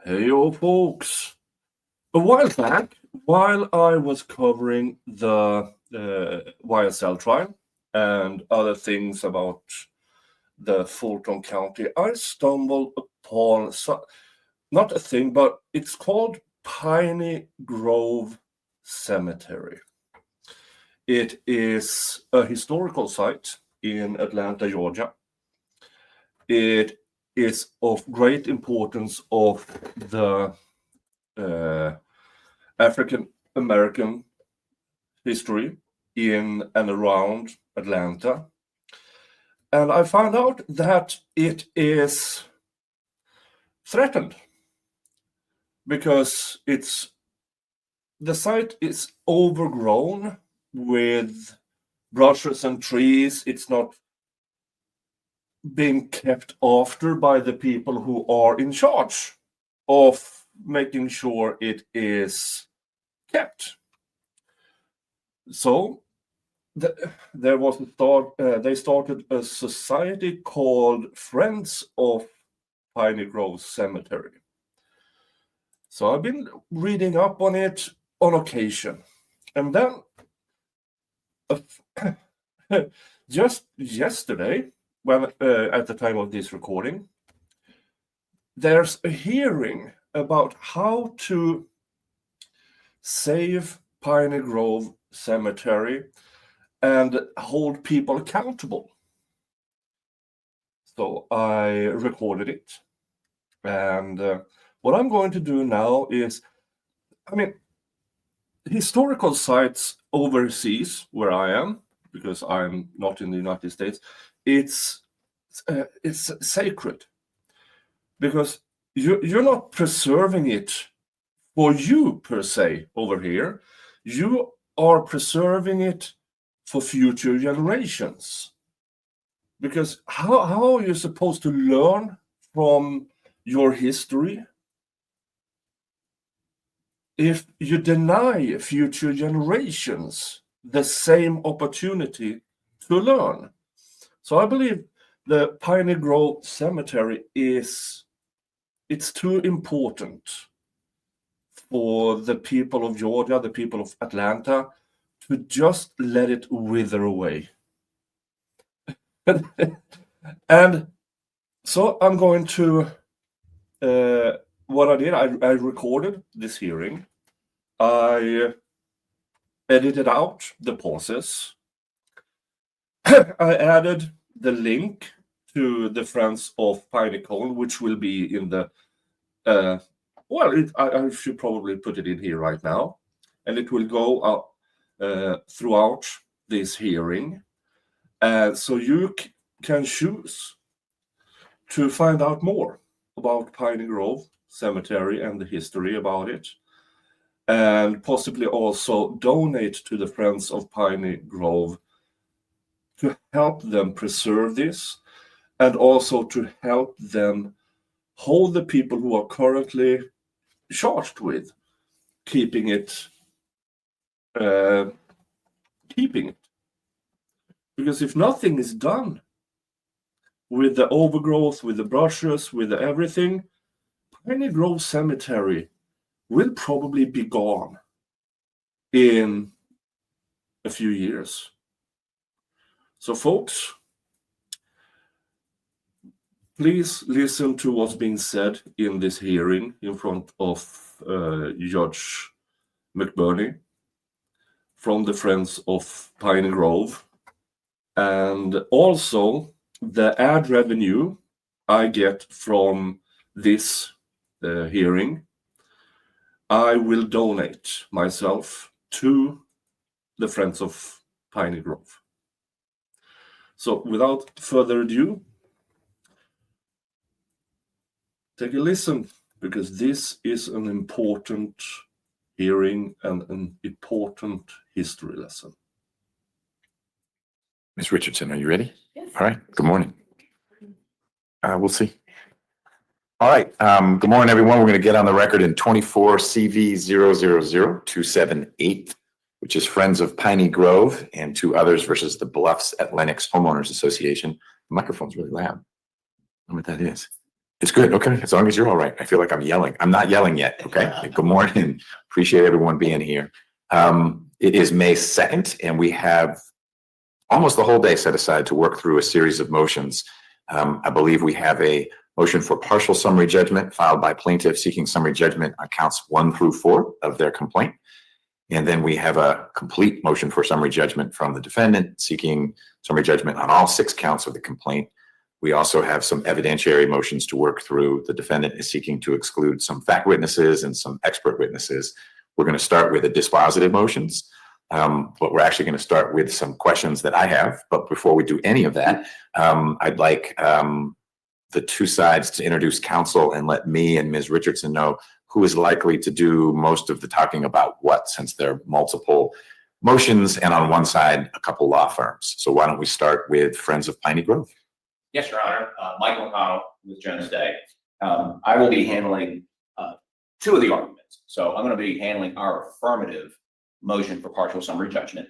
Heyo, folks. A while back, while I was covering the YSL trial and other things about the Fulton County, I stumbled upon not a thing, but it's called Piney Grove Cemetery. It is a historical site in Atlanta, Georgia. It is of great importance of the African American history in and around Atlanta. And I found out that it is threatened because the site is overgrown with bushes and trees. It's not being kept after by the people who are in charge of making sure it is kept. So there was they started a society called Friends of Piney Grove Cemetery. So I've been reading up on it on occasion. And then just yesterday, when at the time of this recording, there's a hearing about how to save Piney Grove Cemetery and hold people accountable. So I recorded it. And what I'm going to do now is, historical sites overseas where I am, because I'm not in the United States, it's sacred. Because you're not preserving it for you per se over here. You are preserving it for future generations. Because how are you supposed to learn from your history if you deny future generations the same opportunity to learn? So I believe the Piney Grove Cemetery it's too important for the people of Georgia, the people of Atlanta, to just let it wither away. And so I'm going to, what I did, I recorded this hearing. I edited out the pauses. I added the link to the Friends of Piney Cone, which will be in the, I should probably put it in here right now, and it will go up throughout this hearing. So you can choose to find out more about Piney Grove Cemetery and the history about it, and possibly also donate to the Friends of Piney Grove to help them preserve this, and also to help them hold the people who are currently charged with keeping it. Because if nothing is done with the overgrowth, with the brushes, with everything, Piney Grove Cemetery will probably be gone in a few years. So folks, please listen to what's being said in this hearing in front of Judge McBurney from the Friends of Piney Grove. And also the ad revenue I get from this hearing, I will donate myself to the Friends of Piney Grove. So without further ado, take a listen, because this is an important hearing and an important history lesson. Ms. Richardson, are you ready? Yes. All right. Good morning. We'll see. All right. Good morning, everyone. We're going to get on the record in 24 CV 000-278, which is Friends of Piney Grove and two others versus the Bluffs at Lenox Homeowners Association. The microphone's really loud. I don't know what that is. It's good. Okay. As long as you're all right. I feel like I'm yelling. I'm not yelling yet. Okay. Good morning. Appreciate everyone being here. It is May 2nd, and we have almost the whole day set aside to work through a series of motions. I believe we have a motion for partial summary judgment filed by plaintiff seeking summary judgment on counts 1 through 4 of their complaint. And then we have a complete motion for summary judgment from the defendant seeking summary judgment on all 6 counts of the complaint. We also have some evidentiary motions to work through. The defendant is seeking to exclude some fact witnesses and some expert witnesses. We're going to start with the dispositive motions, but we're actually going to start with some questions that I have. But before we do any of that, I'd like the 2 sides to introduce counsel and let me and Ms. Richardson know who is likely to do most of the talking about what, since there are multiple motions and on one side, a couple law firms. So why don't we start with Friends of Piney Grove? Yes, Your Honor. Michael McConnell with Jones Day. I will be handling 2 of the arguments. So I'm going to be handling our affirmative motion for partial summary judgment.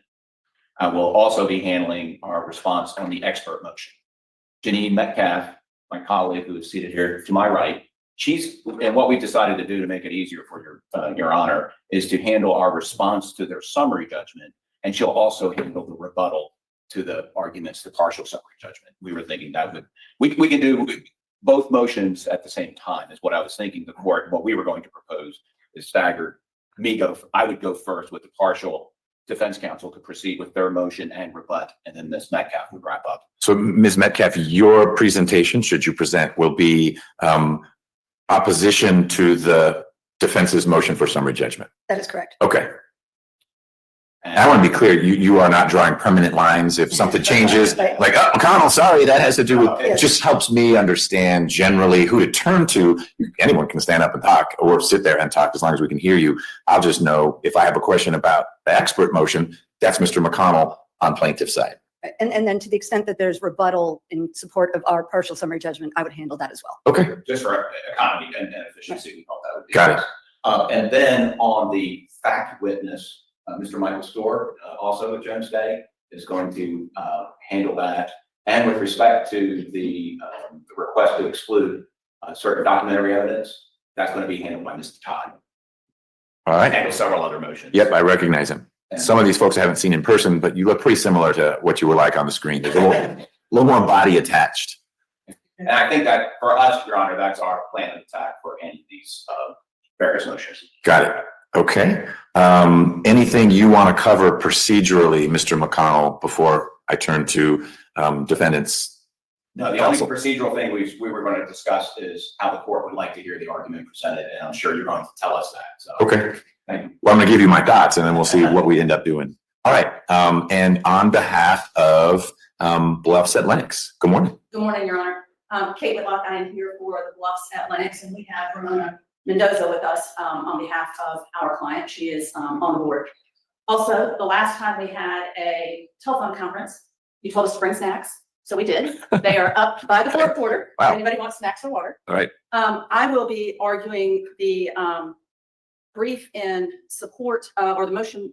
I will also be handling our response on the expert motion. Janine Metcalf, my colleague who is seated here to my right, and what we've decided to do to make it easier for Your Honor is to handle our response to their summary judgment, and she'll also handle the rebuttal to the arguments, the partial summary judgment. We were thinking that we can do both motions at the same time is what I was thinking. The court, what we were going to propose is staggered. I would go first with the partial. Defense counsel could proceed with their motion and rebut, and then Ms. Metcalf would wrap up. So Ms. Metcalf, your presentation, should you present, will be opposition to the defense's motion for summary judgment. That is correct. Okay. I want to be clear, you are not drawing permanent lines. If something changes, like, oh, McConnell, sorry, that has to do with, it just helps me understand generally who to turn to. Anyone can stand up and talk or sit there and talk as long as we can hear you. I'll just know if I have a question about the expert motion, that's Mr. McConnell on plaintiff's side. And then to the extent that there's rebuttal in support of our partial summary judgment, I would handle that as well. Okay. Just for economy and efficiency, we thought that would be. Got it. And then on the fact witness, Mr. Michael Storr, also at Jones Day, is going to handle that. And with respect to the request to exclude certain documentary evidence, that's going to be handled by Mr. Todd. All right. And with several other motions. Yep, I recognize him. And some of these folks I haven't seen in person, but you look pretty similar to what you were like on the screen. There's a little more body attached. And I think that for us, Your Honor, that's our plan of attack for any of these various motions. Got it. Okay. Anything you want to cover procedurally, Mr. McConnell, before I turn to defendants? No, the only procedural thing we were going to discuss is how the court would like to hear the argument presented, and I'm sure you're going to tell us that. So, okay. Thank you. Well, I'm going to give you my thoughts, and then we'll see what we end up doing. All right. And on behalf of Bluffs at Lennox, good morning. Good morning, Your Honor. Kate Whitlock, I am here for the Bluffs at Lennox, and we have Ramona Mendoza with us on behalf of our client. She is on the board. Also, the last time we had a telephone conference, you told us to bring snacks, so we did. They are up by the court order. Wow. If anybody wants snacks or water. All right. I will be arguing the brief in support or the motion.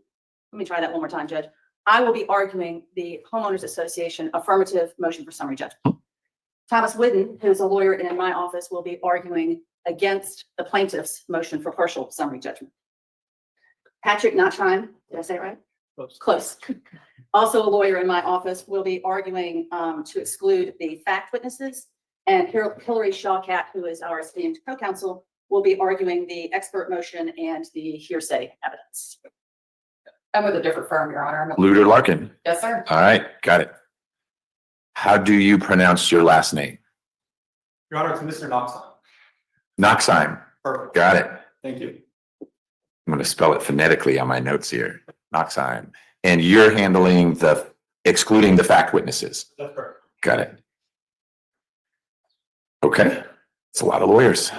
Let me try that one more time, Judge. I will be arguing the Homeowners Association affirmative motion for summary judgment. Thomas Whidden, who's a lawyer in my office, will be arguing against the plaintiff's motion for partial summary judgment. Patrick Notchheim, did I say it right? Close. Also a lawyer in my office, will be arguing to exclude the fact witnesses. And Hillary Shawkat, who is our esteemed co-counsel, will be arguing the expert motion and the hearsay evidence. I'm with a different firm, Your Honor. Luder Larkin. Yes, sir. All right. Got it. How do you pronounce your last name? Your Honor, it's Mr. Knoxon. Knoxheim. Perfect. Got it. Thank you. I'm going to spell it phonetically on my notes here. Knoxheim. And you're handling excluding the fact witnesses. That's correct. Got it. Okay. It's a lot of lawyers.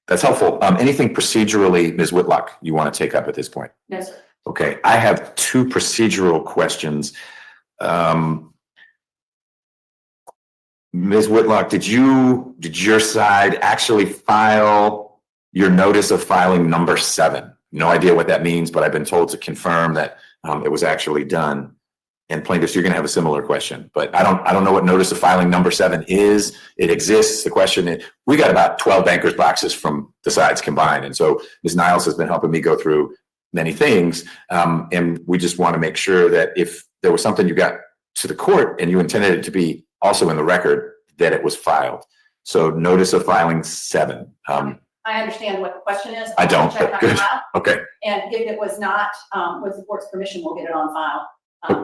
That's helpful. Anything procedurally, Ms. Whitlock, you want to take up at this point? No, sir. Okay. I have 2 procedural questions. Ms. Whitlock, did your side actually file your notice of filing number 7? No idea what that means, but I've been told to confirm that it was actually done. and plaintiffs, you're going to have a similar question, but I don't know what notice of filing number 7 is. It exists. The question is, we got about 12 banker's boxes from the sides combined. And so Ms. Niles has been helping me go through many things. And we just want to make sure that if there was something you got to the court and you intended it to be also in the record, that it was filed. So notice of filing 7. I understand what the question is. I don't, Check but my good. file, Okay. and if it was not, with the court's permission, we'll get it on file.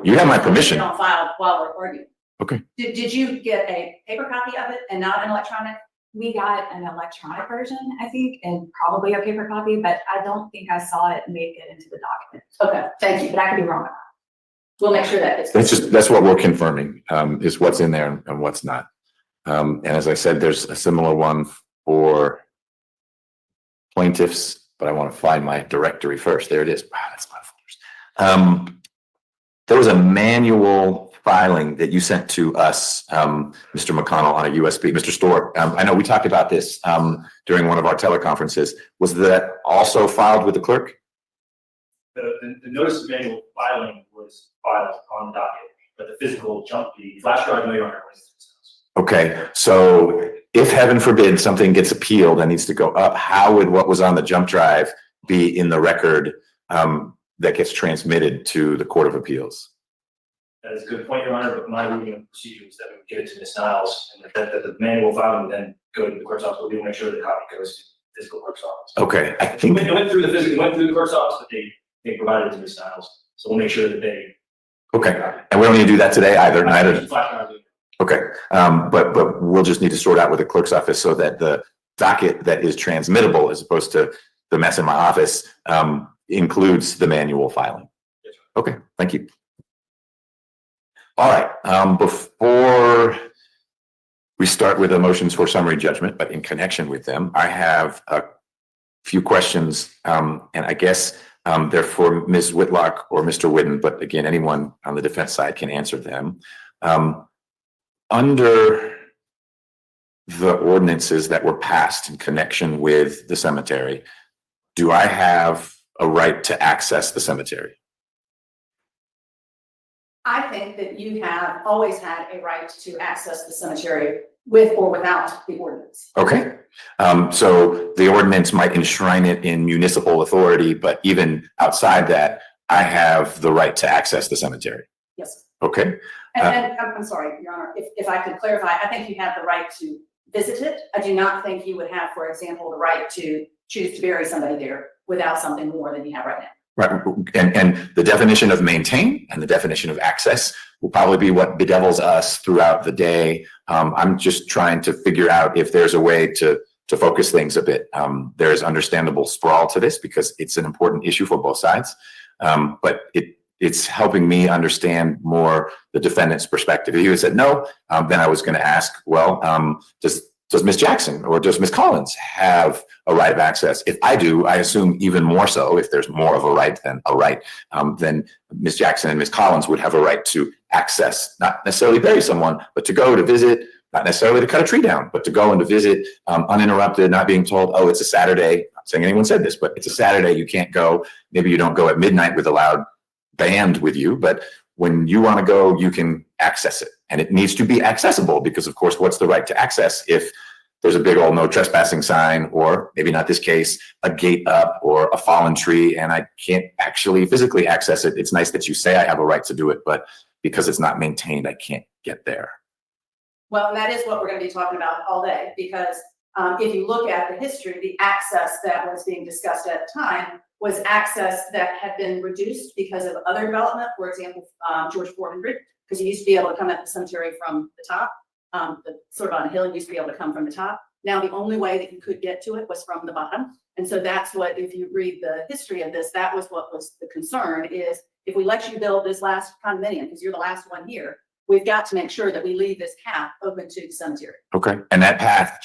You have my We'll get permission. it on file while we're arguing. Okay. Did you get a paper copy of it and not an electronic? We got an electronic version, I think, and probably a paper copy, but I don't think I saw it make it into the document. Okay, thank you. But I could be wrong. We'll make sure that it's. That's what we're confirming, is what's in there and what's not. And as I said, there's a similar one for plaintiffs, but I want to find my directory first. There it is. Wow, that's a lot of folders. There was a manual filing that you sent to us, Mr. McConnell, on a USB. Mr. Storr, I know we talked about this during one of our teleconferences. Was that also filed with the clerk? The notice of manual filing was filed on the docket, but the physical the flash drive, no, Your Honor, was. Okay, so if heaven forbid something gets appealed and needs to go up, how would what was on the jump drive be in the record that gets transmitted to the Court of Appeals? That is a good point, Your Honor, but my reading of the procedure was that we would give it to Ms. Niles, and that the manual filing would then go to the clerk's office. We will make sure the copy goes to the physical clerk's office. Okay, I think. It went through the clerk's office, but they provided it to Ms. Niles, so we'll make sure that they. Okay, and we don't need to do that today either, neither. Flash drive. Okay, but we'll just need to sort out with the clerk's office so that the docket that is transmittable, as opposed to the mess in my office, includes the manual filing. Yes, sir. Okay, thank you. All right, before we start with the motions for summary judgment, but in connection with them, I have a few questions, and I guess they're for Ms. Whitlock or Mr. Whidden, but again, anyone on the defense side can answer them. Under the ordinances that were passed in connection with the cemetery, do I have a right to access the cemetery? I think that you have always had a right to access the cemetery with or without the ordinance. Okay, so the ordinance might enshrine it in municipal authority, but even outside that, I have the right to access the cemetery. Yes. Okay. And I'm sorry, Your Honor, if I could clarify, I think you have the right to visit it. I do not think you would have, for example, the right to choose to bury somebody there without something more than you have right now. Right, and the definition of maintain and the definition of access will probably be what bedevils us throughout the day. I'm just trying to figure out if there's a way to focus things a bit. There is understandable sprawl to this because it's an important issue for both sides, but it's helping me understand more the defendant's perspective. If you had said no, then I was going to ask, well, does Ms. Jackson or does Ms. Collins have a right of access? If I do, I assume even more so, if there's more of a right than a right, then Ms. Jackson and Ms. Collins would have a right to access, not necessarily bury someone, but to go to visit, not necessarily to cut a tree down, but to go and to visit uninterrupted, not being told, oh, it's a Saturday. Not saying anyone said this, but it's a Saturday, you can't go. Maybe you don't go at midnight with a loud band with you, but when you want to go, you can access it. And it needs to be accessible because, of course, what's the right to access if there's a big old no trespassing sign, or maybe not this case, a gate up or a fallen tree, and I can't actually physically access it. It's nice that you say I have a right to do it, but because it's not maintained, I can't get there. Well, and that is what we're going to be talking about all day, because if you look at the history, the access that was being discussed at the time was access that had been reduced because of other development. For example, George 400, because you used to be able to come at the cemetery from the top, sort of on a hill, you used to be able to come from the top. Now, the only way that you could get to it was from the bottom. And so that's what, if you read the history of this, that was what was the concern is, if we let you build this last condominium, because you're the last one here, we've got to make sure that we leave this path open to the cemetery. Okay, and that path,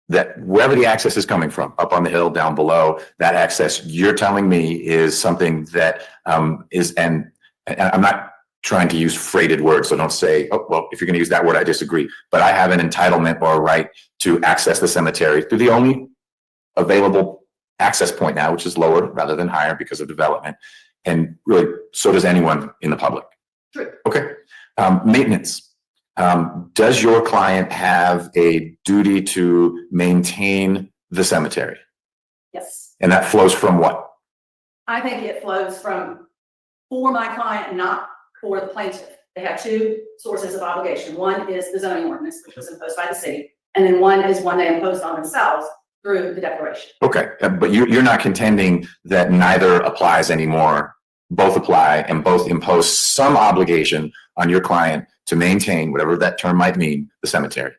that wherever the access is coming from, up on the hill, down below, that access you're telling me is something that is, and I'm not trying to use freighted words, so don't say, oh, well, if you're going to use that word, I disagree. But I have an entitlement or a right to access the cemetery through the only available access point now, which is lower rather than higher because of development. And really, so does anyone in the public. True. Okay. Maintenance. Does your client have a duty to maintain the cemetery? Yes. And that flows from what? I think it flows from, for my client, not for the plaintiff. They have two sources of obligation. One is the zoning ordinance, which was imposed by the city, and then one is one they imposed on themselves through the declaration. Okay, but you're not contending that neither applies anymore. Both apply and both impose some obligation on your client to maintain, whatever that term might mean, the cemetery.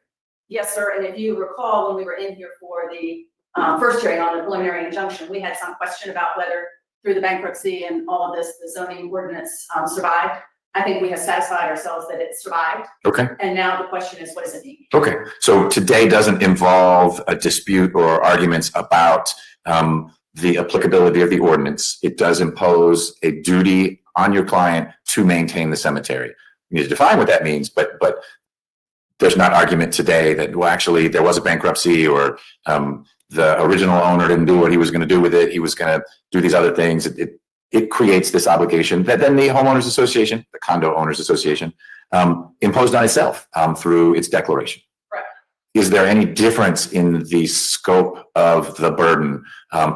Yes, sir. And if you recall, when we were in here for the first hearing on the preliminary injunction, we had some question about whether through the bankruptcy and all of this, the zoning ordinance survived. I think we have satisfied ourselves that it survived. Okay. And now the question is, what does it mean? Okay, so today doesn't involve a dispute or arguments about the applicability of the ordinance. It does impose a duty on your client to maintain the cemetery. You need to define what that means, but there's not argument today that, well, actually there was a bankruptcy, or the original owner didn't do what he was going to do with it. He was going to do these other things. It creates this obligation that then the homeowners association, the condo owners association, imposed on itself through its declaration. Correct. Is there any difference in the scope of the burden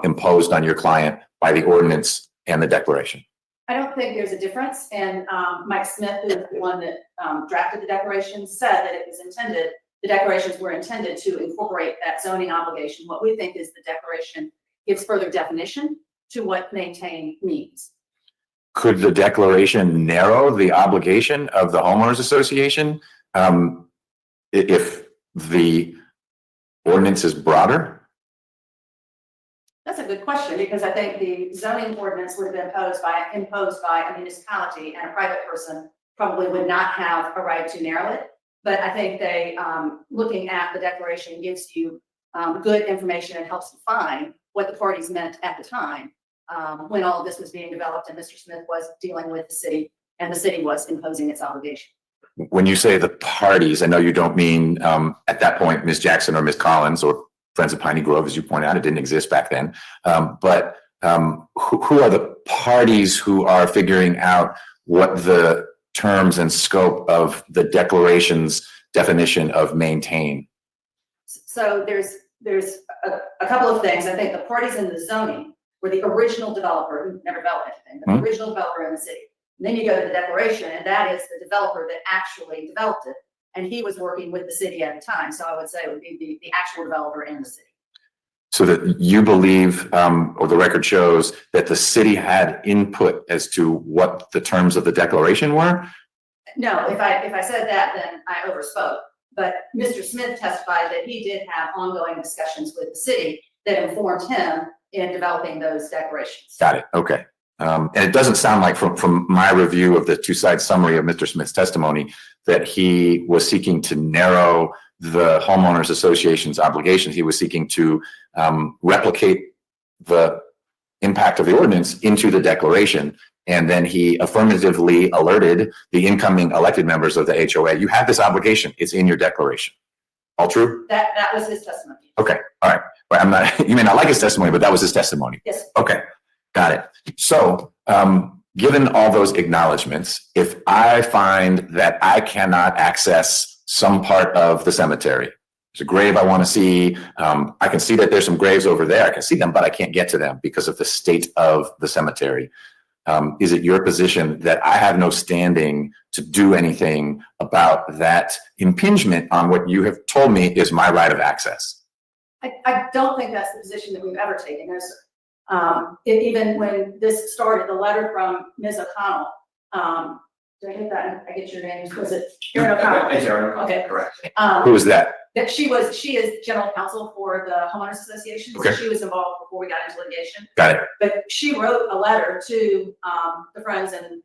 imposed on your client by the ordinance and the declaration? I don't think there's a difference. And Mike Smith, who is the one that drafted the declaration, said that it was intended, the declarations were intended to incorporate that zoning obligation. What we think is the declaration gives further definition to what maintain means. Could the declaration narrow the obligation of the homeowners association if the ordinance is broader? That's a good question, because I think the zoning ordinance would have been imposed by a municipality, and a private person probably would not have a right to narrow it. But I think they, looking at the declaration, gives you good information and helps you find what the parties meant at the time when all of this was being developed and Mr. Smith was dealing with the city and the city was imposing its obligation. When you say the parties, I know you don't mean at that point Ms. Jackson or Ms. Collins or Friends of Piney Grove, as you pointed out. It didn't exist back then. But who are the parties who are figuring out what the terms and scope of the declaration's definition of maintain? So there's a couple of things. I think the parties in the zoning were the original developer who never developed anything, but the original developer in the city. And then you go to the declaration, and that is the developer that actually developed it. And he was working with the city at the time. So I would say it would be the actual developer in the city. So that you believe, or the record shows, that the city had input as to what the terms of the declaration were? No, if I said that, then I overspoke. But Mr. Smith testified that he did have ongoing discussions with the city that informed him in developing those declarations. Got it. Okay. And it doesn't sound like from my review of the two-side summary of Mr. Smith's testimony that he was seeking to narrow the homeowners association's obligations. He was seeking to replicate the impact of the ordinance into the declaration. And then he affirmatively alerted the incoming elected members of the HOA, you have this obligation. It's in your declaration. All true? That was his testimony. Okay. All right. Well, I'm not, you may not like his testimony, but that was his testimony. Yes. Okay. Got it. So, given all those acknowledgments, if I find that I cannot access some part of the cemetery, there's a grave I want to see, I can see that there's some graves over there. I can see them, but I can't get to them because of the state of the cemetery. Is it your position that I have no standing to do anything about that impingement on what you have told me is my right of access? I don't think that's the position that we've ever taken. No, sir. Even when this started, the letter from Ms. O'Connell, did I get that? I get your name. Was it Erin O'Connell? It's Erin O'Connell, Okay. correct. Who is that? That she is general counsel for the homeowners association. So Okay. she was involved before we got into litigation. Got it. But she wrote a letter to the Friends and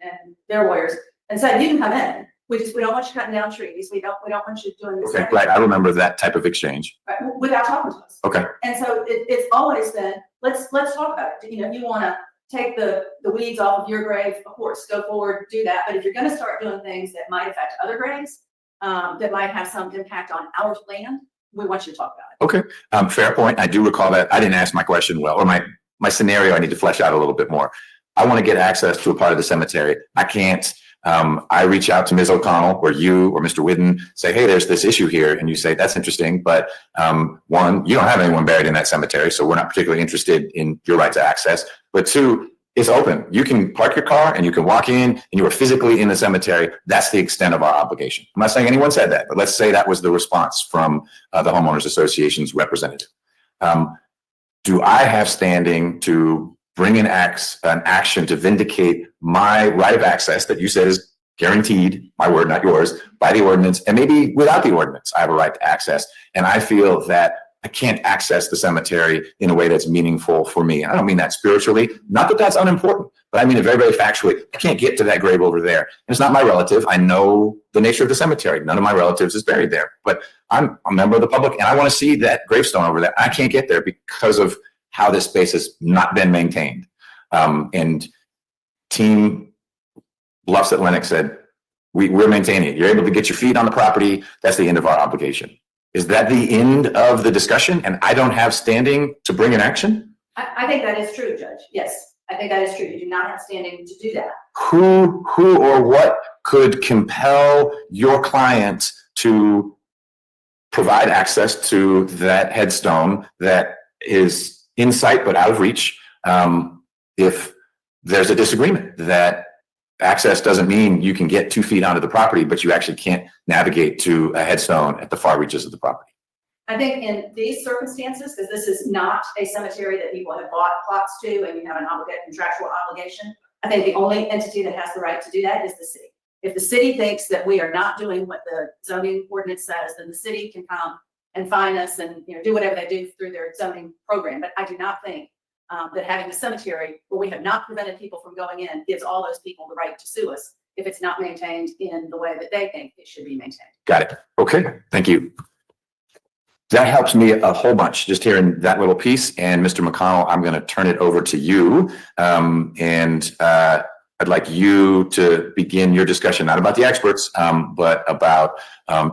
their lawyers and said, you can come in. We don't want you cutting down trees. We don't want you doing this. Okay. Right. I remember that type of exchange. Right, without talking to us. Okay. And so it's always been, let's talk about it. You know, if you want to take the weeds off of your grave, of course, go forward, do that. But if you're going to start doing things that might affect other graves, that might have some impact on our land, we want you to talk about it. Okay. Fair point. I do recall that. I didn't ask my question well, or my scenario I need to flesh out a little bit more. I want to get access to a part of the cemetery. I can't I reach out to Ms. O'Connell or you or Mr. Whidden, say, hey, there's this issue here. And you say, that's interesting. But one, you don't have anyone buried in that cemetery, so we're not particularly interested in your right to access. But two, it's open. You can park your car and you can walk in and you are physically in the cemetery. That's the extent of our obligation. I'm not saying anyone said that, but let's say that was the response from the Homeowners Association's representative. Do I have standing to bring an action to vindicate my right of access that you said is guaranteed, my word, not yours, by the ordinance, and maybe without the ordinance, I have a right to access, and I feel that I can't access the cemetery in a way that's meaningful for me. I don't mean that spiritually, not that that's unimportant, but I mean it very, very factually. I can't get to that grave over there. And it's not my relative. I know the nature of the cemetery. None of my relatives is buried there, but I'm a member of the public and I want to see that gravestone over there. I can't get there because of how this space has not been maintained. And Team Bluffs Atlantic said, we're maintaining it. You're able to get your feet on the property. That's the end of our obligation. Is that the end of the discussion and I don't have standing to bring an action? I think that is true, Judge. Yes, I think that is true. You do not have standing to do that. Who or what could compel your client to provide access to that headstone that is in sight but out of reach if there's a disagreement that access doesn't mean you can get 2 feet onto the property, but you actually can't navigate to a headstone at the far reaches of the property? I think in these circumstances, because this is not a cemetery that people have bought plots to and you have an contractual obligation, I think the only entity that has the right to do that is the city. If the city thinks that we are not doing what the zoning ordinance says, then the city can come and fine us and do whatever they do through their zoning program. But I do not think that having a cemetery where we have not prevented people from going in gives all those people the right to sue us if it's not maintained in the way that they think it should be maintained. Got it. Okay, thank you. That helps me a whole bunch, just hearing that little piece. And Mr. McConnell, I'm going to turn it over to you. I'd like you to begin your discussion, not about the experts, but about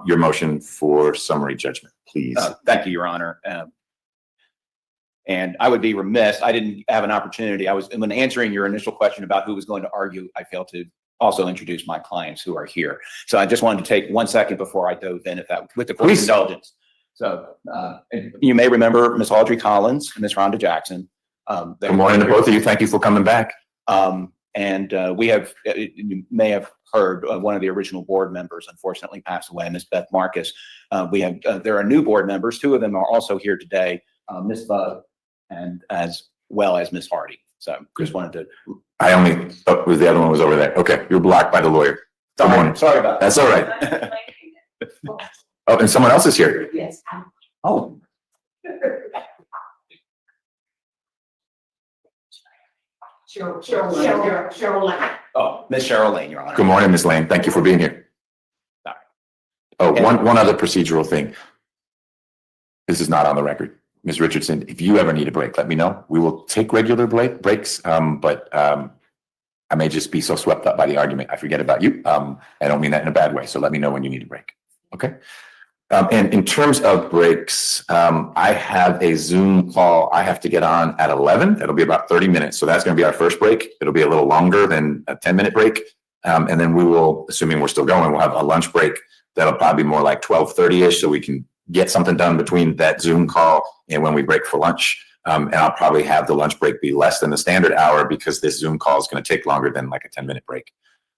your motion for summary judgment, please. Thank you, Your Honor. And I would be remiss, I didn't have an opportunity. When answering your initial question about who was going to argue, I failed to also introduce my clients who are here. So I just wanted to take 1 second before I dove in, with the court's indulgence. So you may remember Ms. Audrey Collins and Ms. Rhonda Jackson. Good morning to both of you. Thank you for coming back. We have, you may have heard, one of the original board members unfortunately passed away, Ms. Beth Marcus. There are new board members. 2 of them are also here today, Ms. Bug and as well as Ms. Hardy. So just wanted to. I only thought the other one was over there. Okay, you're blocked by the lawyer. Sorry about that. That's all right. Oh, and someone else is here. Yes. Oh. Cheryl Lane. Oh, Ms. Cheryl Lane, Your Honor. Good morning, Ms. Lane. Thank you for being here. Sorry. Oh, one other procedural thing. This is not on the record. Ms. Richardson, if you ever need a break, let me know. We will take regular breaks, but I may just be so swept up by the argument I forget about you. I don't mean that in a bad way, so let me know when you need a break. Okay. And in terms of breaks, I have a Zoom call I have to get on at 11. It'll be about 30 minutes. So that's going to be our first break. It'll be a little longer than a 10-minute break. And then we will, assuming we're still going, we'll have a lunch break. That'll probably be more like 12:30-ish, so we can get something done between that Zoom call and when we break for lunch. And I'll probably have the lunch break be less than the standard hour because this Zoom call is going to take longer than like a 10-minute break.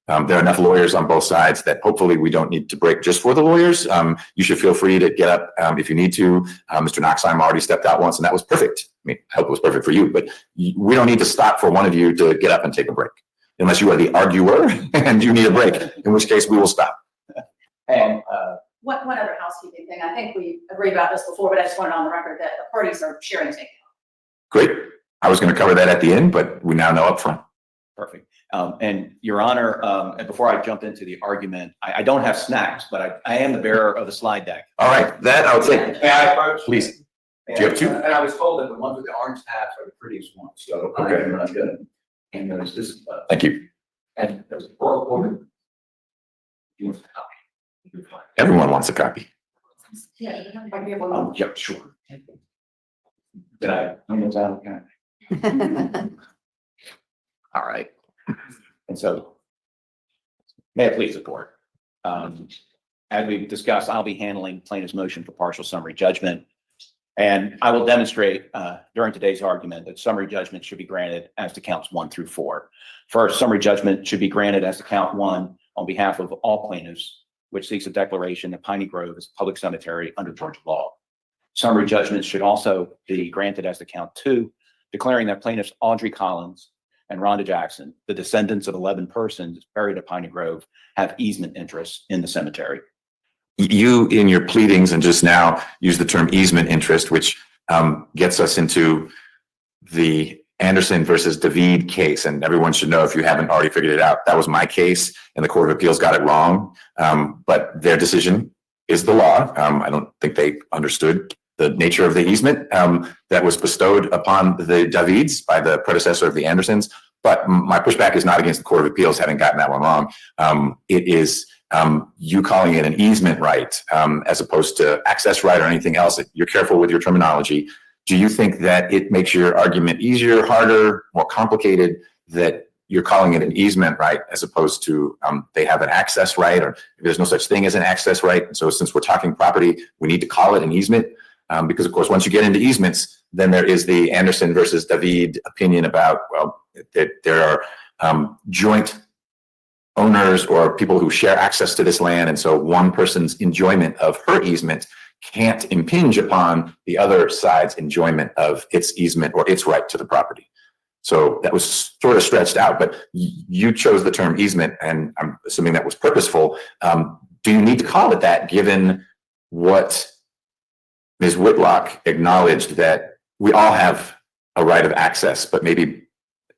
There are enough lawyers on both sides that hopefully we don't need to break just for the lawyers. You should feel free to get up if you need to. Mr. Knoxheim already stepped out once and that was perfect. I mean, I hope it was perfect for you, but we don't need to stop for one of you to get up and take a break unless you are the arguer and you need a break, in which case we will stop. And One other housekeeping thing. I think we agreed about this before, but I just wanted on the record that the parties are sharing takeout. Great. I was going to cover that at the end, but we now know up front. perfect. And Your Honor, and before I jump into the argument, I don't have snacks, but I am the bearer of the slide deck. All right, that I'll take. May I approach? Please. Do you have 2? And I was told that the ones with the orange tabs are the prettiest ones, so Okay. I'm not good. And there's this, Thank you. and there's a oral order. You want a copy? Everyone wants a copy. Yeah. Yeah, sure. Did I? Okay. All right. And so May it please the court. As we've discussed, I'll be handling plaintiff's motion for partial summary judgment. And I will demonstrate during today's argument that summary judgment should be granted as to counts 1 through 4. First, summary judgment should be granted as to count 1 on behalf of all plaintiffs, which seeks a declaration that Piney Grove is a public cemetery under Georgia law. Summary judgment should also be granted as to count 2, declaring that plaintiffs Audrey Collins and Rhonda Jackson, the descendants of 11 persons buried at Piney Grove, have easement interests in the cemetery. You, in your pleadings and just now, use the term easement interest, which gets us into the Anderson versus David case. And everyone should know, if you haven't already figured it out, that was my case and the Court of Appeals got it wrong. But their decision is the law. I don't think they understood the nature of the easement that was bestowed upon the Davids by the predecessor of the Andersons. But my pushback is not against the Court of Appeals having gotten that one wrong. It is you calling it an easement right as opposed to access right or anything else. You're careful with your terminology. Do you think that it makes your argument easier, harder, more complicated that you're calling it an easement right as opposed to they have an access right, or there's no such thing as an access right? So since we're talking property, we need to call it an easement because, of course, once you get into easements, then there is the Anderson versus David opinion about, well, that there are joint owners or people who share access to this land. And so one person's enjoyment of her easement can't impinge upon the other side's enjoyment of its easement or its right to the property. So that was sort of stretched out, but you chose the term easement, and I'm assuming that was purposeful. Do you need to call it that, given what Ms. Whitlock acknowledged, that we all have a right of access, but maybe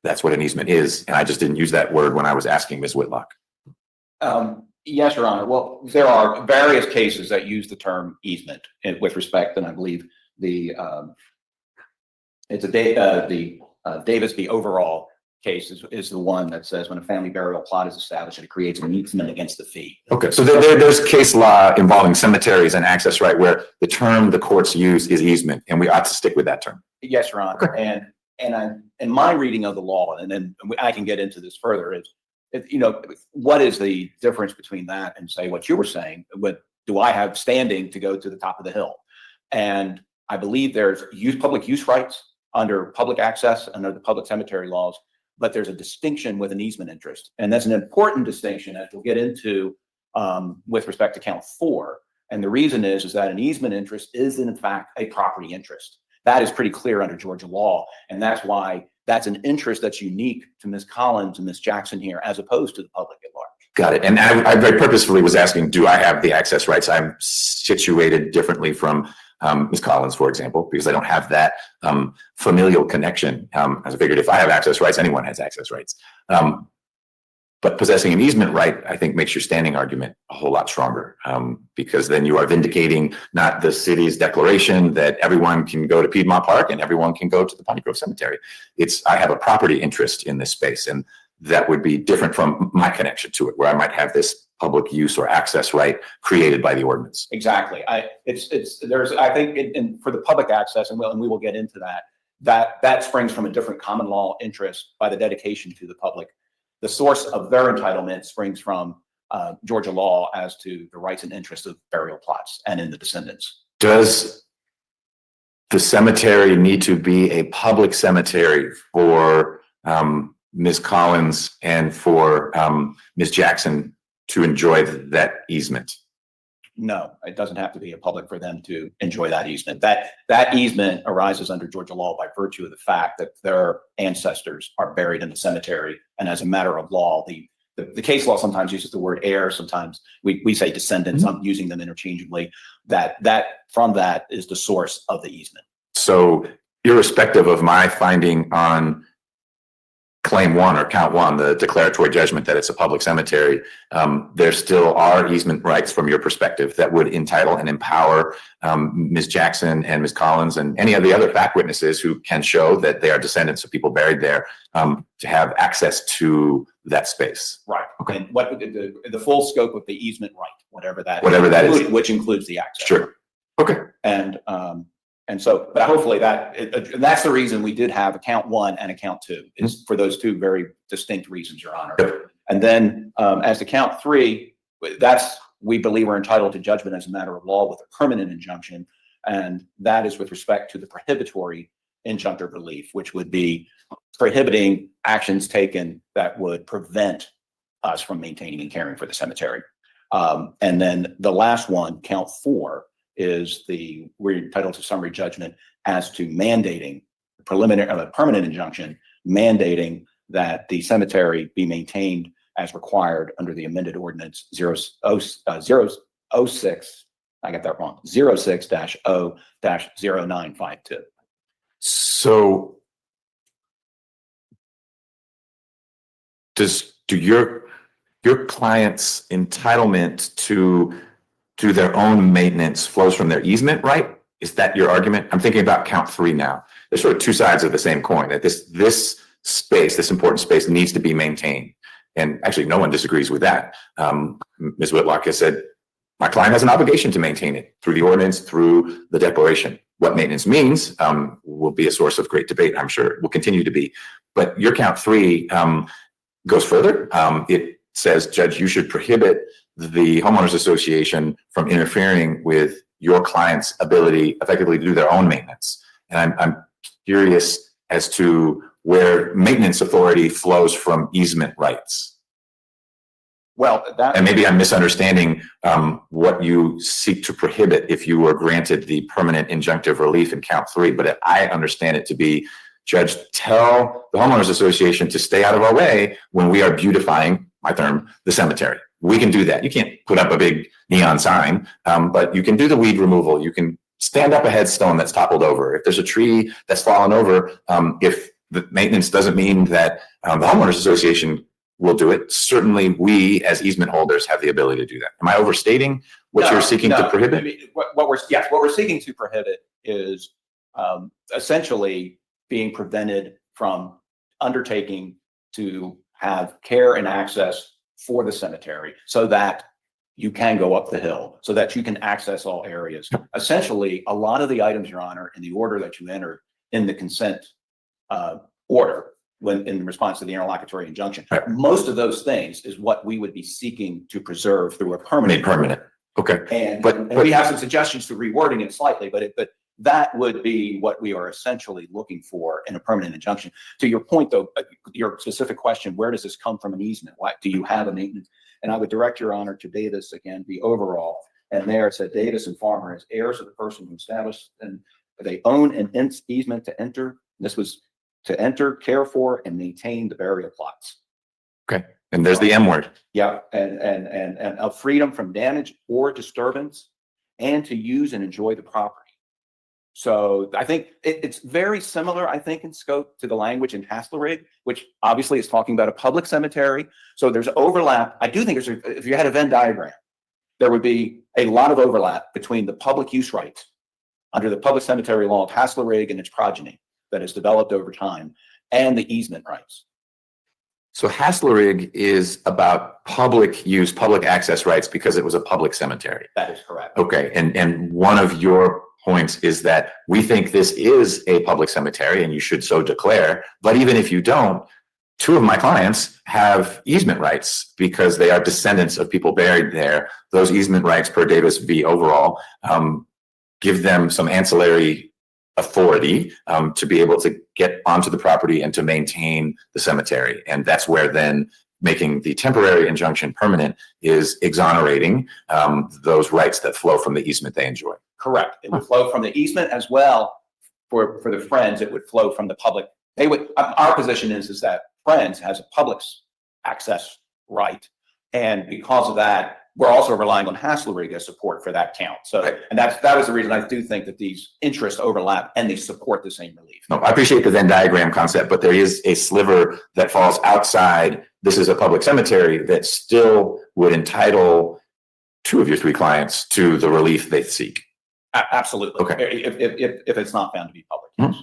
that's what an easement is, and I just didn't use that word when I was asking Ms. Whitlock? Yes, Your Honor. Well, there are various cases that use the term easement with respect, and I believe the Davis v. Overall case is the one that says when a family burial plot is established, it creates an easement against the fee. Okay, so there's case law involving cemeteries and access right where the term the courts use is easement, and we ought to stick with that term. Yes, Your Honor. Okay. And my reading of the law, and then I can get into this further, is, what is the difference between that and say what you were saying? Do I have standing to go to the top of the hill? And I believe there's public use rights under public access under the public cemetery laws, but there's a distinction with an easement interest. And that's an important distinction as we'll get into with respect to count 4. And the reason is that an easement interest is in fact a property interest. That is pretty clear under Georgia law. And that's why that's an interest that's unique to Ms. Collins and Ms. Jackson here, as opposed to the public at large. Got it. And I very purposefully was asking, do I have the access rights? I'm situated differently from Ms. Collins, for example, because I don't have that familial connection. As I figured, if I have access rights, anyone has access rights. But possessing an easement right, I think, makes your standing argument a whole lot stronger, because then you are vindicating not the city's declaration that everyone can go to Piedmont Park and everyone can go to the Piney Grove Cemetery. I have a property interest in this space, and that would be different from my connection to it, where I might have this public use or access right created by the ordinance. Exactly. I think for the public access, and we will get into that springs from a different common law interest by the dedication to the public. The source of their entitlement springs from Georgia law as to the rights and interests of burial plots and in the descendants. Does the cemetery need to be a public cemetery for Ms. Collins and for Ms. Jackson to enjoy that easement? No, it doesn't have to be a public for them to enjoy that easement. That easement arises under Georgia law by virtue of the fact that their ancestors are buried in the cemetery. And as a matter of law, the case law sometimes uses the word heir. Sometimes we say descendants. Mm-hmm. I'm using them interchangeably. That from that is the source of the easement. So irrespective of my finding on claim 1 or count 1, the declaratory judgment that it's a public cemetery, there still are easement rights from your perspective that would entitle and empower Ms. Jackson and Ms. Collins and any of the other fact witnesses who can show that they are descendants of people buried there to have access to that space. Right. Okay. And what the full scope of the easement right, whatever that is, which includes the access. Sure. Okay. And so, but hopefully that's the reason we did have a count 1 and a count 2 is for those two very distinct reasons, Your Honor. Yep. And then as to count 3, we believe we're entitled to judgment as a matter of law with a permanent injunction. And that is with respect to the prohibitory injunctive relief, which would be prohibiting actions taken that would prevent us from maintaining and caring for the cemetery. And then the last one, count 4, is we're entitled to summary judgment as to mandating a permanent injunction, mandating that the cemetery be maintained as required under the amended ordinance 06, I got that wrong, 06-0-0952. So do your client's entitlement to their own maintenance flows from their easement, right? Is that your argument? I'm thinking about count 3 now. There's sort of two sides of the same coin, that this space, this important space, needs to be maintained. And actually, no one disagrees with that. Ms. Whitlock has said, my client has an obligation to maintain it through the ordinance, through the declaration. What maintenance means will be a source of great debate, I'm sure. It will continue to be. But your count 3 goes further. It says, Judge, you should prohibit the homeowners association from interfering with your client's ability effectively to do their own maintenance. And I'm curious as to where maintenance authority flows from easement rights. Well, And maybe I'm misunderstanding what you seek to prohibit if you were granted the permanent injunctive relief in count 3, but I understand it to be, Judge, tell the homeowners association to stay out of our way when we are beautifying, my term, the cemetery. We can do that. You can't put up a big neon sign, but you can do the weed removal. You can stand up a headstone that's toppled over. If there's a tree that's fallen over, if the maintenance doesn't mean that the homeowners association will do it, certainly we as easement holders have the ability to do that. Am I overstating what you're seeking to prohibit? I mean, what we're seeking to prohibit is essentially being prevented from undertaking to have care and access for the cemetery so that you can go up the hill, so that you can access all areas. Essentially, a lot of the items, Your Honor, in the order that you entered in the consent order, when in response to the interlocutory injunction, most of those things is what we would be seeking to preserve through a permanent. Okay. And we have some suggestions to rewording it slightly, but that would be what we are essentially looking for in a permanent injunction. To your point, though, your specific question, where does this come from an easement? Why do you have a maintenance? And I would direct Your Honor to Davis again, the overall, and there it said Davis and Farmer as heirs of the person who established, and they own an easement to enter. This was to enter, care for, and maintain the burial plots. Okay. And there's the M word. Yeah, and a freedom from damage or disturbance, and to use and enjoy the property. So I think it's very similar, I think, in scope to the language in Haslerig, which obviously is talking about a public cemetery. So there's overlap. I do think if you had a Venn diagram, there would be a lot of overlap between the public use rights under the public cemetery law of Haslerig and its progeny that has developed over time, and the easement rights. So Haslerig is about public use, public access rights because it was a public cemetery. That is correct. Okay. And one of your points is that we think this is a public cemetery and you should so declare. But even if you don't, 2 of my clients have easement rights because they are descendants of people buried there. Those easement rights per Davis v. Overall give them some ancillary authority to be able to get onto the property and to maintain the cemetery. And that's where then making the temporary injunction permanent is exonerating those rights that flow from the easement they enjoy. Correct. It would flow from the easement as well. For the Friends, it would flow from the public. Our position is that Friends has a public access right. And because of that, we're also relying on Haslerig as support for that count. So, and that was the reason I do think that these interests overlap and they support the same relief. No, I appreciate the Venn diagram concept, but there is a sliver that falls outside. This is a public cemetery that still would entitle 2 of your 3 clients to the relief they seek. Absolutely. Okay. If it's not found to be public.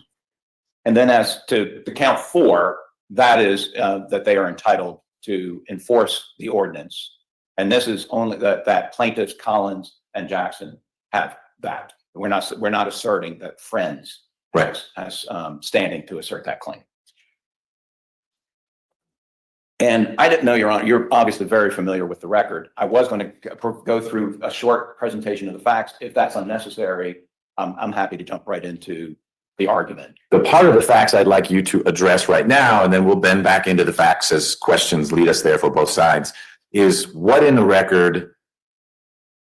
And then as to the count 4, that is that they are entitled to enforce the ordinance. And this is only that plaintiffs Collins and Jackson have that. We're not asserting that Friends has standing to assert that claim. And I didn't know, Your Honor, you're obviously very familiar with the record. I was going to go through a short presentation of the facts. If that's unnecessary, I'm happy to jump right into the argument. The part of the facts I'd like you to address right now, and then we'll bend back into the facts as questions lead us there for both sides, is what in the record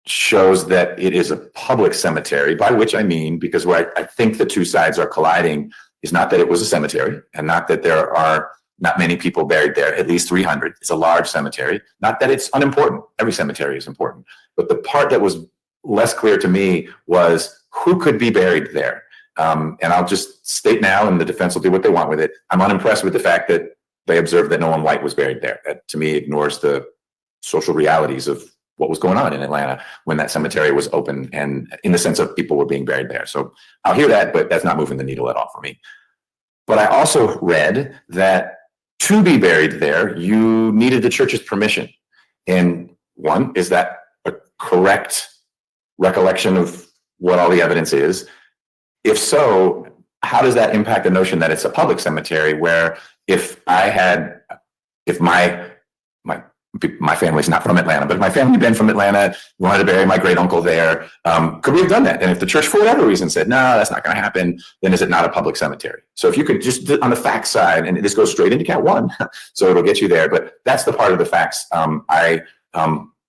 shows that it is a public cemetery, by which I mean, because where I think the two sides are colliding is not that it was a cemetery and not that there are not many people buried there, at least 300. It's a large cemetery. Not that it's unimportant. Every cemetery is important. But the part that was less clear to me was who could be buried there. And I'll just state now, and the defense will do what they want with it. I'm unimpressed with the fact that they observed that no one white was buried there. That, to me, ignores the social realities of what was going on in Atlanta when that cemetery was open, and in the sense of people were being buried there. So I'll hear that, but that's not moving the needle at all for me. But I also read that to be buried there, you needed the church's permission. And one, is that a correct recollection of what all the evidence is? If so, how does that impact the notion that it's a public cemetery, where if my family's not from Atlanta, but if my family had been from Atlanta, wanted to bury my great uncle there, could we have done that? And if the church, for whatever reason, said, no, that's not going to happen, then is it not a public cemetery? So if you could just, on the facts side, and this goes straight into count one, so it'll get you there, but that's the part of the facts I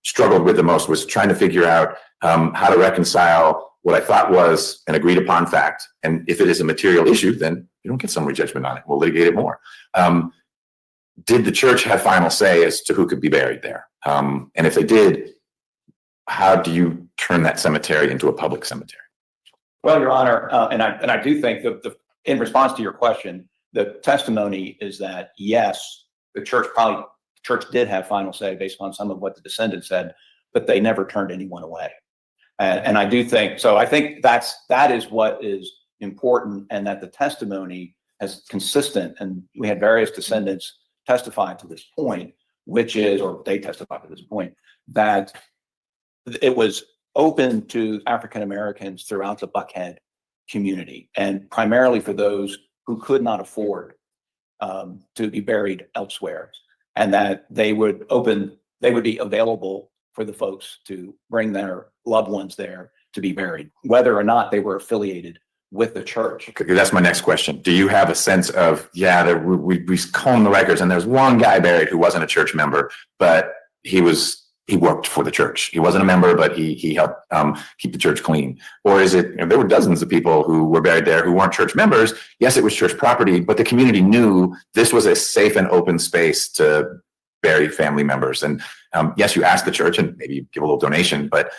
struggled with the most, was trying to figure out how to reconcile what I thought was an agreed upon fact. And if it is a material issue, then you don't get summary judgment on it. We'll litigate it more. Did the church have final say as to who could be buried there? And if they did, how do you turn that cemetery into a public cemetery? Well, Your Honor, and I do think that in response to your question, the testimony is that yes, the church did have final say based on some of what the descendants said, but they never turned anyone away. And I do think so. I think that is what is important, and that the testimony is consistent. And we had various descendants testify to this point, which is, or they testified to this point, that it was open to African Americans throughout the Buckhead community, and primarily for those who could not afford to be buried elsewhere, and that they would be available for the folks to bring their loved ones there to be buried, whether or not they were affiliated with the church. Okay, that's my next question. Do you have a sense of, we combed the records and there's one guy buried who wasn't a church member, but he worked for the church. He wasn't a member, but he helped keep the church clean. Or is it, there were dozens of people who were buried there who weren't church members. Yes, it was church property, but the community knew this was a safe and open space to bury family members. And yes, you asked the church and maybe you give a little donation, but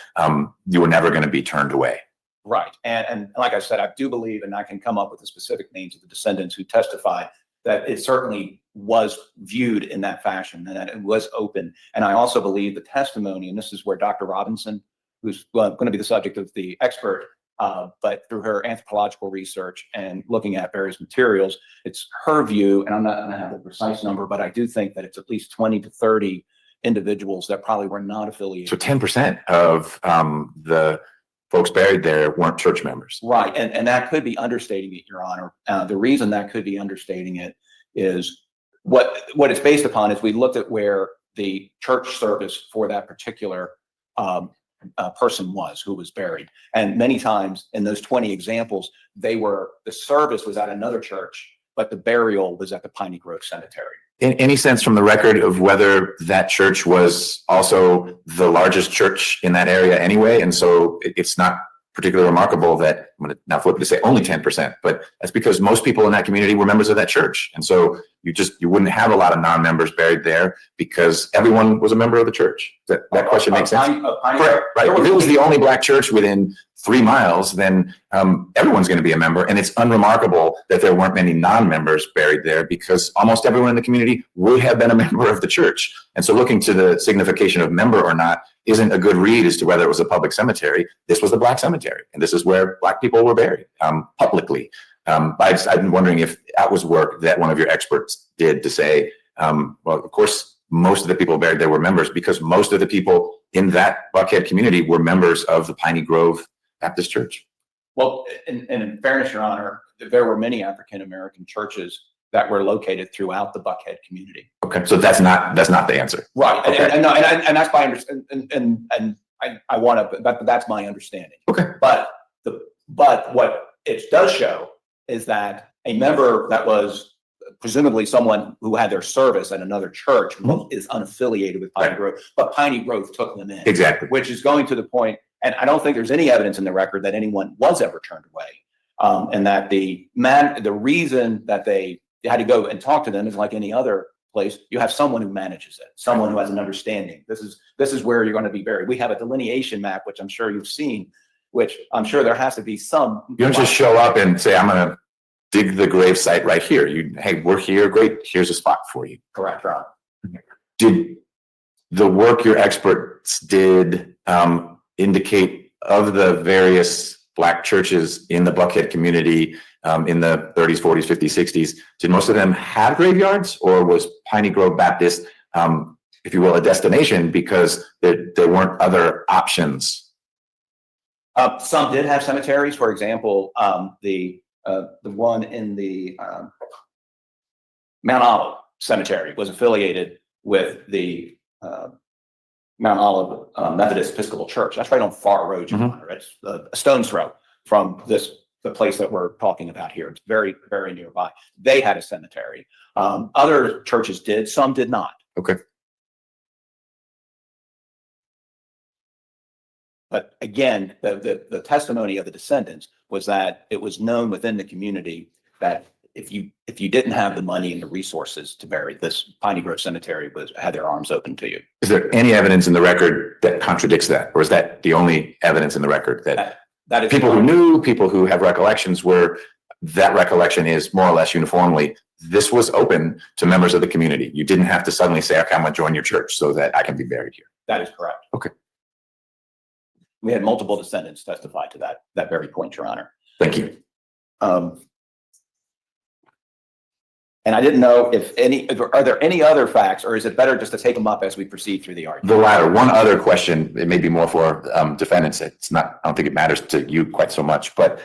you were never going to be turned away. Right. And like I said, I do believe, and I can come up with the specific names of the descendants who testified, that it certainly was viewed in that fashion and that it was open. And I also believe the testimony, and this is where Dr. Robinson, who's going to be the subject of the expert, but through her anthropological research and looking at various materials, it's her view, and I'm not going to have the precise number, but I do think that it's at least 20 to 30 individuals that probably were not affiliated. So 10% of the folks buried there weren't church members. Right. And that could be understating it, Your Honor. The reason that could be understating it is what it's based upon is we looked at where the church service for that particular person was, who was buried. And many times in those 20 examples, the service was at another church, but the burial was at the Piney Grove Cemetery. Any sense from the record of whether that church was also the largest church in that area anyway? And so it's not particularly remarkable that, I'm going to now flip to say only 10%, but that's because most people in that community were members of that church. And so you wouldn't have a lot of non-members buried there because everyone was a member of the church. That question makes sense? Correct, right. If it was the only black church within 3 miles, then everyone's going to be a member. And it's unremarkable that there weren't many non-members buried there because almost everyone in the community would have been a member of the church. And so looking to the signification of member or not isn't a good read as to whether it was a public cemetery. This was the black cemetery, and this is where black people were buried publicly. I've been wondering if that was work that one of your experts did to say, well, of course, most of the people buried there were members because most of the people in that Buckhead community were members of the Piney Grove Baptist Church. Well, in fairness, Your Honor, there were many African-American churches that were located throughout the Buckhead community. Okay, so that's not the answer. Right, Okay. and that's my understanding, and I want to, but that's my understanding. Okay. But what it does show is that a member that was presumably someone who had their service at another church is unaffiliated with Piney Right. Grove, but Piney Grove took them in. Exactly. Which is going to the point, and I don't think there's any evidence in the record that anyone was ever turned away. And that the reason that they had to go and talk to them is like any other place. You have someone who manages it, someone who has an understanding. This is where you're going to be buried. We have a delineation map, which I'm sure you've seen, which I'm sure there has to be some. You don't just show up and say, I'm going to dig the grave site right here. Hey, we're here. Great. Here's a spot for you. Correct, Ron. Did the work your experts did indicate of the various Black churches in the Buckhead community in the 30s, 40s, 50s, 60s, did most of them have graveyards, or was Piney Grove Baptist, if you will, a destination because there weren't other options? Some did have cemeteries. For example, the one in the Mount Olive Cemetery was affiliated with the Mount Olive Methodist Episcopal Church. That's right on Far Road, Your Honor. It's a stone's throw from the place that we're talking about here. It's very, very nearby. They had a cemetery. Other churches did, some did not. Okay. But again, the testimony of the descendants was that it was known within the community that if you didn't have the money and the resources to bury, this Piney Grove Cemetery had their arms open to you. Is there any evidence in the record that contradicts that? Or is that the only evidence in the record that is people who knew, people who have recollections where that recollection is more or less uniformly, this was open to members of the community? You didn't have to suddenly say, okay, I'm going to join your church so that I can be buried here. That is correct. Okay. We had multiple descendants testify to that very point, Your Honor. Thank you. And I didn't know are there any other facts, or is it better just to take them up as we proceed through the argument? The latter. One other question, it may be more for defendants. It's not, I don't think it matters to you quite so much, but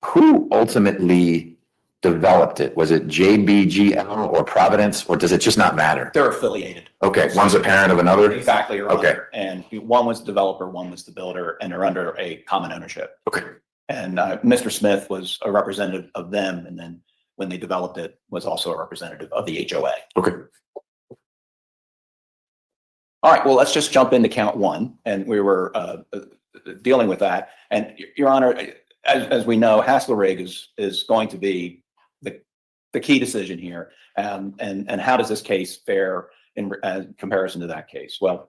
who ultimately developed it? Was it JBGL or Providence, or does it just not matter? They're affiliated. Okay, one's a parent of another? Exactly. Your Okay. Honor. And one was the developer, one was the builder, and they're under a common ownership. Okay. And Mr. Smith was a representative of them, and then when they developed it, was also a representative of the HOA. Okay. All right, well, let's just jump into count one, and we were dealing with that. And Your Honor, as we know, Hassler-Rig is going to be the key decision here. And how does this case fare in comparison to that case? Well,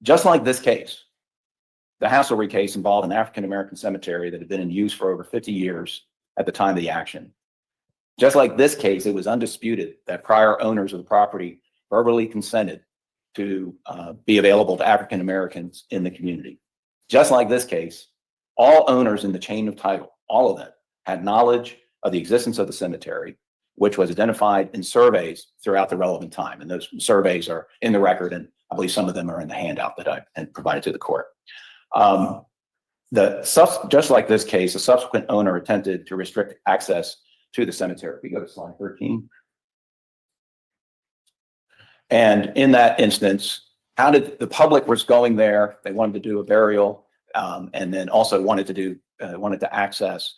just like this case, the Hassler-Rig case involved an African-American cemetery that had been in use for over 50 years at the time of the action. Just like this case, it was undisputed that prior owners of the property verbally consented to be available to African-Americans in the community. Just like this case, all owners in the chain of title, all of them, had knowledge of the existence of the cemetery, which was identified in surveys throughout the relevant time. And those surveys are in the record, and I believe some of them are in the handout that I provided to the court. Just like this case, a subsequent owner attempted to restrict access to the cemetery. We go to slide 13. And in that instance, how did the public was going there? They wanted to do a burial, and then also wanted to access.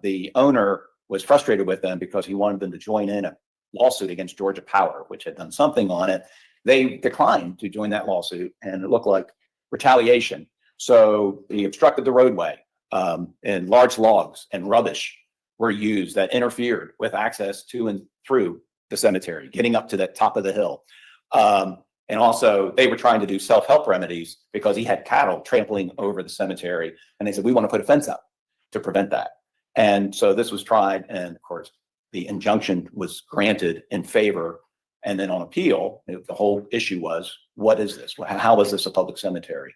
The owner was frustrated with them because he wanted them to join in a lawsuit against Georgia Power, which had done something on it. They declined to join that lawsuit, and it looked like retaliation. So he obstructed the roadway, and large logs and rubbish were used that interfered with access to and through the cemetery, getting up to the top of the hill. And also they were trying to do self-help remedies because he had cattle trampling over the cemetery. And they said, we want to put a fence up to prevent that. And so this was tried. And of course, the injunction was granted in favor. And then on appeal, the whole issue was, what is this? How is this a public cemetery?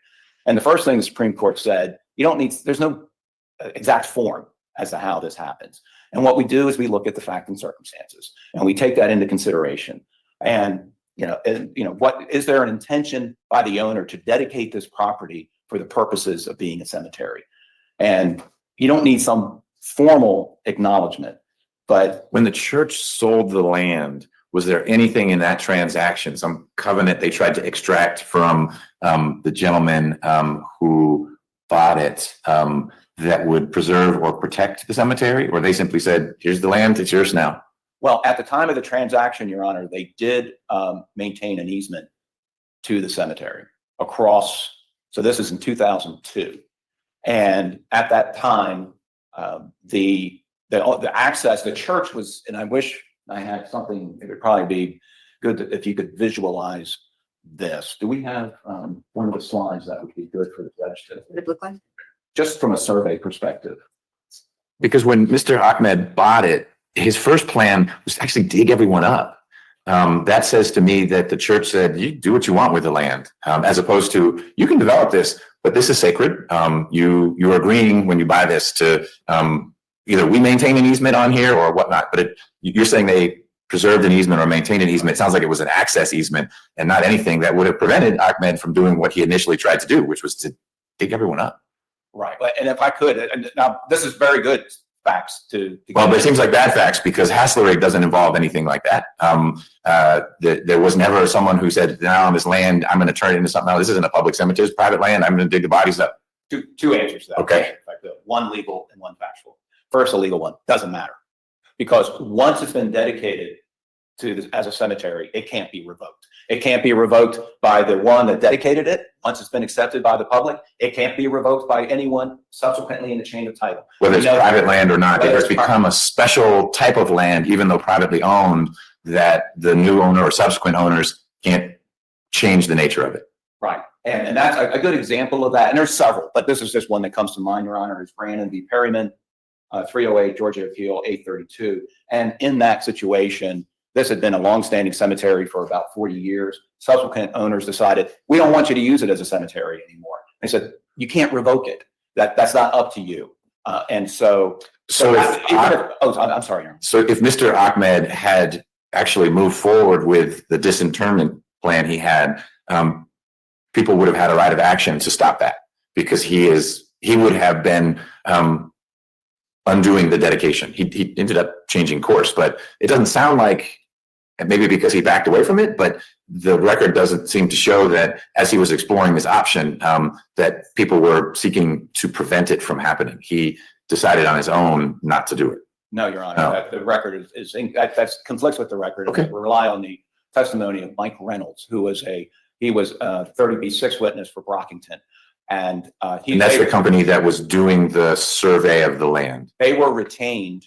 And the first thing the Supreme Court said, there's no exact form as to how this happens. And what we do is we look at the fact and circumstances, and we take that into consideration. And what is there an intention by the owner to dedicate this property for the purposes of being a cemetery? And you don't need some formal acknowledgement, but When the church sold the land, was there anything in that transaction, some covenant they tried to extract from the gentleman who bought it that would preserve or protect the cemetery? Or they simply said, here's the land, it's yours now? well, at the time of the transaction, Your Honor, they did maintain an easement to the cemetery across. So this is in 2002. And at that time, the access, the church was, and I wish I had something, it would probably be good if you could visualize this. Do we have one of the slides that would be good for the judge to, What did it look like? just from a survey perspective? Because when Mr. Ahmed bought it, his first plan was to actually dig everyone up. That says to me that the church said, you do what you want with the land, as opposed to, you can develop this, but this is sacred. You're agreeing when you buy this to either we maintain an easement on here or whatnot, but you're saying they preserved an easement or maintained an easement. It sounds like it was an access easement and not anything that would have prevented Ahmed from doing what he initially tried to do, which was to dig everyone up. Right. And if I could, and now this is very good facts to Well, but it seems like bad facts because Hasslerig doesn't involve anything like that. There was never someone who said, now on this land, I'm going to turn it into something else. This isn't a public cemetery, it's private land. I'm going to dig the bodies up. two answers to that. Okay. One legal and one factual. First, a legal one, doesn't matter. Because once it's been dedicated to this, as a cemetery, it can't be revoked. It can't be revoked by the one that dedicated it. Once it's been accepted by the public, it can't be revoked by anyone subsequently in the chain of title. Whether it's private land or not, it Whether has it's become a special type of land, even though privately owned, that the new owner or subsequent owners can't change the nature of it. Right. And that's a good example of that. And there's several, but this is just one that comes to mind, Your Honor, is Brandon v. Perryman, 308 Georgia Appeal 832. And in that situation, this had been a longstanding cemetery for about 40 years. Subsequent owners decided, we don't want you to use it as a cemetery anymore. They said, you can't revoke it. That's not up to you. And so I'm sorry, Your Honor. So if Mr. Ahmed had actually moved forward with the disinterment plan he had, people would have had a right of action to stop that because he would have been undoing the dedication. He ended up changing course, but it doesn't sound like, maybe because he backed away from it, but the record doesn't seem to show that as he was exploring this option, that people were seeking to prevent it from happening. He decided on his own not to do it. No, Your Honor, No. the record that conflicts with the record. Okay. We rely on the testimony of Mike Reynolds, who was a 30B6 witness for Brockington. And that's the company that was doing the survey of the land. they were retained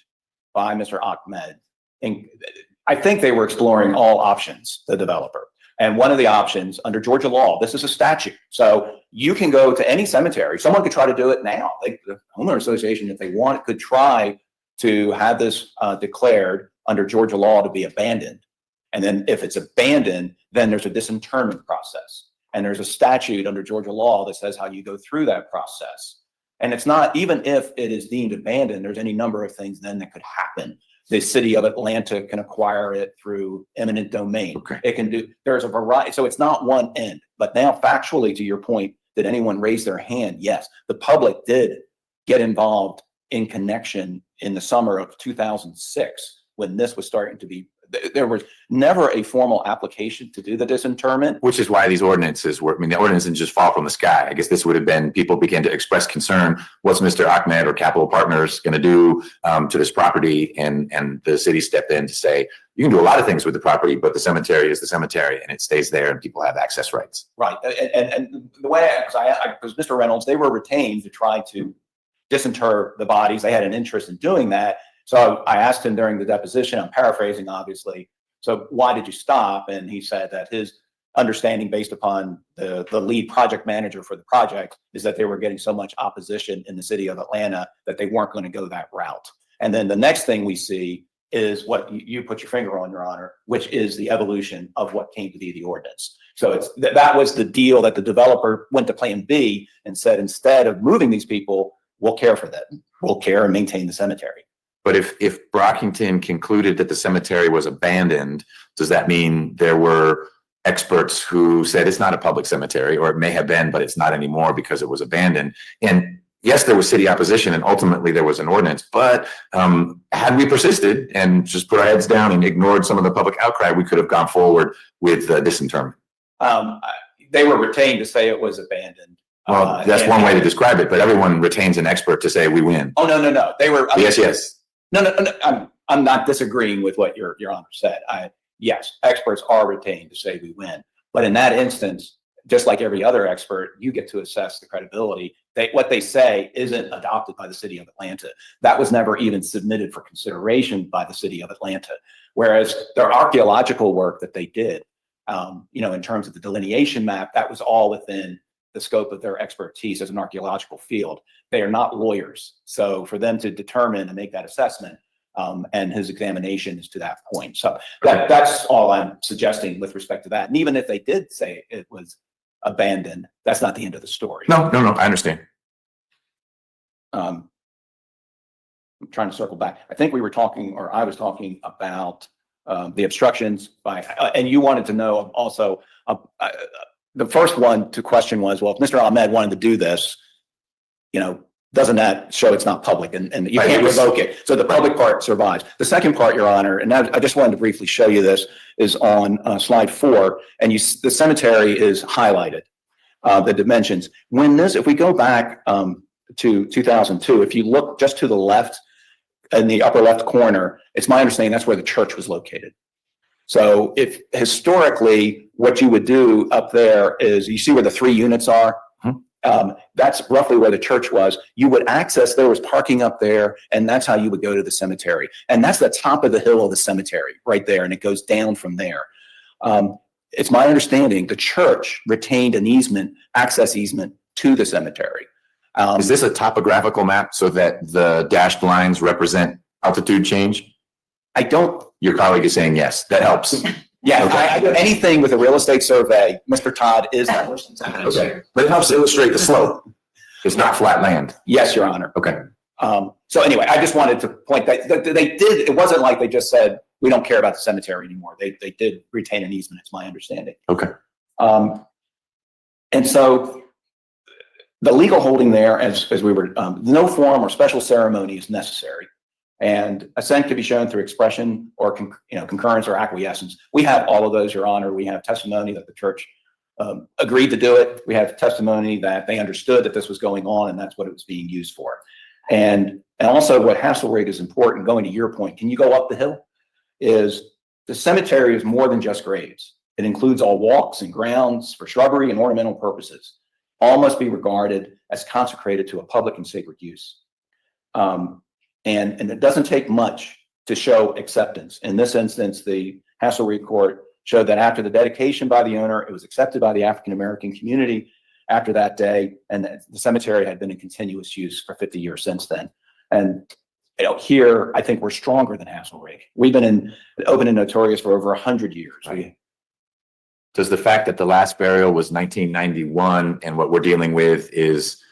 by Mr. Ahmed. And I think they were exploring all options, the developer. And one of the options under Georgia law, this is a statute. So you can go to any cemetery. Someone could try to do it now. The homeowner association, if they want, could try to have this declared under Georgia law to be abandoned. And then if it's abandoned, then there's a disinterment process. And there's a statute under Georgia law that says how you go through that process. And it's not, even if it is deemed abandoned, there's any number of things then that could happen. The city of Atlanta can acquire it through eminent domain. Okay. It can do, there's a variety. So it's not one end. But now factually, to your point, did anyone raise their hand? Yes. The public did get involved in connection in the summer of 2006 when this was starting to be, there was never a formal application to do the disinterment. Which is why these ordinances were, I mean, the ordinance didn't just fall from the sky. I guess this would have been, people began to express concern. What's Mr. Ahmed or Capital Partners going to do to this property? And the city stepped in to say, you can do a lot of things with the property, but the cemetery is the cemetery and it stays there and people have access rights. Right. And the way, because Mr. Reynolds, they were retained to try to disinter the bodies. They had an interest in doing that. So I asked him during the deposition, I'm paraphrasing, obviously. So why did you stop? And he said that his understanding based upon the lead project manager for the project is that they were getting so much opposition in the city of Atlanta that they weren't going to go that route. And then the next thing we see is what you put your finger on, Your Honor, which is the evolution of what came to be the ordinance. So it's that was the deal that the developer went to plan B and said, instead of moving these people, we'll care for them. We'll care and maintain the cemetery. But if Brockington concluded that the cemetery was abandoned, does that mean there were experts who said it's not a public cemetery, or it may have been, but it's not anymore because it was abandoned? And yes, there was city opposition and ultimately there was an ordinance, but had we persisted and just put our heads down and ignored some of the public outcry, we could have gone forward with disinterment. They were retained to say it was abandoned. Well, that's one way to describe it, but everyone retains an expert to say we win. Oh, no. They were. Yes. No. I'm not disagreeing with what your honor said. Yes, experts are retained to say we win. But in that instance, just like every other expert, you get to assess the credibility. What they say isn't adopted by the city of Atlanta. That was never even submitted for consideration by the city of Atlanta. Whereas their archaeological work that they did, in terms of the delineation map, that was all within the scope of their expertise as an archaeological field. They are not lawyers. So for them to determine and make that assessment, and his examination is to that point. So that's all I'm suggesting with respect to that. And even if they did say it was abandoned, that's not the end of the story. No, I understand. I'm trying to circle back. I think we were talking, or I was talking about the obstructions by, and you wanted to know also, the first one to question was, well, if Mr. Ahmed wanted to do this, doesn't that show it's not public and you can't revoke it? So the public part survives. The second part, Your Honor, and I just wanted to briefly show you this, is on slide 4, and the cemetery is highlighted, the dimensions. If we go back to 2002, if you look just to the left, in the upper left corner, it's my understanding that's where the church was located. So if historically, what you would do up there is, you see where the 3 units are? That's roughly where the church was. You would access, there was parking up there, and that's how you would go to the cemetery. And that's the top of the hill of the cemetery right there, and it goes down from there. It's my understanding the church retained an easement, access easement to the cemetery. Is this a topographical map so that the dashed lines represent altitude change? Your colleague is saying yes. That helps. Yeah, Okay. anything with a real estate survey, Mr. Todd is that person's. Okay, but it helps illustrate the slope. It's not flat land. Yes, Your Honor. Okay. So anyway, I just wanted to point that they did. It wasn't like they just said we don't care about the cemetery anymore. They did retain an easement. It's my understanding. Okay. And so the legal holding there, as we were, no form or special ceremony is necessary. And assent can be shown through expression or concurrence or acquiescence. We have all of those, Your Honor. We have testimony that the church agreed to do it. We have testimony that they understood that this was going on and that's what it was being used for. And also what Hasselrig is important, going to your point, can you go up the hill? Is the cemetery is more than just graves. It includes all walks and grounds for shrubbery and ornamental purposes. All must be regarded as consecrated to a public and sacred use. And it doesn't take much to show acceptance. In this instance, the Hasselrig court showed that after the dedication by the owner, it was accepted by the African-American community after that day, and that the cemetery had been in continuous use for 50 years since then. And here, I think we're stronger than Hasselrig. We've been open and notorious for over 100 years. Right. Does the fact that the last burial was 1991 and what we're dealing with is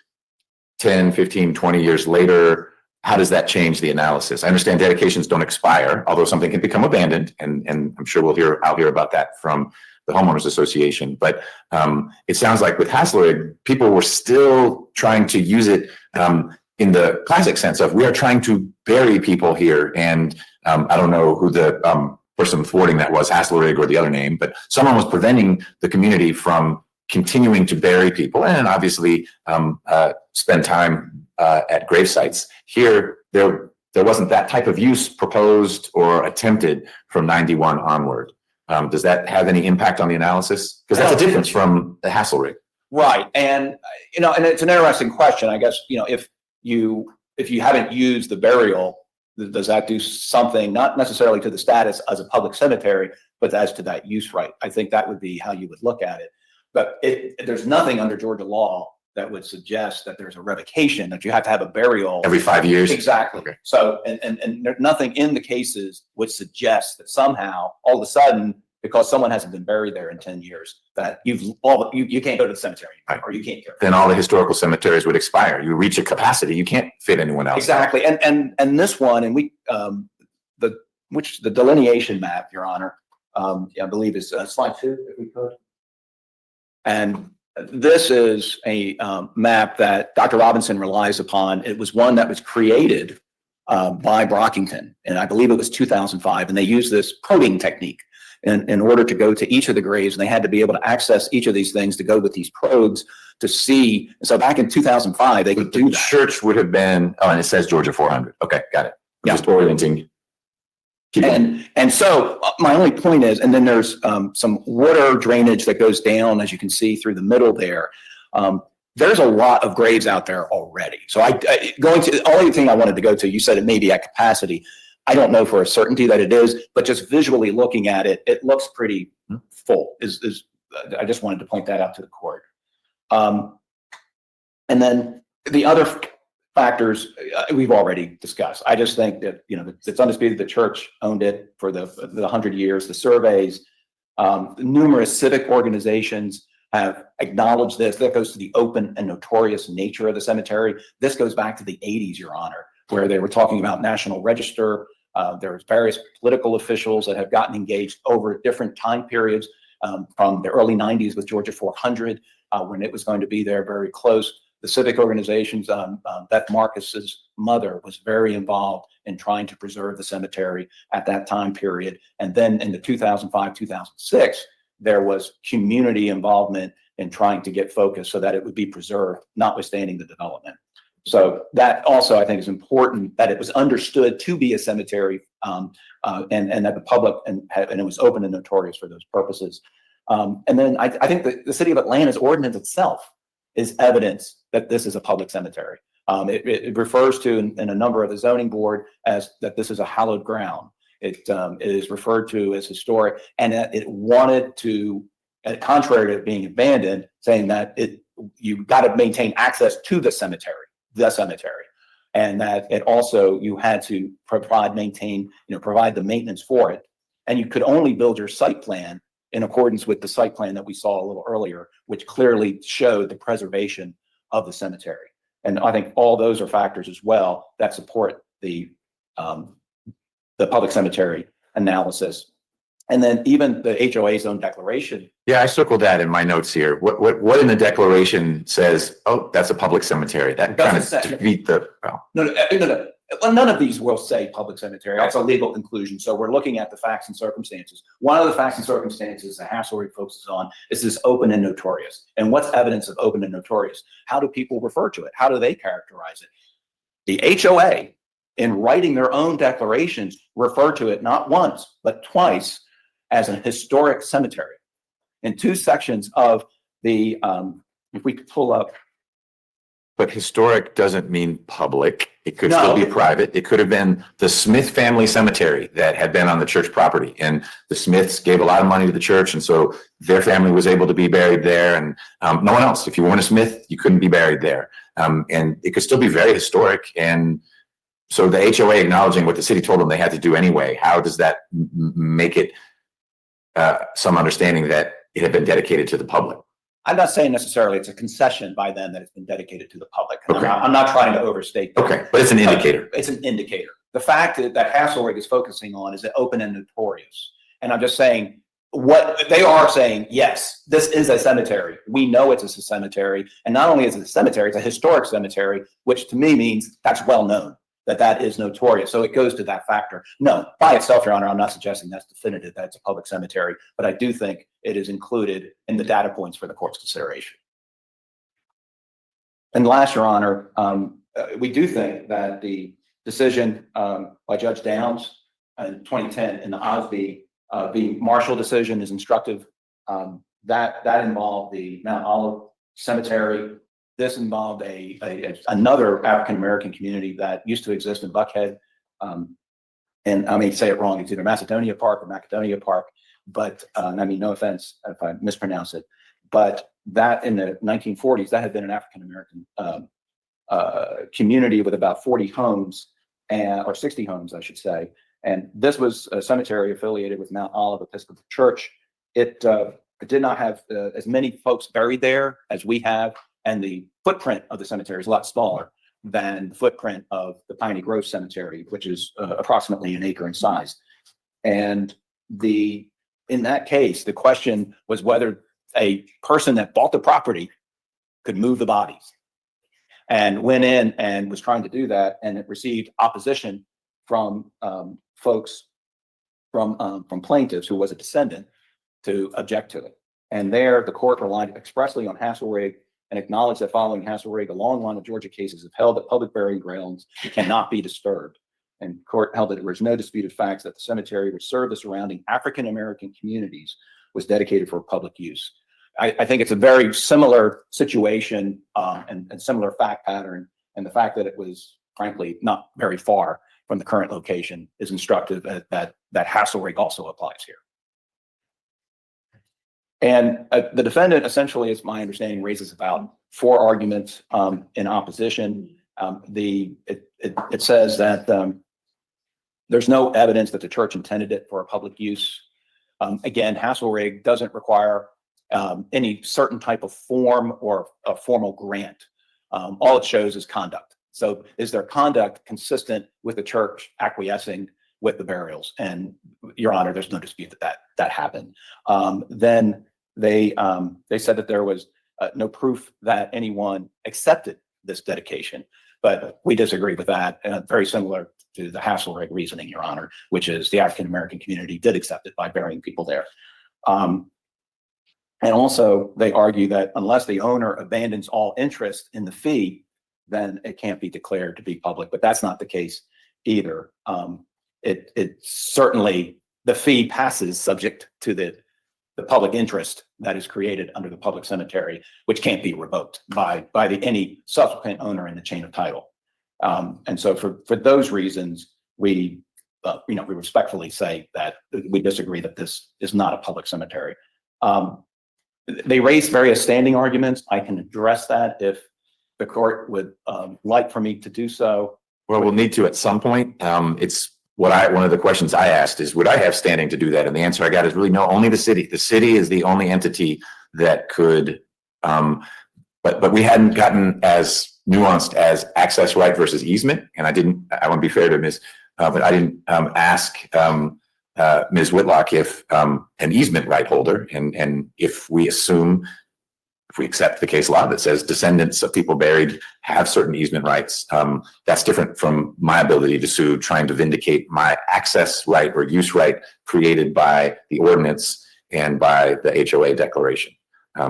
10, 15, 20 years later, how does that change the analysis? I understand dedications don't expire, although something can become abandoned, and I'm sure I'll hear about that from the homeowners association. But it sounds like with Hasselrig, people were still trying to use it in the classic sense of we are trying to bury people here. And I don't know who the person thwarting that was, Hasselrig or the other name, but someone was preventing the community from continuing to bury people and obviously spend time at grave sites. Here, there wasn't that type of use proposed or attempted from 91 onward. Does that have any impact on the analysis? Because that's a difference from the Hasselrig. Right. And, and it's an interesting question. I guess, if you haven't used the burial, does that do something, not necessarily to the status as a public cemetery, but as to that use right? I think that would be how you would look at it. But there's nothing under Georgia law that would suggest that there's a revocation, that you have to have a burial Every 5 years? Exactly. Okay. So, and nothing in the cases would suggest that somehow, all of a sudden, because someone hasn't been buried there in 10 years, that you can't go to the cemetery anymore, or you can't go. Then all the historical cemeteries would expire. You reach a capacity, you can't fit anyone else. Exactly. And this one, and the delineation map, Your Honor, I believe is slide 2, if we could. And this is a map that Dr. Robinson relies upon. It was one that was created by Brockington, and I believe it was 2005, and they used this probing technique in order to go to each of the graves, and they had to be able to access each of these things to go with these probes to see. So back in 2005, they could do The that. church would have been, oh, and it says Georgia 400. Okay, got it. Yeah. Just orienting. Keep going. And so my only point is, and then there's some water drainage that goes down, as you can see through the middle there. There's a lot of graves out there already. So going to the only thing I wanted to go to, you said it may be at capacity. I don't know for a certainty that it is, but just visually looking at it, it looks pretty full. I just wanted to point that out to the court. And then the other factors we've already discussed. I just think that, you know, it's undisputed the church owned it for the 100 years. The surveys, numerous civic organizations have acknowledged this. That goes to the open and notorious nature of the cemetery. This goes back to the 80s, Your Honor, where they were talking about National Register. There's various political officials that have gotten engaged over different time periods, from the early 90s with Georgia 400, when it was going to be there very close. The civic organizations, Beth Marcus's mother was very involved in trying to preserve the cemetery at that time period. And then in the 2005, 2006, there was community involvement in trying to get focus so that it would be preserved, notwithstanding the development. So that also, I think, is important, that it was understood to be a cemetery, and that the public, and it was open and notorious for those purposes. And then I think the city of Atlanta's ordinance itself is evidence that this is a public cemetery. It refers to in a number of the zoning board as that this is a hallowed ground. It is referred to as historic, and it wanted to, contrary to it being abandoned, saying that you've got to maintain access to the cemetery, and that it also, you had to provide the maintenance for it. And you could only build your site plan in accordance with the site plan that we saw a little earlier, which clearly showed the preservation of the cemetery. And I think all those are factors as well that support the public cemetery analysis. And then even the HOA's own declaration. Yeah, I circled that in my notes here. What in the declaration says, oh, that's a public cemetery? That kind of defeat the, well. No. Well, none of these will say public cemetery. That's a legal conclusion. So we're looking at the facts and circumstances. One of the facts and circumstances that Hasselrig focuses on is this open and notorious. And what's evidence of open and notorious? How do people refer to it? How do they characterize it? The HOA, in writing their own declarations, refer to it not once, but twice as an historic cemetery. In two sections of the, if we could pull up. But historic doesn't mean public. It could No. still be private. It could have been the Smith family cemetery that had been on the church property, and the Smiths gave a lot of money to the church, and so their family was able to be buried there, and no one else. If you weren't a Smith, you couldn't be buried there. And it could still be very historic. And so the HOA acknowledging what the city told them they had to do anyway, how does that make it some understanding that it had been dedicated to the public? I'm not saying necessarily it's a concession by them that it's been dedicated to the public. Okay. I'm not trying to overstate that. Okay, but it's an indicator. It's an indicator. The fact that Hasselrig is focusing on is that open and notorious. And I'm just saying, what they are saying, yes, this is a cemetery. We know it's a cemetery. And not only is it a cemetery, it's a historic cemetery, which to me means that's well known, that is notorious. So it goes to that factor. No, by itself, Your Honor, I'm not suggesting that's definitive, that it's a public cemetery, but I do think it is included in the data points for the court's consideration. And last, Your Honor, we do think that the decision by Judge Downs in 2010 in the Osby v. Marshall decision is instructive. That involved the Mount Olive Cemetery. This involved another African-American community that used to exist in Buckhead. And I may say it wrong, it's either Macedonia Park or Macedonia Park, but I mean, no offense if I mispronounce it, but that in the 1940s, that had been an African-American community with about 40 homes, or 60 homes, I should say. And this was a cemetery affiliated with Mount Olive Episcopal Church. It did not have as many folks buried there as we have, and the footprint of the cemetery is a lot smaller than the footprint of the Piney Grove Cemetery, which is approximately an acre in size. And in that case, the question was whether a person that bought the property could move the bodies, and went in and was trying to do that, and it received opposition from folks from plaintiffs who was a descendant to object to it. And there, the court relied expressly on Hasselrig and acknowledged that following Hasselrig, a long line of Georgia cases have held that public burying grounds cannot be disturbed. And court held that there was no disputed facts that the cemetery, which served the surrounding African-American communities, was dedicated for public use. I think it's a very similar situation and similar fact pattern. And the fact that it was, frankly, not very far from the current location is instructive that Hasselrig also applies here. And the defendant essentially, as my understanding, raises about 4 arguments in opposition. It says that there's no evidence that the church intended it for a public use. Again, Hasselrig doesn't require any certain type of form or a formal grant. All it shows is conduct. So is their conduct consistent with the church acquiescing with the burials? And Your Honor, there's no dispute that happened. Then they said that there was no proof that anyone accepted this dedication, but we disagree with that. Very similar to the Hasselrig reasoning, Your Honor, which is the African-American community did accept it by burying people there. And also they argue that unless the owner abandons all interest in the fee, then it can't be declared to be public, but that's not the case either. It certainly, the fee passes subject to the public interest that is created under the public cemetery, which can't be revoked by any subsequent owner in the chain of title. And so for those reasons, we respectfully say that we disagree that this is not a public cemetery. They raised various standing arguments. I can address that if the court would like for me to do so. Well, we'll need to at some point. It's one of the questions I asked is, would I have standing to do that? And the answer I got is really no, only the city. The city is the only entity that could, but we hadn't gotten as nuanced as access right versus easement. And I want to be fair to Ms., but I didn't ask Ms. Whitlock if an easement right holder, and if we accept the case law that says descendants of people buried have certain easement rights, that's different from my ability to sue, trying to vindicate my access right or use right created by the ordinance and by the HOA declaration.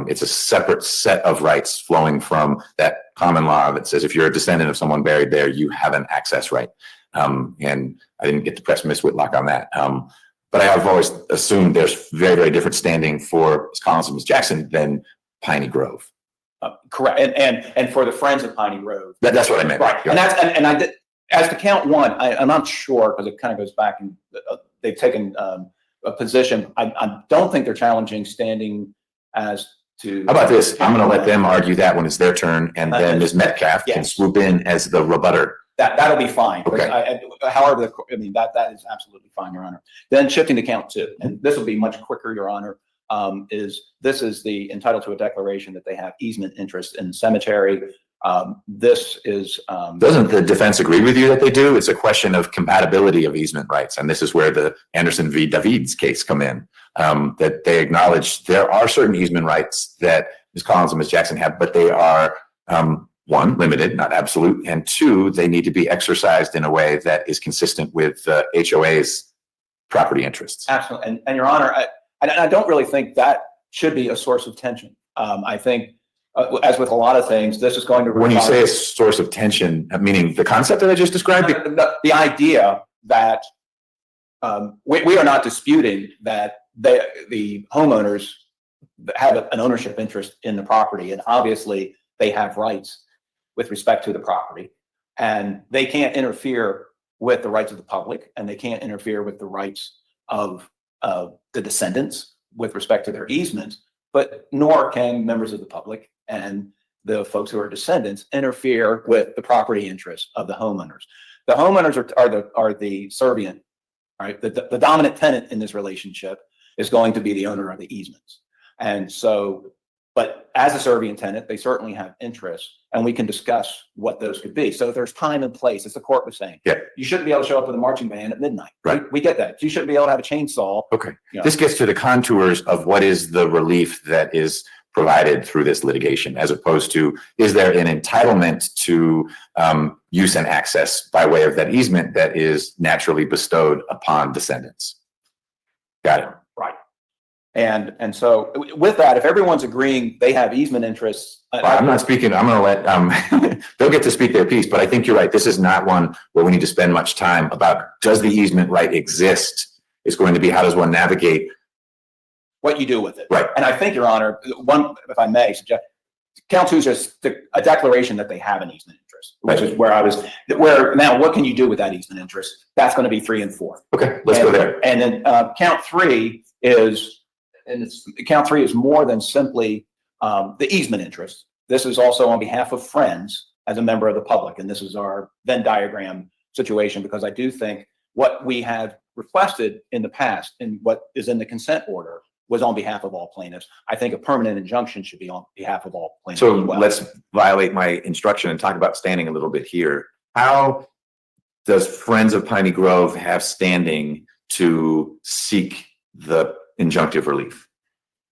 It's a separate set of rights flowing from that common law that says if you're a descendant of someone buried there, you have an access right. And I didn't get to press Ms. Whitlock on that. But I have always assumed there's very, very different standing for Ms. Collins and Ms. Jackson than Piney Grove. Correct. And for the Friends of Piney Grove. That's what I meant. Right. And I did, as to count 1, I'm not sure because it kind of goes back and they've taken a position. I don't think they're challenging standing as to. How about this? I'm going to let them argue that when it's their turn, and then Ms. Metcalf can swoop in as the rebutter. That'll be fine. Okay. However, that is absolutely fine, Your Honor. Then shifting to count 2, and this will be much quicker, Your Honor. This is the entitled to a declaration that they have easement interest in the cemetery. This is doesn't the defense agree with you that they do? It's a question of compatibility of easement rights, and this is where the Anderson v. David's case come in. That they acknowledge there are certain easement rights that Ms. Collins and Ms. Jackson have, but they are 1, limited, not absolute, and 2, they need to be exercised in a way that is consistent with HOA's property interests. Absolutely, and Your Honor, I don't really think that should be a source of tension. I think, as with a lot of things, this is going to. When you say a source of tension, meaning the concept that I just described? The idea that we are not disputing that the homeowners have an ownership interest in the property, and obviously they have rights with respect to the property, and they can't interfere with the rights of the public, and they can't interfere with the rights of the descendants with respect to their easements, but nor can members of the public and the folks who are descendants interfere with the property interests of the homeowners. The homeowners are the servient, right? The dominant tenant in this relationship is going to be the owner of the easements. And so But as a serving tenant, they certainly have interests, and we can discuss what those could be. So there's time and place, as the court was saying. Yeah. You shouldn't be able to show up with a marching band at midnight. Right. We get that. You shouldn't be able to have a chainsaw. Okay. You know. This gets to the contours of what is the relief that is provided through this litigation, as opposed to, is there an entitlement to use and access by way of that easement that is naturally bestowed upon descendants? Got it. Right. And so with that, if everyone's agreeing they have easement interests. I'm not speaking, I'm going to let, they'll get to speak their piece, but I think you're right. This is not one where we need to spend much time about, does the easement right exist? It's going to be, how does one navigate what you do with it. Right. And I think, Your Honor, one, if I may suggest, count two is just a declaration that they have an easement interest, which is where now what can you do with that easement interest? That's going to be 3 and 4. Okay, let's go there. And then count three is more than simply the easement interest. This is also on behalf of Friends as a member of the public. And this is our Venn diagram situation, because I do think what we have requested in the past and what is in the consent order was on behalf of all plaintiffs. I think a permanent injunction should be on behalf of all plaintiffs. So as well. let's violate my instruction and talk about standing a little bit here. How does Friends of Piney Grove have standing to seek the injunctive relief?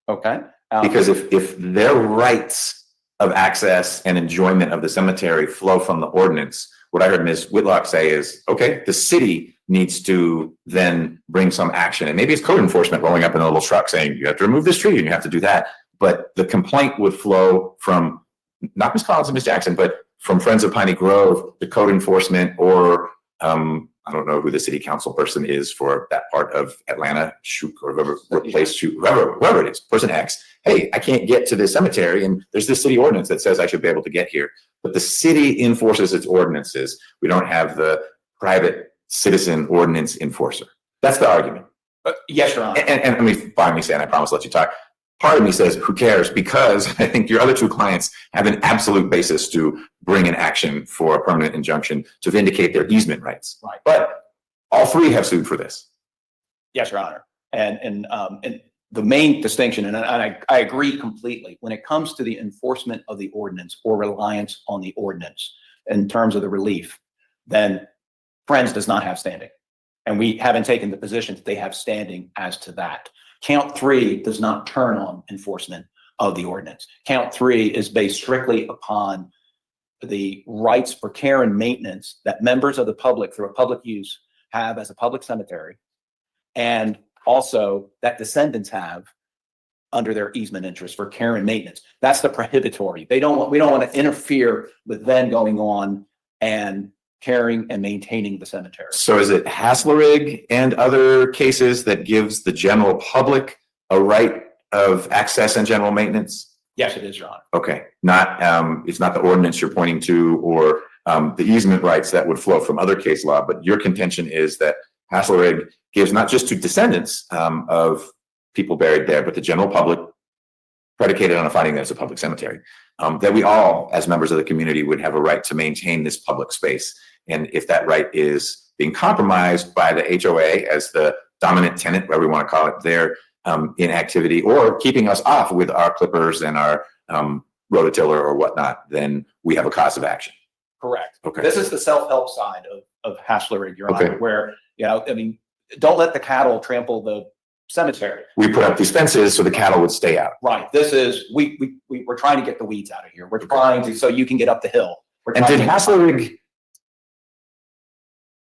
Okay. Because if their rights of access and enjoyment of the cemetery flow from the ordinance, what I heard Ms. Whitlock say is, okay, the city needs to then bring some action. And maybe it's code enforcement rolling up in a little truck saying, you have to remove this tree and you have to do that. But the complaint would flow from not Ms. Collins and Ms. Jackson, but from Friends of Piney Grove, the code enforcement, or I don't know who the city council person is for that part of Atlanta, Shook, or whoever replaced Shook, whoever it is, person X. Hey, I can't get to this cemetery, and there's this city ordinance that says I should be able to get here. But the city enforces its ordinances. We don't have the private citizen ordinance enforcer. That's the argument. Yes, Your Honor. And let me finally say, and I promise I'll let you talk. Part of me says, who cares? Because I think your other two clients have an absolute basis to bring an action for a permanent injunction to vindicate their easement rights. Right. But all three have sued for this. Yes, Your Honor. And the main distinction, and I agree completely, when it comes to the enforcement of the ordinance or reliance on the ordinance in terms of the relief, then Friends does not have standing. And we haven't taken the position that they have standing as to that. Count 3 does not turn on enforcement of the ordinance. Count 3 is based strictly upon the rights for care and maintenance that members of the public through a public use have as a public cemetery, and also that descendants have under their easement interest for care and maintenance. That's the prohibitory. We don't want to interfere with them going on and caring and maintaining the cemetery. So is it Haslerig and other cases that gives the general public a right of access and general maintenance? Yes, it is, Your Honor. Okay, it's not the ordinance you're pointing to or the easement rights that would flow from other case law, but your contention is that Haslerig gives not just to descendants of people buried there, but the general public, predicated on a finding that it's a public cemetery, that we all, as members of the community, would have a right to maintain this public space. And if that right is being compromised by the HOA as the dominant tenant, whatever we want to call it, their inactivity, or keeping us off with our clippers and our rototiller or whatnot, then we have a cause of action. Correct. Okay. This is the self-help side of Haslerig, Your Okay. Honor, where, don't let the cattle trample the cemetery. We put up these fences so the cattle would stay out. Right. This is, we're trying to get the weeds out of here. We're trying to, so you can get up the hill. And did Haslerig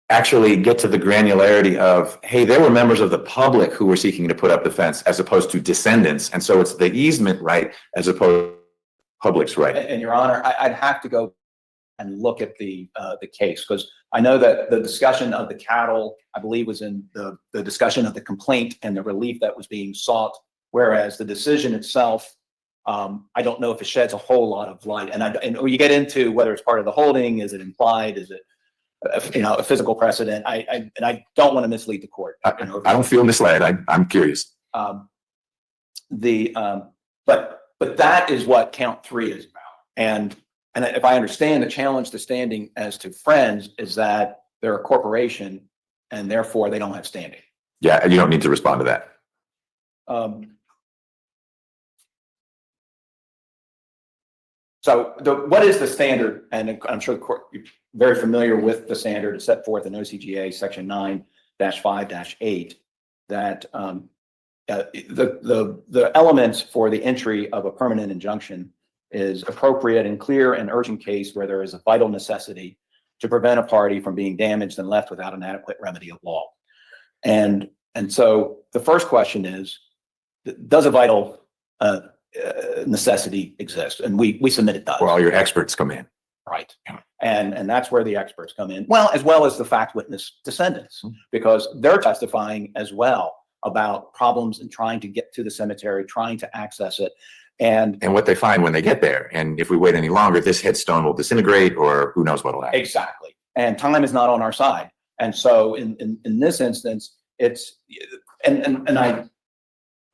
actually get to the granularity of, hey, there were members of the public who were seeking to put up the fence as opposed to descendants, and so it's the easement right as opposed to public's right? And Your Honor, I'd have to go and look at the case, because I know that the discussion of the cattle, I believe, was in the discussion of the complaint and the relief that was being sought, whereas the decision itself, I don't know if it sheds a whole lot of light. And when you get into whether it's part of the holding, is it implied, is it a physical precedent? I don't want to mislead the court. I don't feel misled. I'm curious. But that is what count 3 is about. And if I understand, the challenge to standing as to Friends is that they're a corporation and therefore they don't have standing. Yeah, and you don't need to respond to that. So what is the standard? And I'm sure the court, you're very familiar with the standard set forth in OCGA section 9-5-8 that the elements for the entry of a permanent injunction is appropriate and clear and urgent case where there is a vital necessity to prevent a party from being damaged and left without an adequate remedy of law. And so the first question is, does a vital necessity exist? And we submit it does. Well, all your experts come in. Right. And that's where the experts come in. Well as the fact witness descendants, because they're testifying as well about problems in trying to get to the cemetery, trying to access it. And what they find when they get there. And if we wait any longer, this headstone will disintegrate or who knows what will happen. exactly. And time is not on our side. And so in this instance, it's, and I,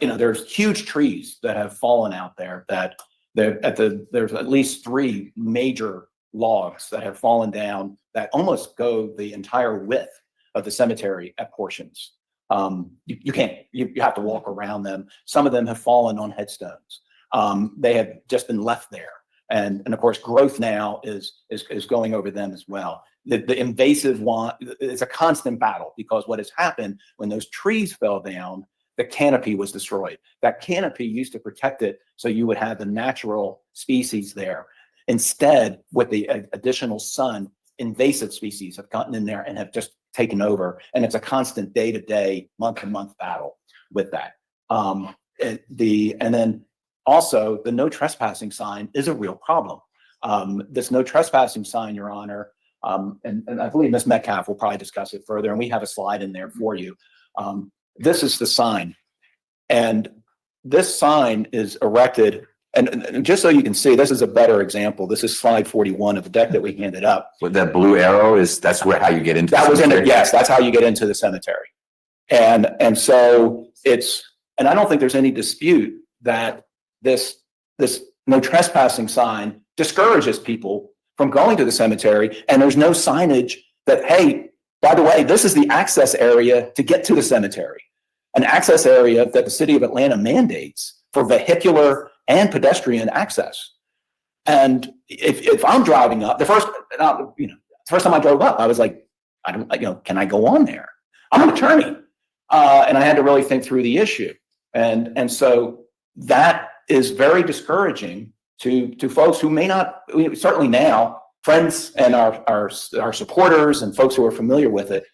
there's huge trees that have fallen out there that there's at least 3 major logs that have fallen down that almost go the entire width of the cemetery at portions. You can't, you have to walk around them. Some of them have fallen on headstones. They have just been left there. And of course, growth now is going over them as well. The invasive one, it's a constant battle because what has happened when those trees fell down, the canopy was destroyed. That canopy used to protect it so you would have the natural species there. Instead, with the additional sun, invasive species have gotten in there and have just taken over. And it's a constant day-to-day, month-to-month battle with that. And then also the no trespassing sign is a real problem. This no trespassing sign, Your Honor, and I believe Ms. Metcalf will probably discuss it further, and we have a slide in there for you. This is the sign. And this sign is erected, and just so you can see, this is a better example. This is slide 41 of the deck that we handed up. With that blue arrow that's how you get into That the was in it, cemetery? yes, that's how you get into the cemetery. And so and I don't think there's any dispute that this no trespassing sign discourages people from going to the cemetery, and there's no signage that, hey, by the way, this is the access area to get to the cemetery, an access area that the city of Atlanta mandates for vehicular and pedestrian access. And if I'm driving up, the first time I drove up, I was like, can I go on there? I'm an attorney. And I had to really think through the issue. And so that is very discouraging to folks who may not, certainly now, friends and our supporters and folks who are familiar with it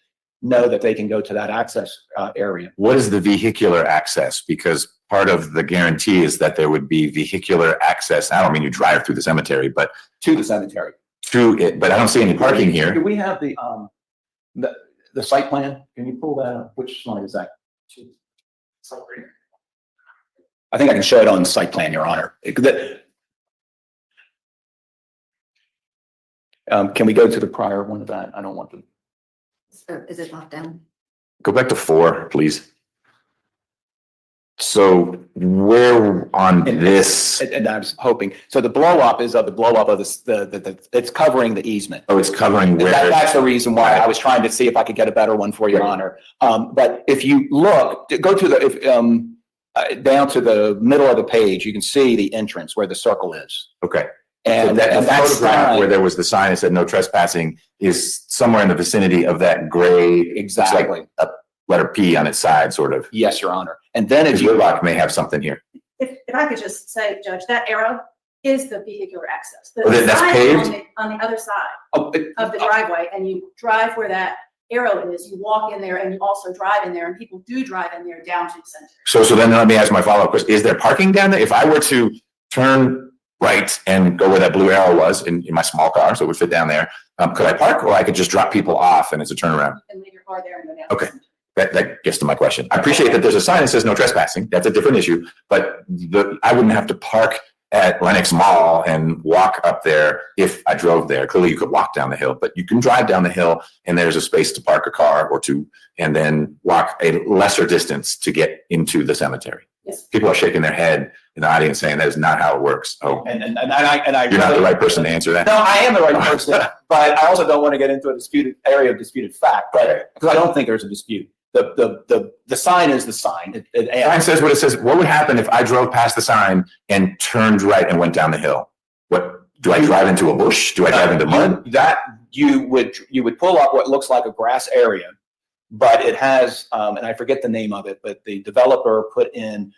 know that they can go to that access area. What is the vehicular access? Because part of the guarantee is that there would be vehicular access. I don't mean you drive through the cemetery, but To the cemetery. to it. But I don't see any parking here. Do we have the site plan? Can you pull that up? Which slide is that? I think I can show it on the site plan, Your Honor. Can we go to the prior one of that? I don't want to. Is it locked down? Go back to 4, please. So where on this? And I was hoping, so the blow up is of the blow up of it's covering the easement. Oh, it's covering where? That's the reason why I was trying to see if I could get a better one for Your Honor. But if you look, go to down to the middle of the page, you can see the entrance where the circle is. Okay. And so that photograph sign, where there was the sign that said no trespassing is somewhere in the vicinity of that gray. Exactly. It's like a letter P on its side, sort of. Yes, Your Honor. And then if you Whitlock may have something here. If I could just say, Judge, that arrow is the vehicular access. The Oh, that's sign paved? on the other side oh, of the driveway, and you drive where that arrow is, you walk in there and you also drive in there, and people do drive in there down to the cemetery. So then let me ask my follow-up question. Is there parking down there? If I were to turn right and go where that blue arrow was in my small car, so it would fit down there, could I park, or I could just drop people off and it's a turnaround? And leave your car there and go down. Okay. That gets to my question. I appreciate that there's a sign that says no trespassing. That's a different issue, but I wouldn't have to park at Lenox Mall and walk up there if I drove there. Clearly you could walk down the hill, but you can drive down the hill and there's a space to park a car or two and then walk a lesser distance to get into the cemetery. Yes. People are shaking their head in the audience saying that is not how it works. Oh, and I you're not the right person to answer that. No, I am the right person, but I also don't want to get into a disputed area of disputed fact, but because I don't think there's a dispute. The sign is the sign. The sign says what it says. What would happen if I drove past the sign and turned right and went down the hill? What Do I drive into a bush? Do I drive into mud? You would pull up what looks like a grass area, but it has, and I forget the name of it, but the developer put in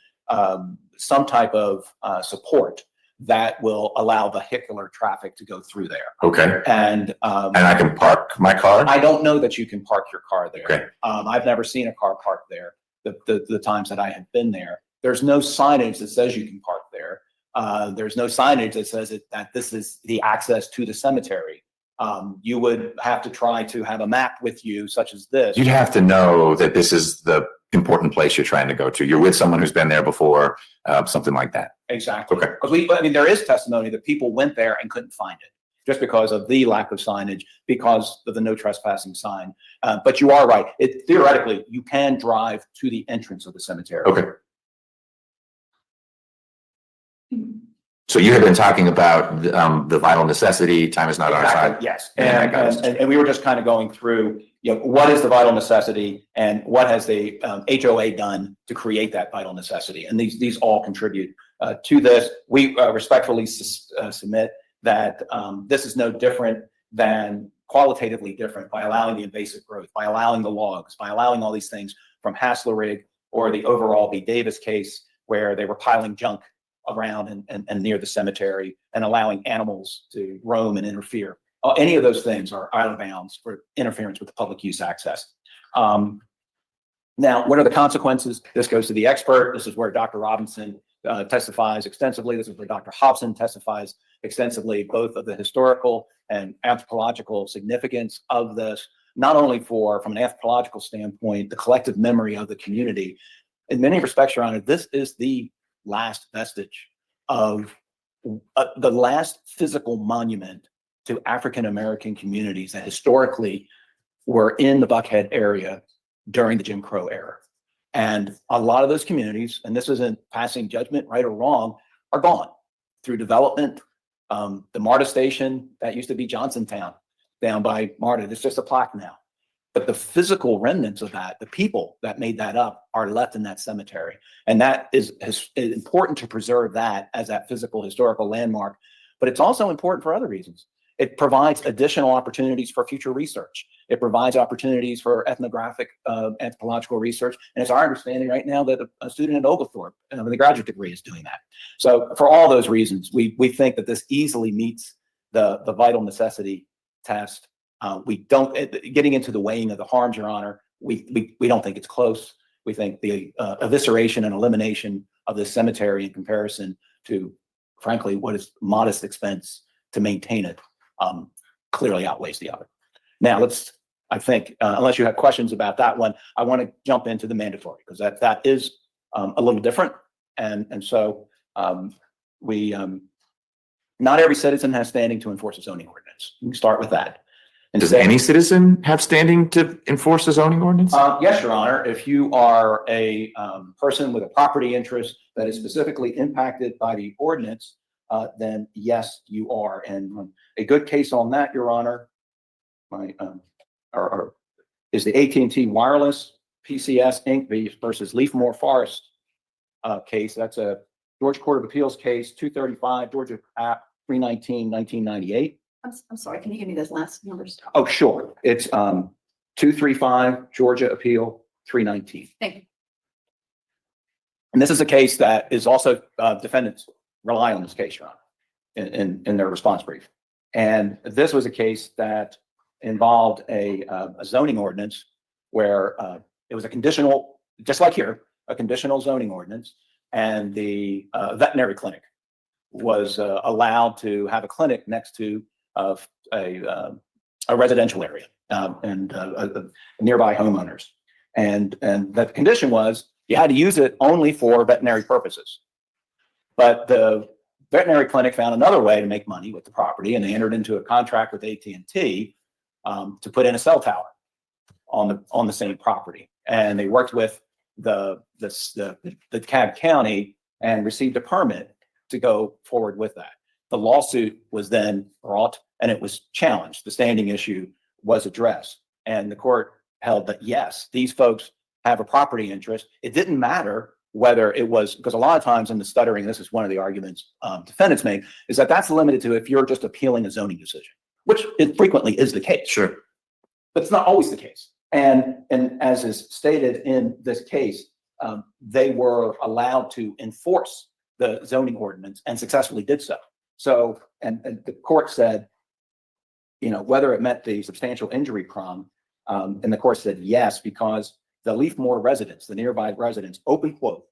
some type of support that will allow vehicular traffic to go through there. Okay. And I can park my car? I don't know that you can park your car there. Okay. I've never seen a car parked there. The times that I have been there, there's no signage that says you can park there. There's no signage that says that this is the access to the cemetery. You would have to try to have a map with you, such as this. You'd have to know that this is the important place you're trying to go to. You're with someone who's been there before, something like that. Exactly. Okay. Because I mean, there is testimony that people went there and couldn't find it just because of the lack of signage, because of the no trespassing sign. But you are right. Theoretically, you can drive to the entrance of the cemetery. Okay. So you have been talking about the vital necessity, time is not on our side. Yes, And and we were just kind of going through, what is the vital necessity and what has the HOA done to create that vital necessity? And these all contribute to this. We respectfully submit that this is no different than qualitatively different by allowing the invasive growth, by allowing the logs, by allowing all these things from Hasslerig or the overall B. Davis case where they were piling junk around and near the cemetery and allowing animals to roam and interfere. Any of those things are out of bounds for interference with the public use access. Now, what are the consequences? This goes to the expert. This is where Dr. Robinson testifies extensively. This is where Dr. Hobson testifies extensively, both of the historical and anthropological significance of this, not only from an anthropological standpoint, the collective memory of the community. In many respects, Your Honor, this is the last vestige of the last physical monument to African-American communities that historically were in the Buckhead area during the Jim Crow era. And a lot of those communities, and this isn't passing judgment, right or wrong, are gone through development. The MARTA station, that used to be Johnsontown down by MARTA, it's just a plaque now. But the physical remnants of that, the people that made that up, are left in that cemetery. And that is important to preserve that as that physical historical landmark. But it's also important for other reasons. It provides additional opportunities for future research. It provides opportunities for ethnographic anthropological research. And it's our understanding right now that a student at Oglethorpe with a graduate degree is doing that. So for all those reasons, we think that this easily meets the vital necessity test. We don't, getting into the weighing of the harms, Your Honor, we don't think it's close. We think the evisceration and elimination of this cemetery in comparison to, frankly, what is modest expense to maintain it clearly outweighs the other. Now I think, unless you have questions about that one, I want to jump into the mandatory, because that is a little different. And so not every citizen has standing to enforce a zoning ordinance. We can start with that. And does any citizen have standing to enforce the zoning ordinance? Yes, Your Honor. If you are a person with a property interest that is specifically impacted by the ordinance, then yes, you are. And a good case on that, Your Honor, is the AT&T Wireless PCS Inc. versus Leafmore Forest case. That's a Georgia Court of Appeals case, 235 Georgia App 319, 1998. I'm sorry, can you give me those last numbers? Oh, sure. It's 235 Georgia Appeal 319. Thank you. And this is a case that is also defendants rely on this case, Your Honor, in their response brief. And this was a case that involved a zoning ordinance where it was a conditional, just like here, a conditional zoning ordinance, and the veterinary clinic was allowed to have a clinic next to a residential area and nearby homeowners. And that condition was you had to use it only for veterinary purposes. But the veterinary clinic found another way to make money with the property, and they entered into a contract with AT&T to put in a cell tower on the same property. And they worked with the DeKalb County and received a permit to go forward with that. The lawsuit was then brought and it was challenged. The standing issue was addressed, and the court held that yes, these folks have a property interest. It didn't matter whether it was, because a lot of times in the stuttering, this is one of the arguments defendants make, is that that's limited to if you're just appealing a zoning decision, which it frequently is the case. Sure. But it's not always the case. And as is stated in this case, they were allowed to enforce the zoning ordinance and successfully did so. So, and the court said, whether it met the substantial injury prong, and the court said yes, because the Leafmore residents, the nearby residents, open quote,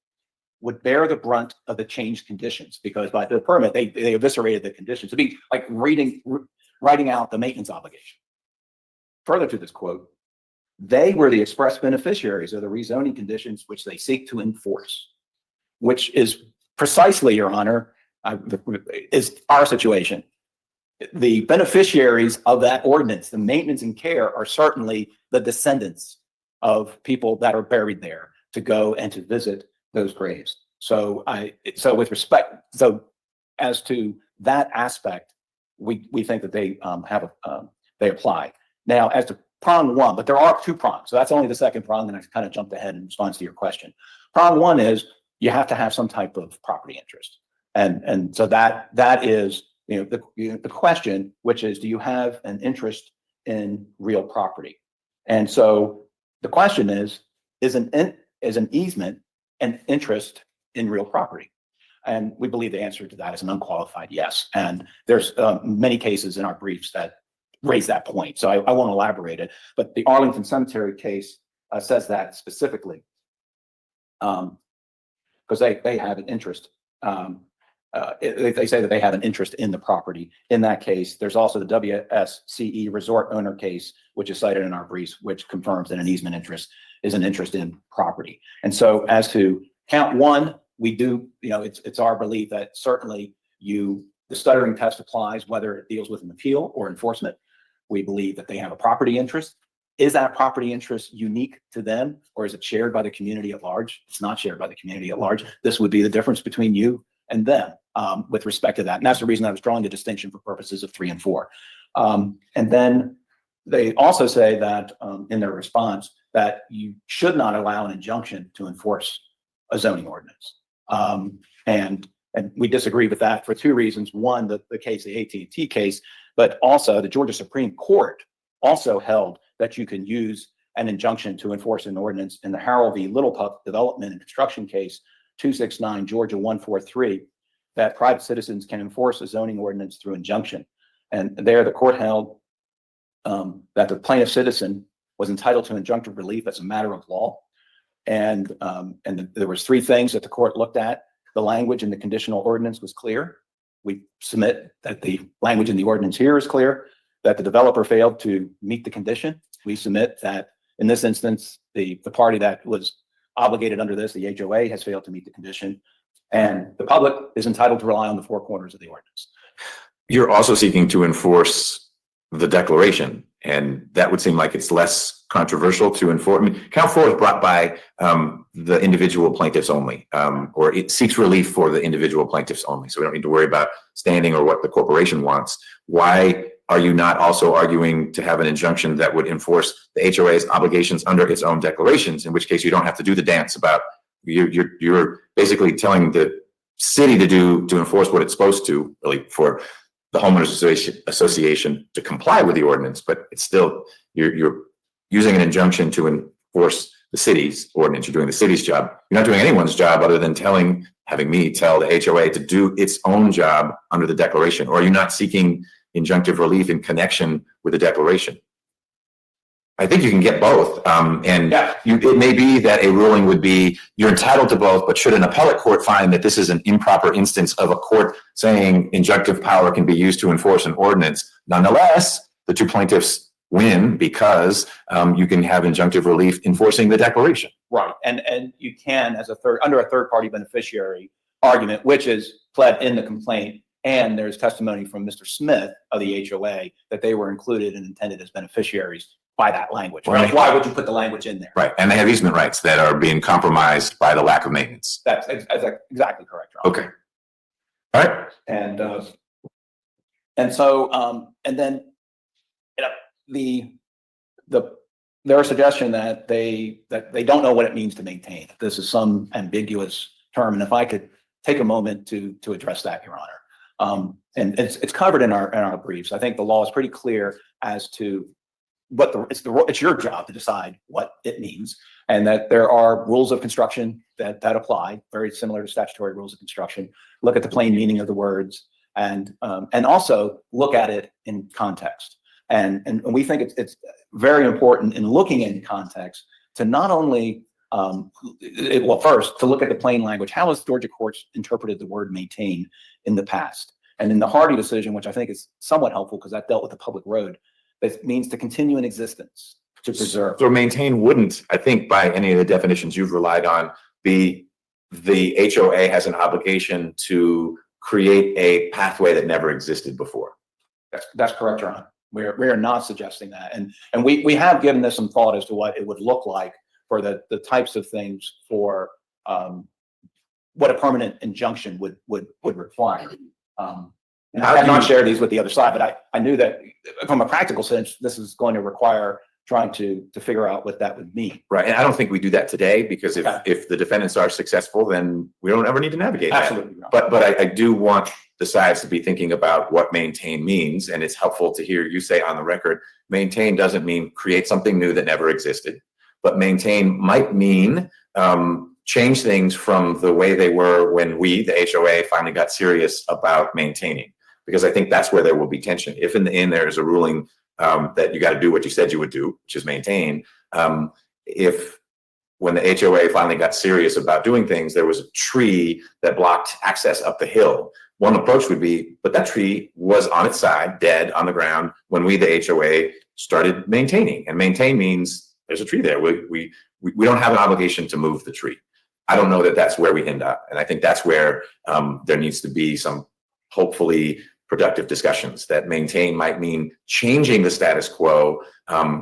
would bear the brunt of the changed conditions, because by the permit, they eviscerated the conditions. To be like writing out the maintenance obligation. Further to this quote, they were the express beneficiaries of the rezoning conditions which they seek to enforce, which is precisely, Your Honor, is our situation. The beneficiaries of that ordinance, the maintenance and care, are certainly the descendants of people that are buried there to go and to visit those graves. So with respect, so as to that aspect, we think that they they apply. Now, as to prong one, but there are two prongs. So that's only the second prong, and I kind of jumped ahead in response to your question. Prong one is you have to have some type of property interest. And so that is, the question, which is, do you have an interest in real property? And so the question is an easement an interest in real property? And we believe the answer to that is an unqualified yes. And there's many cases in our briefs that raise that point. So I won't elaborate it, but the Arlington Cemetery case says that specifically because they have an interest. They say that they have an interest in the property. In that case, there's also the WSCE resort owner case, which is cited in our briefs, which confirms that an easement interest is an interest in property. And so as to count one, we do, it's our belief that certainly the stuttering test applies whether it deals with an appeal or enforcement. We believe that they have a property interest. Is that property interest unique to them, or is it shared by the community at large? It's not shared by the community at large. This would be the difference between you and them with respect to that. And that's the reason I was drawing the distinction for purposes of 3 and 4. And then they also say that in their response that you should not allow an injunction to enforce a zoning ordinance. And we disagree with that for 2 reasons. One, the case, the AT&T case, but also the Georgia Supreme Court also held that you can use an injunction to enforce an ordinance in the Harold v. Little Pup development and construction case 269 Georgia 143, that private citizens can enforce a zoning ordinance through injunction. And there the court held that the plaintiff citizen was entitled to injunctive relief as a matter of law. And there was 3 things that the court looked at. The language in the conditional ordinance was clear. We submit that the language in the ordinance here is clear, that the developer failed to meet the condition. We submit that in this instance, the party that was obligated under this, the HOA, has failed to meet the condition, and the public is entitled to rely on the 4 corners of the ordinance. You're also seeking to enforce the declaration, and that would seem like it's less controversial to enforce. I mean, count 4 is brought by the individual plaintiffs only, or it seeks relief for the individual plaintiffs only. So we don't need to worry about standing or what the corporation wants. Why are you not also arguing to have an injunction that would enforce the HOA's obligations under its own declarations, in which case you don't have to do the dance about you're basically telling the city to enforce what it's supposed to, really, for the homeowners association to comply with the ordinance, but it's still, you're using an injunction to enforce the city's ordinance. You're doing the city's job. You're not doing anyone's job other than having me tell the HOA to do its own job under the declaration. Or are you not seeking injunctive relief in connection with the declaration? I think you can get both. It may be that a ruling would be you're entitled to both, but should an appellate court find that this is an improper instance of a court saying injunctive power can be used to enforce an ordinance, nonetheless, the 2 plaintiffs win because you can have injunctive relief enforcing the declaration. Right, and you can, as under a third-party beneficiary argument, which is pled in the complaint, and there's testimony from Mr. Smith of the HOA that they were included and intended as beneficiaries by that language. Right? Why would you put the language in there? Right, and they have easement rights that are being compromised by the lack of maintenance. That's exactly correct, Ron. Okay. All right. And so and then the their suggestion that they don't know what it means to maintain. This is some ambiguous term, and if I could take a moment to address that, Your Honor. And it's covered in our briefs. I think the law is pretty clear as to what it's your job to decide what it means, and that there are rules of construction that apply, very similar to statutory rules of construction. Look at the plain meaning of the words, and also look at it in context. And we think it's very important in looking in context to not only first to look at the plain language. How has Georgia courts interpreted the word maintain in the past? And in the Hardy decision, which I think is somewhat helpful because that dealt with the public road, it means to continue in existence, to preserve. So maintain wouldn't, I think, by any of the definitions you've relied on, be the HOA has an obligation to create a pathway that never existed before. That's correct, Your Honor. We are not suggesting that, and we have given this some thought as to what it would look like for the types of things for what a permanent injunction would require. And I have not shared these with the other side, but I knew that from a practical sense, this is going to require trying to figure out what that would mean. Right, and I don't think we do that today because if the defendants are successful, then we don't ever need to navigate that. Absolutely. But I do want the sides to be thinking about what maintain means, and it's helpful to hear you say on the record, maintain doesn't mean create something new that never existed, but maintain might mean change things from the way they were when we, the HOA, finally got serious about maintaining. Because I think that's where there will be tension. If in the end there is a ruling that you got to do what you said you would do, which is maintain, if when the HOA finally got serious about doing things, there was a tree that blocked access up the hill. One approach would be, but that tree was on its side, dead on the ground, when we, the HOA, started maintaining. And maintain means there's a tree there. We don't have an obligation to move the tree. I don't know that that's where we end up. And I think that's where there needs to be some hopefully productive discussions. That maintain might mean changing the status quo,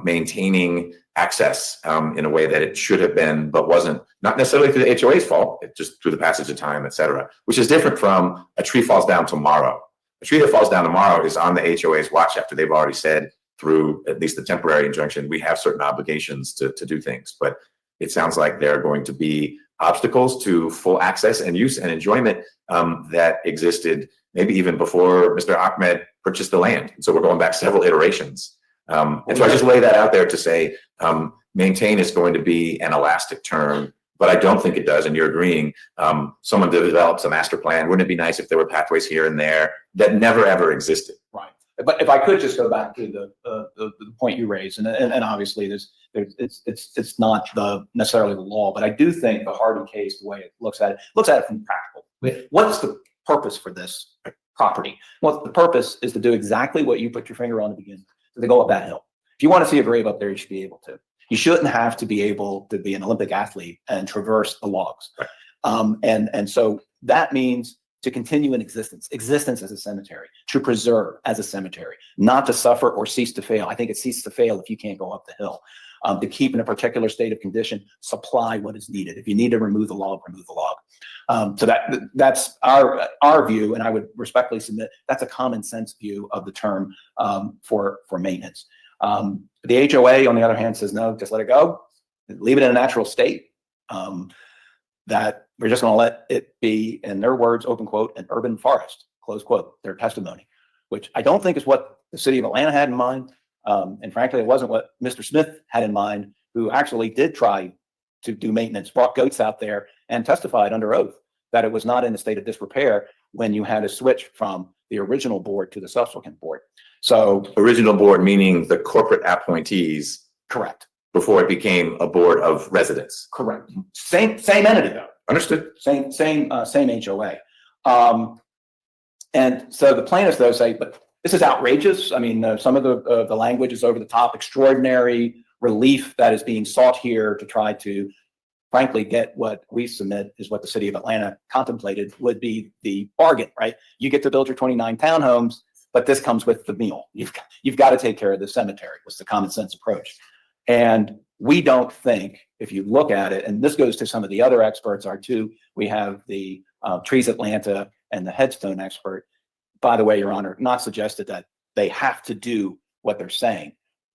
maintaining access in a way that it should have been, but wasn't, not necessarily through the HOA's fault, just through the passage of time, et cetera, which is different from a tree falls down tomorrow. A tree that falls down tomorrow is on the HOA's watch after they've already said through at least the temporary injunction, we have certain obligations to do things. But it sounds like there are going to be obstacles to full access and use and enjoyment that existed maybe even before Mr. Ahmed purchased the land. And so we're going back several iterations. And so I just lay that out there to say, maintain is going to be an elastic term, but I don't think it does. And you're agreeing, someone develops a master plan. Wouldn't it be nice if there were pathways here and there that never, ever existed? Right. But if I could just go back to the point you raised, and obviously it's not necessarily the law, but I do think the Hardy case, the way it looks at it from practical. What's the purpose for this property? Well, the purpose is to do exactly what you put your finger on to begin, to go up that hill. If you want to see a grave up there, you should be able to. You shouldn't have to be able to be an Olympic athlete and traverse the logs. Right. And so that means to continue in existence as a cemetery, to preserve as a cemetery, not to suffer or cease to fail. I think it ceases to fail if you can't go up the hill. To keep in a particular state of condition, supply what is needed. If you need to remove the log, remove the log. So that's our view, and I would respectfully submit that's a common sense view of the term for maintenance. The HOA, on the other hand, says no, just let it go, leave it in a natural state. That we're just going to let it be, in their words, open quote, an urban forest, close quote, their testimony, which I don't think is what the city of Atlanta had in mind. And frankly, it wasn't what Mr. Smith had in mind, who actually did try to do maintenance, brought goats out there and testified under oath that it was not in a state of disrepair when you had to switch from the original board to the subsequent board. So original board meaning the corporate appointees. Correct. Before it became a board of residents. Correct. Same entity though. Understood. Same HOA. And so the plaintiffs though say, but this is outrageous. I mean, some of the language is over the top. Extraordinary relief that is being sought here to try to, frankly, get what we submit is what the city of Atlanta contemplated would be the bargain, right? You get to build your 29 townhomes, but this comes with the meal. You've got to take care of the cemetery. Was the common sense approach. And we don't think, if you look at it, and this goes to some of the other experts are too, we have the Trees Atlanta and the headstone expert. By the way, Your Honor, not suggested that they have to do what they're saying.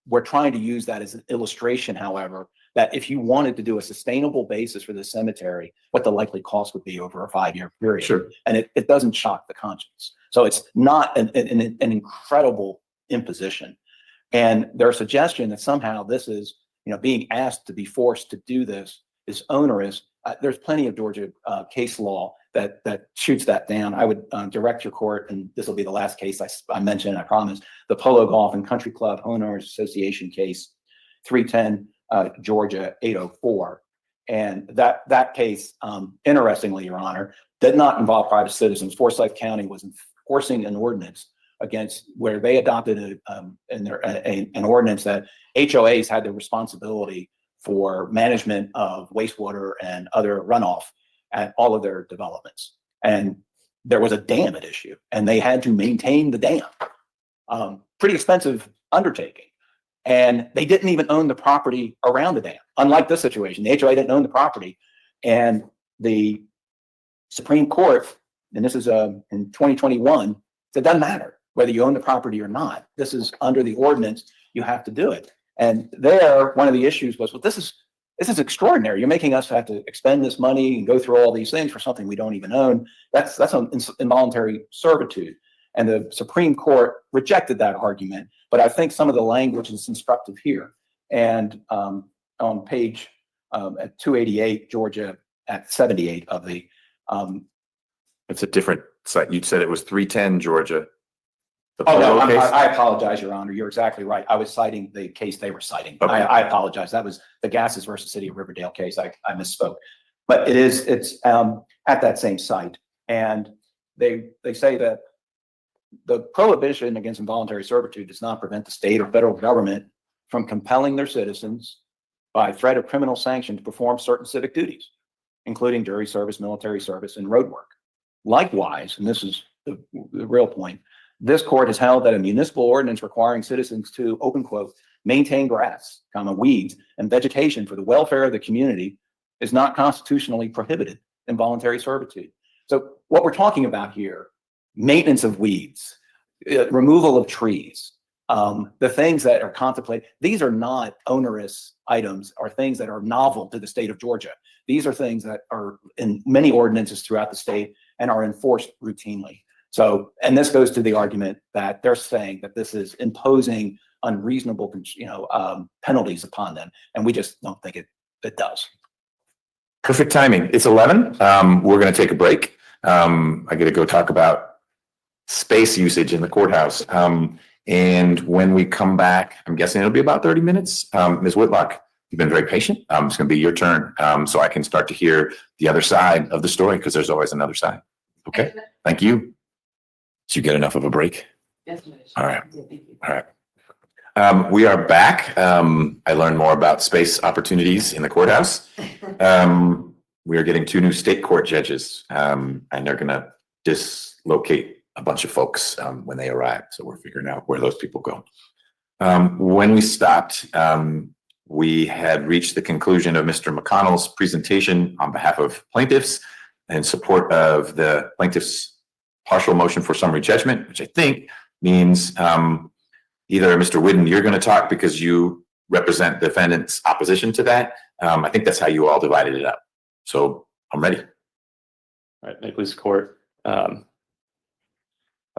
we're trying to use that as an illustration, however, that if you wanted to do a sustainable basis for the cemetery, what the likely cost would be over a 5-year period. Sure. And it doesn't shock the conscience. So it's not an incredible imposition. And their suggestion that somehow this is, being asked to be forced to do this is onerous. There's plenty of Georgia case law that shoots that down. I would direct your court, and this will be the last case I mentioned, I promise, the Polo Golf and Country Club Homeowners Association case, 310 Georgia 804. And that case, interestingly, Your Honor, did not involve private citizens. Forsyth County was enforcing an ordinance against where they adopted an ordinance that HOAs had the responsibility for management of wastewater and other runoff at all of their developments. And there was a dam at issue, and they had to maintain the dam. Pretty expensive undertaking. And they didn't even own the property around the dam. Unlike this situation, the HOA didn't own the property. And the Supreme Court, and this is in 2021, said it doesn't matter whether you own the property or not. This is under the ordinance, you have to do it. And there, one of the issues was, well, this is extraordinary. You're making us have to expend this money and go through all these things for something we don't even own. That's an involuntary servitude. And the Supreme Court rejected that argument. But I think some of the language is instructive here. And on page at 288, Georgia at 78 of the. It's a different site. You said it was 310 Georgia. The Oh, no, Polo case? I apologize, Your Honor. You're exactly right. I was citing the case they were citing. Okay. I apologize. That was the Gasses versus City of Riverdale case. I misspoke. But it's at that same site. And they say that the prohibition against involuntary servitude does not prevent the state or federal government from compelling their citizens by threat of criminal sanction to perform certain civic duties, including jury service, military service, and road work. Likewise, and this is the real point, this court has held that a municipal ordinance requiring citizens to, open quote, maintain grass, weeds, and vegetation for the welfare of the community is not constitutionally prohibited in voluntary servitude. So what we're talking about here, maintenance of weeds, removal of trees, the things that are contemplated, these are not onerous items or things that are novel to the state of Georgia. These are things that are in many ordinances throughout the state and are enforced routinely. So, and this goes to the argument that they're saying that this is imposing unreasonable, penalties upon them. And we just don't think it does. Perfect timing. It's 11. We're going to take a break. I got to go talk about space usage in the courthouse. And when we come back, I'm guessing it'll be about 30 minutes. Ms. Whitlock, you've been very patient. It's going to be your turn. So I can start to hear the other side of the story, because there's always another side. Okay. Thank you. Did you get enough of a break? Yes. All right. All right. We are back. I learned more about space opportunities in the courthouse. We are getting 2 new state court judges, and they're going to dislocate a bunch of folks when they arrive. So we're figuring out where those people go. When we stopped, we had reached the conclusion of Mr. McConnell's presentation on behalf of plaintiffs in support of the plaintiff's partial motion for summary judgment, which I think means either Mr. Whidden, you're going to talk because you represent the defendant's opposition to that. I think that's how you all divided it up. So I'm ready. All right, may it please the court. I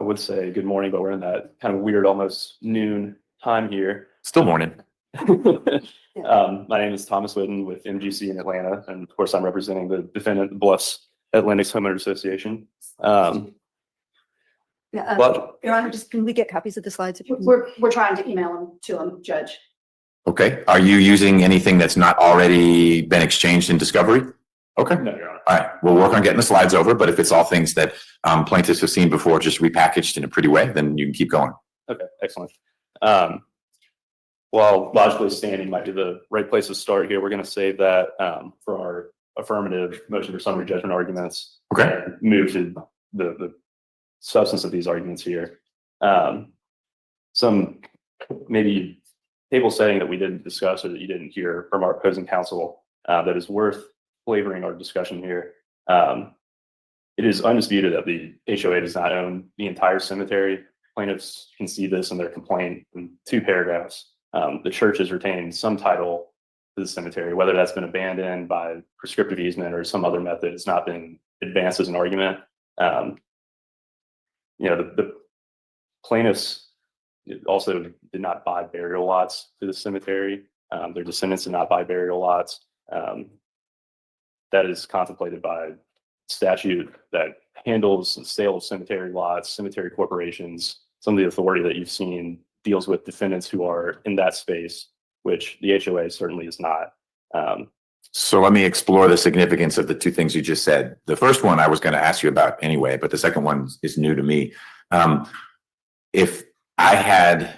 would say good morning, but we're in that kind of weird, almost noon time here. Still morning. My name is Thomas Whidden with MGC in Atlanta, and of course I'm representing the defendant, the Bluffs Atlantic Homeowners Association. But Your Honor, can we get copies of the slides? If you can? We're trying to email them to him, Judge. Okay. Are you using anything that's not already been exchanged in discovery? Okay. no, Your Honor. All right. We'll work on getting the slides over, but if it's all things that plaintiffs have seen before, just repackaged in a pretty way, then you can keep going. Okay, excellent. Well, logically standing might be the right place to start here. We're going to save that for our affirmative motion for summary judgment arguments. Okay. And move to the substance of these arguments here. Some maybe table setting that we didn't discuss or that you didn't hear from our opposing counsel that is worth flavoring our discussion here. It is undisputed that the HOA does not own the entire cemetery. Plaintiffs can see this in their complaint in 2 paragraphs. the church has retained some title to the cemetery, whether that's been abandoned by prescriptive easement or some other method. It's not been advanced as an argument. The plaintiffs also did not buy burial lots to the cemetery. Their descendants did not buy burial lots. That is contemplated by statute that handles the sale of cemetery lots, cemetery corporations. Some of the authority that you've seen deals with defendants who are in that space, which the HOA certainly is not. So let me explore the significance of the two things you just said. The first one I was going to ask you about anyway, but the second one is new to me. If I had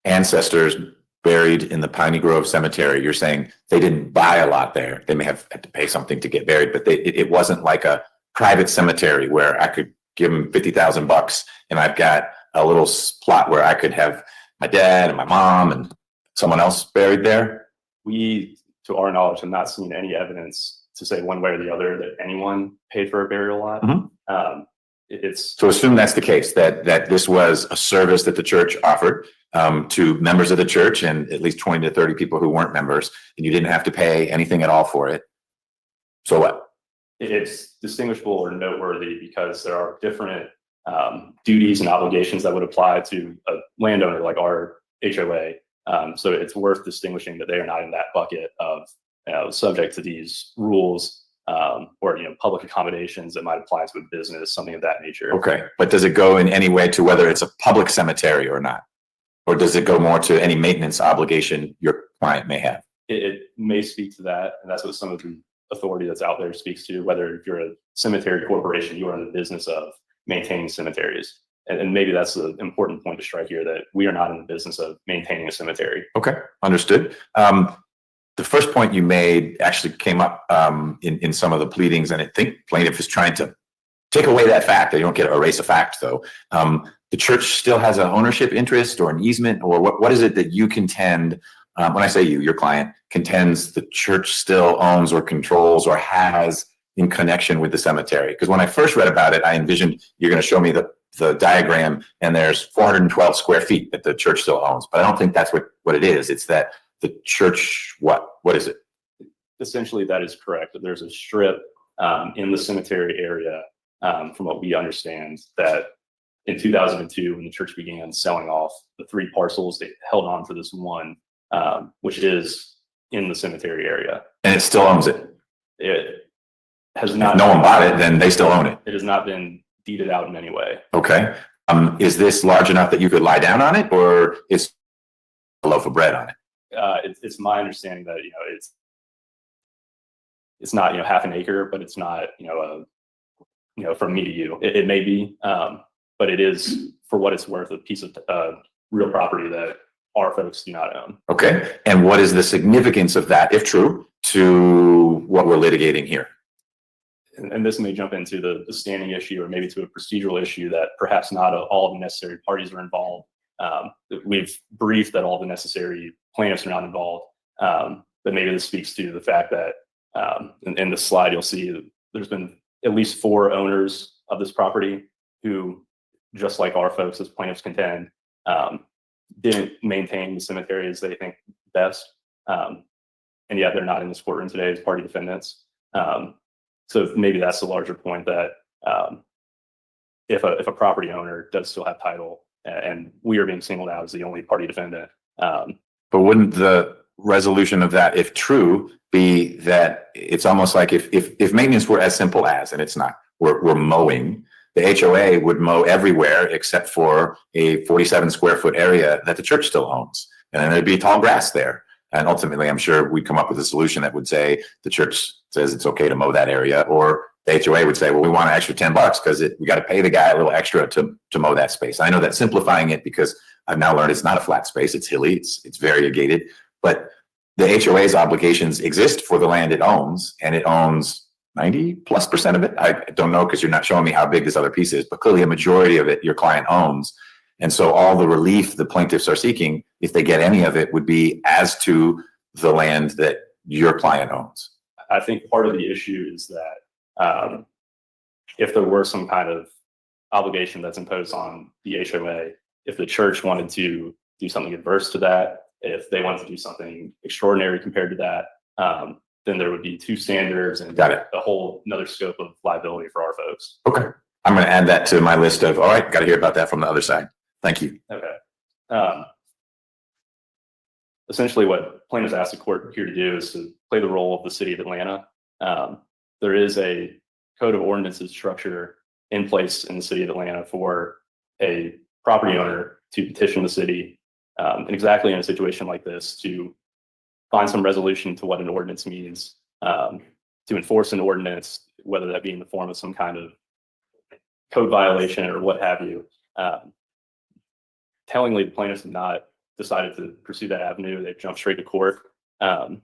ancestors buried in the Piney Grove Cemetery, you're saying they didn't buy a lot there. They may have had to pay something to get buried, but it wasn't like a private cemetery where I could give them $50,000 and I've got a little plot where I could have my dad and my mom and someone else buried there. We, to our knowledge, have not seen any evidence to say one way or the other that anyone paid for a burial lot. Mhm. It's So assume that's the case, that this was a service that the church offered to members of the church and at least 20 to 30 people who weren't members, and you didn't have to pay anything at all for it. So what? it's distinguishable or noteworthy because there are different duties and obligations that would apply to a landowner like our HOA. So it's worth distinguishing that they are not in that bucket of subject to these rules or public accommodations that might apply to a business, something of that nature. Okay, but does it go in any way to whether it's a public cemetery or not? Or does it go more to any maintenance obligation your client may have? It may speak to that, and that's what some of the authority that's out there speaks to, whether if you're a cemetery corporation, you are in the business of maintaining cemeteries. And maybe that's the important point to strike here, that we are not in the business of maintaining a cemetery. Okay, understood. The first point you made actually came up in some of the pleadings, and I think plaintiff is trying to take away that fact. They don't get to erase a fact, though. The church still has an ownership interest or an easement, or what is it that you contend, when I say you, your client, contends the church still owns or controls or has in connection with the cemetery? Because when I first read about it, I envisioned you're going to show me the diagram and there's 412 square feet that the church still owns. But I don't think that's what it is. It's that the church, what is it? Essentially, that is correct. There's a strip in the cemetery area, from what we understand, that in 2002, when the church began selling off the 3 parcels, they held on to this one, which is in the cemetery area. And it still owns it. It has not. If no one bought it, then they still own it. It has not been deeded out in any way. Okay. Is this large enough that you could lie down on it, or is a loaf of bread on it? It's my understanding that it's not half an acre, but it's not from me to you. It may be, but it is, for what it's worth, a piece of real property that our folks do not own. Okay. And what is the significance of that, if true, to what we're litigating here? And this may jump into the standing issue, or maybe to a procedural issue that perhaps not all of the necessary parties are involved. We've briefed that all the necessary plaintiffs are not involved, but maybe this speaks to the fact that in the slide you'll see there's been at least 4 owners of this property who, just like our folks as plaintiffs contend, didn't maintain the cemetery as they think best, and yet they're not in this courtroom today as party defendants. So maybe that's the larger point, that if a property owner does still have title, and we are being singled out as the only party defendant. But wouldn't the resolution of that, if true, be that it's almost like if maintenance were as simple as, and it's not, we're mowing, the HOA would mow everywhere except for a 47 square foot area that the church still owns. And then there'd be tall grass there. And ultimately, I'm sure we'd come up with a solution that would say the church says it's okay to mow that area, or the HOA would say, well, we want an extra $10 because we got to pay the guy a little extra to mow that space. I know that's simplifying it, because I've now learned it's not a flat space. It's hilly. It's variegated. But the HOA's obligations exist for the land it owns, and it owns 90+% of it. I don't know, because you're not showing me how big this other piece is, but clearly a majority of it your client owns. And so all the relief the plaintiffs are seeking, if they get any of it, would be as to the land that your client owns. I think part of the issue is that if there were some kind of obligation that's imposed on the HOA, if the church wanted to do something adverse to that. If they want to do something extraordinary compared to that, then there would be two standards and Got it. a whole another scope of liability for our folks. Okay. I'm going to add that to my list of, all right, got to hear about that from the other side. Thank you. Okay. Essentially what plaintiffs asked the court here to do is to play the role of the city of Atlanta. There is a code of ordinances structure in place in the city of Atlanta for a property owner to petition the city, and exactly in a situation like this, to find some resolution to what an ordinance means, to enforce an ordinance, whether that be in the form of some kind of code violation or what have you. Tellingly, the plaintiffs have not decided to pursue that avenue. They've jumped straight to court. And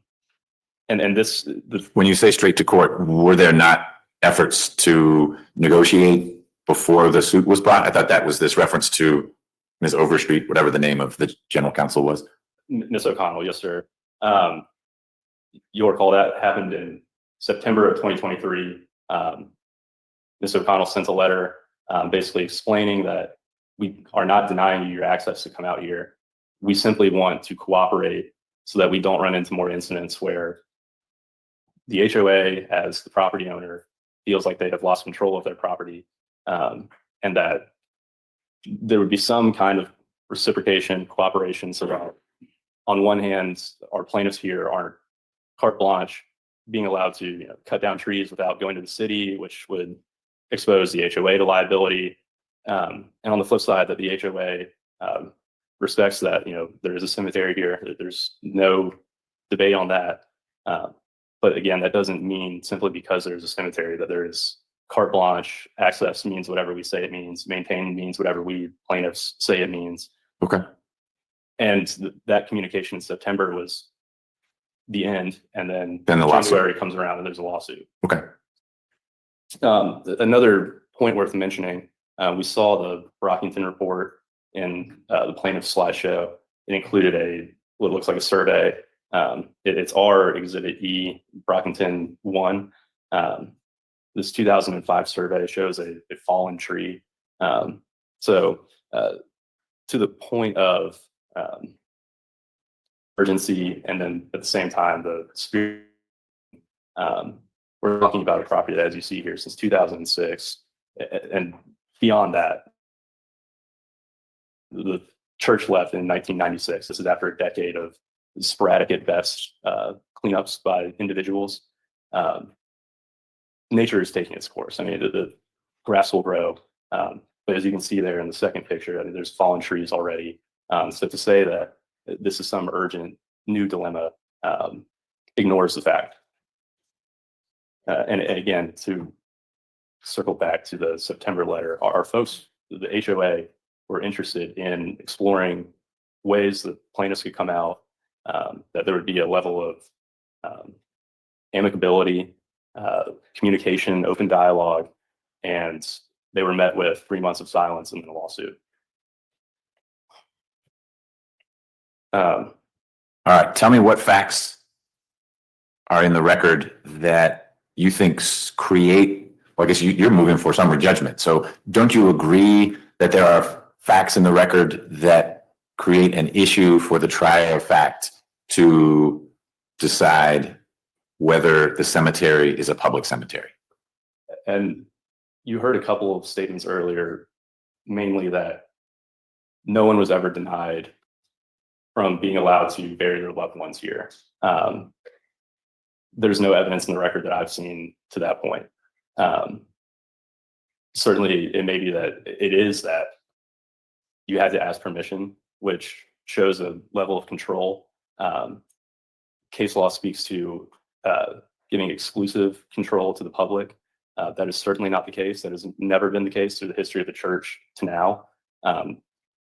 When you say straight to court, were there not efforts to negotiate before the suit was brought? I thought that was this reference to Ms. Overstreet, whatever the name of the general counsel was. Ms. O'Connell, yes, sir. You'll recall that happened in September of 2023. Ms. O'Connell sent a letter basically explaining that we are not denying you your access to come out here. We simply want to cooperate so that we don't run into more incidents where the HOA, as the property owner, feels like they have lost control of their property, and that there would be some kind of reciprocation, cooperation, so that on one hand, our plaintiffs here aren't carte blanche being allowed to cut down trees without going to the city, which would expose the HOA to liability. And on the flip side, that the HOA respects that there is a cemetery here. There's no debate on that. But again, that doesn't mean simply because there's a cemetery that there is carte blanche. Access means whatever we say it means. Maintain means whatever we plaintiffs say it means. Okay. And that communication in September was the end, and then the lawsuit. January comes around and there's a lawsuit. Okay. Another point worth mentioning, we saw the Brockington report in the plaintiff's slideshow. It included what looks like a survey. It's our Exhibit E, Brockington 1. This 2005 survey shows a fallen tree. So to the point of urgency, and then at the same time, the spirit, we're talking about a property that, as you see here, since 2006, and beyond that, the church left in 1996. This is after a decade of sporadic at best cleanups by individuals. Nature is taking its course. I mean, the grass will grow, but as you can see there in the second picture, I mean, there's fallen trees already. So to say that this is some urgent new dilemma ignores the fact. And again, to circle back to the September letter, our folks, the HOA, were interested in exploring ways that plaintiffs could come out, that there would be a level of amicability, communication, open dialogue, and they were met with 3 months of silence and then a lawsuit. All right. Tell me what facts are in the record that you think create, well, I guess you're moving for summary judgment. So don't you agree that there are facts in the record that create an issue for the trier of fact to decide whether the cemetery is a public cemetery? And you heard a couple of statements earlier, mainly that no one was ever denied from being allowed to bury their loved ones here. There's no evidence in the record that I've seen to that point. Certainly, it may be that it is that you had to ask permission, which shows a level of control. Case law speaks to giving exclusive control to the public. That is certainly not the case. That has never been the case through the history of the church to now.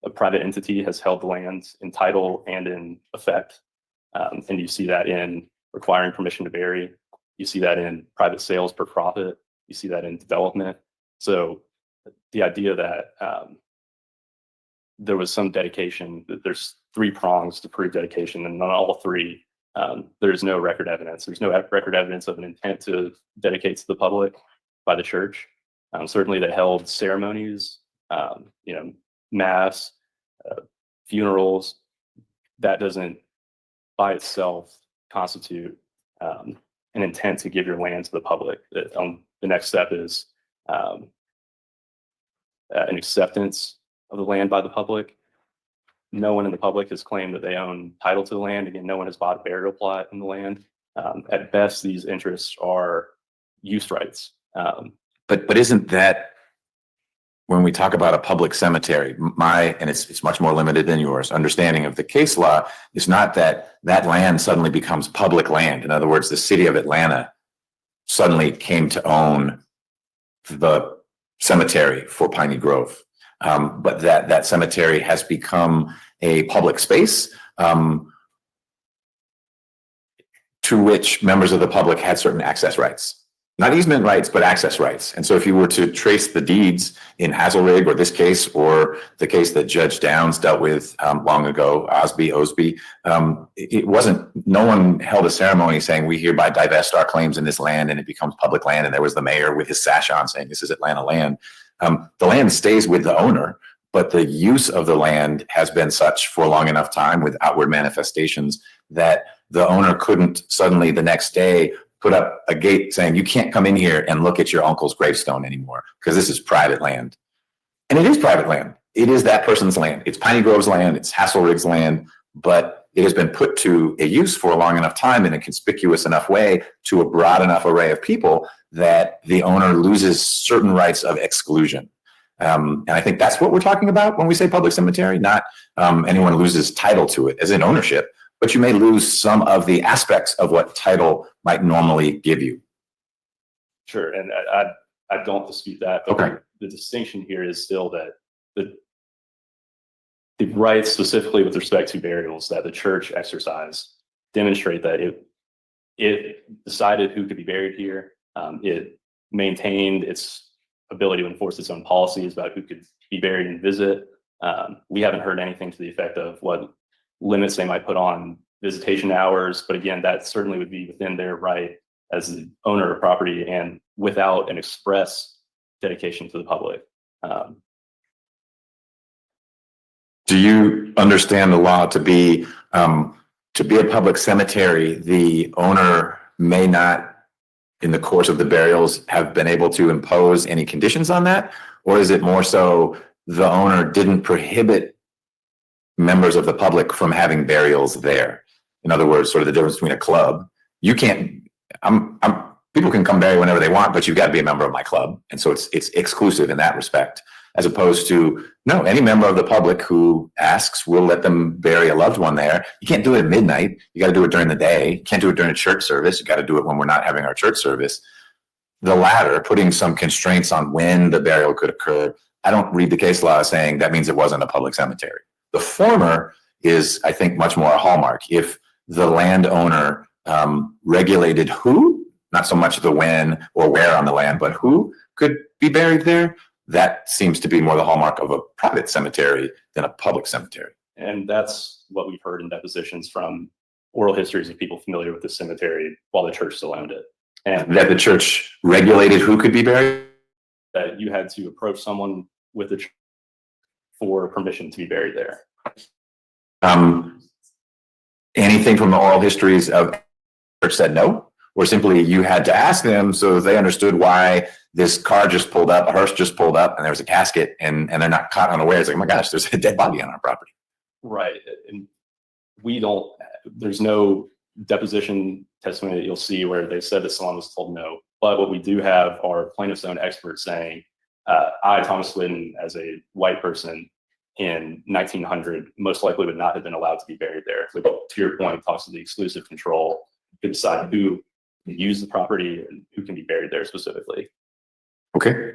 A private entity has held the land in title and in effect. And you see that in requiring permission to bury. You see that in private sales per profit. You see that in development. So the idea that there was some dedication, there's 3 prongs to prove dedication, and on all 3, there's no record evidence. There's no record evidence of an intent to dedicate to the public by the church. Certainly they held ceremonies, mass, funerals, that doesn't by itself constitute an intent to give your land to the public. The next step is an acceptance of the land by the public. No one in the public has claimed that they own title to the land. Again, no one has bought a burial plot in the land. At best, these interests are use rights. But isn't that, when we talk about a public cemetery, and it's much more limited than yours, understanding of the case law is not that that land suddenly becomes public land. In other words, the city of Atlanta suddenly came to own the cemetery for Piney Grove. But that cemetery has become a public space to which members of the public had certain access rights. Not easement rights, but access rights. And so if you were to trace the deeds in Hazelrig, or this case, or the case that Judge Downs dealt with long ago, Osby, it wasn't, no one held a ceremony saying we hereby divest our claims in this land and it becomes public land. And there was the mayor with his sash on saying this is Atlanta land. The land stays with the owner, but the use of the land has been such for a long enough time with outward manifestations that the owner couldn't suddenly the next day put up a gate saying you can't come in here and look at your uncle's gravestone anymore because this is private land. And it is private land. It is that person's land. It's Piney Grove's land. It's Hasselrig's land, but it has been put to a use for a long enough time in a conspicuous enough way to a broad enough array of people that the owner loses certain rights of exclusion. And I think that's what we're talking about when we say public cemetery, not anyone loses title to it as in ownership, but you may lose some of the aspects of what title might normally give you. Sure, and I don't dispute that. But Okay. The distinction here is still that the rights specifically with respect to burials that the church exercised demonstrate that it decided who could be buried here. It maintained its ability to enforce its own policies about who could be buried and visit. We haven't heard anything to the effect of what limits they might put on visitation hours, but again, that certainly would be within their right as the owner of property and without an express dedication to the public. Do you understand the law to be a public cemetery? The owner may not, in the course of the burials, have been able to impose any conditions on that, or is it more so the owner didn't prohibit members of the public from having burials there? In other words, sort of the difference between a club. You can't, people can come bury whenever they want, but you've got to be a member of my club. And so it's exclusive in that respect, as opposed to, no, any member of the public who asks, we'll let them bury a loved one there. You can't do it at midnight. You got to do it during the day. You can't do it during a church service. You got to do it when we're not having our church service. The latter, putting some constraints on when the burial could occur, I don't read the case law saying that means it wasn't a public cemetery. The former is, I think, much more a hallmark. If the landowner regulated who, not so much the when or where on the land, but who could be buried there, that seems to be more the hallmark of a private cemetery than a public cemetery. And that's what we've heard in depositions from oral histories of people familiar with the cemetery while the church still owned it. And That the church regulated who could be buried? that you had to approach someone with the church for permission to be buried there. Anything from the oral histories of church said no, or simply you had to ask them so they understood why this car just pulled up, a hearse just pulled up, and there was a casket, and they're not caught unawares. It's like, oh my gosh, there's a dead body on our property. Right. And there's no deposition testimony that you'll see where they said that someone was told no. But what we do have are plaintiff's own experts saying, I, Thomas Whitten, as a white person in 1900, most likely would not have been allowed to be buried there. So to your point, talks to the exclusive control to decide who can use the property and who can be buried there specifically. Okay.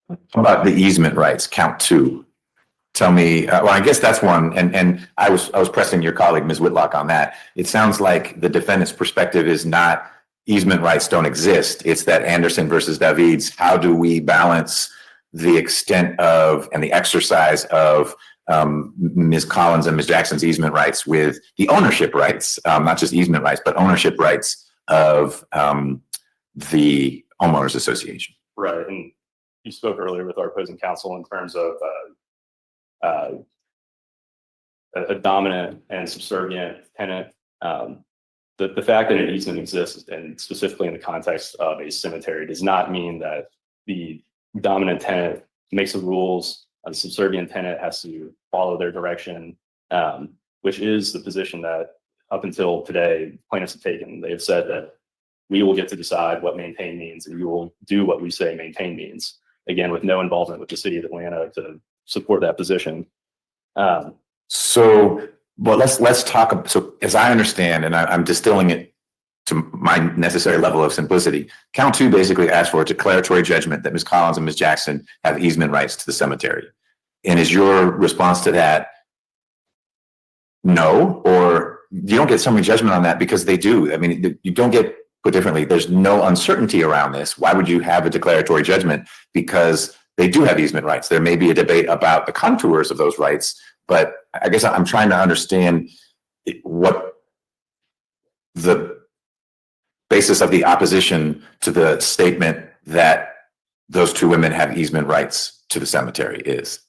How about the easement rights, count 2? Tell me, well, I guess that's one. And I was pressing your colleague, Ms. Whitlock, on that. It sounds like the defendant's perspective is not easement rights don't exist. It's that Anderson versus Davids. How do we balance the extent of and the exercise of Ms. Collins and Ms. Jackson's easement rights with the ownership rights, not just easement rights, but ownership rights of the homeowners association? Right. And you spoke earlier with our opposing counsel in terms of a dominant and subservient tenant. The fact that an easement exists, and specifically in the context of a cemetery, does not mean that the dominant tenant makes the rules. The subservient tenant has to follow their direction, which is the position that up until today plaintiffs have taken. They have said that we will get to decide what maintain means, and we will do what we say maintain means. Again, with no involvement with the city of Atlanta to support that position. So, well, let's talk. So as I understand, and I'm distilling it to my necessary level of simplicity, count 2 basically asks for a declaratory judgment that Ms. Collins and Ms. Jackson have easement rights to the cemetery. And is your response to that no, or you don't get summary judgment on that because they do? I mean, you don't get, put differently, there's no uncertainty around this. Why would you have a declaratory judgment? Because they do have easement rights. There may be a debate about the contours of those rights, but I guess I'm trying to understand what the basis of the opposition to the statement that those 2 women have easement rights to the cemetery is.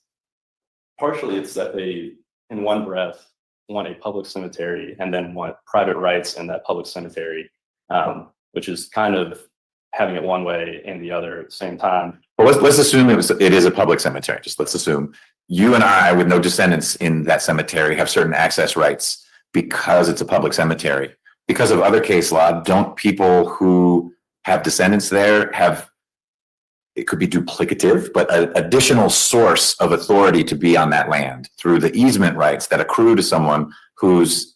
Partially, it's that they, in one breath, want a public cemetery and then want private rights in that public cemetery, which is kind of having it one way and the other at the same time. Well, let's assume it is a public cemetery. Just let's assume you and I, with no descendants in that cemetery, have certain access rights because it's a public cemetery. Because of other case law, don't people who have descendants there have, it could be duplicative, but an additional source of authority to be on that land through the easement rights that accrue to someone whose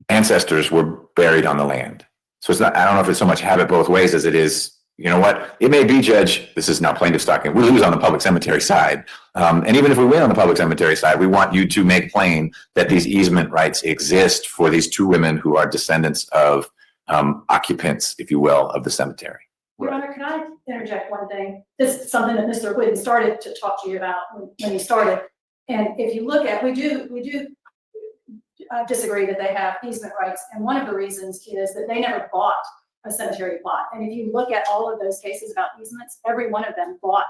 ancestors were buried on the land? So it's not, I don't know if it's so much have it both ways as it is, you know what, it may be, Judge, this is now plaintiff's talking, we lose on the public cemetery side. And even if we win on the public cemetery side, we want you to make plain that these easement rights exist for these 2 women who are descendants of occupants, if you will, of the cemetery. Your Honor, can I interject one thing? This is something that Mr. Whitten started to talk to you about when he started. And if you look at, we do disagree that they have easement rights. And one of the reasons is that they never bought a cemetery plot. And if you look at all of those cases about easements, every one of them bought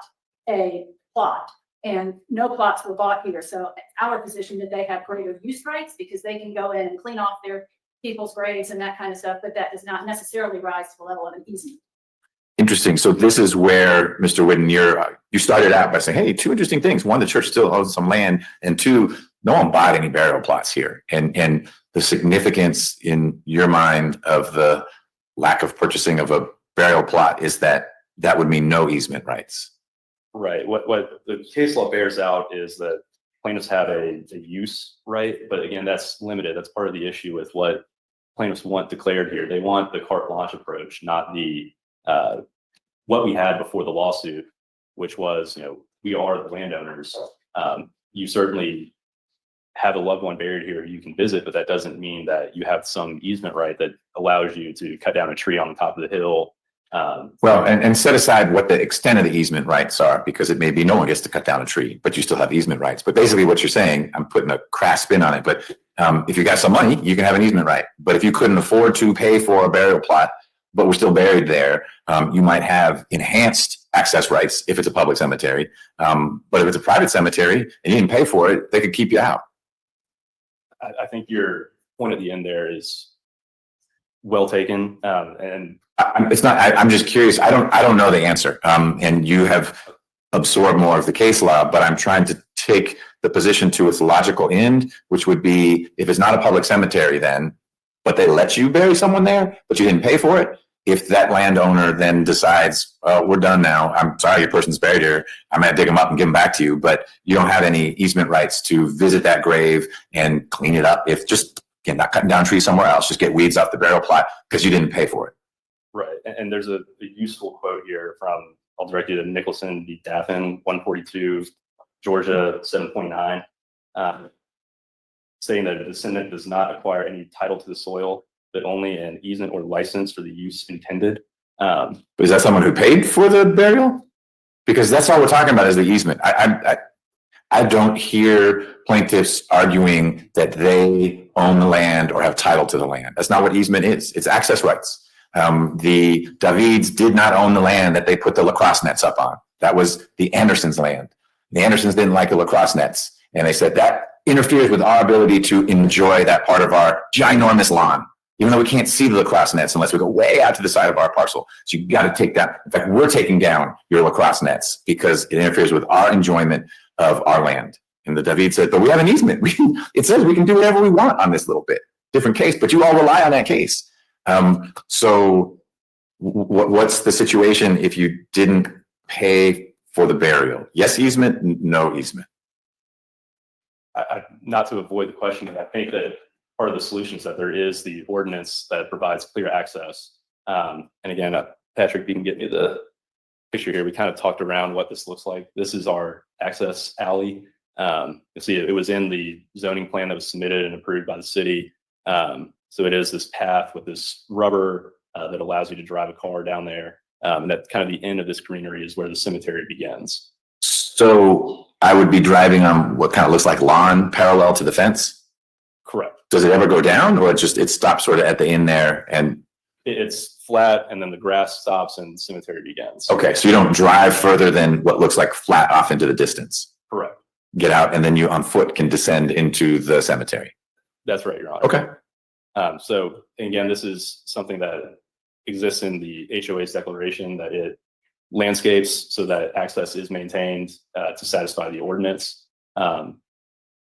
a plot, and no plots were bought here. So it's our position that they have greater use rights because they can go in and clean off their people's graves and that kind of stuff, but that does not necessarily rise to the level of an easement. Interesting. So this is where, Mr. Whitten, you started out by saying, hey, 2 interesting things. 1, the church still owns some land, and 2, no one bought any burial plots here. And the significance in your mind of the lack of purchasing of a burial plot is that that would mean no easement rights. Right. What the case law bears out is that plaintiffs have a use right, but again, that's limited. That's part of the issue with what plaintiffs want declared here. They want the carte blanche approach, not the what we had before the lawsuit, which was, you know, we are the landowners. You certainly have a loved one buried here you can visit, but that doesn't mean that you have some easement right that allows you to cut down a tree on the top of the hill. Well, and set aside what the extent of the easement rights are, because it may be no one gets to cut down a tree, but you still have easement rights. But basically what you're saying, I'm putting a crass spin on it, but if you got some money, you can have an easement right. But if you couldn't afford to pay for a burial plot, but we're still buried there, you might have enhanced access rights if it's a public cemetery. But if it's a private cemetery and you didn't pay for it, they could keep you out. I think your point at the end there is well taken. And it's not, I'm just curious. I don't know the answer. And you have absorbed more of the case law, but I'm trying to take the position to its logical end, which would be if it's not a public cemetery then, but they let you bury someone there, but you didn't pay for it. If that landowner then decides, we're done now, I'm sorry, your person's buried here, I'm gonna dig them up and give them back to you, but you don't have any easement rights to visit that grave and clean it up. If just, again, not cutting down trees somewhere else, just get weeds off the burial plot because you didn't pay for it. right. And there's a useful quote here from, I'll direct you to Nicholson v. Daffin, 142, Georgia 7.9, saying that a descendant does not acquire any title to the soil, but only an easement or license for the use intended. But is that someone who paid for the burial? Because that's all we're talking about is the easement. I don't hear plaintiffs arguing that they own the land or have title to the land. That's not what easement is. It's access rights. The Davids did not own the land that they put the lacrosse nets up on. That was the Andersons' land. The Andersons didn't like the lacrosse nets. And they said that interferes with our ability to enjoy that part of our ginormous lawn, even though we can't see the lacrosse nets unless we go way out to the side of our parcel. So you got to take that. In fact, we're taking down your lacrosse nets because it interferes with our enjoyment of our land. And the David said, but we have an easement. It says we can do whatever we want on this little bit. Different case, but you all rely on that case. So what's the situation if you didn't pay for the burial? Yes easement, no easement. Not to avoid the question, I think that part of the solution is that there is the ordinance that provides clear access. And again, Patrick, if you can get me the picture here, we kind of talked around what this looks like. This is our access alley. You'll see it was in the zoning plan that was submitted and approved by the city. So it is this path with this rubber that allows you to drive a car down there. And that's kind of the end of this greenery is where the cemetery begins. So I would be driving on what kind of looks like lawn parallel to the fence? Correct. Does it ever go down, or it stops sort of at the end there? And It's flat and then the grass stops and the cemetery begins. okay, so you don't drive further than what looks like flat off into the distance. Correct. Get out, and then you on foot can descend into the cemetery. That's right, Your Honor. Okay. So again, this is something that exists in the HOA's declaration that it landscapes so that access is maintained to satisfy the ordinance. So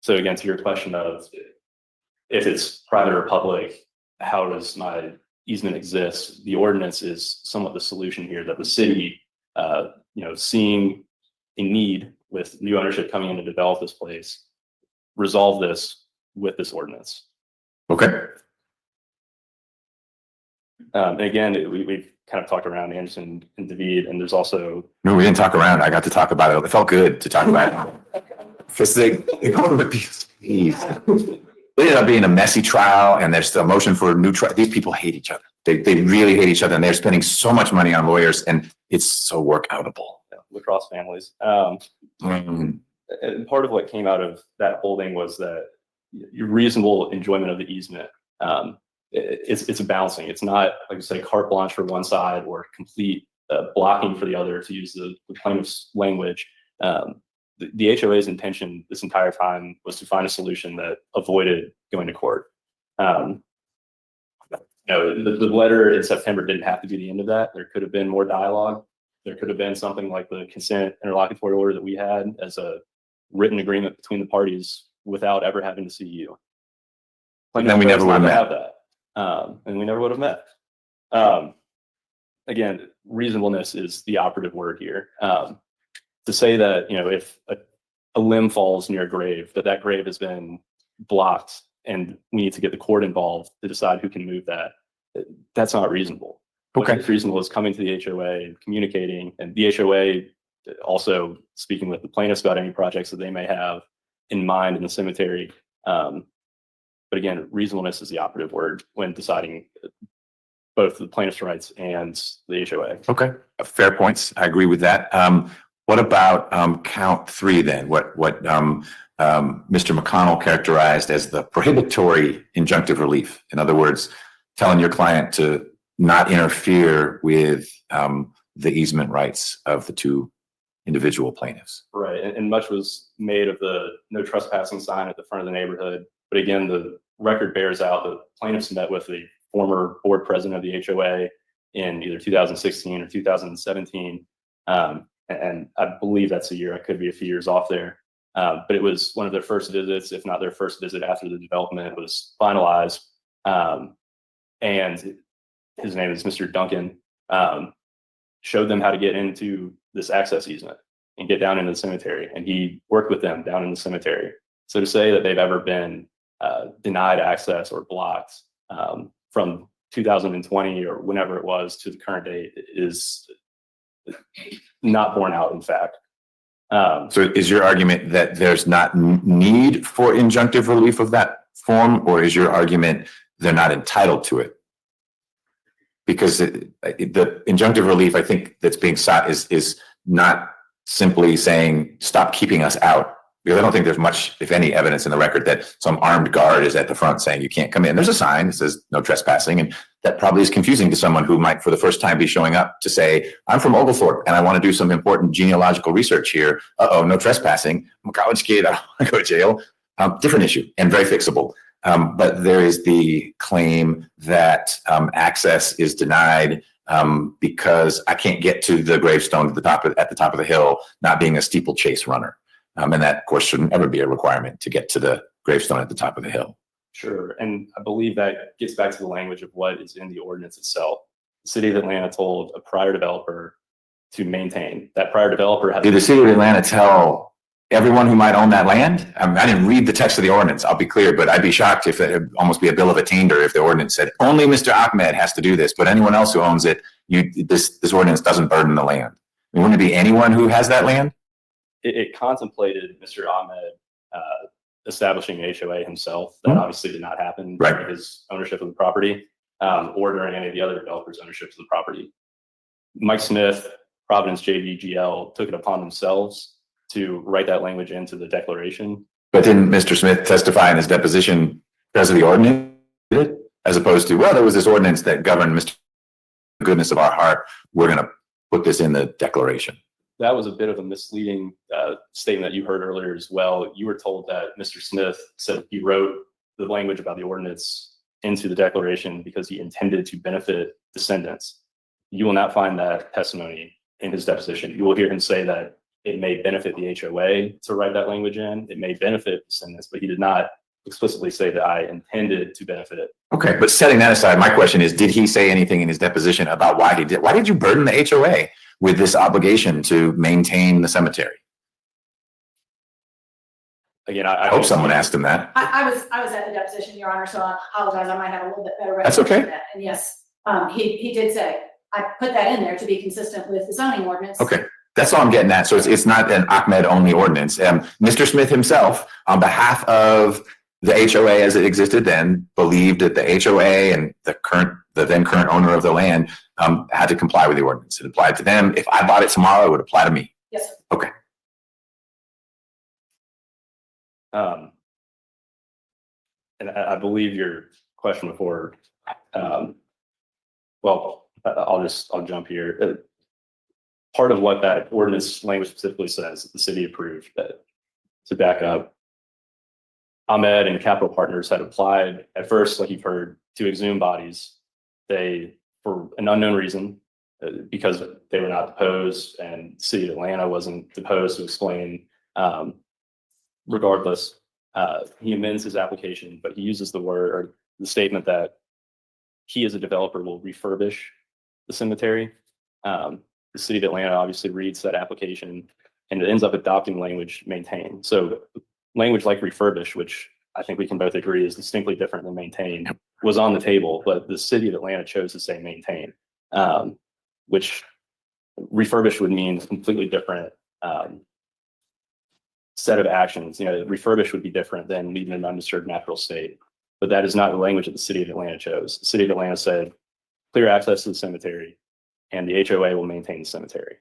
again, to your question of if it's private or public, how does my easement exist? The ordinance is somewhat the solution here that the city, seeing a need with new ownership coming in to develop this place, resolve this with this ordinance. Okay. And again, we've kind of talked around Anderson and David, and there's also. No, we didn't talk around. I got to talk about it. It felt good to talk about it. Because they go to these. It ended up being a messy trial, and there's a motion for a new trial. These people hate each other. They really hate each other, and they're spending so much money on lawyers, and it's so work outable. Lacrosse families. And part of what came out of that holding was that your reasonable enjoyment of the easement. It's a balancing. It's not, like I say, carte blanche for one side or complete blocking for the other, to use the plaintiff's language. The HOA's intention this entire time was to find a solution that avoided going to court. The letter in September didn't have to be the end of that. There could have been more dialogue. There could have been something like the consent interlocutory order that we had as a written agreement between the parties without ever having to see you. And then we never would have met. And we never would have met. Again, reasonableness is the operative word here. To say that, if a limb falls near a grave, that grave has been blocked and we need to get the court involved to decide who can move that, that's not reasonable. Okay. What's reasonable is coming to the HOA and communicating, and the HOA also speaking with the plaintiffs about any projects that they may have in mind in the cemetery. But again, reasonableness is the operative word when deciding both the plaintiff's rights and the HOA. Okay, fair points. I agree with that. What about count 3 then? What Mr. McConnell characterized as the prohibitory injunctive relief. In other words, telling your client to not interfere with the easement rights of the two individual plaintiffs. Right, and much was made of the no trespassing sign at the front of the neighborhood. But again, the record bears out that plaintiffs met with the former board president of the HOA in either 2016 or 2017. And I believe that's a year. I could be a few years off there. But it was one of their first visits, if not their first visit after the development was finalized. And his name is Mr. Duncan, showed them how to get into this access easement and get down into the cemetery. And he worked with them down in the cemetery. So to say that they've ever been denied access or blocked from 2020 or whenever it was to the current date is not borne out, in fact. So is your argument that there's not need for injunctive relief of that form, or is your argument they're not entitled to it? Because the injunctive relief, I think, that's being sought is not simply saying, stop keeping us out. Because I don't think there's much, if any, evidence in the record that some armed guard is at the front saying you can't come in. There's a sign that says no trespassing, and that probably is confusing to someone who might for the first time be showing up to say, I'm from Oglethorpe and I want to do some important genealogical research here. Uh-oh, no trespassing. I'm a college kid. I don't want to go to jail. Different issue and very fixable. But there is the claim that access is denied because I can't get to the gravestone at the top of the hill, not being a steeplechase runner. And that, of course, shouldn't ever be a requirement to get to the gravestone at the top of the hill. Sure. And I believe that gets back to the language of what is in the ordinance itself. The city of Atlanta told a prior developer to maintain. That prior developer had. Did the city of Atlanta tell everyone who might own that land? I didn't read the text of the ordinance, I'll be clear, but I'd be shocked if it would almost be a bill of attainder if the ordinance said only Mr. Ahmed has to do this, but anyone else who owns it, this ordinance doesn't burden the land. I mean, wouldn't it be anyone who has that land? It contemplated Mr. Ahmed establishing an HOA himself. That obviously did not happen during his ownership of the property or during any of the other developers' ownership of the property. Mike Smith, Providence JVGL, took it upon themselves to write that language into the declaration. But didn't Mr. Smith testify in his deposition because of the ordinance, as opposed to, well, there was this ordinance that governed Mr. Goodness of our heart, we're going to put this in the declaration? That was a bit of a misleading statement that you heard earlier as well. You were told that Mr. Smith said he wrote the language about the ordinance into the declaration because he intended to benefit descendants. You will not find that testimony in his deposition. You will hear him say that it may benefit the HOA to write that language in. It may benefit descendants, but he did not explicitly say that I intended to benefit it. Okay, but setting that aside, my question is, did he say anything in his deposition about why he did? Why did you burden the HOA with this obligation to maintain the cemetery? Again, I hope someone asked him that. I was at the deposition, Your Honor, so I apologize. I might have a little bit better. That's okay. recollection of that. And yes, he did say, I put that in there to be consistent with the zoning ordinance. Okay, that's all I'm getting at. So it's not an Ahmed only ordinance. Mr. Smith himself, on behalf of the HOA as it existed then, believed that the HOA and the then current owner of the land had to comply with the ordinance. It applied to them. If I bought it tomorrow, it would apply to me. Yes, sir. Okay. And I believe your question before, well, I'll jump here. Part of what that ordinance language specifically says, the city approved that, to back up, Ahmed and Capital Partners had applied at first, like you've heard, to exhume bodies. They, for an unknown reason, because they were not deposed and the city of Atlanta wasn't deposed to explain, regardless, he amends his application, but he uses the word or the statement that he as a developer will refurbish the cemetery. The city of Atlanta obviously reads that application and it ends up adopting language maintain. So language like refurbish, which I think we can both agree is distinctly different than maintain, was on the table, but the city of Atlanta chose to say maintain, which refurbish would mean completely different set of actions. You know, refurbish would be different than leaving an undisturbed natural state, but that is not the language that the city of Atlanta chose. The city of Atlanta said clear access to the cemetery and the HOA will maintain the cemetery.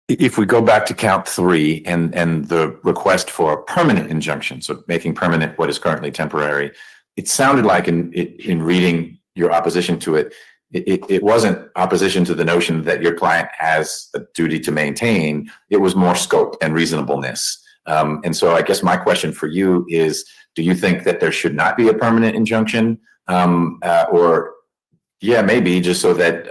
If we go back to count 3 and the request for a permanent injunction, so making permanent what is currently temporary, it sounded like in reading your opposition to it, it wasn't opposition to the notion that your client has a duty to maintain. It was more scope and reasonableness. And so I guess my question for you is, do you think that there should not be a permanent injunction? Or yeah, maybe just so that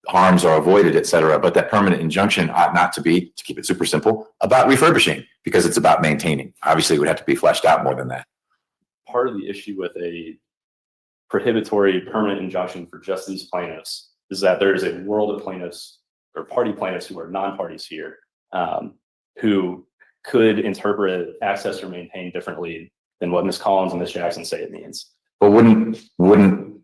harms are avoided, et cetera, but that permanent injunction ought not to be, to keep it super simple, about refurbishing because it's about maintaining. Obviously it would have to be fleshed out more than that. Part of the issue with a prohibitory permanent injunction for just these plaintiffs is that there is a world of plaintiffs or party plaintiffs who are non-parties here, who could interpret access or maintain differently than what Ms. Collins and Ms. Jackson say it means. But wouldn't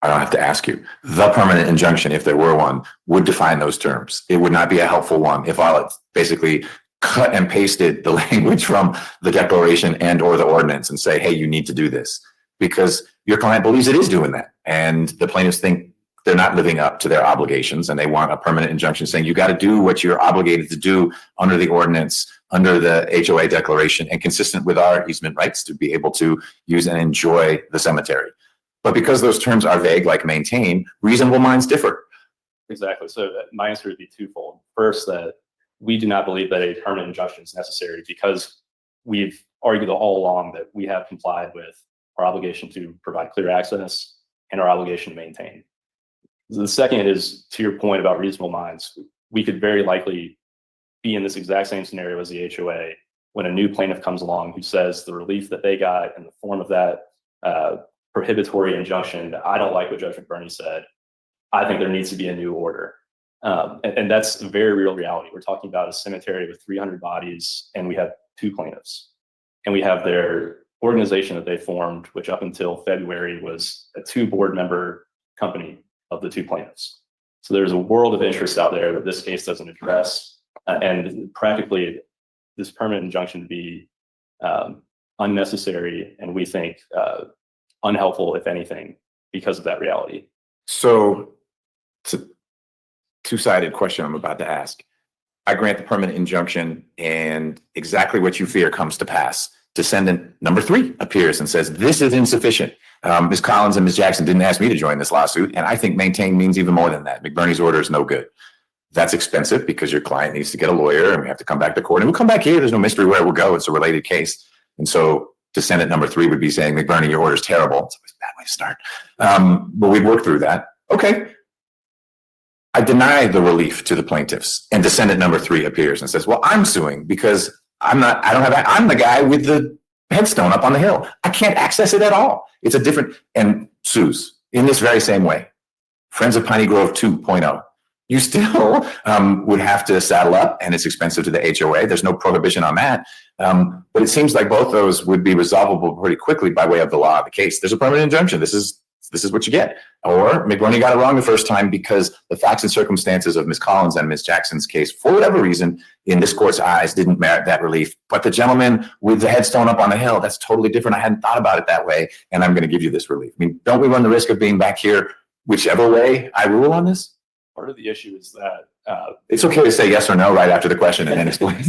I don't have to ask you, the permanent injunction, if there were one, would define those terms. It would not be a helpful one if all it basically cut and pasted the language from the declaration and or the ordinance and say, hey, you need to do this, because your client believes it is doing that. And the plaintiffs think they're not living up to their obligations and they want a permanent injunction saying you got to do what you're obligated to do under the ordinance under the HOA declaration and consistent with our easement rights to be able to use and enjoy the cemetery. But because those terms are vague, like maintain, reasonable minds differ. Exactly. So my answer would be twofold. First, that we do not believe that a permanent injunction is necessary because we've argued all along that we have complied with our obligation to provide clear access and our obligation to maintain. The second is, to your point about reasonable minds, we could very likely be in this exact same scenario as the HOA when a new plaintiff comes along who says the relief that they got in the form of that prohibitory injunction, I don't like what Judge McBurney said. I think there needs to be a new order. And that's a very real reality. We're talking about a cemetery with 300 bodies, and we have 2 plaintiffs. And we have their organization that they formed, which up until February was a 2 board member company of the 2 plaintiffs. So there's a world of interest out there that this case doesn't address. And practically, this permanent injunction would be unnecessary, and we think unhelpful, if anything, because of that reality. So it's a two-sided question I'm about to ask. I grant the permanent injunction and exactly what you fear comes to pass. Descendant number 3 appears and says, this is insufficient. Ms. Collins and Ms. Jackson didn't ask me to join this lawsuit. And I think maintain means even more than that. McBurney's order is no good. That's expensive because your client needs to get a lawyer and we have to come back to court. And we'll come back here. There's no mystery where it will go. It's a related case. And so descendant number 3 would be saying, McBurney, your order is terrible. It's always a bad way to start. But we'd work through that. Okay. I deny the relief to the plaintiffs, and descendant number 3 appears and says, well, I'm suing because I'm the guy with the headstone up on the hill. I can't access it at all. It's a different, and sues in this very same way. Friends of Piney Grove 2.0. You still would have to saddle up, and it's expensive to the HOA. There's no prohibition on that. But it seems like both those would be resolvable pretty quickly by way of the law of the case. There's a permanent injunction. This is what you get. Or McBurney got it wrong the first time because the facts and circumstances of Ms. Collins and Ms. Jackson's case, for whatever reason, in this court's eyes, didn't merit that relief. But the gentleman with the headstone up on the hill, that's totally different. I hadn't thought about it that way, and I'm going to give you this relief. I mean, don't we run the risk of being back here whichever way I rule on this? Part of the issue is that it's okay to say yes or no right after the question and then explain.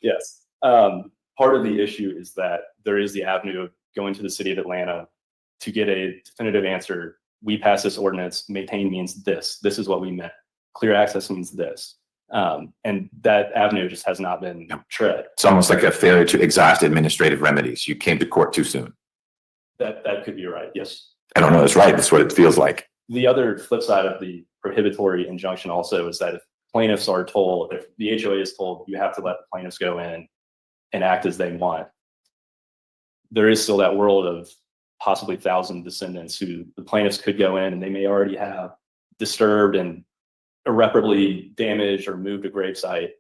yes. Part of the issue is that there is the avenue of going to the city of Atlanta to get a definitive answer. We pass this ordinance, maintain means this. This is what we meant. Clear access means this. And that avenue just has not been tread. It's almost like a failure to exhaust administrative remedies. You came to court too soon. That could be right, yes. I don't know, that's right. That's what it feels like. The other flip side of the prohibitory injunction also is that if plaintiffs are told, if the HOA is told, you have to let the plaintiffs go in and act as they want, there is still that world of possibly 1,000 descendants who the plaintiffs could go in and they may already have disturbed and irreparably damaged or moved a gravesite.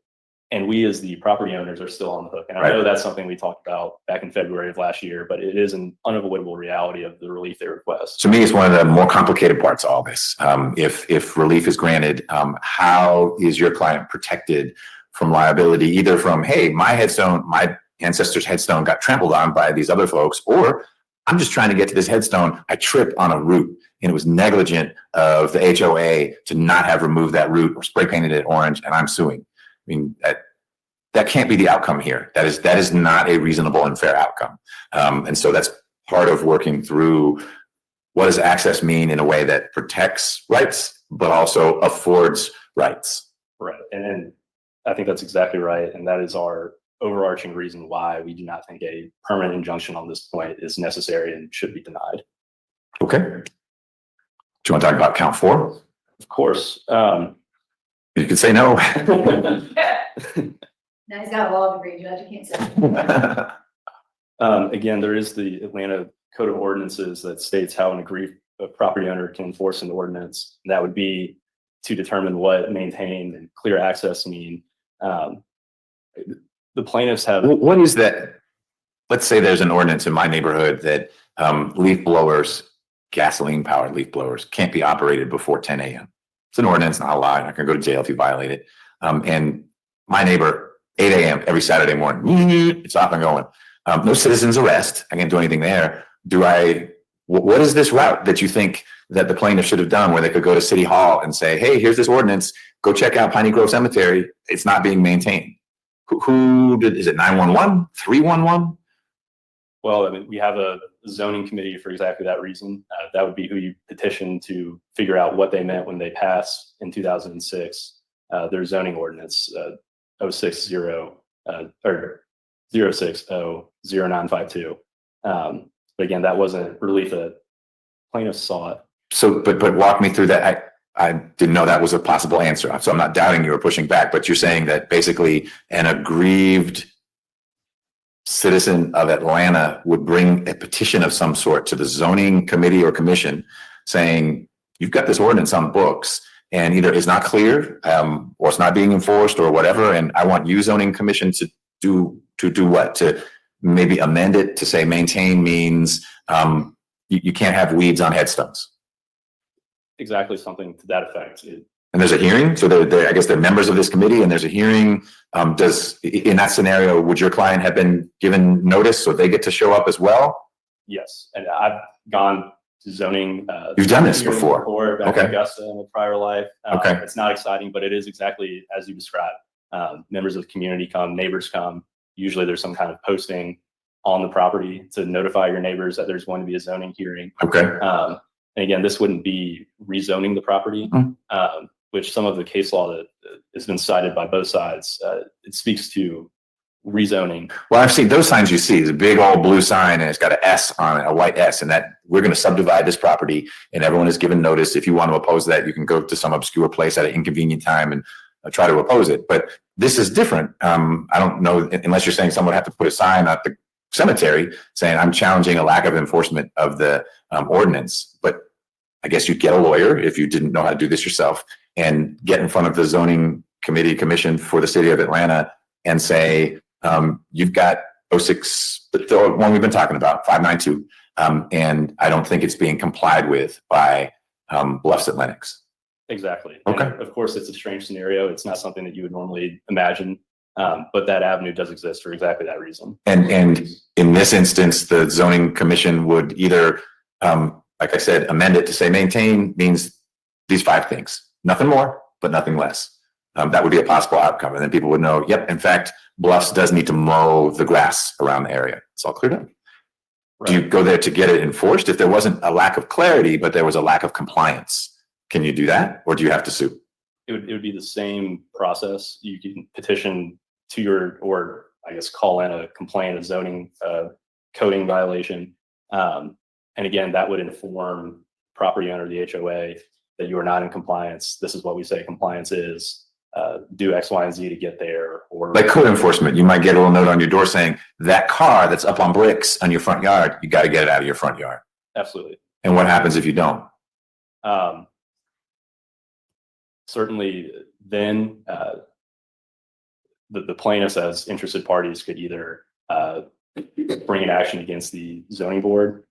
And we as the property owners are still on the hook. And I know that's something we talked about back in February of last year, but it is an unavoidable reality of the relief they request. To me, it's one of the more complicated parts of all this. If relief is granted, how is your client protected from liability, either from, hey, my headstone, my ancestor's headstone got trampled on by these other folks, or I'm just trying to get to this headstone. I trip on a root and it was negligent of the HOA to not have removed that root or spray painted it orange, and I'm suing. I mean, that can't be the outcome here. That is not a reasonable and fair outcome. And so that's part of working through what does access mean in a way that protects rights, but also affords rights. Right. And I think that's exactly right. And that is our overarching reason why we do not think a permanent injunction on this point is necessary and should be denied. Okay. Do you want to talk about count 4? Of course. You could say no. Now he's got a law degree, Judge. You can't say. Again, there is the Atlanta Code of Ordinances that states how an aggrieved property owner can enforce an ordinance. And that would be to determine what maintained and clear access mean. The plaintiffs have. What is that? Let's say there's an ordinance in my neighborhood that leaf blowers, gasoline-powered leaf blowers, can't be operated before 10 a.m. It's an ordinance, not a law. You're not going to go to jail if you violate it. And my neighbor, 8 a.m. every Saturday morning, it's off and going. No citizen's arrest. I can't do anything there. What is this route that you think that the plaintiff should have done where they could go to City Hall and say, hey, here's this ordinance. Go check out Piney Grove Cemetery. It's not being maintained. Who did, is it 911, 311? Well, I mean, we have a zoning committee for exactly that reason. That would be who you petition to figure out what they meant when they passed in 2006 their zoning ordinance 060 or 0600952. But again, that wasn't relief that plaintiffs sought. So, but walk me through that. I didn't know that was a possible answer. So I'm not doubting you or pushing back, but you're saying that basically an aggrieved citizen of Atlanta would bring a petition of some sort to the zoning committee or commission saying, you've got this ordinance on books and either it's not clear or it's not being enforced or whatever. And I want you zoning commission to do what? To maybe amend it to say maintain means you can't have weeds on headstones. Exactly, something to that effect. And there's a hearing, so I guess they're members of this committee, and there's a hearing. In that scenario, would your client have been given notice so they get to show up as well? Yes, and I've gone to zoning. You've done this before. Back Okay. in Augusta in a prior life. Okay. It's not exciting, but it is exactly as you described. Members of the community come, neighbors come. Usually there's some kind of posting on the property to notify your neighbors that there's going to be a zoning hearing. Okay. And again, this wouldn't be rezoning the property, which some of the case law that has been cited by both sides, it speaks to rezoning. Well, I've seen those signs you see. It's a big old blue sign and it's got an S on it, a white S, and that we're going to subdivide this property and everyone is given notice. If you want to oppose that, you can go to some obscure place at an inconvenient time and try to oppose it. But this is different. I don't know, unless you're saying someone would have to put a sign at the cemetery saying I'm challenging a lack of enforcement of the ordinance. But I guess you'd get a lawyer if you didn't know how to do this yourself and get in front of the zoning commission for the city of Atlanta and say, you've got 06, the one we've been talking about, 592, and I don't think it's being complied with by Bluffs Atlantics. Exactly. Okay. And of course, it's a strange scenario. It's not something that you would normally imagine, but that avenue does exist for exactly that reason. And in this instance, the zoning commission would either, like I said, amend it to say maintain means these 5 things, nothing more, but nothing less. That would be a possible outcome. And then people would know, yep, in fact, Bluffs does need to mow the grass around the area. It's all cleared up. Right. Do you go there to get it enforced? If there wasn't a lack of clarity, but there was a lack of compliance, can you do that? Or do you have to sue? It would be the same process. You can petition to or I guess call in a complaint of zoning coding violation. And again, that would inform property owner, the HOA, that you are not in compliance. This is what we say compliance is. Do X, Y, and Z to get there. Or Like code enforcement, you might get a little note on your door saying that car that's up on bricks on your front yard, you got to get it out of your front yard. Absolutely. And what happens if you don't? Certainly then the plaintiffs as interested parties could either bring an action against the zoning board,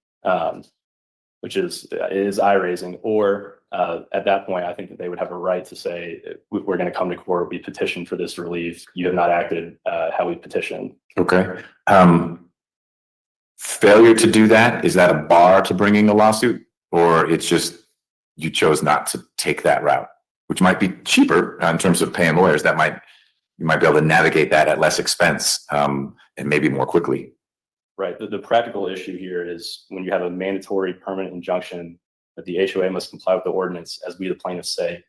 which is eye raising, or at that point, I think that they would have a right to say, we're going to come to court, we petitioned for this relief, you have not acted how we petitioned. Okay. Failure to do that, is that a bar to bringing a lawsuit? Or it's just you chose not to take that route, which might be cheaper in terms of paying lawyers. You might be able to navigate that at less expense and maybe more quickly. Right. The practical issue here is when you have a mandatory permanent injunction that the HOA must comply with the ordinance, as we the plaintiffs say,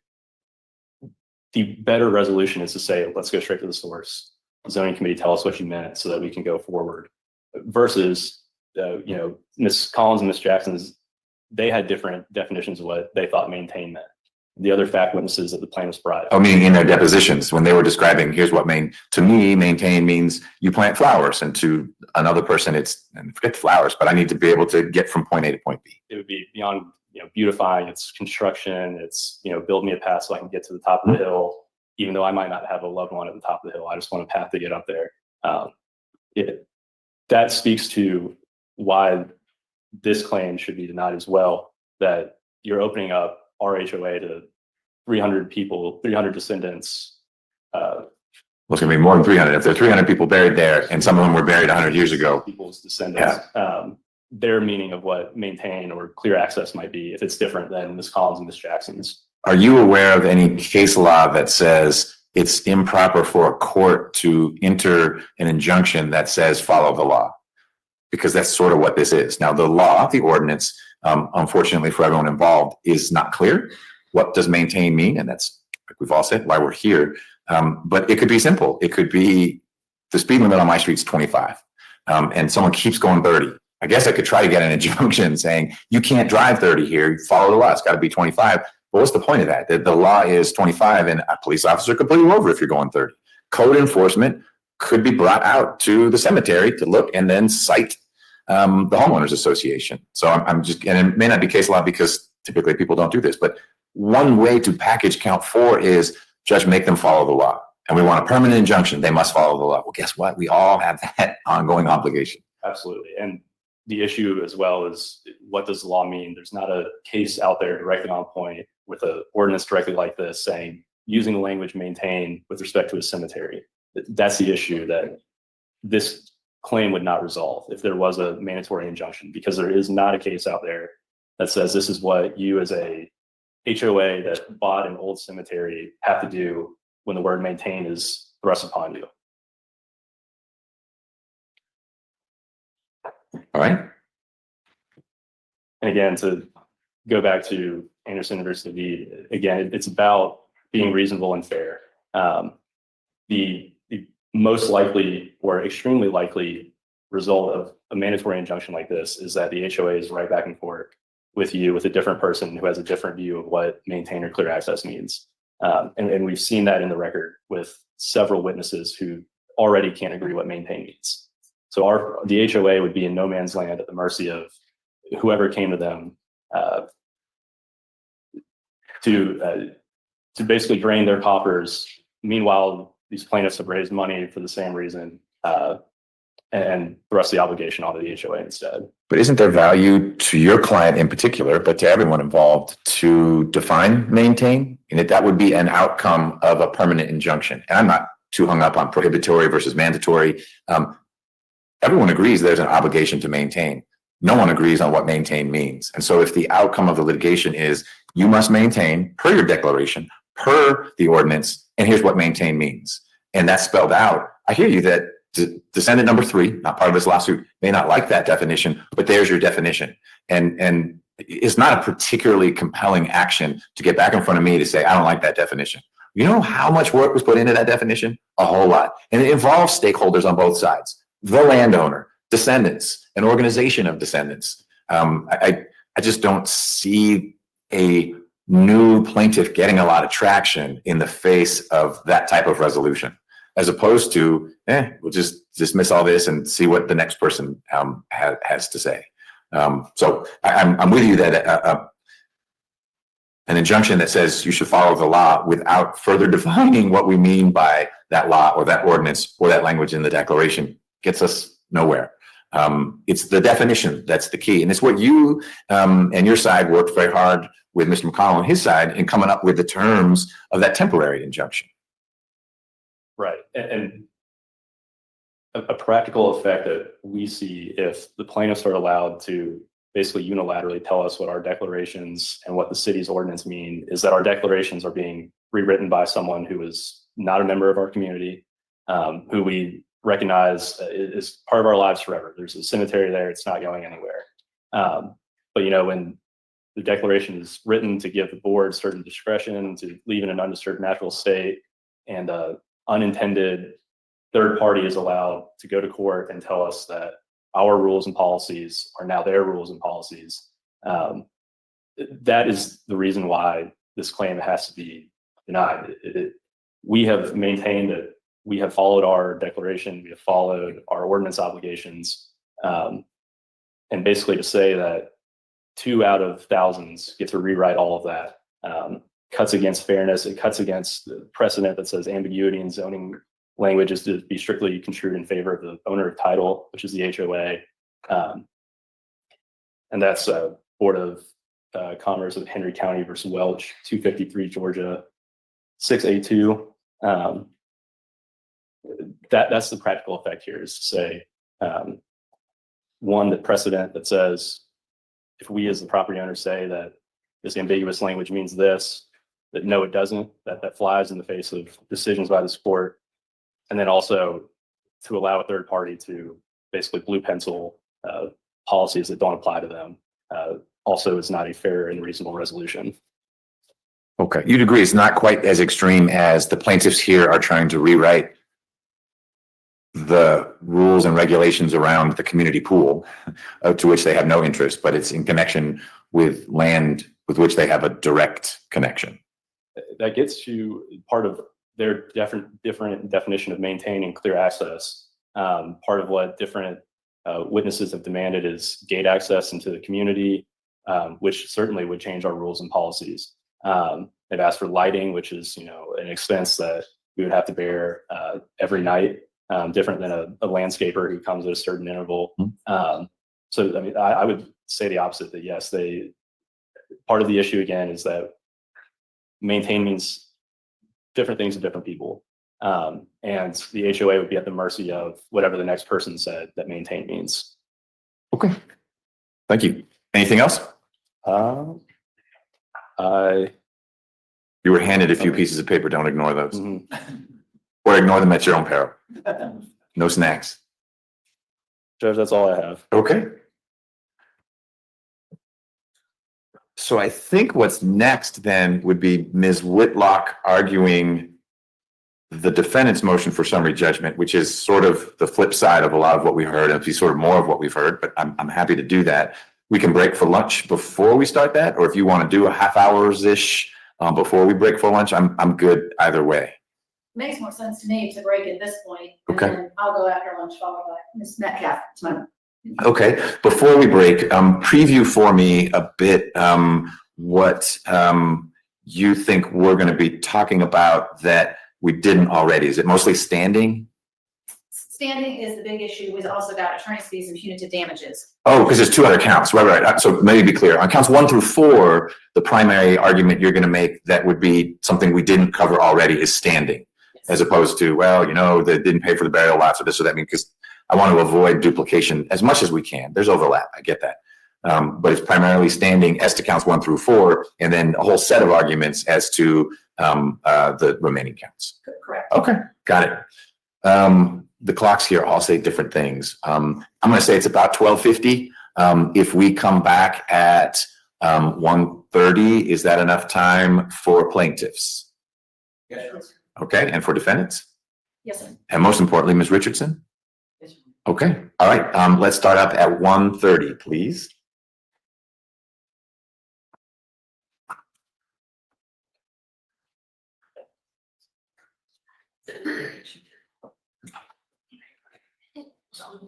the better resolution is to say, let's go straight to the source. The zoning committee, tell us what you meant so that we can go forward. Versus, Ms. Collins and Ms. Jackson's, they had different definitions of what they thought maintain meant. The other fact witnesses that the plaintiffs brought. Oh, meaning in their depositions, when they were describing, here's what to me, maintain means you plant flowers, and to another person, it's, and forget the flowers, but I need to be able to get from point A to point B. It would be beyond, beautifying, it's construction, it's, build me a path so I can get to the top of the hill, even though I might not have a loved one at the top of the hill. I just want a path to get up there. That speaks to why this claim should be denied as well, that you're opening up our HOA to 300 people, 300 descendants. Well, it's going to be more than 300. If there are 300 people buried there, and some of them were buried 100 years ago. People's descendants, their meaning of what maintain or clear access might be, if it's different than Ms. Collins and Ms. Jackson's. Are you aware of any case law that says it's improper for a court to enter an injunction that says follow the law, because that's sort of what this is. Now, the law, the ordinance, unfortunately for everyone involved, is not clear. What does maintain mean? And that's, like we've all said, why we're here. But it could be simple. It could be the speed limit on my street's 25, and someone keeps going 30. I guess I could try to get an injunction saying you can't drive 30 here. You follow the law. It's got to be 25. But what's the point of that? The law is 25, and a police officer could pull you over if you're going 30. Code enforcement could be brought out to the cemetery to look and then cite the homeowners association. So I'm just, and it may not be case law because typically people don't do this, but one way to package count 4 is judge, make them follow the law. And we want a permanent injunction. They must follow the law. Well, guess what? We all have that ongoing obligation. Absolutely. And the issue as well is, what does the law mean? There's not a case out there directly on point with an ordinance directly like this saying using the language maintain with respect to a cemetery. That's the issue that this claim would not resolve if there was a mandatory injunction, because there is not a case out there that says this is what you as a HOA that bought an old cemetery have to do when the word maintain is thrust upon you. All right. And again, to go back to Anderson versus David, again, it's about being reasonable and fair. The most likely or extremely likely result of a mandatory injunction like this is that the HOA is right back and forth with you with a different person who has a different view of what maintain or clear access means. And we've seen that in the record with several witnesses who already can't agree what maintain means. So the HOA would be in no man's land at the mercy of whoever came to them to basically drain their coffers. Meanwhile, these plaintiffs have raised money for the same reason and thrust the obligation onto the HOA instead. But isn't there value to your client in particular, but to everyone involved, to define maintain? And that would be an outcome of a permanent injunction. And I'm not too hung up on prohibitory versus mandatory. Everyone agrees there's an obligation to maintain. No one agrees on what maintain means. And so if the outcome of the litigation is you must maintain per your declaration, per the ordinance, and here's what maintain means, and that's spelled out, I hear you that descendant number 3, not part of this lawsuit, may not like that definition, but there's your definition. And it's not a particularly compelling action to get back in front of me to say, I don't like that definition. You know how much work was put into that definition? A whole lot. And it involves stakeholders on both sides, the landowner, descendants, an organization of descendants. I just don't see a new plaintiff getting a lot of traction in the face of that type of resolution, as opposed to, we'll just dismiss all this and see what the next person has to say. So I'm with you that an injunction that says you should follow the law without further defining what we mean by that law or that ordinance or that language in the declaration gets us nowhere. It's the definition that's the key. And it's what you and your side worked very hard with Mr. McConnell and his side in coming up with the terms of that temporary injunction. Right. And a practical effect that we see if the plaintiffs are allowed to basically unilaterally tell us what our declarations and what the city's ordinance mean is that our declarations are being rewritten by someone who is not a member of our community, who we recognize is part of our lives forever. There's a cemetery there. It's not going anywhere. But, you know, when the declaration is written to give the board certain discretion to leave in an undisturbed natural state, and unintended third party is allowed to go to court and tell us that our rules and policies are now their rules and policies, that is the reason why this claim has to be denied. We have maintained that we have followed our declaration, we have followed our ordinance obligations, and basically to say that 2 out of thousands get to rewrite all of that cuts against fairness. It cuts against the precedent that says ambiguity in zoning language is to be strictly construed in favor of the owner of title, which is the HOA. And that's Board of Commerce of Henry County versus Welch, 253 Georgia, 682. That's the practical effect here, is to say, one, the precedent that says if we as the property owner say that this ambiguous language means this, that no, it doesn't, that flies in the face of decisions by this court. And then also to allow a third party to basically blue pencil policies that don't apply to them also is not a fair and reasonable resolution. Okay, you'd agree it's not quite as extreme as the plaintiffs here are trying to rewrite the rules and regulations around the community pool to which they have no interest, but it's in connection with land with which they have a direct connection. That gets to part of their different definition of maintaining clear access. Part of what different witnesses have demanded is gate access into the community, which certainly would change our rules and policies. They've asked for lighting, which is, an expense that we would have to bear every night, different than a landscaper who comes at a certain interval. So, I mean, I would say the opposite, that yes, part of the issue again is that maintain means different things to different people. And the HOA would be at the mercy of whatever the next person said that maintain means. Okay, thank you. Anything else? You were handed a few pieces of paper. Don't ignore those. Or ignore them at your own peril. No snacks. Judge, that's all I have. Okay. So I think what's next then would be Ms. Whitlock arguing the defendant's motion for summary judgment, which is sort of the flip side of a lot of what we heard, and sort of more of what we've heard, but I'm happy to do that. We can break for lunch before we start that, or if you want to do a half hours-ish before we break for lunch, I'm good either way. Makes more sense to me to break at this point. Okay. And then I'll go after lunch, followed by Ms. Metcalf. Okay, before we break, preview for me a bit what you think we're going to be talking about that we didn't already. Is it mostly standing? Standing is the big issue. We've also got attorney's fees and punitive damages. Oh, because there's two other counts. Right. So maybe be clear. On counts 1 through 4, the primary argument you're going to make that would be something we didn't cover already is standing, as opposed to, well, they didn't pay for the burial lots or this or that. I mean, because I want to avoid duplication as much as we can. There's overlap. I get that. But it's primarily standing as to counts 1 through 4, and then a whole set of arguments as to the remaining counts. Correct. Okay, got it. The clocks here all say different things. I'm going to say it's about 12:50. If we come back at 1:30, is that enough time for plaintiffs? Yes. Okay, and for defendants? Yes, sir. And most importantly, Ms. Richardson? Okay, all right. Let's start up at 1:30, please. All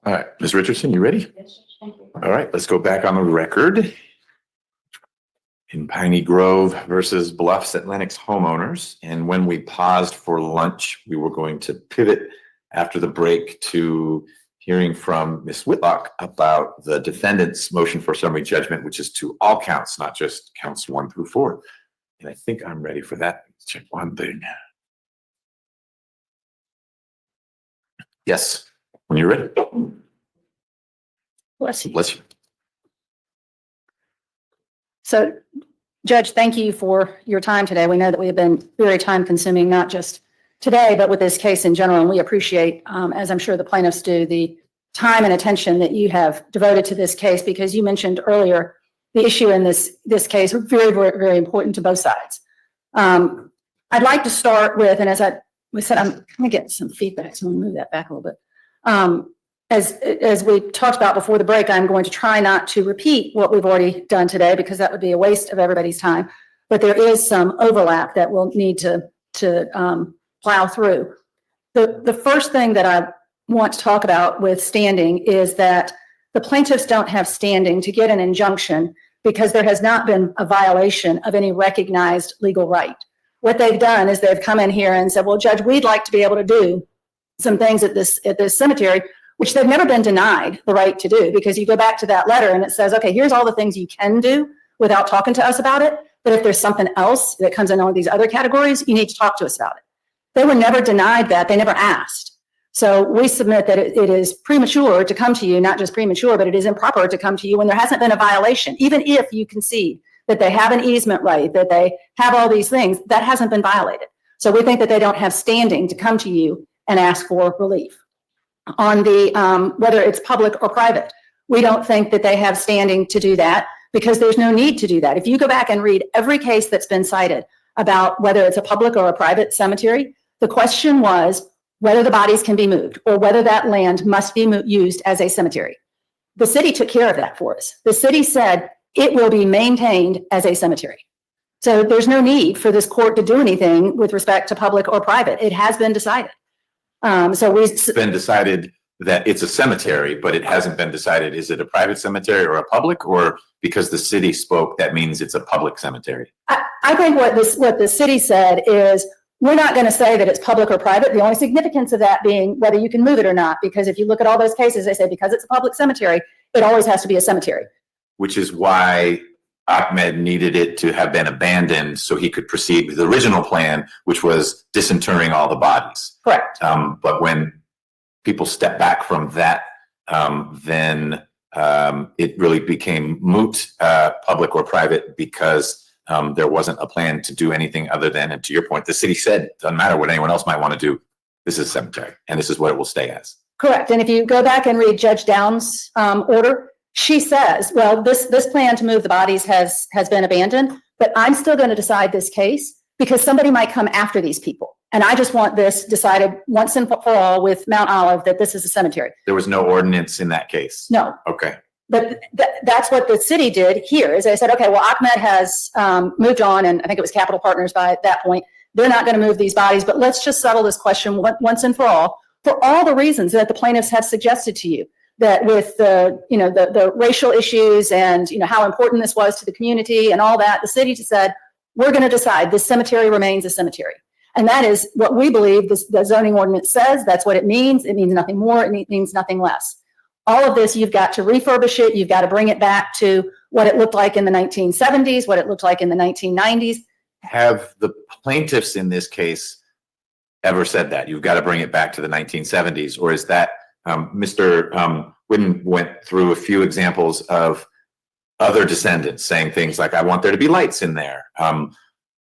right, Ms. Richardson, you ready? All right, let's go back on the record. In Piney Grove versus Bluffs at Lenox homeowners. And when we paused for lunch, we were going to pivot after the break to hearing from Ms. Whitlock about the defendant's motion for summary judgment, which is to all counts, not just counts 1 through 4. And I think I'm ready for that. Let's check one thing. Yes, when you're ready. Bless you. Bless you. So, Judge, thank you for your time today. We know that we have been very time consuming, not just today, but with this case in general. And we appreciate, as I'm sure the plaintiffs do, the time and attention that you have devoted to this case, because you mentioned earlier the issue in this case are very, very, very important to both sides. I'd like to start with, and as we said, I'm going to get some feedback, so I'm going to move that back a little bit. As we talked about before the break, I'm going to try not to repeat what we've already done today, because that would be a waste of everybody's time. But there is some overlap that we'll need to plow through. The first thing that I want to talk about with standing is that the plaintiffs don't have standing to get an injunction because there has not been a violation of any recognized legal right. What they've done is they've come in here and said, well, Judge, we'd like to be able to do some things at this cemetery, which they've never been denied the right to do, because you go back to that letter and it says, okay, here's all the things you can do without talking to us about it. But if there's something else that comes in all these other categories, you need to talk to us about it. They were never denied that. They never asked. So we submit that it is premature to come to you, not just premature, but it is improper to come to you when there hasn't been a violation. Even if you concede that they have an easement right, that they have all these things, that hasn't been violated. So we think that they don't have standing to come to you and ask for relief. On the whether it's public or private, we don't think that they have standing to do that because there's no need to do that. If you go back and read every case that's been cited about whether it's a public or a private cemetery, the question was whether the bodies can be moved or whether that land must be used as a cemetery. The city took care of that for us. The city said it will be maintained as a cemetery. So there's no need for this court to do anything with respect to public or private. It has been decided. It's been decided that it's a cemetery, but it hasn't been decided, is it a private cemetery or a public, or because the city spoke, that means it's a public cemetery? I think what the city said is, we're not going to say that it's public or private. The only significance of that being whether you can move it or not, because if you look at all those cases, they say because it's a public cemetery, it always has to be a cemetery. Which is why Ahmed needed it to have been abandoned so he could proceed with the original plan, which was disinterring all the bodies. Correct. But when people step back from that, then it really became moot, public or private, because there wasn't a plan to do anything other than, and to your point, the city said, it doesn't matter what anyone else might want to do, this is a cemetery, and this is what it will stay as. Correct. And if you go back and read Judge Downs' order, she says, well, this plan to move the bodies has been abandoned, but I'm still going to decide this case because somebody might come after these people. And I just want this decided once and for all with Mount Olive that this is a cemetery. There was no ordinance in that case? No. Okay. But that's what the city did here, is they said, okay, well, Ahmed has moved on, and I think it was Capital Partners by that point. They're not going to move these bodies, but let's just settle this question once and for all the reasons that the plaintiffs have suggested to you, that with the racial issues and how important this was to the community and all that, the city just said, we're going to decide this cemetery remains a cemetery. And that is what we believe the zoning ordinance says. That's what it means. It means nothing more. It means nothing less. All of this, you've got to refurbish it. You've got to bring it back to what it looked like in the 1970s, what it looked like in the 1990s. Have the plaintiffs in this case ever said that? You've got to bring it back to the 1970s? Or is that, Mr. Whidden went through a few examples of other descendants saying things like, I want there to be lights in there.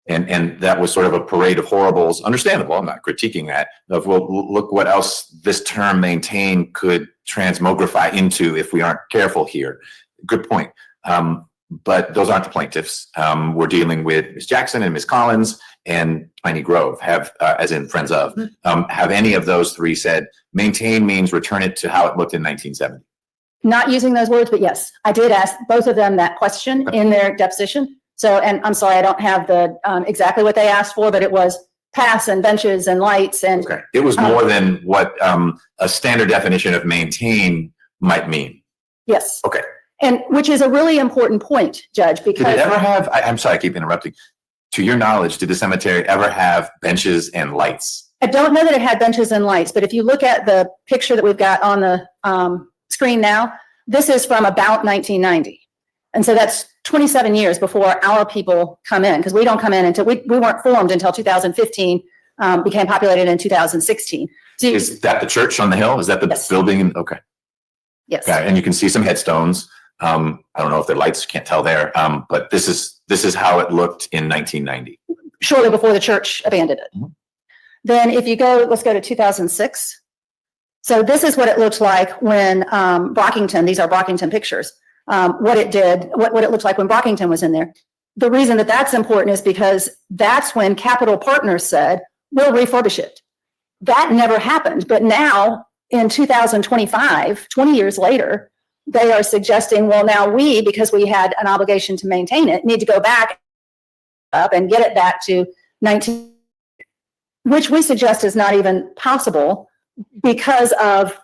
And that was sort of a parade of horribles. Understandable, I'm not critiquing that. Of, well, look what else this term maintain could transmogrify into if we aren't careful here. Good point. But those aren't the plaintiffs. We're dealing with Ms. Jackson and Ms. Collins and Piney Grove, as in friends of. Have any of those three said maintain means return it to how it looked in 1970? Not using those words, but yes, I did ask both of them that question in their deposition. So, and I'm sorry, I don't have the exactly what they asked for, but it was paths and benches and lights and. Okay, it was more than what a standard definition of maintain might mean. Yes. Okay. And which is a really important point, Judge, because. Did it ever have, I'm sorry, I keep interrupting. To your knowledge, did the cemetery ever have benches and lights? I don't know that it had benches and lights, but if you look at the picture that we've got on the screen now, this is from about 1990. And so that's 27 years before our people come in, because we don't come in until we weren't formed until 2015, became populated in 2016. So Is that the church on the hill? Is that the Yes. building? Okay. yes. Okay. And you can see some headstones. I don't know if they're lights, can't tell there. But this is how it looked in 1990. Shortly before the church abandoned it. Mhm. Then if you go, let's go to 2006. So this is what it looked like when Brockington, these are Brockington pictures, what it did, what it looked like when Brockington was in there. The reason that that's important is because that's when Capital Partners said, we'll refurbish it. That never happened. But now in 2025, 20 years later, they are suggesting, well, now we, because we had an obligation to maintain it, need to go back up and get it back to 19, which we suggest is not even possible because of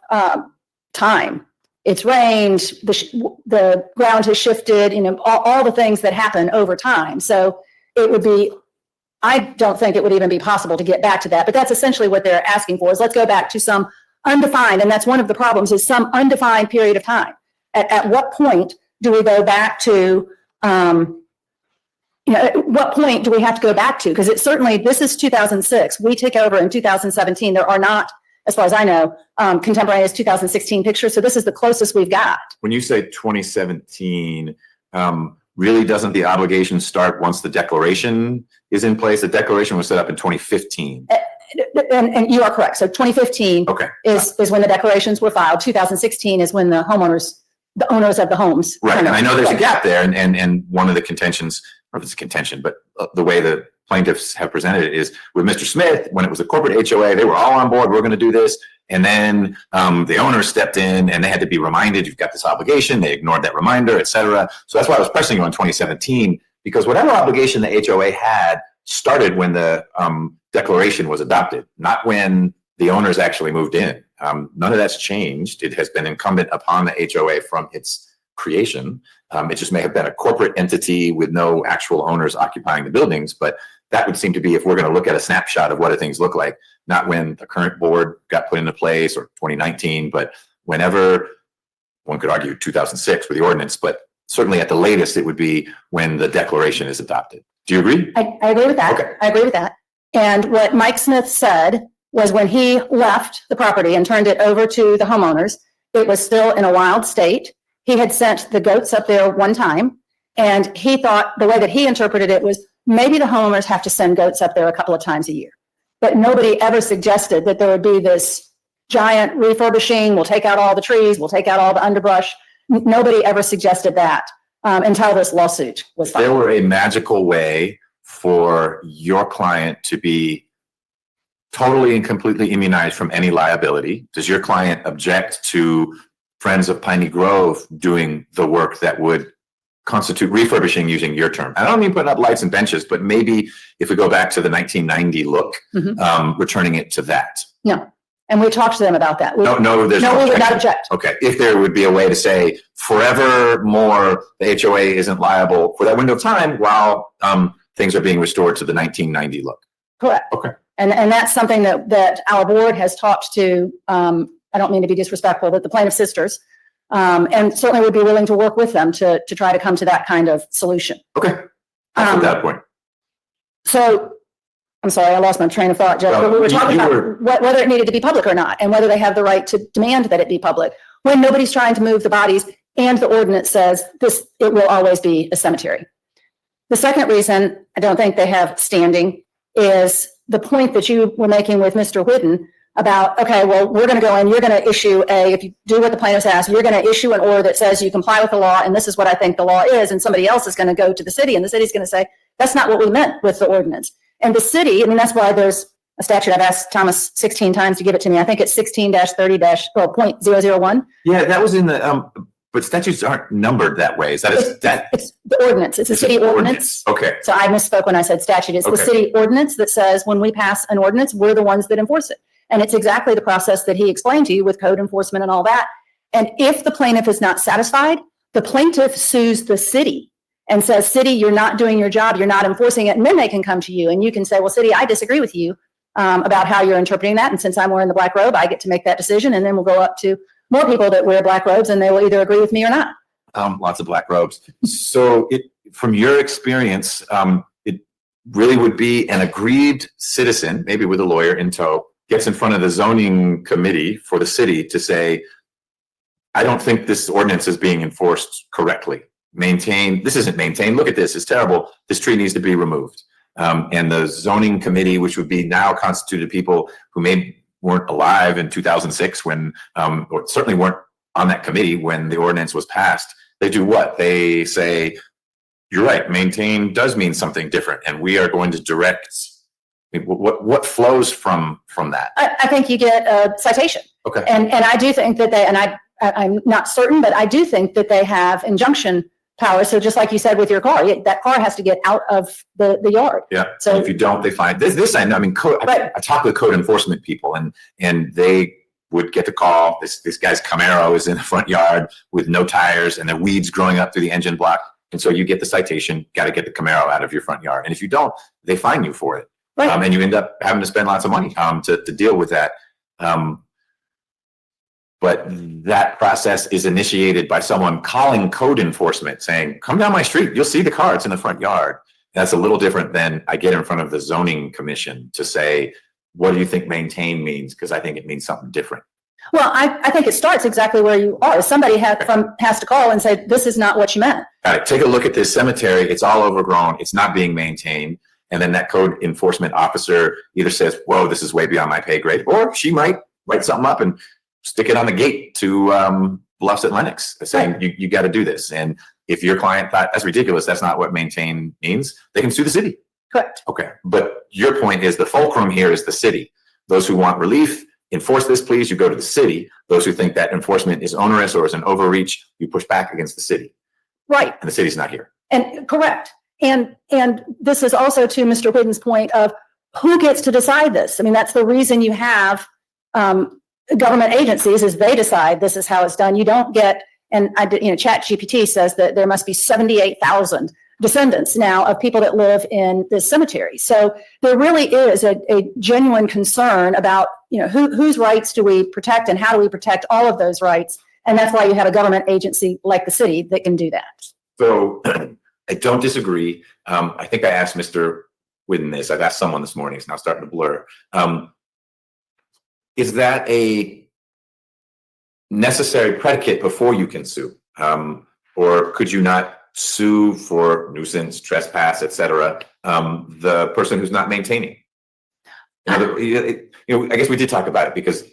time. It's rained, the ground has shifted, all the things that happen over time. So it would be, I don't think it would even be possible to get back to that, but that's essentially what they're asking for, is let's go back to some undefined, and that's one of the problems, is some undefined period of time. At what point do we go back to you know, at what point do we have to go back to? Because it certainly, this is 2006. We took over in 2017. There are not, as far as I know, contemporaneous 2016 pictures. So this is the closest we've got. When you say 2017, really doesn't the obligation start once the declaration is in place? The declaration was set up in 2015. And you are correct. So 2015 Okay. is when the declarations were filed. 2016 is when the owners of the homes. Right. And I know there's a gap there. And one of the contentions, or if it's a contention, but the way the plaintiffs have presented it is with Mr. Smith, when it was a corporate HOA, they were all on board. We're going to do this. And then the owners stepped in and they had to be reminded, you've got this obligation. They ignored that reminder, et cetera. So that's why I was pressing you on 2017, because whatever obligation the HOA had started when the declaration was adopted, not when the owners actually moved in. None of that's changed. It has been incumbent upon the HOA from its creation. It just may have been a corporate entity with no actual owners occupying the buildings, but that would seem to be, if we're going to look at a snapshot of what do things look like, not when the current board got put into place or 2019, but whenever, one could argue 2006 with the ordinance, but certainly at the latest, it would be when the declaration is adopted. Do you agree? I agree with that. Okay. I agree with that. And what Mike Smith said was when he left the property and turned it over to the homeowners, it was still in a wild state. He had sent the goats up there one time, and he thought the way that he interpreted it was maybe the homeowners have to send goats up there a couple of times a year. But nobody ever suggested that there would be this giant refurbishing. We'll take out all the trees. We'll take out all the underbrush. Nobody ever suggested that until this lawsuit was filed. There were a magical way for your client to be totally and completely immunized from any liability. Does your client object to Friends of Piney Grove doing the work that would constitute refurbishing, using your term? I don't mean putting up lights and benches, but maybe if we go back to the 1990 look, returning it to that. No. And we talked to them about that. No, there's No, no we would not objection. object. Okay, if there would be a way to say forevermore, the HOA isn't liable for that window of time while things are being restored to the 1990 look. Correct. Okay. And that's something that our board has talked to, I don't mean to be disrespectful, but the plaintiff sisters, and certainly would be willing to work with them to try to come to that kind of solution. Okay, that's at that point. So, I'm sorry, I lost my train of thought, Jeff, but we were talking about whether it needed to be public or not, and whether they have the right to demand that it be public, when nobody's trying to move the bodies, and the ordinance says it will always be a cemetery. The second reason I don't think they have standing is the point that you were making with Mr. Whidden about, okay, well, we're going to go in, you're going to issue if you do what the plaintiffs ask, you're going to issue an order that says you comply with the law, and this is what I think the law is, and somebody else is going to go to the city, and the city's going to say, that's not what we meant with the ordinance. And the city, I mean, that's why there's a statute. I've asked Thomas 16 times to give it to me. I think it's 16-30-.001. Yeah, that was in the, but statutes aren't numbered that way. Is that It's the ordinance. It's a city ordinance. Okay. So I misspoke when I said statute. It's the Okay. city ordinance that says when we pass an ordinance, we're the ones that enforce it. And it's exactly the process that he explained to you with code enforcement and all that. And if the plaintiff is not satisfied, the plaintiff sues the city and says, city, you're not doing your job, you're not enforcing it. And then they can come to you and you can say, well, city, I disagree with you about how you're interpreting that. And since I'm wearing the black robe, I get to make that decision. And then we'll go up to more people that wear black robes and they will either agree with me or not. Lots of black robes. So from your experience, it really would be an aggrieved citizen, maybe with a lawyer in tow, gets in front of the zoning committee for the city to say, I don't think this ordinance is being enforced correctly. This isn't maintained. Look at this, it's terrible. This tree needs to be removed. And the zoning committee, which would be now constituted people who weren't alive in 2006 when, or certainly weren't on that committee when the ordinance was passed, they do what? They say, you're right, maintain does mean something different. And we are going to direct, what flows from that? I think you get a citation. Okay. And I do think that I'm not certain, but I do think that they have injunction power. So just like you said with your car, that car has to get out of the yard. Yeah. So if you don't, they find this. I know. I mean, I talk with code enforcement people, and they would get the call. This guy's Camaro is in the front yard with no tires, and the weeds growing up through the engine block. And so you get the citation. Got to get the Camaro out of your front yard. And if you don't, they fine you for it. Right. And you end up having to spend lots of money to deal with that. But that process is initiated by someone calling code enforcement saying, come down my street, you'll see the car, it's in the front yard. That's a little different than I get in front of the zoning commission to say, what do you think maintain means? Because I think it means something different. Well, I think it starts exactly where you are. Somebody has to call and say, this is not what you meant. All right, take a look at this cemetery. It's all overgrown. It's not being maintained. And then that code enforcement officer either says, whoa, this is way beyond my pay grade, or she might write something up and stick it on the gate to Bluffs at Lennox saying, you got to do this. And if your client thought that's ridiculous, that's not what maintain means, they can sue the city. Correct. Okay, but your point is the fulcrum here is the city. Those who want relief, enforce this, please, you go to the city. Those who think that enforcement is onerous or is an overreach, you push back against the city. Right. And the city's not here. And correct. And this is also to Mr. Whidden's point of who gets to decide this. I mean, that's the reason you have government agencies is they decide this is how it's done. You don't get, and ChatGPT says that there must be 78,000 descendants now of people that live in this cemetery. So there really is a genuine concern about, whose rights do we protect and how do we protect all of those rights? And that's why you have a government agency like the city that can do that. So I don't disagree. I think I asked Mr. Whidden this. I've asked someone this morning. It's now starting to blur. Is that a necessary predicate before you can sue? Or could you not sue for nuisance, trespass, etc., the person who's not maintaining? I guess we did talk about it because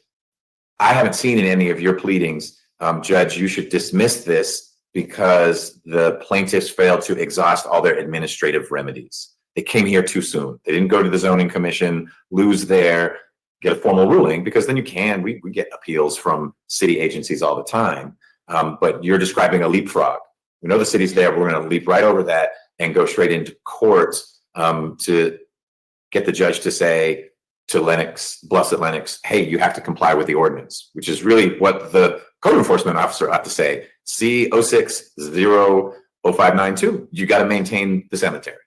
I haven't seen in any of your pleadings, Judge, you should dismiss this because the plaintiffs failed to exhaust all their administrative remedies. They came here too soon. They didn't go to the zoning commission, lose there, get a formal ruling, because then we get appeals from city agencies all the time. But you're describing a leapfrog. We know the city's there, but we're going to leap right over that and go straight into court to get the judge to say to Bluffs at Lennox, hey, you have to comply with the ordinance, which is really what the code enforcement officer ought to say. C060592, you got to maintain the cemetery.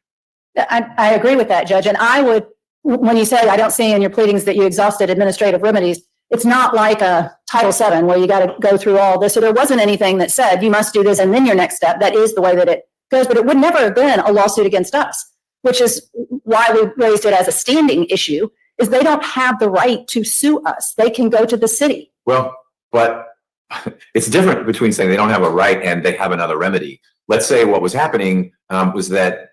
I agree with that, Judge. And I would, when you say I don't see in your pleadings that you exhausted administrative remedies, it's not like a Title VII where you got to go through all this. So there wasn't anything that said you must do this and then your next step. That is the way that it goes, but it would never have been a lawsuit against us, which is why we raised it as a standing issue, is they don't have the right to sue us. They can go to the city. Well, but it's different between saying they don't have a right and they have another remedy. Let's say what was happening was that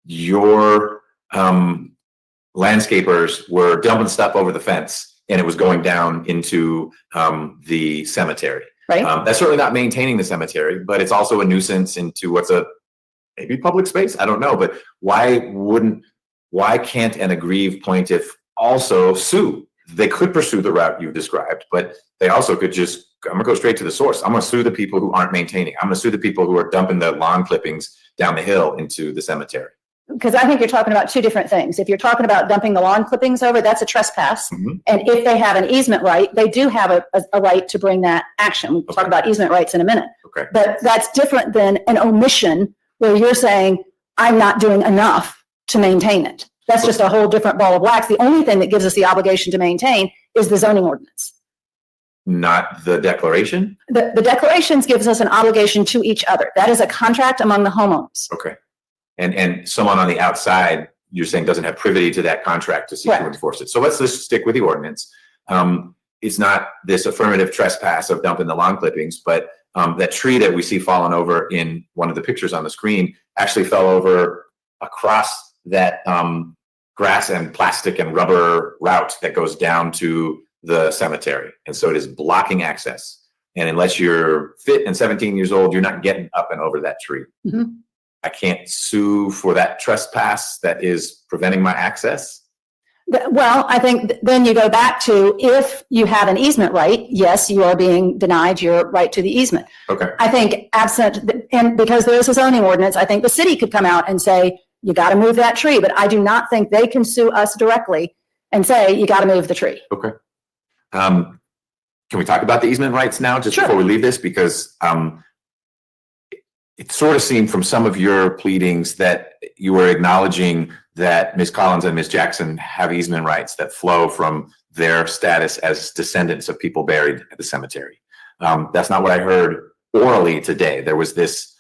your landscapers were dumping stuff over the fence and it was going down into the cemetery. Right. That's certainly not maintaining the cemetery, but it's also a nuisance into what's maybe public space. I don't know, but why can't an aggrieved plaintiff also sue? They could pursue the route you've described, but they also could I'm gonna go straight to the source. I'm gonna sue the people who aren't maintaining. I'm gonna sue the people who are dumping the lawn clippings down the hill into the cemetery. Because I think you're talking about two different things. If you're talking about dumping the lawn clippings over, that's a trespass. Mm-hmm. And if they have an easement right, they do have a right to bring that action. We'll talk about easement rights in a minute. Okay. But that's different than an omission where you're saying, I'm not doing enough to maintain it. That's just a whole different ball of wax. The only thing that gives us the obligation to maintain is the zoning ordinance. Not the declaration? The declarations gives us an obligation to each other. That is a contract among the homeowners. Okay. And someone on the outside, you're saying doesn't have privity to that contract to seek to enforce it. So let's just stick with the ordinance. It's not this affirmative trespass of dumping the lawn clippings, but that tree that we see fallen over in one of the pictures on the screen actually fell over across that grass and plastic and rubber route that goes down to the cemetery. And so it is blocking access. And unless you're fit and 17 years old, you're not getting up and over that tree. Mm-hmm. I can't sue for that trespass that is preventing my access. Well, I think then you go back to if you have an easement right, yes, you are being denied your right to the easement. Okay. I think absent, and because there is a zoning ordinance, I think the city could come out and say, you got to move that tree, but I do not think they can sue us directly and say, you got to move the tree. Okay. Can we talk about the easement rights now, just Sure. before we leave this? Because it sort of seemed from some of your pleadings that you were acknowledging that Ms. Collins and Ms. Jackson have easement rights that flow from their status as descendants of people buried at the cemetery. That's not what I heard orally today. There was this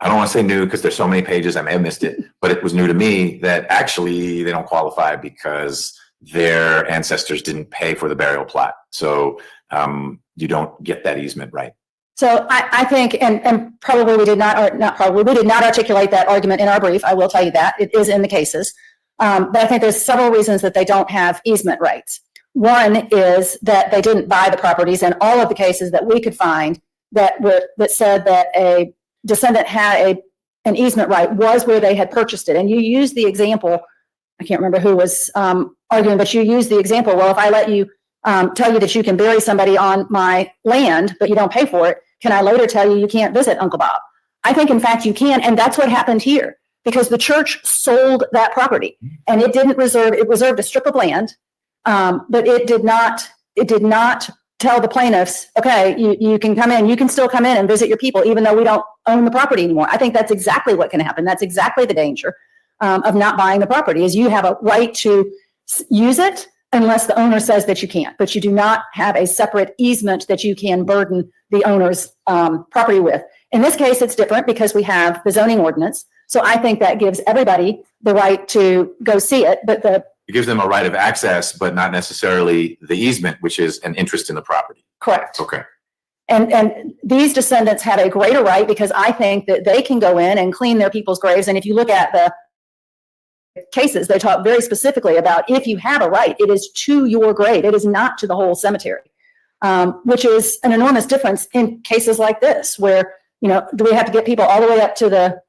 I don't want to say new because there's so many pages, I may have missed it, but it was new to me that actually they don't qualify because their ancestors didn't pay for the burial plot. So you don't get that easement right. So I think, and probably we did not, or not probably, we did not articulate that argument in our brief. I will tell you that. It is in the cases. But I think there's several reasons that they don't have easement rights. One is that they didn't buy the properties, and all of the cases that we could find that said that a descendant had an easement right was where they had purchased it. And you use the example, I can't remember who was arguing, but you use the example, well, if I let you tell you that you can bury somebody on my land, but you don't pay for it, can I later tell you you can't visit Uncle Bob? I think, in fact, you can, and that's what happened here, because the church sold that property, and it reserved a strip of land, but it did not tell the plaintiffs, okay, you can come in, you can still come in and visit your people, even though we don't own the property anymore. I think that's exactly what can happen. That's exactly the danger of not buying the property, is you have a right to use it unless the owner says that you can't, but you do not have a separate easement that you can burden the owner's property with. In this case, it's different because we have the zoning ordinance. So I think that gives everybody the right to go see it, but it gives them a right of access, but not necessarily the easement, which is an interest in the property. Correct. Okay. And these descendants have a greater right because I think that they can go in and clean their people's graves. And if you look at the cases, they talk very specifically about if you have a right, it is to your grave. It is not to the whole cemetery, which is an enormous difference in cases like this, where, do we have to get people all the way up to the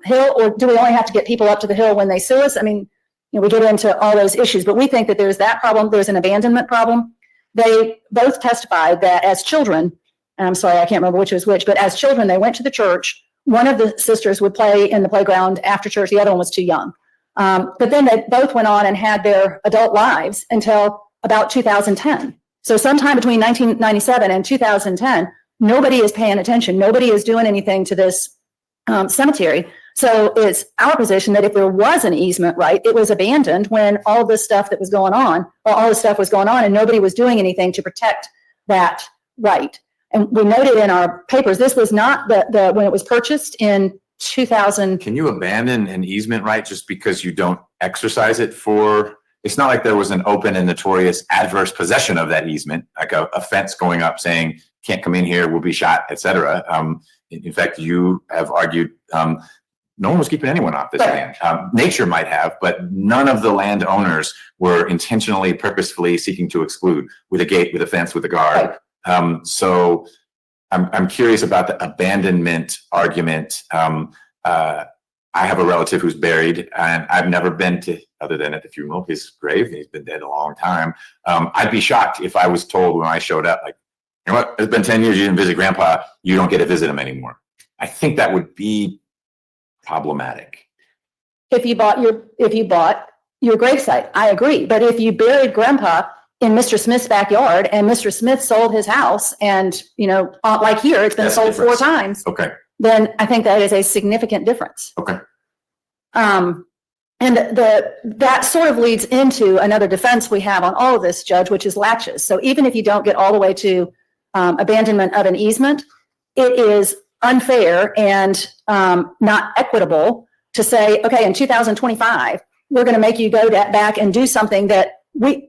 hill, or do we only have to get people up to the hill when they sue us? I mean, we get into all those issues, but we think that there's that problem. There's an abandonment problem. They both testified that as children, and I'm sorry, I can't remember which was which, but as children, they went to the church. One of the sisters would play in the playground after church. The other one was too young. But then they both went on and had their adult lives until about 2010. So sometime between 1997 and 2010, nobody is paying attention. Nobody is doing anything to this cemetery. So it's our position that if there was an easement right, it was abandoned when all this stuff that was going on, or all this stuff was going on, and nobody was doing anything to protect that right. And we noted in our papers, this was not when it was purchased in 2000. Can you abandon an easement right just because you don't exercise it for? It's not like there was an open and notorious adverse possession of that easement, like a fence going up saying can't come in here, will be shot, etc. In fact, you have argued no one was keeping anyone off this land. Nature might have, but none of the landowners were intentionally, purposefully seeking to exclude with a gate, with a fence, with a guard. Right. So I'm curious about the abandonment argument. I have a relative who's buried, and I've never been to, other than at the funeral, his grave. He's been dead a long time. I'd be shocked if I was told when I showed up, like, you know what, it's been 10 years you didn't visit Grandpa, you don't get to visit him anymore. I think that would be problematic. If you bought your gravesite, I agree. But if you buried Grandpa in Mr. Smith's backyard and Mr. Smith sold his house, and like here, it's been sold 4 times. Okay. Then I think that is a significant difference. Okay. And that sort of leads into another defense we have on all of this, Judge, which is laches. So even if you don't get all the way to abandonment of an easement, it is unfair and not equitable to say, okay, in 2025, we're going to make you go back and do something that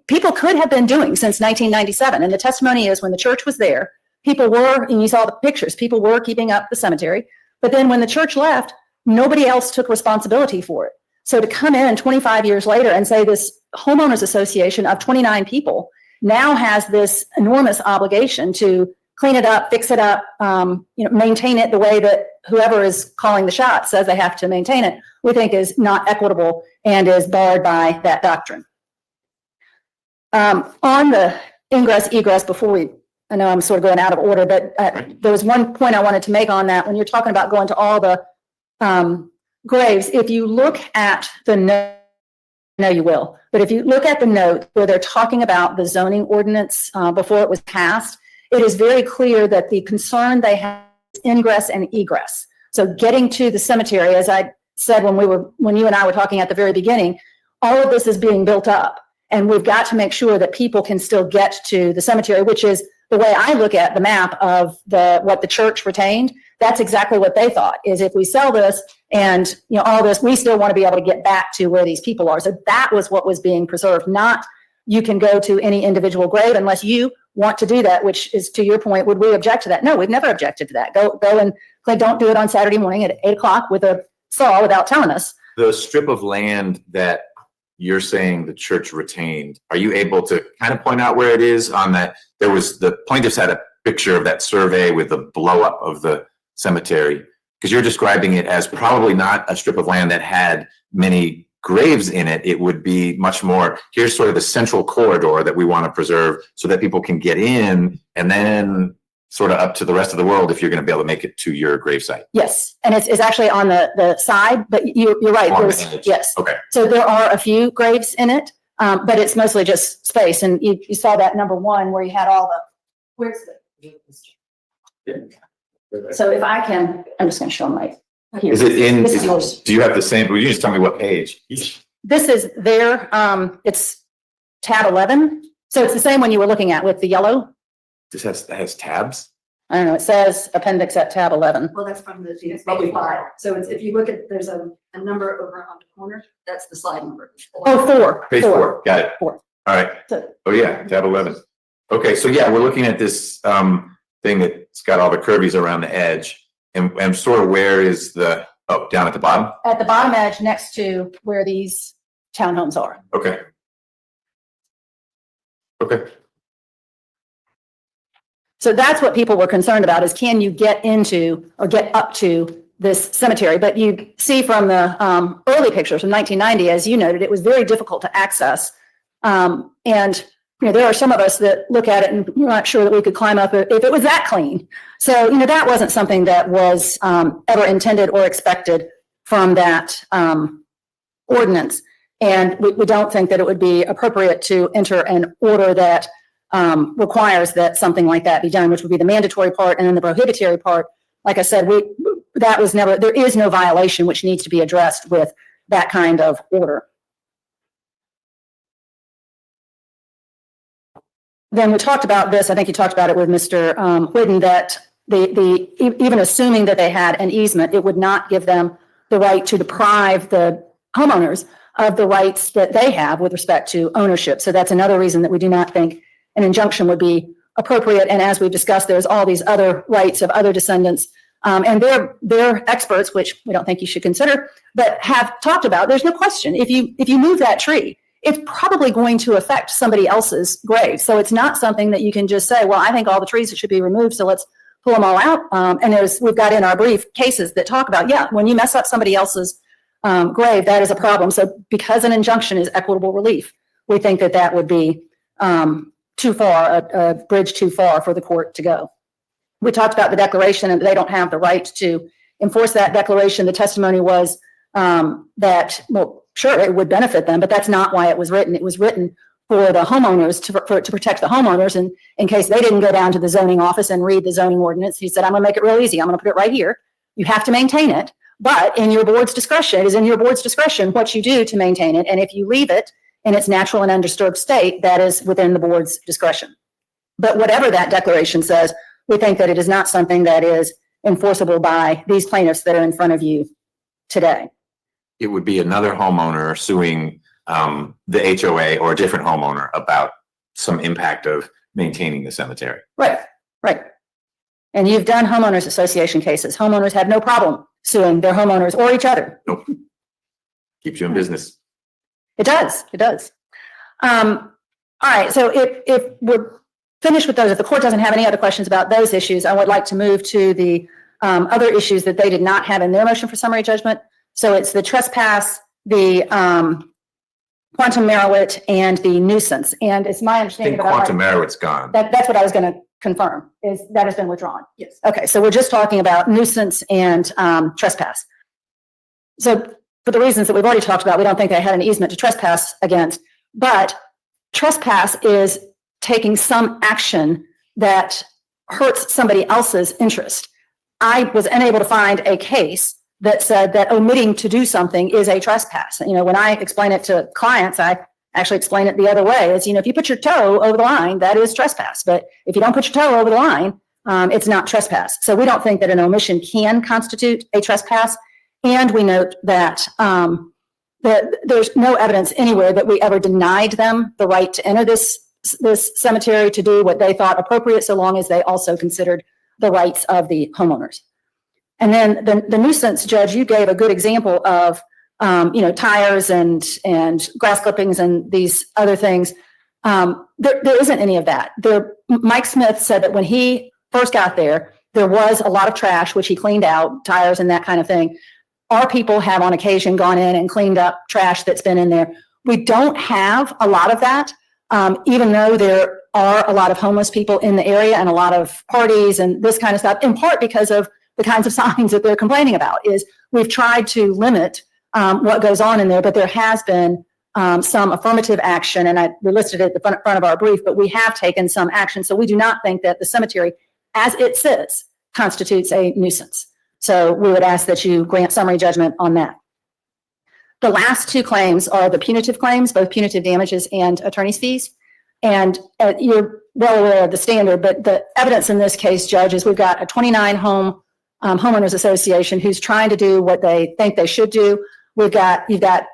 people could have been doing since 1997. And the testimony is when the church was there, people were, and you saw the pictures, people were keeping up the cemetery. But then when the church left, nobody else took responsibility for it. So to come in 25 years later and say this homeowners association of 29 people now has this enormous obligation to clean it up, fix it up, maintain it the way that whoever is calling the shots says they have to maintain it, we think is not equitable and is barred by that doctrine. On the ingress egress, I know I'm sort of going out of order, but there was one point I wanted to make on that. When you're talking about going to all the graves, if you look at the note, no, you will, but if you look at the note where they're talking about the zoning ordinance before it was passed, it is very clear that the concern they have is ingress and egress. So getting to the cemetery, as I said when you and I were talking at the very beginning, all of this is being built up, and we've got to make sure that people can still get to the cemetery, which is the way I look at the map of what the church retained, that's exactly what they thought, is if we sell this and, all this, we still want to be able to get back to where these people are. So that was what was being preserved, not you can go to any individual grave unless you want to do that, which is, to your point, would we object to that? No, we've never objected to that. Go and don't do it on Saturday morning at 8 o'clock with a saw without telling us. The strip of land that you're saying the church retained, are you able to kind of point out where it is on that? There was, the plaintiffs had a picture of that survey with the blow up of the cemetery, because you're describing it as probably not a strip of land that had many graves in it. It would be much more, here's sort of the central corridor that we want to preserve so that people can get in, and then sort of up to the rest of the world if you're going to be able to make it to your gravesite. Yes, and it's actually on the side, but you're right. On the There's, edge. yes. Okay. So there are a few graves in it, but it's mostly just space. And you saw that number one where you had all the, where's the? So if I can, I'm just going to show them right here. Is it in, This is yours. do you have the same, will you just tell me what page? This is there. It's tab 11. So it's the same one you were looking at with the yellow. This has tabs? I don't know. It says appendix at tab 11. Well, that's from the Bagley Park. So it's, if you look at, there's a number over on the corner, that's the slide number. Oh, four. Page 4, got it. 4. All right. So, Oh yeah, tab 11. Okay, so yeah, we're looking at this thing that's got all the curvies around the edge, and sort of where is the, oh, down at the bottom? at the bottom edge next to where these townhomes are. Okay. Okay. So that's what people were concerned about, is can you get into or get up to this cemetery? But you see from the early pictures from 1990, as you noted, it was very difficult to access. And there are some of us that look at it and we're not sure that we could climb up if it was that clean. So, that wasn't something that was ever intended or expected from that ordinance. And we don't think that it would be appropriate to enter an order that requires that something like that be done, which would be the mandatory part, and then the prohibitory part. Like I said, that was never, there is no violation which needs to be addressed with that kind of order. Then we talked about this, I think you talked about it with Mr. Whidden, that even assuming that they had an easement, it would not give them the right to deprive the homeowners of the rights that they have with respect to ownership. So that's another reason that we do not think an injunction would be appropriate. And as we've discussed, there's all these other rights of other descendants, and they're experts, which we don't think you should consider, but have talked about. There's no question. If you move that tree, it's probably going to affect somebody else's grave. So it's not something that you can just say, well, I think all the trees should be removed, so let's pull them all out. And we've got in our brief cases that talk about, when you mess up somebody else's grave, that is a problem. So because an injunction is equitable relief, we think that would be too far, a bridge too far for the court to go. We talked about the declaration and they don't have the right to enforce that declaration. The testimony was that, well, sure, it would benefit them, but that's not why it was written. It was written for the homeowners, to protect the homeowners, and in case they didn't go down to the zoning office and read the zoning ordinance. He said, I'm going to make it real easy. I'm going to put it right here. You have to maintain it, but in your board's discretion, it is in your board's discretion what you do to maintain it. And if you leave it in its natural and undisturbed state, that is within the board's discretion. But whatever that declaration says, we think that it is not something that is enforceable by these plaintiffs that are in front of you today. It would be another homeowner suing the HOA or a different homeowner about some impact of maintaining the cemetery. Right. And you've done homeowners association cases. Homeowners have no problem suing their homeowners or each other. Nope. Keeps you in business. It does. All right. So if we're finished with those, if the court doesn't have any other questions about those issues, I would like to move to the other issues that they did not have in their motion for summary judgment. So it's the trespass, the quantum merit, and the nuisance. And it's my I understanding think that quantum merit's gone. that's what I was going to confirm, is that has been withdrawn. Yes. Okay, so we're just talking about nuisance and trespass. So for the reasons that we've already talked about, we don't think they had an easement to trespass against, but trespass is taking some action that hurts somebody else's interest. I was unable to find a case that said that omitting to do something is a trespass. When I explain it to clients, I actually explain it the other way. Is, if you put your toe over the line, that is trespass. But if you don't put your toe over the line, it's not trespass. So we don't think that an omission can constitute a trespass. And we note that, that there's no evidence anywhere that we ever denied them the right to enter this cemetery to do what they thought appropriate, so long as they also considered the rights of the homeowners. And then the nuisance, Judge, you gave a good example of, tires and grass clippings and these other things. There isn't any of that. Mike Smith said that when he first got there was a lot of trash, which he cleaned out, tires and that kind of thing. Our people have on occasion gone in and cleaned up trash that's been in there. We don't have a lot of that, even though there are a lot of homeless people in the area and a lot of parties and this kind of stuff, in part because of the kinds of signs that they're complaining about. Is we've tried to limit what goes on in there, but there has been some affirmative action, and we listed it at the front of our brief, but we have taken some action. So we do not think that the cemetery, as it sits, constitutes a nuisance. So we would ask that you grant summary judgment on that. The last two claims are the punitive claims, both punitive damages and attorney's fees. And you're well aware of the standard, but the evidence in this case, Judge, is we've got a 29 home homeowners association who's trying to do what they think they should do. You've got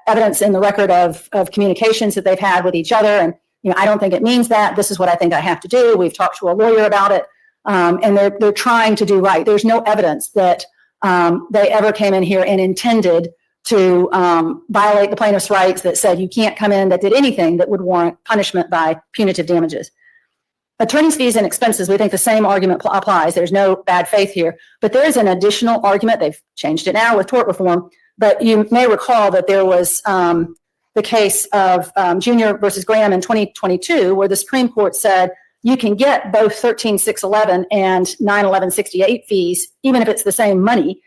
evidence in the record of communications that they've had with each other. And, I don't think it means that. This is what I think I have to do. We've talked to a lawyer about it. And they're trying to do right. There's no evidence that they ever came in here and intended to violate the plaintiff's rights, that said you can't come in, that did anything that would warrant punishment by punitive damages. Attorney's fees and expenses, we think the same argument applies. There's no bad faith here. But there is an additional argument. They've changed it now with tort reform. But you may recall that there was the case of Junior versus Graham in 2022, where the Supreme Court said you can get both 13-611 and 9-11-68 fees, even if it's the same money,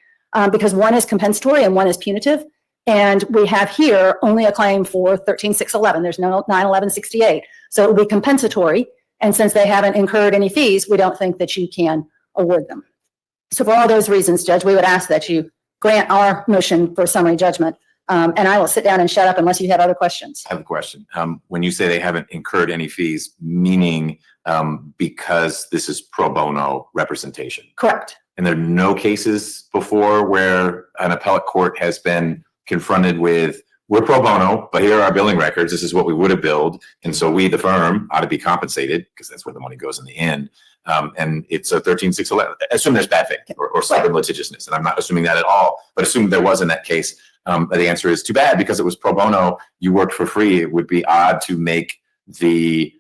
because one is compensatory and one is punitive. And we have here only a claim for 13-611. There's no 9-11-68. So it would be compensatory. And since they haven't incurred any fees, we don't think that you can award them. So for all those reasons, Judge, we would ask that you grant our motion for summary judgment. And I will sit down and shut up unless you have other questions. I have a question. When you say they haven't incurred any fees, meaning because this is pro bono representation? Correct. And there are no cases before where an appellate court has been confronted with, we're pro bono, but here are our billing records. This is what we would have billed. And so we, the firm, ought to be compensated because that's where the money goes in the end. And it's a 13-611. Assume there's bad faith or stubborn litigiousness. And I'm not assuming that at all, but assume there was in that case. The answer is too bad, because it was pro bono. You worked for free. It would be odd to make the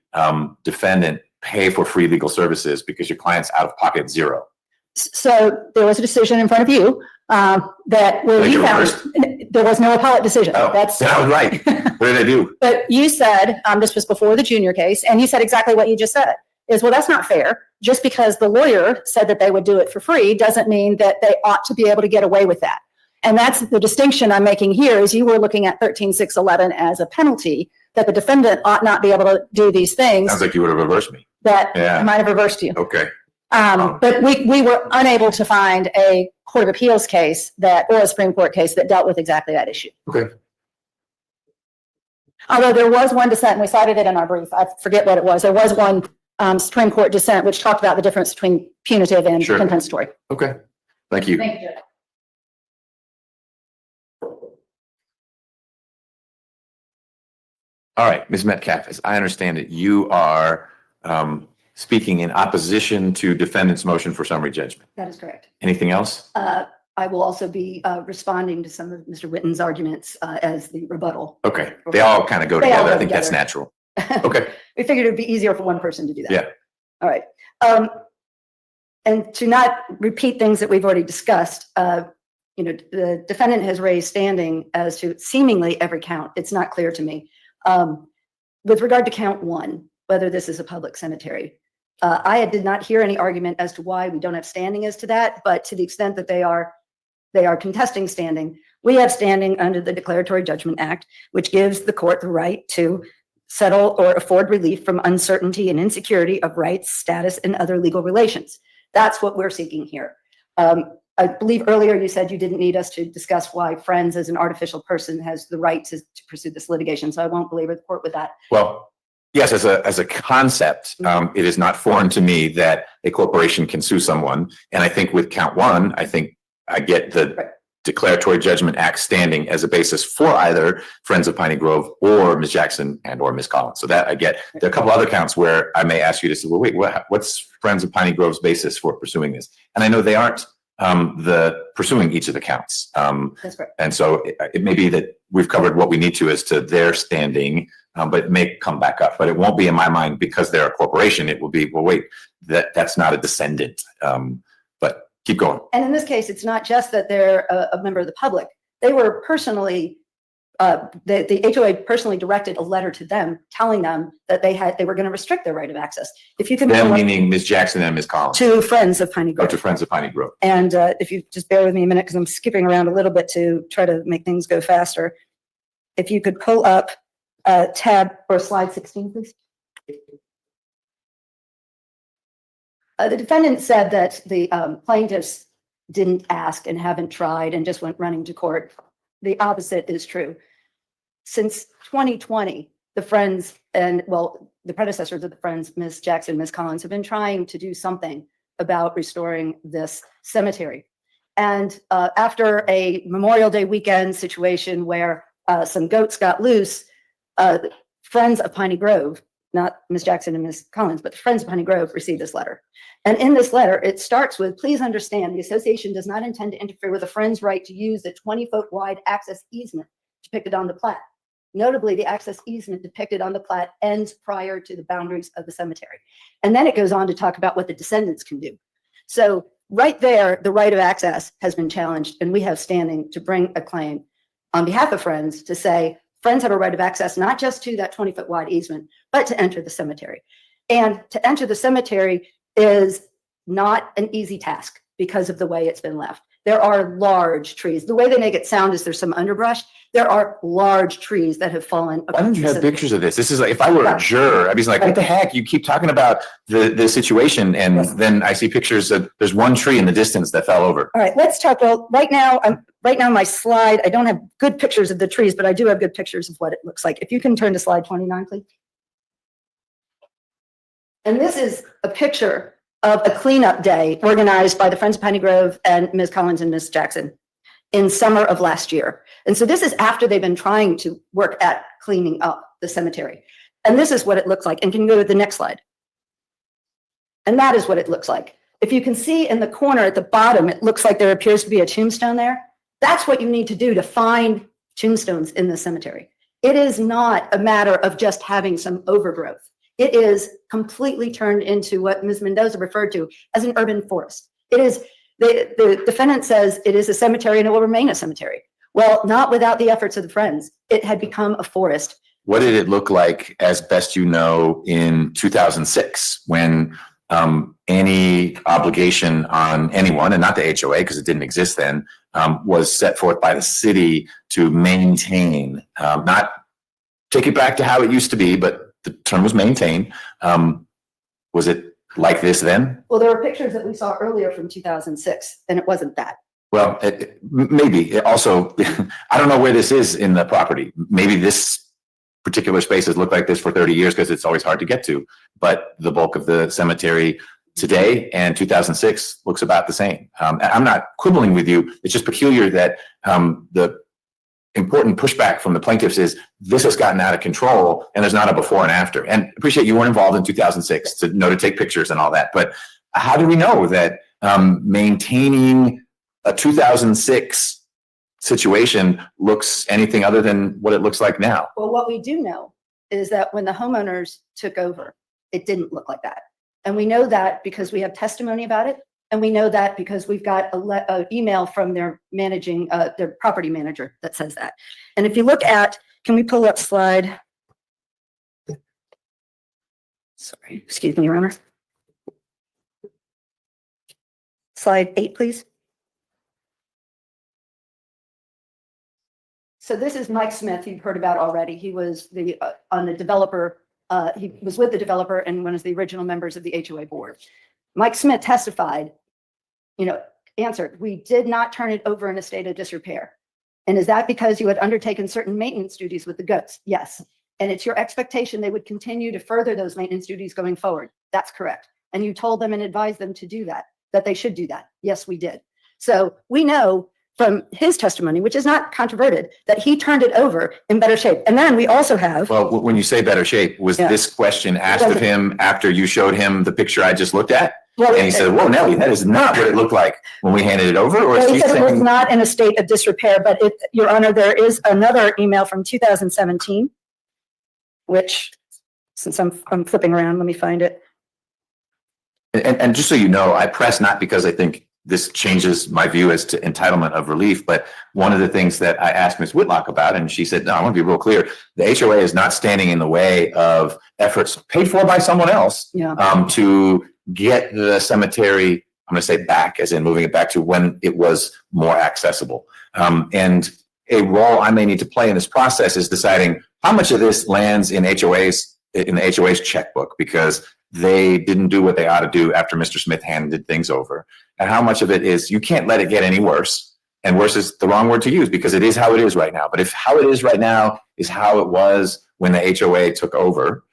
defendant pay for free legal services because your client's out of pocket zero. So there was a decision in front of you that where you found there was no appellate decision. Oh, That's I was right. What did I do? But you said, this was before the Junior case, and you said exactly what you just said, is, well, that's not fair. Just because the lawyer said that they would do it for free doesn't mean that they ought to be able to get away with that. And that's the distinction I'm making here, is you were looking at 13-611 as a penalty, that the defendant ought not be able to do these things. Sounds like you would have reversed me. That might have reversed you. Okay. But we were unable to find a Court of Appeals case or a Supreme Court case that dealt with exactly that issue. Okay. Although there was one dissent, and we cited it in our brief. I forget what it was. There was one Supreme Court dissent which talked about the difference between punitive and compensatory. Okay. Thank you. Thank you. All right, Ms. Metcalf, as I understand it, you are speaking in opposition to defendant's motion for summary judgment. That is correct. Anything else? I will also be responding to some of Mr. Witten's arguments as the rebuttal. Okay, they all kind of go They all together. go I think that's together. natural. Okay. We figured it'd be easier for one person to do that. Yeah. All right. And to not repeat things that we've already discussed, the defendant has raised standing as to seemingly every count. It's not clear to me. With regard to count one, whether this is a public cemetery, I did not hear any argument as to why we don't have standing as to that, but to the extent that they are contesting standing, we have standing under the Declaratory Judgment Act, which gives the court the right to settle or afford relief from uncertainty and insecurity of rights, status, and other legal relations. That's what we're seeking here. I believe earlier you said you didn't need us to discuss why Friends as an artificial person has the right to pursue this litigation. So I won't belabor the court with that. Well, yes, as a concept, it is not foreign to me that a corporation can sue someone. And I think with count one, I think I get the Right. Declaratory Judgment Act standing as a basis for either Friends of Piney Grove or Ms. Jackson and or Ms. Collins. So that I get. There are a couple other counts where I may ask you to say, well, wait, what's Friends of Piney Grove's basis for pursuing this? And I know they aren't pursuing each of the counts. That's right. And so it may be that we've covered what we need to as to their standing, but it may come back up. But it won't be in my mind because they're a corporation. It will be, well, wait, that's not a descendant. But keep going. And in this case, it's not just that they're a member of the public. They were personally, the HOA personally directed a letter to them telling them that they were going to restrict their right of access. If you can. Them meaning Ms. Jackson and Ms. Collins. To Friends of Piney Or Grove. to Friends of Piney Grove. And if you just bear with me a minute, because I'm skipping around a little bit to try to make things go faster. If you could pull up tab or slide 16, please. The defendant said that the plaintiffs didn't ask and haven't tried and just went running to court. The opposite is true. Since 2020, the Friends and, well, the predecessors of the Friends, Ms. Jackson, Ms. Collins, have been trying to do something about restoring this cemetery. And after a Memorial Day weekend situation where some goats got loose, Friends of Piney Grove, not Ms. Jackson and Ms. Collins, but the Friends of Piney Grove received this letter. And in this letter, it starts with, please understand, the association does not intend to interfere with a friend's right to use the 20-foot wide access easement depicted on the plat. Notably, the access easement depicted on the plat ends prior to the boundaries of the cemetery. And then it goes on to talk about what the descendants can do. So right there, the right of access has been challenged, and we have standing to bring a claim on behalf of Friends to say, Friends have a right of access, not just to that 20-foot wide easement, but to enter the cemetery. And to enter the cemetery is not an easy task because of the way it's been left. There are large trees. The way they make it sound is there's some underbrush. There are large trees that have fallen. Why don't you have pictures of this? This is like, if I were a juror, I'd be like, what the heck? You keep talking about the situation, and then I see pictures of, there's one tree in the distance that fell over. All right, let's talk. Well, right now my slide, I don't have good pictures of the trees, but I do have good pictures of what it looks like. If you can turn to slide 29, please. And this is a picture of a cleanup day organized by the Friends of Piney Grove and Ms. Collins and Ms. Jackson in summer of last year. And so this is after they've been trying to work at cleaning up the cemetery. And this is what it looks like. And can you go to the next slide? And that is what it looks like. If you can see in the corner at the bottom, it looks like there appears to be a tombstone there. That's what you need to do to find tombstones in the cemetery. It is not a matter of just having some overgrowth. It is completely turned into what Ms. Mendoza referred to as an urban forest. It is, the defendant says it is a cemetery and it will remain a cemetery. Well, not without the efforts of the Friends. It had become a forest. What did it look like, as best you know, in 2006 when any obligation on anyone, and not the HOA because it didn't exist then, was set forth by the city to maintain, not take it back to how it used to be, but the term was maintain. Was it like this then? Well, there were pictures that we saw earlier from 2006, and it wasn't that. Well, maybe. It also, I don't know where this is in the property. Maybe this particular space has looked like this for 30 years because it's always hard to get to. But the bulk of the cemetery today and 2006 looks about the same. I'm not quibbling with you. It's just peculiar that the important pushback from the plaintiffs is this has gotten out of control and there's not a before and after. And appreciate you weren't involved in 2006 to know to take pictures and all that. But how do we know that maintaining a 2006 situation looks anything other than what it looks like now? Well, what we do know is that when the homeowners took over, it didn't look like that. And we know that because we have testimony about it. And we know that because we've got an email from their their property manager that says that. And if you look at, can we pull up slide? Sorry, excuse me, Your Honor. Slide 8, please. So this is Mike Smith, you've heard about already. He was on the developer. He was with the developer and one of the original members of the HOA board. Mike Smith testified, answered, we did not turn it over in a state of disrepair. And is that because you had undertaken certain maintenance duties with the goats? Yes. And it's your expectation they would continue to further those maintenance duties going forward. That's correct. And you told them and advised them to do that they should do that. Yes, we did. So we know from his testimony, which is not controverted, that he turned it over in better shape. And then we also have. Well, when you say better shape, was Yeah. this question asked of him after you showed him the picture I just looked at? Well, And he said, whoa, Nellie, that is not what it looked like when we handed it over? Or is he he said it was saying, not in a state of disrepair, but Your Honor, there is another email from 2017, which, since I'm flipping around, let me find it. and just so you know, I press not because I think this changes my view as to entitlement of relief, but one of the things that I asked Ms. Whitlock about, and she said, no, I want to be real clear. The HOA is not standing in the way of efforts paid for by someone else to get the cemetery, I'm going to say back, as in moving it back to when it was more accessible. And a role I may need to play in this process is deciding how much of this lands in the HOA's checkbook, because they didn't do what they ought to do after Mr. Smith handed things over. And how much of it is, you can't let it get any worse. And worse is the wrong word to use because it is how it is right now. But if how it is right now is how it was when the HOA took over,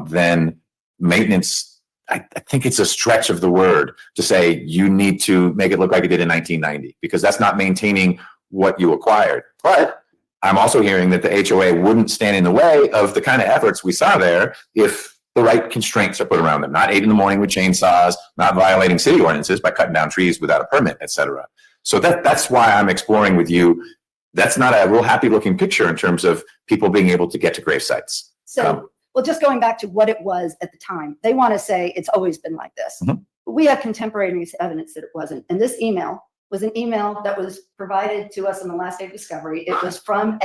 then maintenance, I think it's a stretch of the word to say you need to make it look like it did in 1990, because that's not maintaining what you acquired. But I'm also hearing that the HOA wouldn't stand in the way of the kind of efforts we saw there if the right constraints are put around them, not 8 a.m. with chainsaws, not violating city ordinances by cutting down trees without a permit, et cetera. So that's why I'm exploring with you. That's not a real happy looking picture in terms of people being able to get to grave sites. So, well, just going back to what it was at the time, they want to say it's always been like this. We have contemporaneous evidence that it wasn't. And this email was an email that was provided to us on the last day of discovery. It was from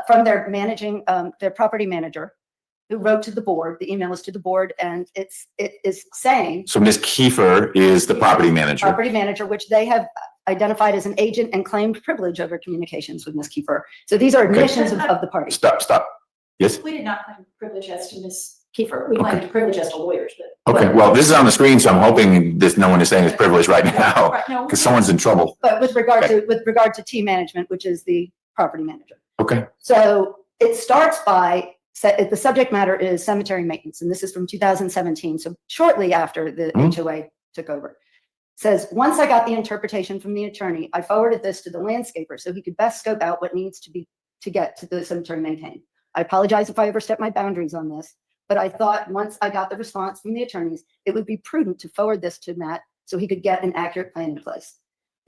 from their their property manager, who wrote to the board. The email is to the board, and it is saying. So Ms. Kiefer is the property manager. Property manager, which they have identified as an agent and claimed privilege over communications with Ms. Kiefer. So these are admissions of the party. Stop. Yes? We did not claim privilege as to Ms. Kiefer. We claimed privilege as to lawyers, but. Okay, well, this is on the screen, so I'm hoping no one is saying it's privileged right now, Right, no, because someone's in trouble. But with regard to T management, which is the property manager. Okay. So it starts by, the subject matter is cemetery maintenance, and this is from 2017. So shortly after the HOA took over. Says, once I got the interpretation from the attorney, I forwarded this to the landscaper so he could best scope out what needs to get to the cemetery maintained. I apologize if I overstepped my boundaries on this, but I thought once I got the response from the attorneys, it would be prudent to forward this to Matt so he could get an accurate plan in place.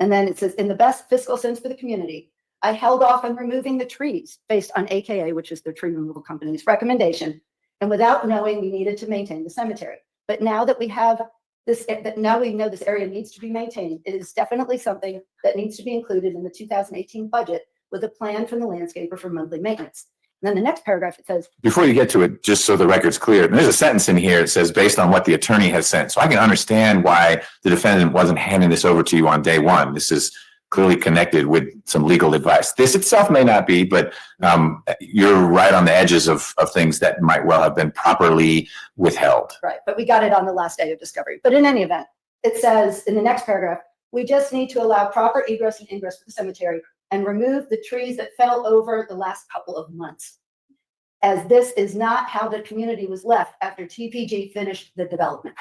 And then it says, in the best fiscal sense for the community, I held off on removing the trees based on AKA, which is the tree removal company's recommendation, and without knowing we needed to maintain the cemetery. But now that we have this, now we know this area needs to be maintained, it is definitely something that needs to be included in the 2018 budget with a plan from the landscaper for monthly maintenance. And then the next paragraph, it says, before you get to it, just so the record's clear, there's a sentence in here that says based on what the attorney has sent. So I can understand why the defendant wasn't handing this over to you on day one. This is clearly connected with some legal advice. This itself may not be, but you're right on the edges of things that might well have been properly withheld. right, but we got it on the last day of discovery. But in any event, it says in the next paragraph, we just need to allow proper egress and ingress for the cemetery and remove the trees that fell over the last couple of months, as this is not how the community was left after TPG finished the development.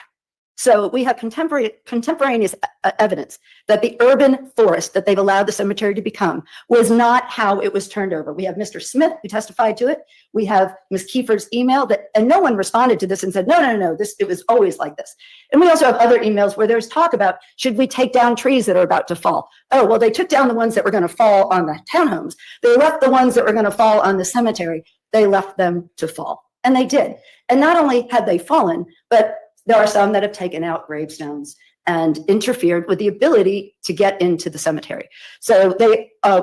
So we have contemporaneous evidence that the urban forest that they've allowed the cemetery to become was not how it was turned over. We have Mr. Smith who testified to it. We have Ms. Kiefer's email and no one responded to this and said, no, it was always like this. And we also have other emails where there's talk about, should we take down trees that are about to fall? Oh, well, they took down the ones that were going to fall on the townhomes. They left the ones that were going to fall on the cemetery. They left them to fall. And they did. And not only had they fallen, but there are some that have taken out gravestones and interfered with the ability to get into the cemetery. So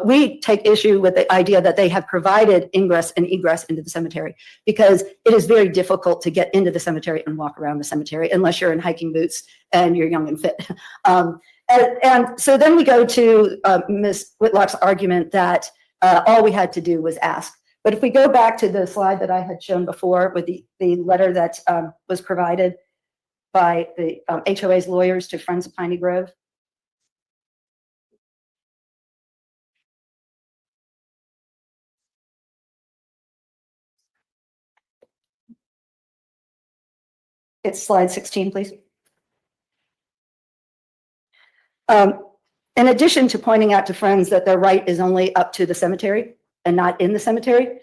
we take issue with the idea that they have provided ingress and egress into the cemetery, because it is very difficult to get into the cemetery and walk around the cemetery unless you're in hiking boots and you're young and fit. And so then we go to Ms. Whitlock's argument that all we had to do was ask. But if we go back to the slide that I had shown before with the letter that was provided by the HOA's lawyers to Friends of Piney Grove, It's slide 16, please. In addition to pointing out to friends that their right is only up to the cemetery and not in the cemetery,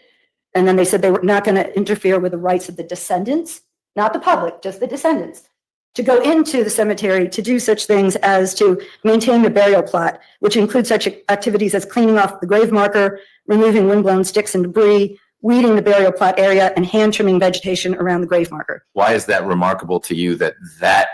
and then they said they were not going to interfere with the rights of the descendants, not the public, just the descendants, to go into the cemetery to do such things as to maintain the burial plot, which includes such activities as cleaning off the grave marker, removing windblown sticks and debris, weeding the burial plot area, and hand trimming vegetation around the grave marker. Why is that remarkable to you that that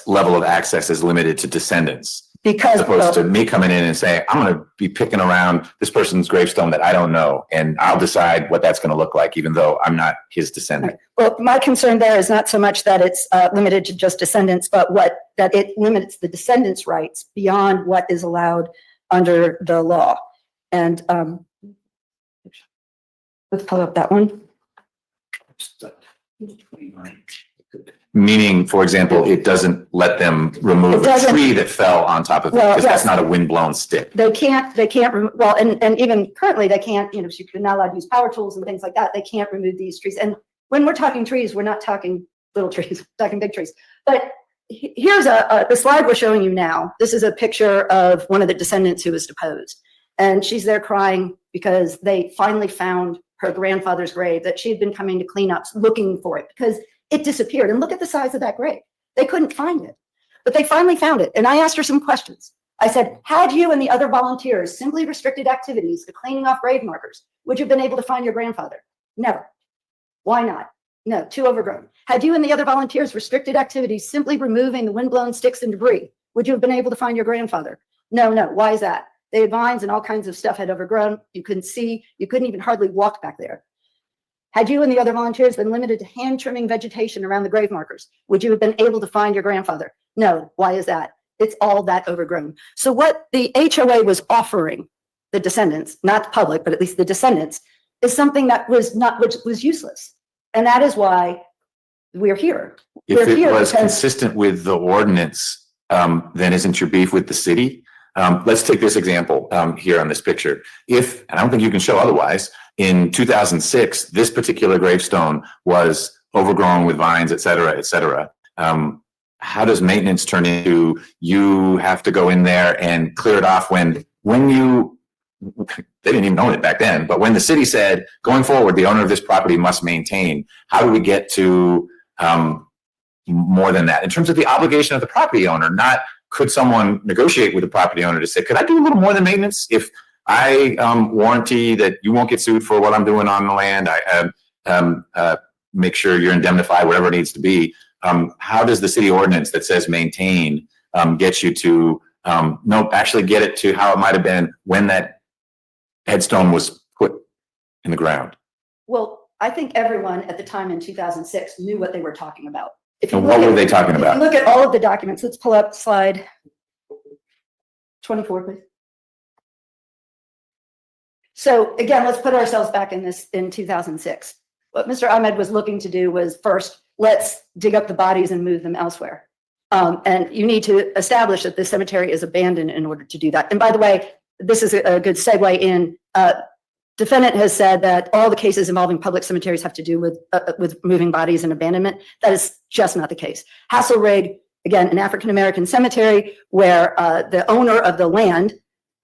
level of access is limited to descendants? Because As opposed to me coming in and saying, I'm going to be picking around this person's gravestone that I don't know, and I'll decide what that's going to look like, even though I'm not his descendant. well, my concern there is not so much that it's limited to just descendants, but that it limits the descendants' rights beyond what is allowed under the law. And let's pull up that one. Meaning, for example, it doesn't let them remove It a doesn't- tree that fell on top of it, Well, because that's yes. not a windblown stick. They can't, well, and even currently they can't, you know, you're not allowed to use power tools and things like that. They can't remove these trees. And when we're talking trees, we're not talking little trees, we're talking big trees. But here's the slide we're showing you now. This is a picture of one of the descendants who was deposed. And she's there crying because they finally found her grandfather's grave that she had been coming to clean up, looking for it because it disappeared. And look at the size of that grave. They couldn't find it, but they finally found it. And I asked her some questions. I said, had you and the other volunteers simply restricted activities to cleaning off grave markers, would you have been able to find your grandfather? Never. Why not? No, too overgrown. Had you and the other volunteers restricted activities simply removing the windblown sticks and debris, would you have been able to find your grandfather? No. Why is that? They had vines and all kinds of stuff had overgrown. You couldn't see. You couldn't even hardly walk back there. Had you and the other volunteers been limited to hand trimming vegetation around the grave markers, would you have been able to find your grandfather? No. Why is that? It's all that overgrown. So what the HOA was offering the descendants, not the public, but at least the descendants, is something that was not, which was useless. And that is why we're here. If We're it here was because- consistent with the ordinance, then isn't your beef with the city? Let's take this example here on this picture. If, and I don't think you can show otherwise, in 2006, this particular gravestone was overgrown with vines, et cetera, et cetera. How does maintenance turn into you have to go in there and clear it off when you, they didn't even own it back then, but when the city said, going forward, the owner of this property must maintain, how do we get to more than that? In terms of the obligation of the property owner, not could someone negotiate with the property owner to say, could I do a little more than maintenance? If I warranty that you won't get sued for what I'm doing on the land, I make sure you're indemnified, whatever it needs to be. How does the city ordinance that says maintain get you to actually get it to how it might have been when that headstone was put in the ground? Well, I think everyone at the time in 2006 knew what they were talking about. If you And what look were at- they talking If about? you look at all of the documents, let's pull up slide 24, please. So again, let's put ourselves back in 2006. What Mr. Ahmed was looking to do was first, let's dig up the bodies and move them elsewhere. And you need to establish that this cemetery is abandoned in order to do that. And by the way, this is a good segue in. Defendant has said that all the cases involving public cemeteries have to do with moving bodies and abandonment. That is just not the case. Hasselrig, again, an African-American cemetery where the owner of the land,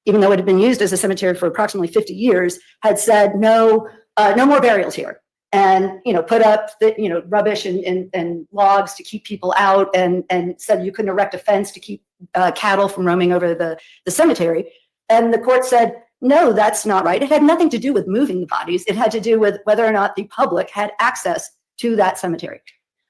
even though it had been used as a cemetery for approximately 50 years, had said no more burials here. And, put up the, rubbish and logs to keep people out and said you couldn't erect a fence to keep cattle from roaming over the cemetery. And the court said, no, that's not right. It had nothing to do with moving the bodies. It had to do with whether or not the public had access to that cemetery.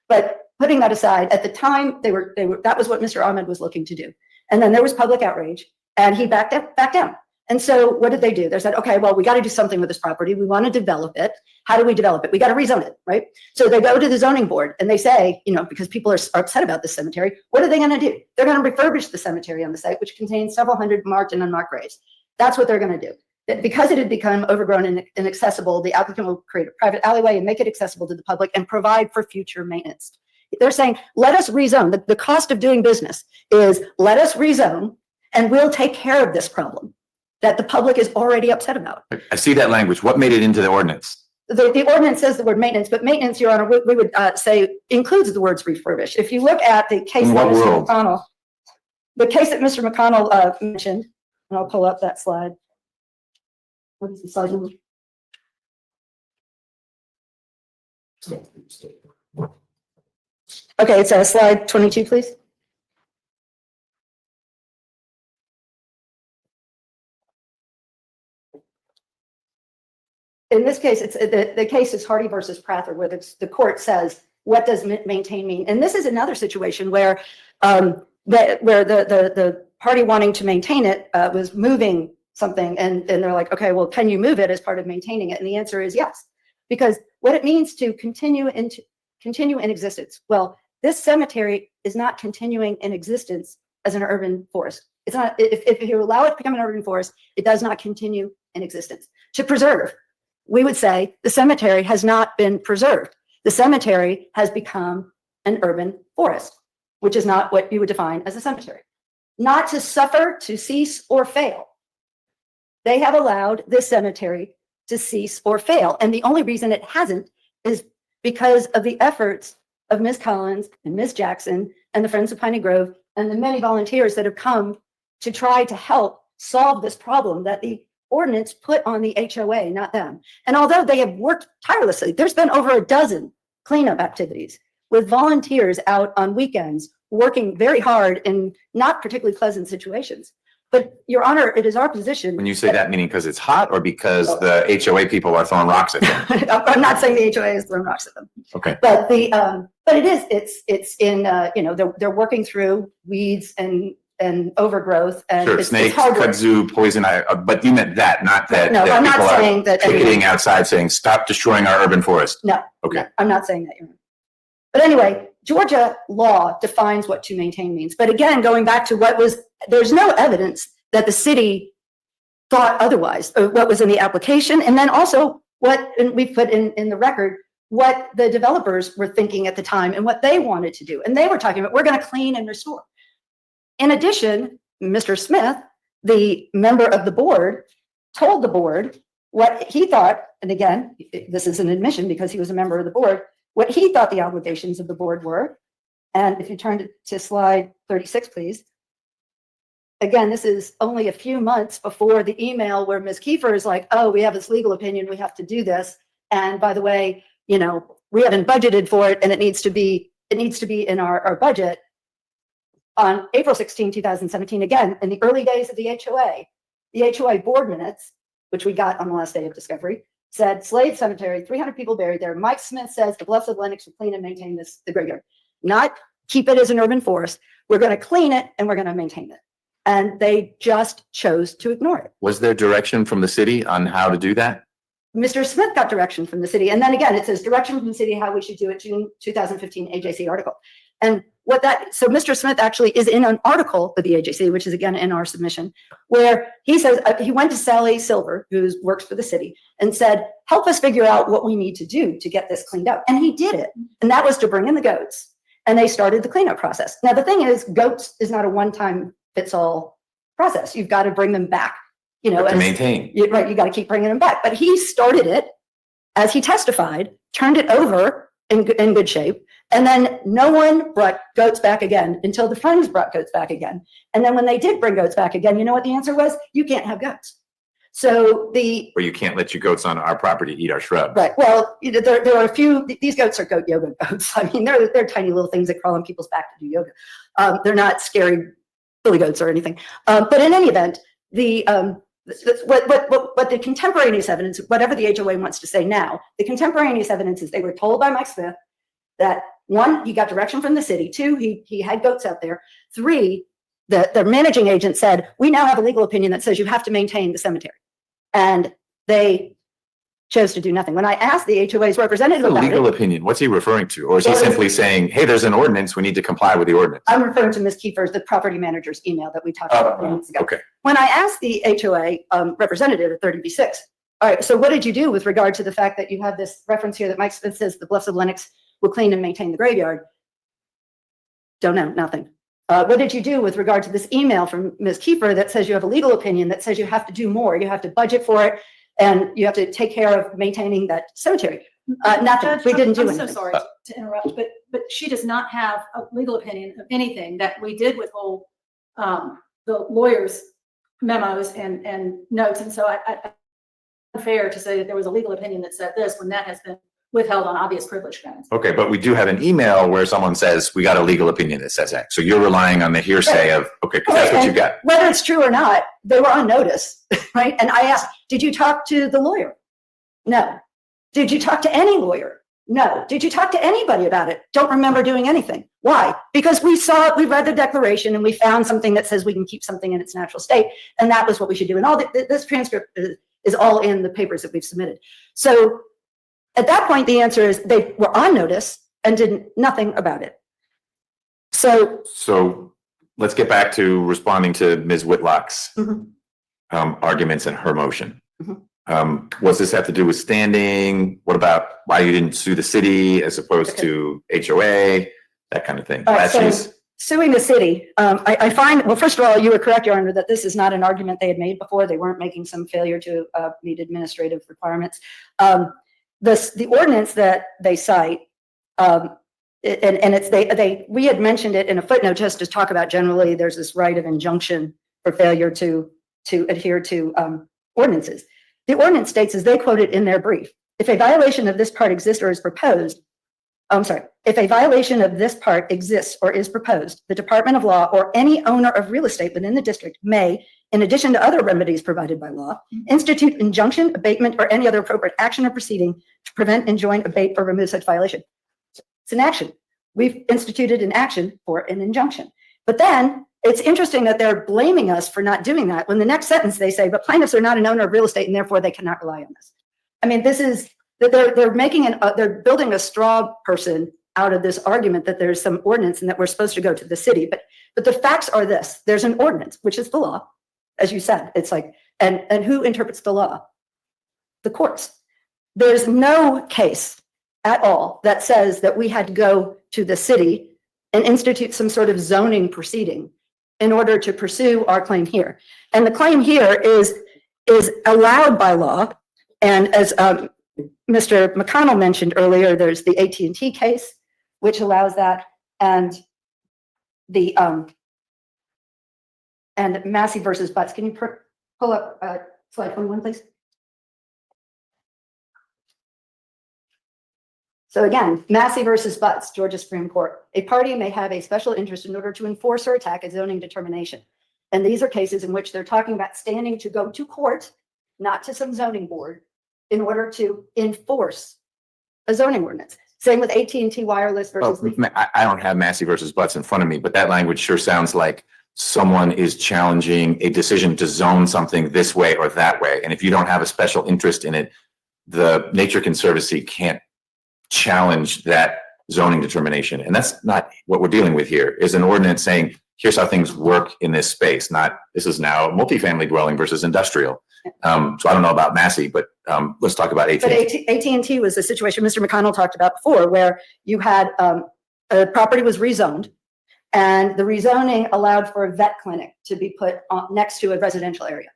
But putting that aside, at the time, that was what Mr. Ahmed was looking to do. And then there was public outrage and he backed down. And so what did they do? They said, okay, well, we got to do something with this property. We want to develop it. How do we develop it? We got to rezone it, right? So they go to the zoning board and they say, because people are upset about this cemetery, what are they going to do? They're going to refurbish the cemetery on the site, which contains several hundred marked and unmarked graves. That's what they're going to do. Because it had become overgrown and inaccessible, the applicant will create a private alleyway and make it accessible to the public and provide for future maintenance. They're saying, let us rezone. The cost of doing business is let us rezone and we'll take care of this problem that the public is already upset about. I see that language. What made it into the ordinance? the ordinance says the word maintenance, but maintenance, Your Honor, we would say includes the words refurbish. If you look at the case In that what Mr. world? McConnell, the case that Mr. McConnell mentioned, and I'll pull up that slide. What is the slide number? Okay, it's slide 22, please. In this case, it's the case is Hardy versus Prather, where the court says, what does maintain mean? And this is another situation where the party wanting to maintain it was moving something, and they're like, okay, well, can you move it as part of maintaining it? And the answer is yes, because what it means to continue in existence. Well, this cemetery is not continuing in existence as an urban forest. It's not. If you allow it to become an urban forest, it does not continue in existence. To preserve, we would say the cemetery has not been preserved. The cemetery has become an urban forest, which is not what you would define as a cemetery. Not to suffer, to cease, or fail. They have allowed this cemetery to cease or fail. And the only reason it hasn't is because of the efforts of Ms. Collins and Ms. Jackson and the Friends of Piney Grove and the many volunteers that have come to try to help solve this problem that the ordinance put on the HOA, not them. And although they have worked tirelessly, there's been over a dozen cleanup activities with volunteers out on weekends working very hard in not particularly pleasant situations. But Your Honor, it is our position. When you say that, meaning because it's hot or because the HOA people are throwing rocks at them? I'm not saying the HOA is throwing rocks at them. Okay. But it's in they're working through weeds and overgrowth and Sure, it's snakes, hard work. kudzu, poison, but you meant that, not that. No, that I'm not people are saying that picketing outside saying, stop destroying our urban forest. No. Okay. No, I'm not saying that, Your Honor. But anyway, Georgia law defines what to maintain means. But again, going back to there's no evidence that the city thought otherwise, or what was in the application. And then also and we put in the record, what the developers were thinking at the time and what they wanted to do. And they were talking about, we're going to clean and restore. In addition, Mr. Smith, the member of the board, told the board what he thought, and again, this is an admission because he was a member of the board, what he thought the obligations of the board were. And if you turn to slide 36, please. Again, this is only a few months before the email where Ms. Kiefer is like, oh, we have this legal opinion, we have to do this. And by the way, we haven't budgeted for it and it needs to be in our budget. On April 16, 2017, again, in the early days of the HOA board minutes, which we got on the last day of discovery, said Slade Cemetery, 300 people buried there. Mike Smith says the Bluffs of Lennox will clean and maintain the graveyard. Not keep it as an urban forest. We're going to clean it and we're going to maintain it. And they just chose to ignore it. Was there direction from the city on how to do that? Mr. Smith got direction from the city. And then again, it says direction from the city, how we should do it, June 2015 AJC article. And so Mr. Smith actually is in an article with the AJC, which is again in our submission, where he says he went to Sally Silver, who works for the city, and said, help us figure out what we need to do to get this cleaned up. And he did it. And that was to bring in the goats. And they started the cleanup process. Now, the thing is, goats is not a one-time fits all process. You've got to bring them back, To maintain. Right. You got to keep bringing them back. But he started it as he testified, turned it over in good shape. And then no one brought goats back again until the Friends brought goats back again. And then when they did bring goats back again, you know what the answer was? You can't have goats. So Or you can't let your goats on our property eat our shrubs. Right. Well, there are a few, these goats are goat yoga goats. I mean, they're tiny little things that crawl on people's back to do yoga. They're not scary billy goats or anything. But in any event, what the contemporaneous evidence, whatever the HOA wants to say now, the contemporaneous evidence is they were told by Mike Smith that 1, he got direction from the city. 2, he had goats out there. 3, the managing agent said, we now have a legal opinion that says you have to maintain the cemetery. And they chose to do nothing. When I asked the HOA's representative A about legal it, opinion, what's he referring to? Or is he Well, simply saying, hey, there's an ordinance, we need to comply with the ordinance? I'm referring to Ms. Kiefer's, the property manager's email that we talked about a few minutes ago. Okay. When I asked the HOA representative at 30B6, all right, so what did you do with regard to the fact that you have this reference here that Mike Smith says the Bluffs of Lennox will clean and maintain the graveyard? Don't know, nothing. What did you do with regard to this email from Ms. Kiefer that says you have a legal opinion that says you have to do more, you have to budget for it, and you have to take care of maintaining that cemetery. Nothing, Judge, we didn't do I'm anything. so sorry to interrupt, but she does not have a legal opinion of anything that we did withhold the lawyer's memos and notes. And so I unfair to say that there was a legal opinion that said this when that has been withheld on obvious privilege grounds. Okay, but we do have an email where someone says, we got a legal opinion that says X. So you're relying on the hearsay of, okay, because that's what you got. Whether it's true or not, they were on notice, right? And I asked, did you talk to the lawyer? No. Did you talk to any lawyer? No. Did you talk to anybody about it? Don't remember doing anything. Why? Because we read the declaration and we found something that says we can keep something in its natural state. And that was what we should do. And all this transcript is all in the papers that we've submitted. So at that point, the answer is they were on notice and did nothing about it. So let's get back to responding to Ms. Whitlock's arguments and her motion. What's this have to do with standing? What about why you didn't sue the city as opposed to HOA, that kind of thing? All right, so suing the city, I find, well, first of all, you were correct, Your Honor, that this is not an argument they had made before. They weren't making some failure to meet administrative requirements. The ordinance that they cite, and it's we had mentioned it in a footnote just to talk about generally. There's this right of injunction for failure to adhere to ordinances. The ordinance states, as they quote it in their brief, if a violation of this part exists or is proposed, if a violation of this part exists or is proposed, the Department of Law or any owner of real estate within the district may, in addition to other remedies provided by law, institute injunction, abatement, or any other appropriate action or proceeding to prevent, enjoin, abate, or remove such violation. It's an action. We've instituted an action for an injunction. But then it's interesting that they're blaming us for not doing that when the next sentence they say, but plaintiffs are not an owner of real estate and therefore they cannot rely on this. I mean, this is that they're building a straw person out of this argument that there's some ordinance and that we're supposed to go to the city. But the facts are this: there's an ordinance, which is the law, as you said. It's like, and who interprets the law? The courts. There's no case at all that says that we had to go to the city and institute some sort of zoning proceeding in order to pursue our claim here. And the claim here is allowed by law. And as Mr. McConnell mentioned earlier, there's the AT&T case, which allows that, and the and Massey versus Butts. Can you pull up slide 21, please? So again, Massey versus Butts, Georgia Supreme Court. A party may have a special interest in order to enforce or attack a zoning determination. And these are cases in which they're talking about standing to go to court, not to some zoning board, in order to enforce a zoning ordinance. Same with AT&T Wireless versus. I don't have Massey versus Butts in front of me, but that language sure sounds like someone is challenging a decision to zone something this way or that way. And if you don't have a special interest in it, the Nature Conservancy can't challenge that zoning determination. And that's not what we're dealing with here, is an ordinance saying, here's how things work in this space, not this is now multifamily dwelling versus industrial. So I don't know about Massey, but let's talk about AT&T. But AT&T was a situation Mr. McConnell talked about before, where you had a property was rezoned, and the rezoning allowed for a vet clinic to be put next to a residential area.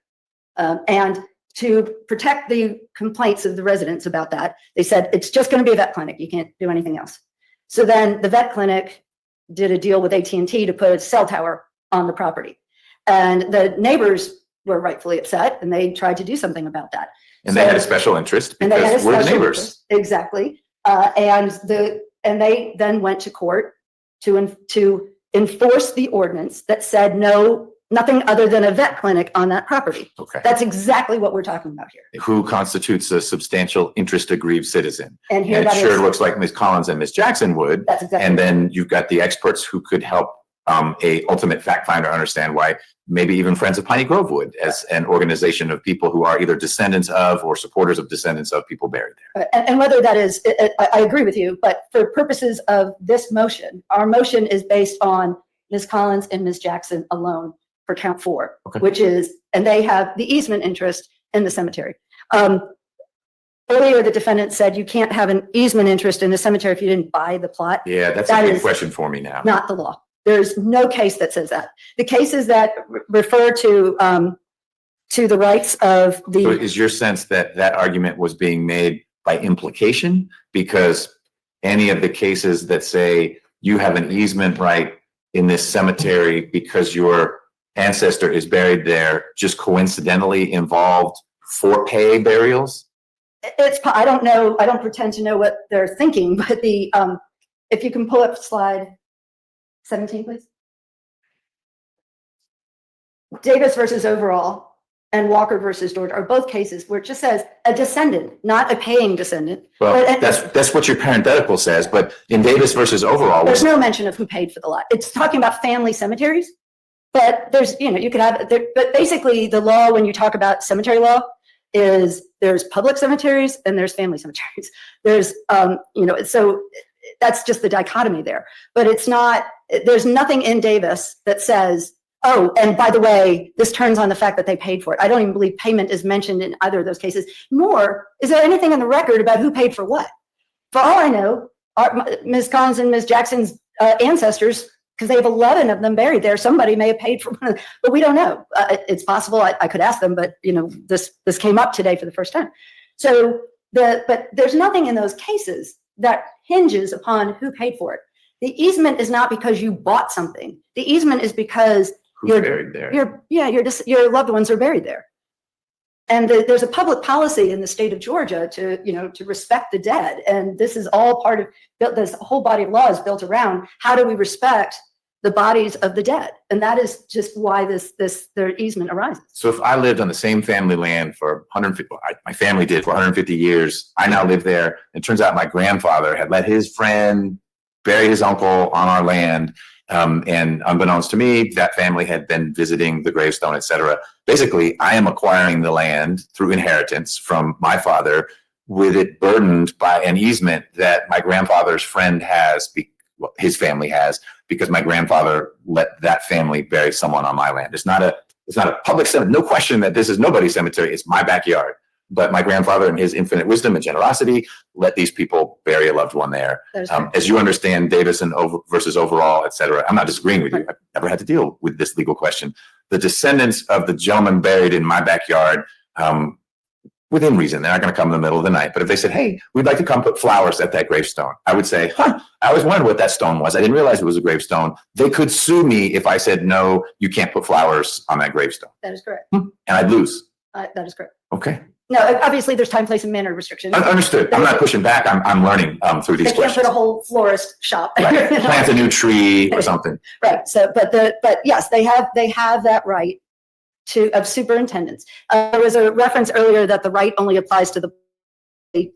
And to protect the complaints of the residents about that, they said, it's just going to be a vet clinic. You can't do anything else. So then the vet clinic did a deal with AT&T to put a cell tower on the property. And the neighbors were rightfully upset, and they tried to do something about that. And they had a special interest because we're neighbors. Exactly. And they then went to court to enforce the ordinance that said nothing other than a vet clinic on that property. Okay. That's exactly what we're talking about here. Who constitutes a substantial interest aggrieved citizen? And here And it that sure is- looks like Ms. Collins and Ms. Jackson would. That's exactly. And then you've got the experts who could help a ultimate fact finder understand why maybe even Friends of Piney Grove would, as an organization of people who are either descendants of or supporters of descendants of people buried there. And whether that is, I agree with you, but for purposes of this motion, our motion is based on Ms. Collins and Ms. Jackson alone for count 4, Okay. which is, and they have the easement interest in the cemetery. Earlier, the defendant said you can't have an easement interest in the cemetery if you didn't buy the plot. Yeah, that's That a big is question for me now. Not the law. There's no case that says that. The cases that refer to to the rights of So the, is your sense that that argument was being made by implication? Because any of the cases that say you have an easement right in this cemetery because your ancestor is buried there just coincidentally involved for pay burials? I don't know, I don't pretend to know what they're thinking, but if you can pull up slide 17, please. Davis versus Overall and Walker versus George are both cases where it just says a descendant, not a paying descendant. Well, But- that's what your parenthetical says, but in Davis versus Overall, There's no mention of who paid for the lot. It's talking about family cemeteries. But there's, you could have, but basically the law, when you talk about cemetery law, is there's public cemeteries and there's family cemeteries. There's, so that's just the dichotomy there. But it's not, there's nothing in Davis that says, oh, and by the way, this turns on the fact that they paid for it. I don't even believe payment is mentioned in either of those cases, nor is there anything in the record about who paid for what. For all I know, Ms. Collins and Ms. Jackson's ancestors, because they have 11 of them buried there, somebody may have paid for one, but we don't know. It's possible. I could ask them, but this came up today for the first time. So but there's nothing in those cases that hinges upon who paid for it. The easement is not because you bought something. The easement is because who's buried there. your loved ones are buried there. And there's a public policy in the state of Georgia to respect the dead. And this is all part of, this whole body of law is built around how do we respect the bodies of the dead? And that is just why their easement arises. So if I lived on the same family land for 150, my family did for 150 years, I now live there. It turns out my grandfather had let his friend bury his uncle on our land. And unbeknownst to me, that family had been visiting the gravestone, et cetera. Basically, I am acquiring the land through inheritance from my father with it burdened by an easement that my grandfather's friend has, his family has, because my grandfather let that family bury someone on my land. It's not a public cemetery. No question that this is nobody's cemetery. It's my backyard. But my grandfather, in his infinite wisdom and generosity, let these people bury a loved one there. As you understand, Davis and versus Overall, et cetera. I'm not disagreeing with you. I've never had to deal with this legal question. The descendants of the gentleman buried in my backyard, within reason, they're not going to come in the middle of the night. But if they said, hey, we'd like to come put flowers at that gravestone, I would say, I always wondered what that stone was. I didn't realize it was a gravestone. They could sue me if I said, no, you can't put flowers on that gravestone. That is correct. And I'd lose. That is correct. Okay. No, obviously there's time, place, and manner restrictions. Understood. I'm not pushing back. I'm learning through these They can't questions. put a whole florist shop. Right. Plant a new tree or something. Right. So, but yes, they have that right of superintendents. There was a reference earlier that the right only applies to the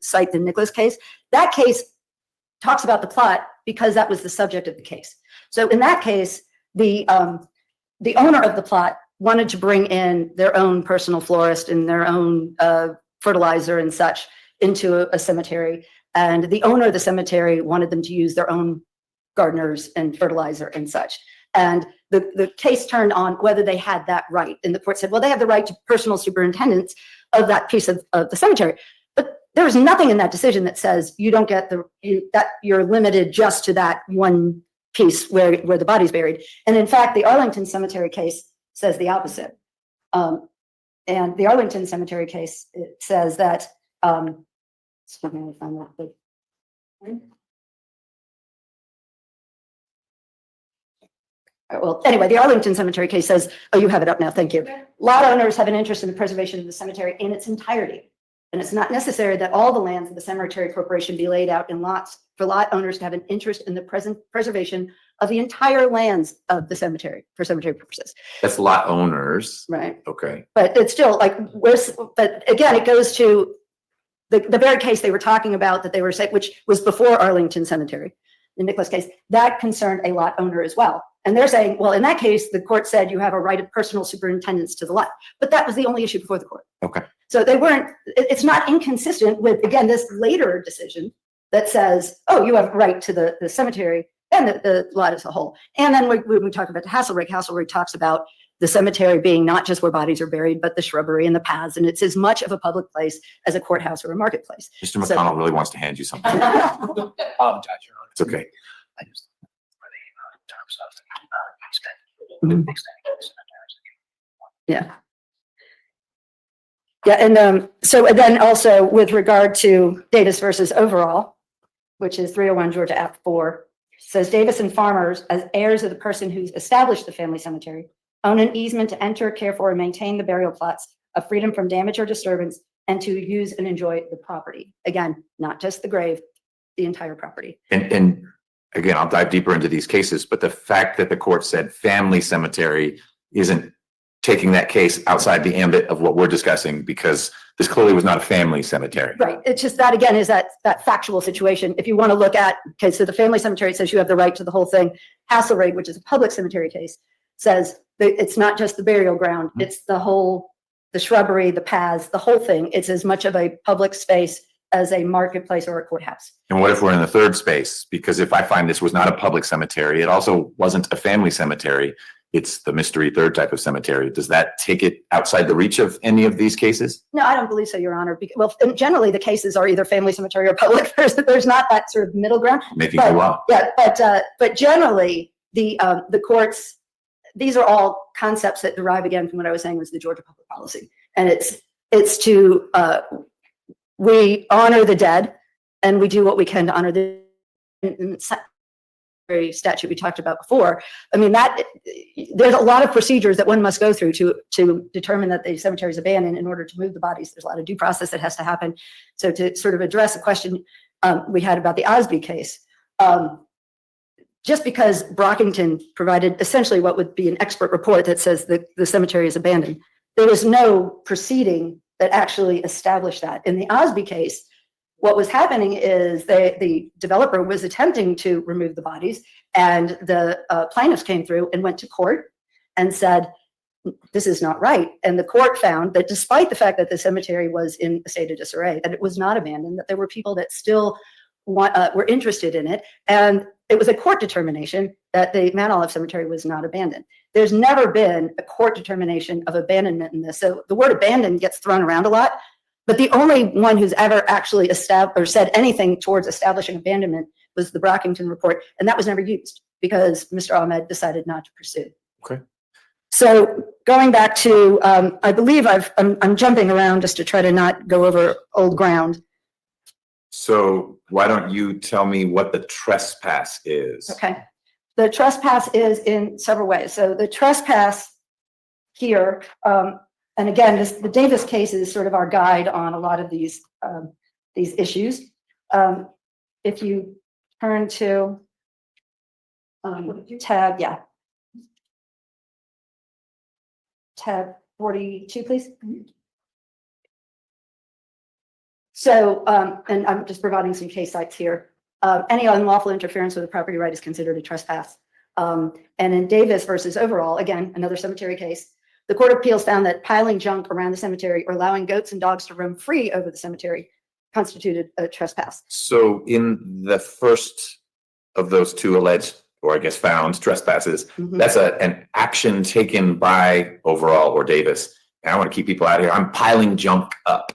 cite the Nicholas case. That case talks about the plot because that was the subject of the case. So in that case, the owner of the plot wanted to bring in their own personal florist and their own fertilizer and such into a cemetery. And the owner of the cemetery wanted them to use their own gardeners and fertilizer and such. And the case turned on whether they had that right. And the court said, well, they have the right to personal superintendence of that piece of the cemetery. But there was nothing in that decision that says you don't get that you're limited just to that one piece where the body's buried. And in fact, the Arlington Cemetery case says the opposite. And the Arlington Cemetery case, it says that, well, anyway, the Arlington Cemetery case says, oh, you have it up now, thank you. Lot owners have an interest in the preservation of the cemetery in its entirety. And it's not necessary that all the lands of the cemetery corporation be laid out in lots for lot owners to have an interest in the preservation of the entire lands of the cemetery for cemetery purposes. That's lot owners. Right. Okay. But it's still like, but again, it goes to the very case they were talking about that they were saying, which was before Arlington Cemetery, the Nicholas case, that concerned a lot owner as well. And they're saying, well, in that case, the court said you have a right of personal superintendence to the lot, but that was the only issue before the court. Okay. So they weren't, it's not inconsistent with, again, this later decision that says, oh, you have a right to the cemetery and the lot as a whole. And then when we talk about the Hasselrig talks about the cemetery being not just where bodies are buried, but the shrubbery and the paths. And it's as much of a public place as a courthouse or a marketplace. Mr. McConnell really wants to hand you something. Apologize, Your Honor. It's okay. I just, for the terms of Yeah. Yeah, and so and then also with regard to Davis versus overall, which is 301 Georgia Act 4, says Davis and farmers, as heirs of the person who's established the family cemetery, own an easement to enter, care for, and maintain the burial plots of freedom from damage or disturbance, and to use and enjoy the property. Again, not just the grave, the entire property. And again, I'll dive deeper into these cases, but the fact that the court said family cemetery isn't taking that case outside the ambit of what we're discussing, because this clearly was not a family cemetery. Right. It's just that, again, is that factual situation. If you want to look at, okay, so the family cemetery says you have the right to the whole thing. Hasselrig, which is a public cemetery case, says that it's not just the burial ground, it's the whole, the shrubbery, the paths, the whole thing. It's as much of a public space as a marketplace or a courthouse. And what if we're in the third space? Because if I find this was not a public cemetery, it also wasn't a family cemetery, it's the mystery third type of cemetery. Does that take it outside the reach of any of these cases? No, I don't believe so, Your Honor. Well, generally the cases are either family cemetery or public. There's not that sort of middle ground. Making you up. Yeah, but generally the courts, these are all concepts that derive again from what I was saying was the Georgia public policy, and it's to we honor the dead, and we do what we can to honor the statute we talked about before. I mean, that there's a lot of procedures that one must go through to determine that the cemetery is abandoned in order to move the bodies. There's a lot of due process that has to happen. So to sort of address a question we had about the Osby case, just because Brockington provided essentially what would be an expert report that says that the cemetery is abandoned, there was no proceeding that actually established that. In the Osby case, what was happening is the developer was attempting to remove the bodies, and the plaintiffs came through and went to court and said, this is not right. And the court found that despite the fact that the cemetery was in a state of disarray, that it was not abandoned, that there were people that still were interested in it. And it was a court determination that the Mount Olive Cemetery was not abandoned. There's never been a court determination of abandonment in this. So the word abandoned gets thrown around a lot, but the only one who's ever actually established or said anything towards establishing abandonment was the Brockington report, and that was never used because Mr. Ahmed decided not to pursue. Okay. So going back to, I believe I'm jumping around just to try to not go over old ground. So why don't you tell me what the trespass is? Okay. The trespass is in several ways. So the trespass here, and again, the Davis case is sort of our guide on a lot of these issues. If you turn to tab 42, please. So, and I'm just providing some case sites here. Any unlawful interference with a property right is considered a trespass. And in Davis versus overall, again, another cemetery case, the Court of Appeals found that piling junk around the cemetery or allowing goats and dogs to roam free over the cemetery constituted a trespass. So in the first of those two alleged, or I guess found trespasses, that's an action taken by overall or Davis. And I want to keep people out of here. I'm piling junk up.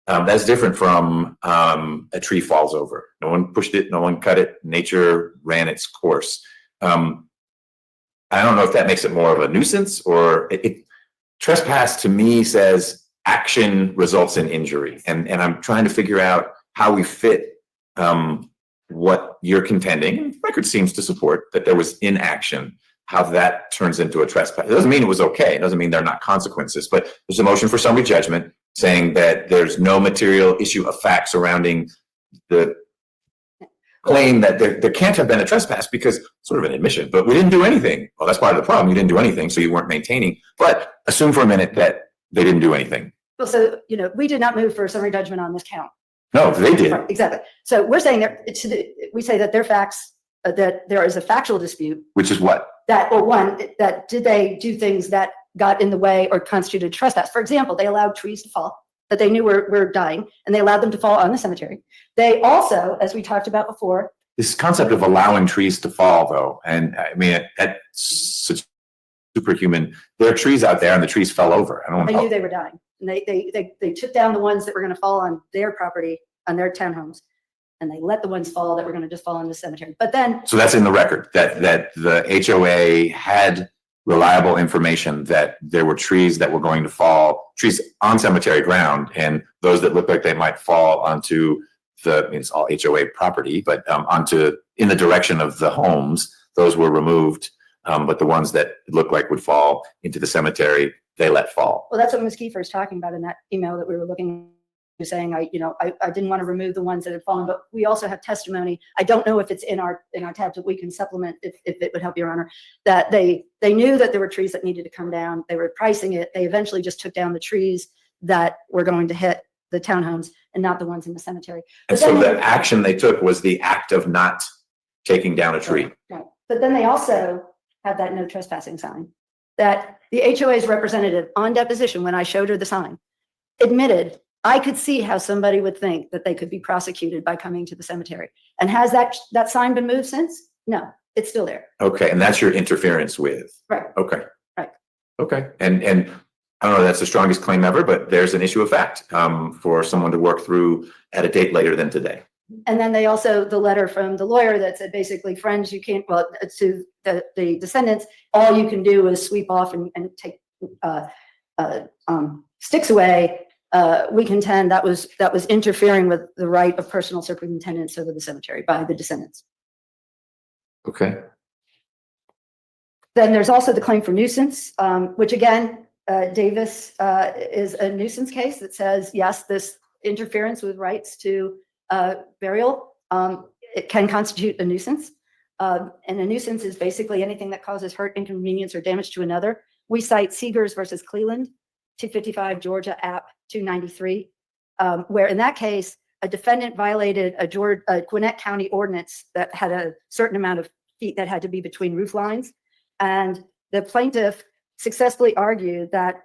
That's different from a tree falls over. No one pushed it, no one cut it. Nature ran its course. I don't know if that makes it more of a nuisance or trespass to me says action results in injury. And I'm trying to figure out how we fit what you're contending. Record seems to support that there was inaction, how that turns into a trespass. It doesn't mean it was okay. It doesn't mean there are not consequences, but there's a motion for summary judgment saying that there's no material issue of fact surrounding the claim that there can't have been a trespass because sort of an admission, but we didn't do anything. Well, that's part of the problem. You didn't do anything, so you weren't maintaining. But assume for a minute that they didn't do anything. Well, so, we did not move for a summary judgment on this count. No, they did. Right, exactly. So we're saying we say that they're facts, that there is a factual dispute. Which is what? That, or one, that did they do things that got in the way or constituted trespass? For example, they allowed trees to fall that they knew were dying, and they allowed them to fall on the cemetery. They also, as we talked about before. This concept of allowing trees to fall, though, and I mean, that's such superhuman. There are trees out there, and the trees fell over. I don't know. They knew they were dying. And they took down the ones that were going to fall on their property, on their townhomes, and they let the ones fall that were going to just fall in the cemetery. But then, so that's in the record that the HOA had reliable information that there were trees that were going to fall, trees on cemetery ground, and those that looked like they might fall onto it's all HOA property, but in the direction of the homes, those were removed. But the ones that looked like would fall into the cemetery, they let fall. Well, that's what Ms. Kiefer is talking about in that email that we were looking, saying, I didn't want to remove the ones that had fallen, but we also have testimony. I don't know if it's in our tabs, that we can supplement if it would help, Your Honor, that they knew that there were trees that needed to come down. They were pricing it. They eventually just took down the trees that were going to hit the townhomes and not the ones in the cemetery. And so the action they took was the act of not taking down a tree. Right. But then they also had that no trespassing sign that the HOA's representative on deposition, when I showed her the sign, admitted I could see how somebody would think that they could be prosecuted by coming to the cemetery. And has that sign been moved since? No, it's still there. Okay, and that's your interference with. Right. Okay. Right. Okay, and I don't know, that's the strongest claim ever, but there's an issue of fact for someone to work through at a date later than today. And then they also, the letter from the lawyer that said basically, friends, you can't, well, to the descendants, all you can do is sweep off and take sticks away. We contend that was interfering with the right of personal superintendence over the cemetery by the descendants. Okay. Then there's also the claim for nuisance, which again, Davis is a nuisance case that says, yes, this interference with rights to burial, it can constitute a nuisance. And a nuisance is basically anything that causes hurt, inconvenience, or damage to another. We cite Seegers versus Cleveland, 255 Georgia App 293, where in that case, a defendant violated a Gwinnett County ordinance that had a certain amount of feet that had to be between roof lines. And the plaintiff successfully argued that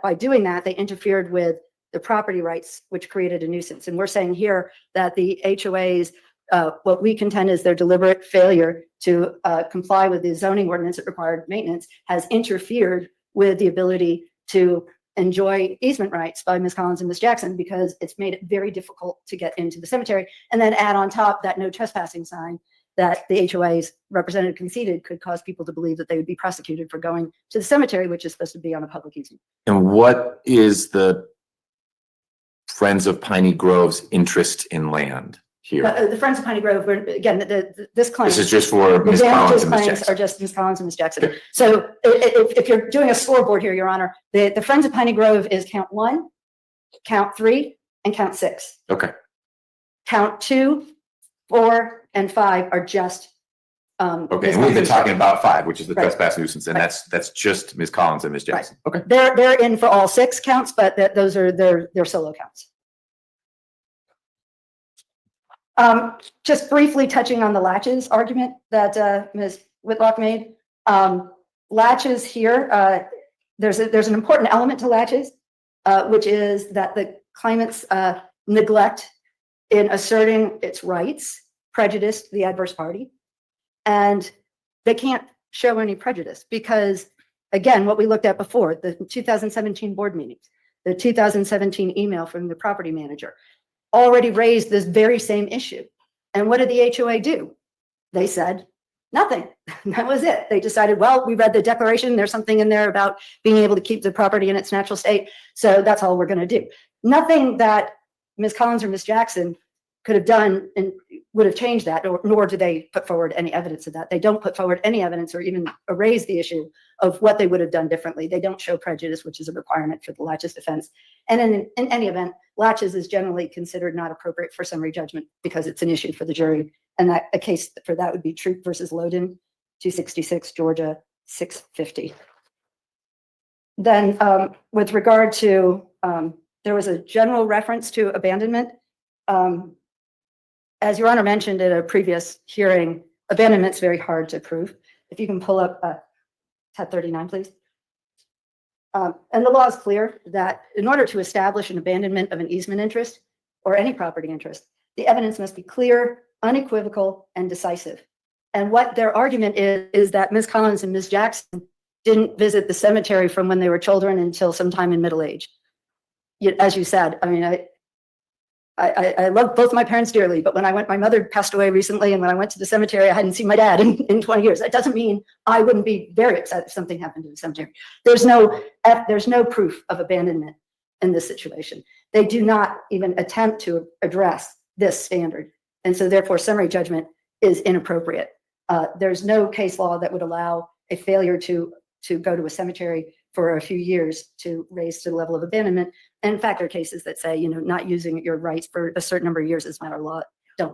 by doing that, they interfered with the property rights, which created a nuisance. And we're saying here that the HOAs, what we contend is their deliberate failure to comply with the zoning ordinance that required maintenance has interfered with the ability to enjoy easement rights by Ms. Collins and Ms. Jackson, because it's made it very difficult to get into the cemetery. And then add on top that no trespassing sign that the HOA's representative conceded could cause people to believe that they would be prosecuted for going to the cemetery, which is supposed to be on a public easement. And what is the Friends of Piney Grove's interest in land here? The Friends of Piney Grove, again, this claim. This is just for The Ms. Collins damages and Ms. claims Jackson. are just Ms. Collins and Ms. Jackson. So if you're doing a scoreboard here, Your Honor, the Friends of Piney Grove is count 1, count 3, and count 6. Okay. Count 2, 4, and 5 are just. Okay, and we've been talking about 5, which is the Right. trespass nuisance, and Right. that's just Ms. Collins and Ms. Jackson. Okay. They're in for all 6 counts, but those are their solo counts. Just briefly touching on the latches argument that Ms. Whitlock made. Latches here, there's an important element to latches, which is that the claimant's neglect in asserting its rights prejudiced the adverse party. And they can't show any prejudice because, again, what we looked at before, the 2017 board meetings, the 2017 email from the property manager, already raised this very same issue. And what did the HOA do? They said nothing. That was it. They decided, well, we read the declaration. There's something in there about being able to keep the property in its natural state. So that's all we're going to do. Nothing that Ms. Collins or Ms. Jackson could have done and would have changed that, nor do they put forward any evidence of that. They don't put forward any evidence or even raise the issue of what they would have done differently. They don't show prejudice, which is a requirement for the latches defense. And in any event, latches is generally considered not appropriate for summary judgment because it's an issue for the jury. And that a case for that would be Troop versus Loden, 266 Georgia 650. Then with regard to, there was a general reference to abandonment. As Your Honor mentioned at a previous hearing, abandonment's very hard to prove. If you can pull up tab 39, please. And the law is clear that in order to establish an abandonment of an easement interest or any property interest, the evidence must be clear, unequivocal, and decisive. And what their argument is that Ms. Collins and Ms. Jackson didn't visit the cemetery from when they were children until sometime in middle age. As you said, I mean, I love both my parents dearly, but when my mother passed away recently, and when I went to the cemetery, I hadn't seen my dad in 20 years. That doesn't mean I wouldn't be very upset if something happened to the cemetery. There's no proof of abandonment in this situation. They do not even attempt to address this standard. And so therefore summary judgment is inappropriate. There's no case law that would allow a failure to go to a cemetery for a few years to raise to the level of abandonment. And in fact, there are cases that say, not using your rights for a certain number of years is not a law,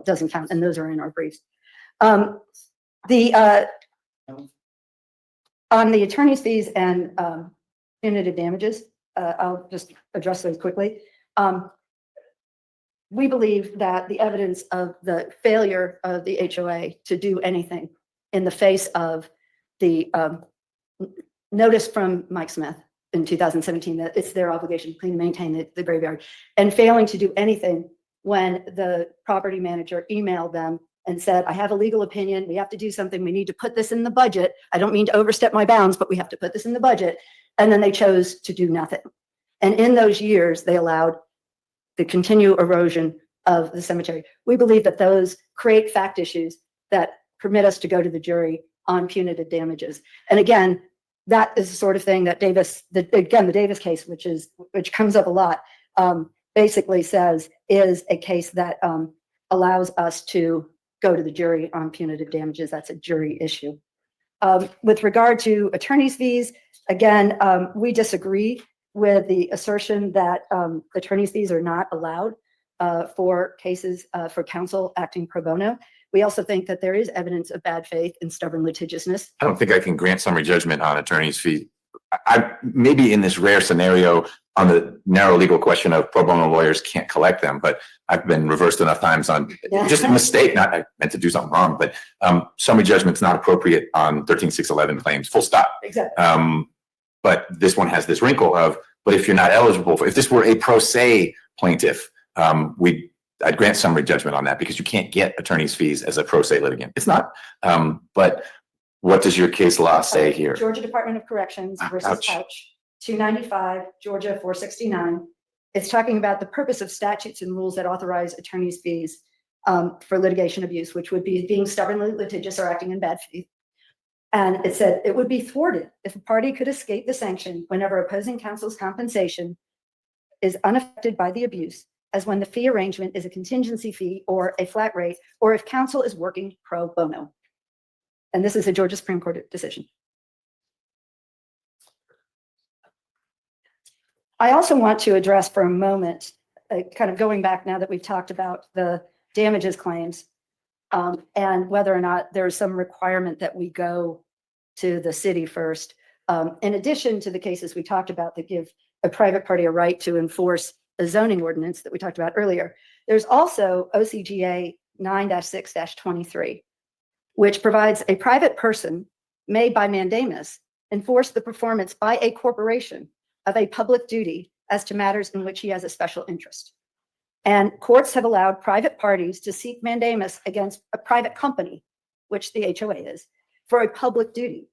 doesn't count. And those are in our briefs. On the attorney's fees and punitive damages, I'll just address those quickly. We believe that the evidence of the failure of the HOA to do anything in the face of the notice from Mike Smith in 2017 that it's their obligation to clean and maintain the graveyard, and failing to do anything when the property manager emailed them and said, I have a legal opinion, we have to do something, we need to put this in the budget. I don't mean to overstep my bounds, but we have to put this in the budget. And then they chose to do nothing. And in those years, they allowed the continued erosion of the cemetery. We believe that those create fact issues that permit us to go to the jury on punitive damages. And again, that is the sort of thing that the Davis case, which comes up a lot, basically says is a case that allows us to go to the jury on punitive damages. That's a jury issue. With regard to attorney's fees, again, we disagree with the assertion that attorney's fees are not allowed for cases for counsel acting pro bono. We also think that there is evidence of bad faith and stubborn litigiousness. I don't think I can grant summary judgment on attorney's fees. I maybe in this rare scenario on the narrow legal question of pro bono lawyers can't collect them, but I've been reversed enough times on just a mistake, not I meant to do something wrong, but summary judgment's not appropriate on 13611 claims, full stop. Exactly. But this one has this wrinkle of, but if you're not eligible for, if this were a pro se plaintiff, I'd grant summary judgment on that because you can't get attorney's fees as a pro se litigant. It's not. But what does your case law say here? Georgia Department of Corrections versus Couch, 295, Georgia 469. It's talking about the purpose of statutes and rules that authorize attorney's fees for litigation abuse, which would be being stubbornly litigious or acting in bad faith. And it said it would be thwarted if a party could escape the sanction whenever opposing counsel's compensation is unaffected by the abuse, as when the fee arrangement is a contingency fee or a flat rate, or if counsel is working pro bono. And this is a Georgia Supreme Court decision. I also want to address for a moment, kind of going back now that we've talked about the damages claims and whether or not there's some requirement that we go to the city first. In addition to the cases we talked about that give a private party a right to enforce a zoning ordinance that we talked about earlier, there's also OCGA 9-6-23, which provides a private person may by mandamus enforce the performance by a corporation of a public duty as to matters in which he has a special interest. And courts have allowed private parties to seek mandamus against a private company, which the HOA is, for a public duty.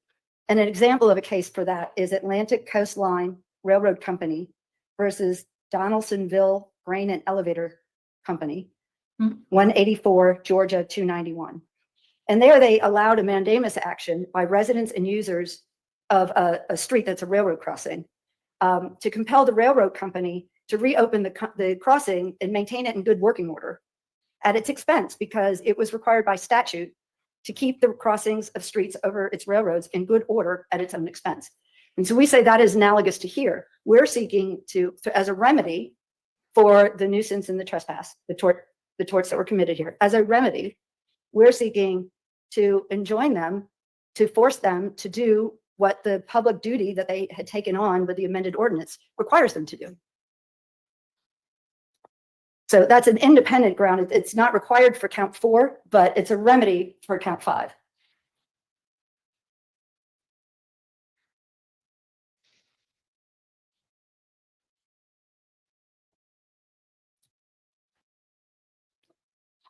And an example of a case for that is Atlantic Coastline Railroad Company versus Donaldsonville Grain and Elevator Company, 184 Georgia 291. And there they allowed a mandamus action by residents and users of a street that's a railroad crossing to compel the railroad company to reopen the crossing and maintain it in good working order at its expense, because it was required by statute to keep the crossings of streets over its railroads in good order at its own expense. And so we say that is analogous to here. We're seeking to as a remedy for the nuisance and the trespass, the torts that were committed here. As a remedy, we're seeking to enjoin them, to force them to do what the public duty that they had taken on with the amended ordinance requires them to do. So that's an independent ground. It's not required for count 4, but it's a remedy for count 5.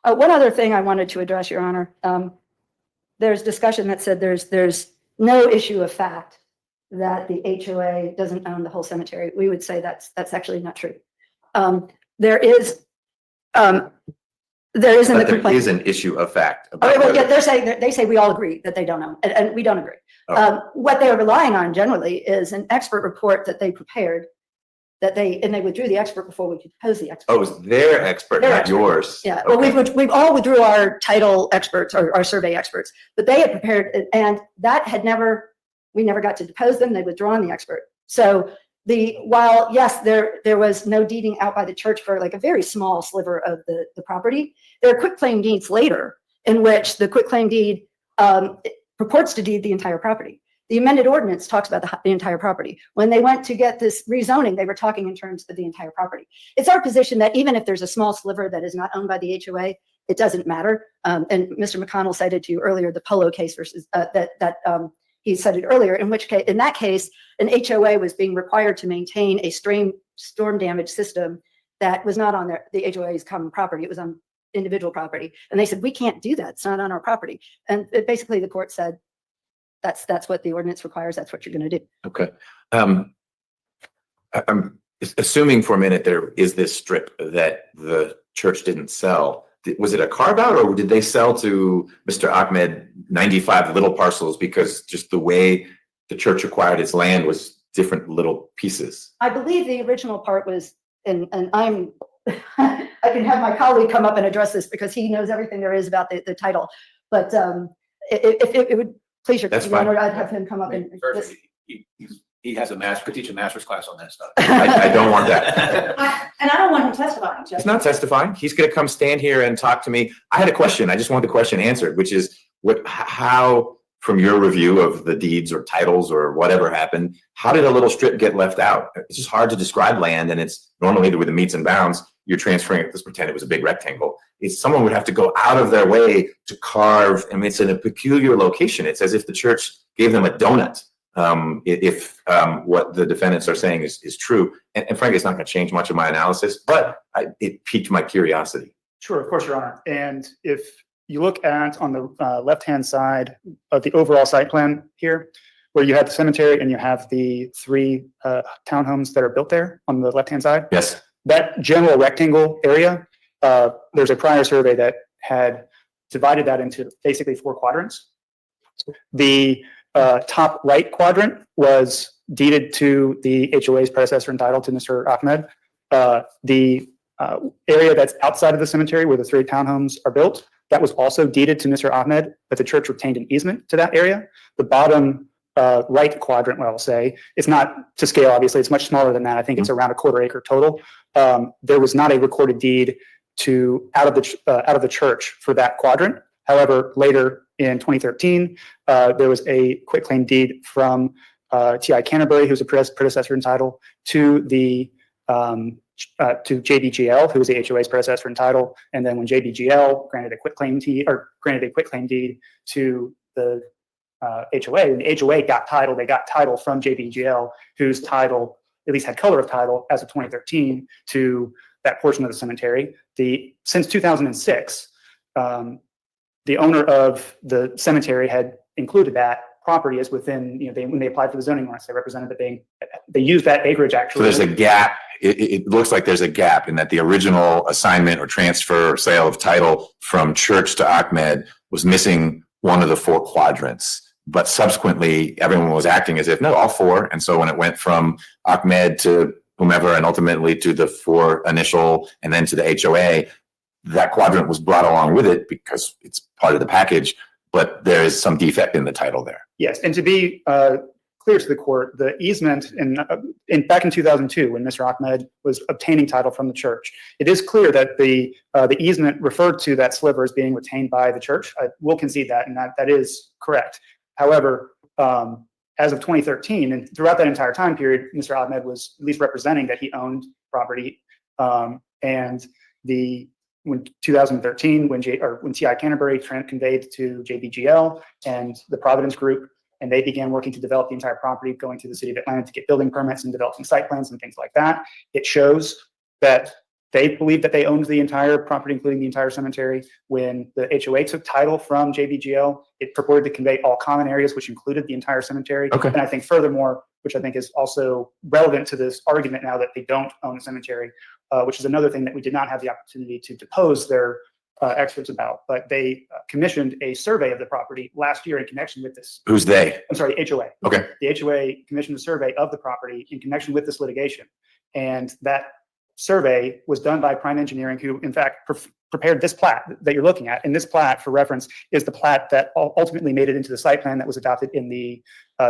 One other thing I wanted to address, Your Honor. There's discussion that said there's no issue of fact that the HOA doesn't own the whole cemetery. We would say that's actually not true. There is There is in the But there complaint. is an issue of fact. Oh, about well, yeah, whether- they say we all agree that they don't know, and we don't agree. Oh. What they're relying on generally is an expert report that they prepared, and they withdrew the expert before we could pose the expert. Oh, it's their expert, Their not expert. yours. Yeah, well, Okay. we've all withdrew our title experts or our survey experts, but they had prepared, and that had we never got to depose them. They withdrawn the expert. So while yes, there was no deeding out by the church for like a very small sliver of the property, there are quitclaim deeds later in which the quitclaim deed purports to deed the entire property. The amended ordinance talks about the entire property. When they went to get this rezoning, they were talking in terms of the entire property. It's our position that even if there's a small sliver that is not owned by the HOA, it doesn't matter. And Mr. McConnell cited to you earlier the Polo case versus he cited earlier, in that case, an HOA was being required to maintain a storm damage system that was not on the HOA's common property. It was on individual property. And they said, we can't do that. It's not on our property. And basically the court said, that's what the ordinance requires. That's what you're going to do. Okay. I'm assuming for a minute there is this strip that the church didn't sell. Was it a carve out, or did they sell to Mr. Ahmed 95 little parcels because just the way the church acquired its land was different little pieces? I believe the original part was, and I'm, I can have my colleague come up and address this because he knows everything there is about the title. But if it would please your That's fine. honor, I'd have him come up and. First, he has could teach a master's class on that stuff. I don't want that. And I don't want him testifying, Judge. He's not testifying. He's going to come stand here and talk to me. I had a question. I just want the question answered, which is how, from your review of the deeds or titles or whatever happened, how did a little strip get left out? It's just hard to describe land, and it's normally with the meets and bounds. You're transferring it. Let's pretend it was a big rectangle. Someone would have to go out of their way to carve. I mean, it's in a peculiar location. It's as if the church gave them a donut. If what the defendants are saying is true, and frankly, it's not going to change much of my analysis, but it piqued my curiosity. Sure, of course, Your Honor. And if you look at on the left-hand side of the overall site plan here, where you have the cemetery and you have the 3 townhomes that are built there on the left-hand side, Yes. that general rectangle area, there's a prior survey that had divided that into basically 4 quadrants. The top right quadrant was deeded to the HOA's predecessor entitled to Mr. Ahmed. The area that's outside of the cemetery where the 3 townhomes are built, that was also deeded to Mr. Ahmed, but the church retained an easement to that area. The bottom right quadrant, what I'll say, it's not to scale, obviously, it's much smaller than that. I think it's around a 1/4 acre total. There was not a recorded deed out of the church for that quadrant. However, later in 2013, there was a quitclaim deed from T.I. Canterbury, who's a predecessor in title, to JBGL, who was the HOA's predecessor in title. And then when JBGL granted a quitclaim deed to the HOA, and the HOA got title, they got title from JBGL, whose title at least had color of title as of 2013 to that portion of the cemetery. Since 2006, the owner of the cemetery had included that property as within, when they applied for the zoning ordinance, they represented that they used that acreage actually. So there's a gap. It looks like there's a gap in that the original assignment or transfer or sale of title from church to Ahmed was missing one of the 4 quadrants. But subsequently, everyone was acting as if, no, all 4. And so when it went from Ahmed to whomever and ultimately to the 4 initial and then to the HOA, that quadrant was brought along with it because it's part of the package, but there is some defect in the title there. Yes, and to be clear to the court, the easement back in 2002, when Mr. Ahmed was obtaining title from the church, it is clear that the easement referred to that sliver as being retained by the church. I will concede that, and that is correct. However, as of 2013, and throughout that entire time period, Mr. Ahmed was at least representing that he owned property, and when 2013, when T.I. Canterbury conveyed to JBGL and the Providence Group, and they began working to develop the entire property, going to the city of Atlanta to get building permits and developing site plans and things like that, it shows that They believed that they owned the entire property, including the entire cemetery. When the HOA took title from JBGL, it purported to convey all common areas, which included the entire cemetery. Okay. And I think furthermore, which I think is also relevant to this argument now that they don't own the cemetery, which is another thing that we did not have the opportunity to depose their experts about, but they commissioned a survey of the property last year in connection with this. Who's they? I'm sorry, HOA. Okay. The HOA commissioned a survey of the property in connection with this litigation. And that survey was done by Prime Engineering, who in fact prepared this plat that you're looking at. And this plat, for reference, is the plat that ultimately made it into the site plan that was adopted in the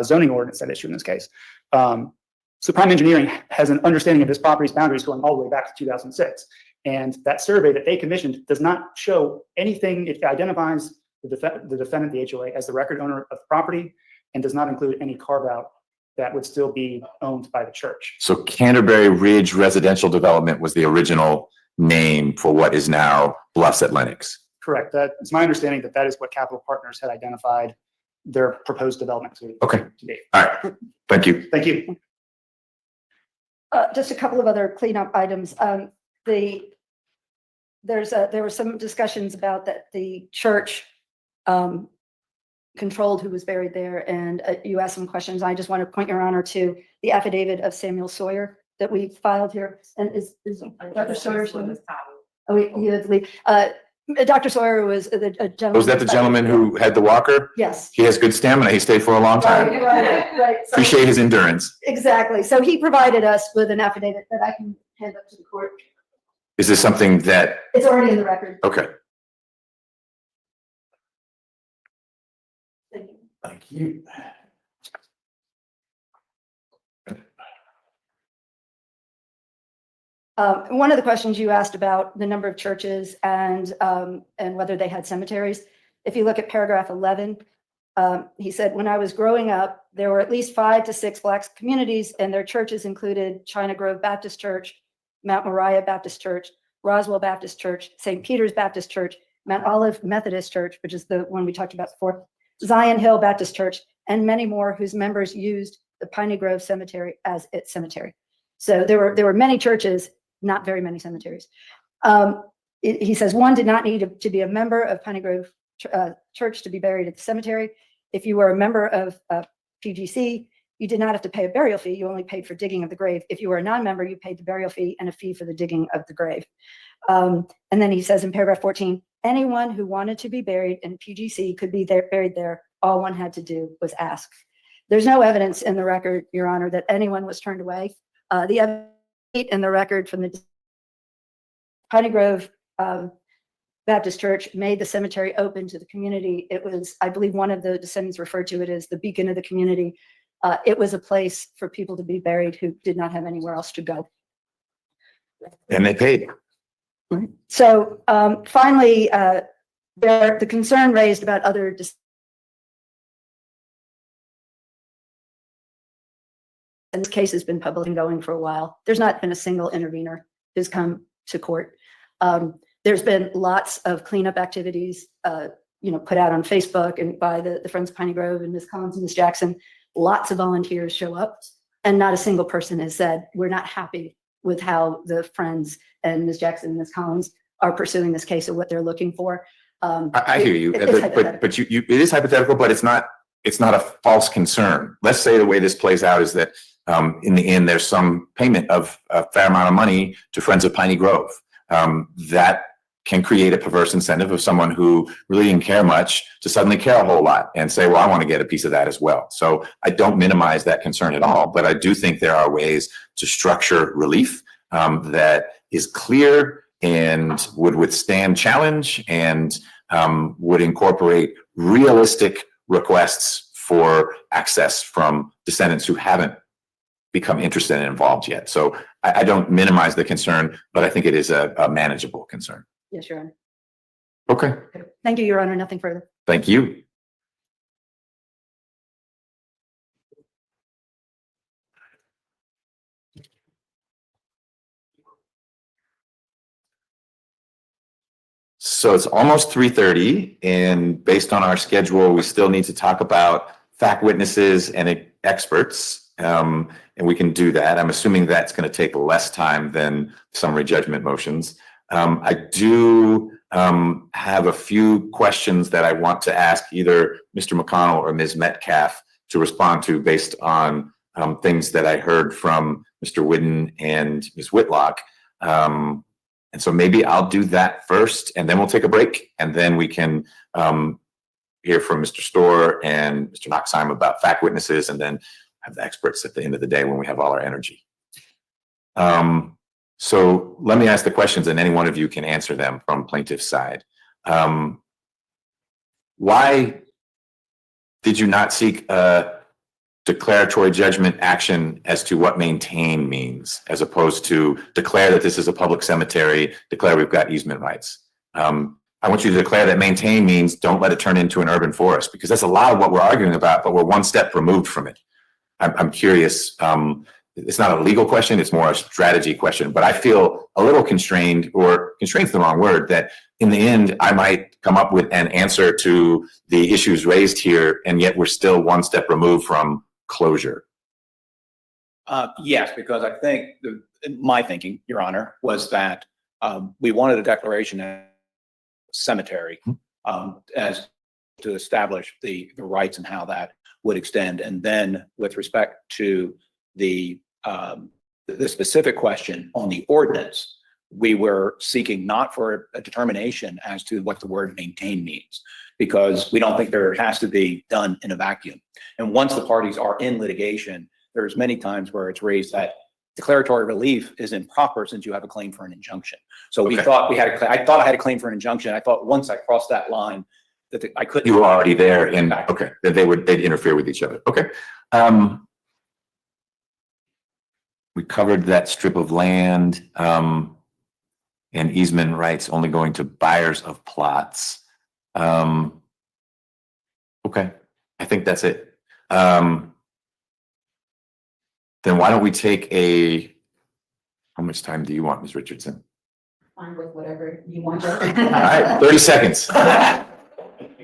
zoning ordinance that issued in this case. So Prime Engineering has an understanding of this property's boundaries going all the way back to 2006. And that survey that they commissioned does not show anything. It identifies the defendant, the HOA, as the record owner of the property and does not include any carve out that would still be owned by the church. So Canterbury Ridge Residential Development was the original name for what is now Bluffs at Lenox. Correct. It's my understanding that that is what Capital Partners had identified their proposed development to be. All right. Thank you. Thank you. Just a couple of other cleanup items. There were some discussions about that the church controlled who was buried there, and you asked some questions. I just want to point your honor to the affidavit of Samuel Sawyer that we filed here. And is Dr. Sawyer? Oh, he had to leave. Dr. Sawyer was a gentleman. Was that the gentleman who had the walker? Yes. He has good stamina. He stayed for a long time. Right. So- Appreciate his endurance. Exactly. So he provided us with an affidavit that I can hand up to the court. Is this something that, It's already in the record. okay. Thank you. Thank you. One of the questions you asked about the number of churches and whether they had cemeteries. If you look at paragraph 11, he said, when I was growing up, there were at least 5 to 6 Black communities, and their churches included China Grove Baptist Church, Mount Moriah Baptist Church, Roswell Baptist Church, St. Peter's Baptist Church, Mount Olive Methodist Church, which is the one we talked about before, Zion Hill Baptist Church, and many more whose members used the Piney Grove Cemetery as its cemetery. So there were many churches, not very many cemeteries. He says one did not need to be a member of Piney Grove Church to be buried at the cemetery. If you were a member of PGC, you did not have to pay a burial fee. You only paid for digging of the grave. If you were a non-member, you paid the burial fee and a fee for the digging of the grave. And then he says in paragraph 14, anyone who wanted to be buried in PGC could be buried there. All one had to do was ask. There's no evidence in the record, Your Honor, that anyone was turned away. The evidence in the record from the Piney Grove Baptist Church made the cemetery open to the community. It was, I believe one of the descendants referred to it as the beacon of the community. It was a place for people to be buried who did not have anywhere else to go. And they paid. So finally, the concern raised about other and this case has been public and going for a while. There's not been a single intervener who's come to court. There's been lots of cleanup activities, put out on Facebook and by the Friends of Piney Grove and Ms. Collins and Ms. Jackson. Lots of volunteers show up, and not a single person has said, we're not happy with how the Friends and Ms. Jackson and Ms. Collins are pursuing this case or what they're looking for. I hear you, It's hypothetical. but it is hypothetical, but it's not a false concern. Let's say the way this plays out is that in the end, there's some payment of a fair amount of money to Friends of Piney Grove. That can create a perverse incentive of someone who really didn't care much to suddenly care a whole lot and say, well, I want to get a piece of that as well. So I don't minimize that concern at all, but I do think there are ways to structure relief that is clear and would withstand challenge and would incorporate realistic requests for access from descendants who haven't become interested and involved yet. So I don't minimize the concern, but I think it is a manageable concern. Yes, Your Honor. Okay, Thank you, Your Honor. Nothing further. thank you. So it's almost 3:30, and based on our schedule, we still need to talk about fact witnesses and experts. And we can do that. I'm assuming that's going to take less time than summary judgment motions. I do have a few questions that I want to ask either Mr. McConnell or Ms. Metcalf to respond to based on things that I heard from Mr. Whidden and Ms. Whitlock. And so maybe I'll do that first, and then we'll take a break, and then we can hear from Mr. Storr and Mr. Knoxheim about fact witnesses, and then have the experts at the end of the day when we have all our energy. So let me ask the questions, and any one of you can answer them from plaintiff's side. Why did you not seek a declaratory judgment action as to what maintain means, as opposed to declare that this is a public cemetery, declare we've got easement rights? I want you to declare that maintain means don't let it turn into an urban forest, because that's a lot of what we're arguing about, but we're one step removed from it. I'm curious. It's not a legal question, it's more a strategy question, but I feel a little constrained, or constrained's the wrong word, that in the end, I might come up with an answer to the issues raised here, and yet we're still one step removed from closure. Yes, because I think my thinking, Your Honor, was that we wanted a declaration as cemetery as to establish the rights and how that would extend. And then with respect to the specific question on the ordinance, we were seeking not for a determination as to what the word maintain means, because we don't think there has to be done in a vacuum. And once the parties are in litigation, there's many times where it's raised that declaratory relief is improper since you have a claim for an injunction. So we thought I thought I had a claim for an injunction. I thought once I crossed that line that I couldn't. You were already there, and okay, that they'd interfere with each other. Okay. We covered that strip of land, and easement rights only going to buyers of plots. Okay, I think that's it. Then why don't we take how much time do you want, Ms. Richardson? Fine with whatever you want. All right, 30 seconds.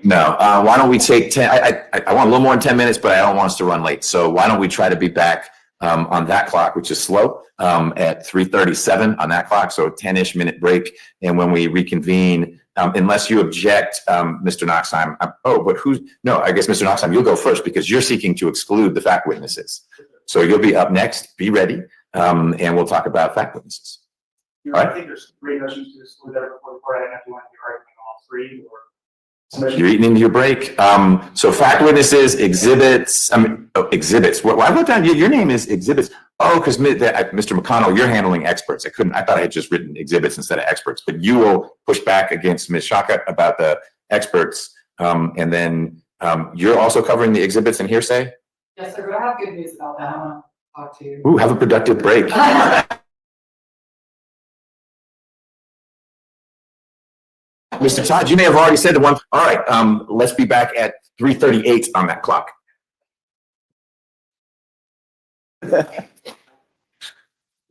No, why don't we take 10? I want a little more than 10 minutes, but I don't want us to run late. So why don't we try to be back on that clock, which is slow, at 3:37 on that clock. So a 10-ish minute break. And when we reconvene, unless you object, Mr. Knoxheim, no, I guess Mr. Knoxheim, you'll go first because you're seeking to exclude the fact witnesses. So you'll be up next, be ready, and we'll talk about fact witnesses. I think there's 3 motions to exclude that report. I don't know if you want to argue all 3 or. You're eating into your break. So fact witnesses, exhibits, exhibits. Why wrote down your name is exhibits? Oh, because Mr. McConnell, you're handling experts. I thought I had just written exhibits instead of experts, but you will push back against Ms. Shaka about the experts. And then you're also covering the exhibits and hearsay? Yes, sir, but I have good news about that. I want to talk to you. Ooh, have a productive break. Mr. Todd, you may have already said the one. All right, let's be back at 3:38 on that clock.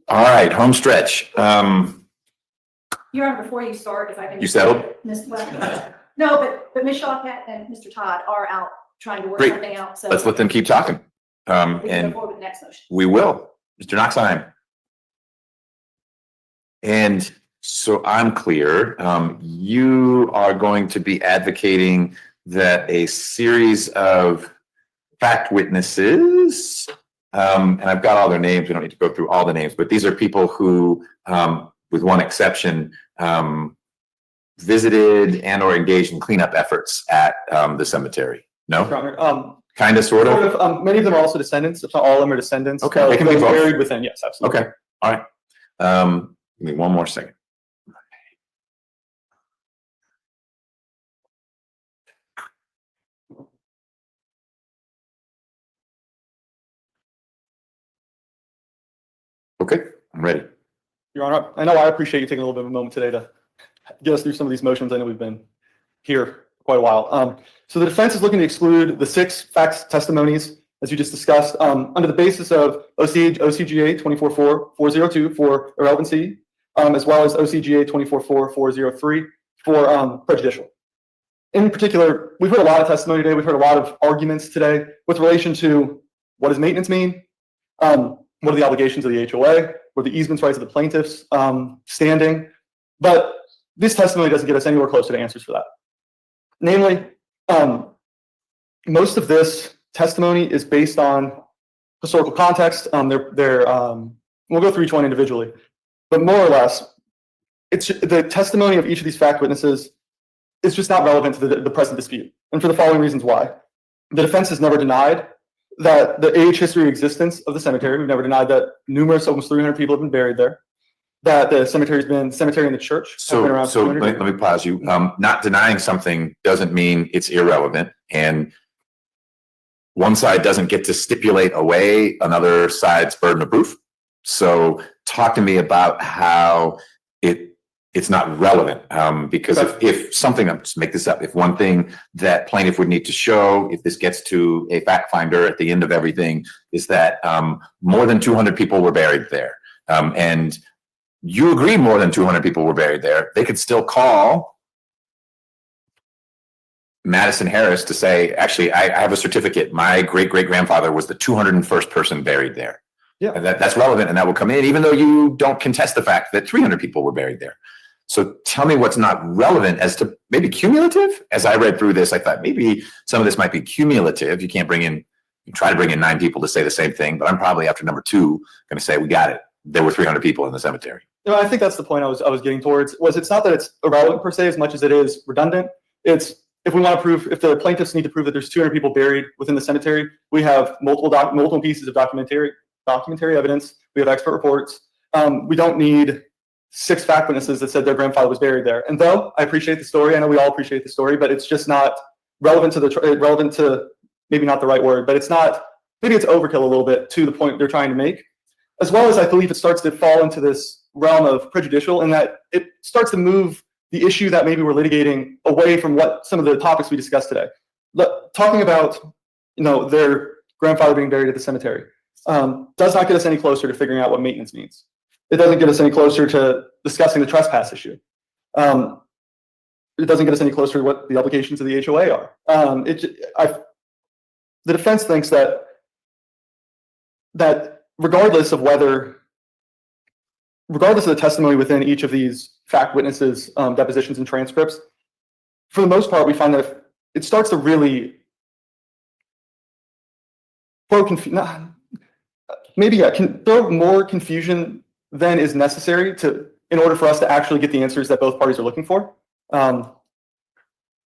All right, home stretch. Your Honor, before you start, if I can. You settled? No, but Ms. Shawkat and Mr. Todd are out trying to work Great. something out, so. Let's let them keep talking. We can go And forward with the next motion. we will. Mr. Knoxheim. And so I'm clear, you are going to be advocating that a series of fact witnesses, and I've got all their names, we don't need to go through all the names, but these are people who, with one exception, visited and or engaged in cleanup efforts at the cemetery. No? Kind of, sort of? Many of them are also descendants. If not all of them are descendants. Okay, they can be Those both. buried within, yes, absolutely. Okay, all right. Give me one more second. Okay, I'm ready. Your Honor, I know I appreciate you taking a little bit of a moment today to get us through some of these motions. I know we've been here quite a while. So the defense is looking to exclude the 6 facts testimonies, as you just discussed, under the basis of OCGA 244402 for irrelevancy, as well as OCGA 244403 for prejudicial. In particular, we've heard a lot of testimony today. We've heard a lot of arguments today with relation to what does maintenance mean? What are the obligations of the HOA? What are the easements rights of the plaintiffs standing? But this testimony doesn't get us anywhere close to the answers for that. Namely, most of this testimony is based on historical context. We'll go through each one individually, but more or less, it's the testimony of each of these fact witnesses is just not relevant to the present dispute, and for the following reasons why. The defense has never denied that the age, history, existence of the cemetery. We've never denied that almost 300 people have been buried there. That the cemetery and the church have been around. So let me pause you. Not denying something doesn't mean it's irrelevant, and one side doesn't get to stipulate away another side's burden of proof. So talk to me about how it's not relevant, because if something, I'm just make this up, if one thing that plaintiff would need to show, if this gets to a fact finder at the end of everything, is that more than 200 people were buried there, and you agree more than 200 people were buried there, they could still call Madison Harris to say, actually, I have a certificate. My great-great-grandfather was the 201st person buried there. Yeah. And that's relevant, and that will come in, even though you don't contest the fact that 300 people were buried there. So tell me what's not relevant as to maybe cumulative. As I read through this, I thought maybe some of this might be cumulative. You can't try to bring in 9 people to say the same thing, but I'm probably after number 2 going to say, we got it. There were 300 people in the cemetery. No, I think that's the point I was getting towards. It's not that it's irrelevant per se as much as it is redundant. It's if we want to prove, if the plaintiffs need to prove that there's 200 people buried within the cemetery, we have multiple pieces of documentary evidence. We have expert reports. We don't need 6 fact witnesses that said their grandfather was buried there. And though I appreciate the story, I know we all appreciate the story, but it's just not relevant to maybe not the right word, but maybe it's overkill a little bit to the point they're trying to make. As well as I believe it starts to fall into this realm of prejudicial, in that it starts to move the issue that maybe we're litigating away from what some of the topics we discussed today. Talking about, their grandfather being buried at the cemetery does not get us any closer to figuring out what maintenance means. It doesn't get us any closer to discussing the trespass issue. It doesn't get us any closer to what the obligations of the HOA are. The defense thinks that regardless of the testimony within each of these fact witnesses' depositions and transcripts, for the most part, we find that if it starts to really throw more confusion than is necessary in order for us to actually get the answers that both parties are looking for.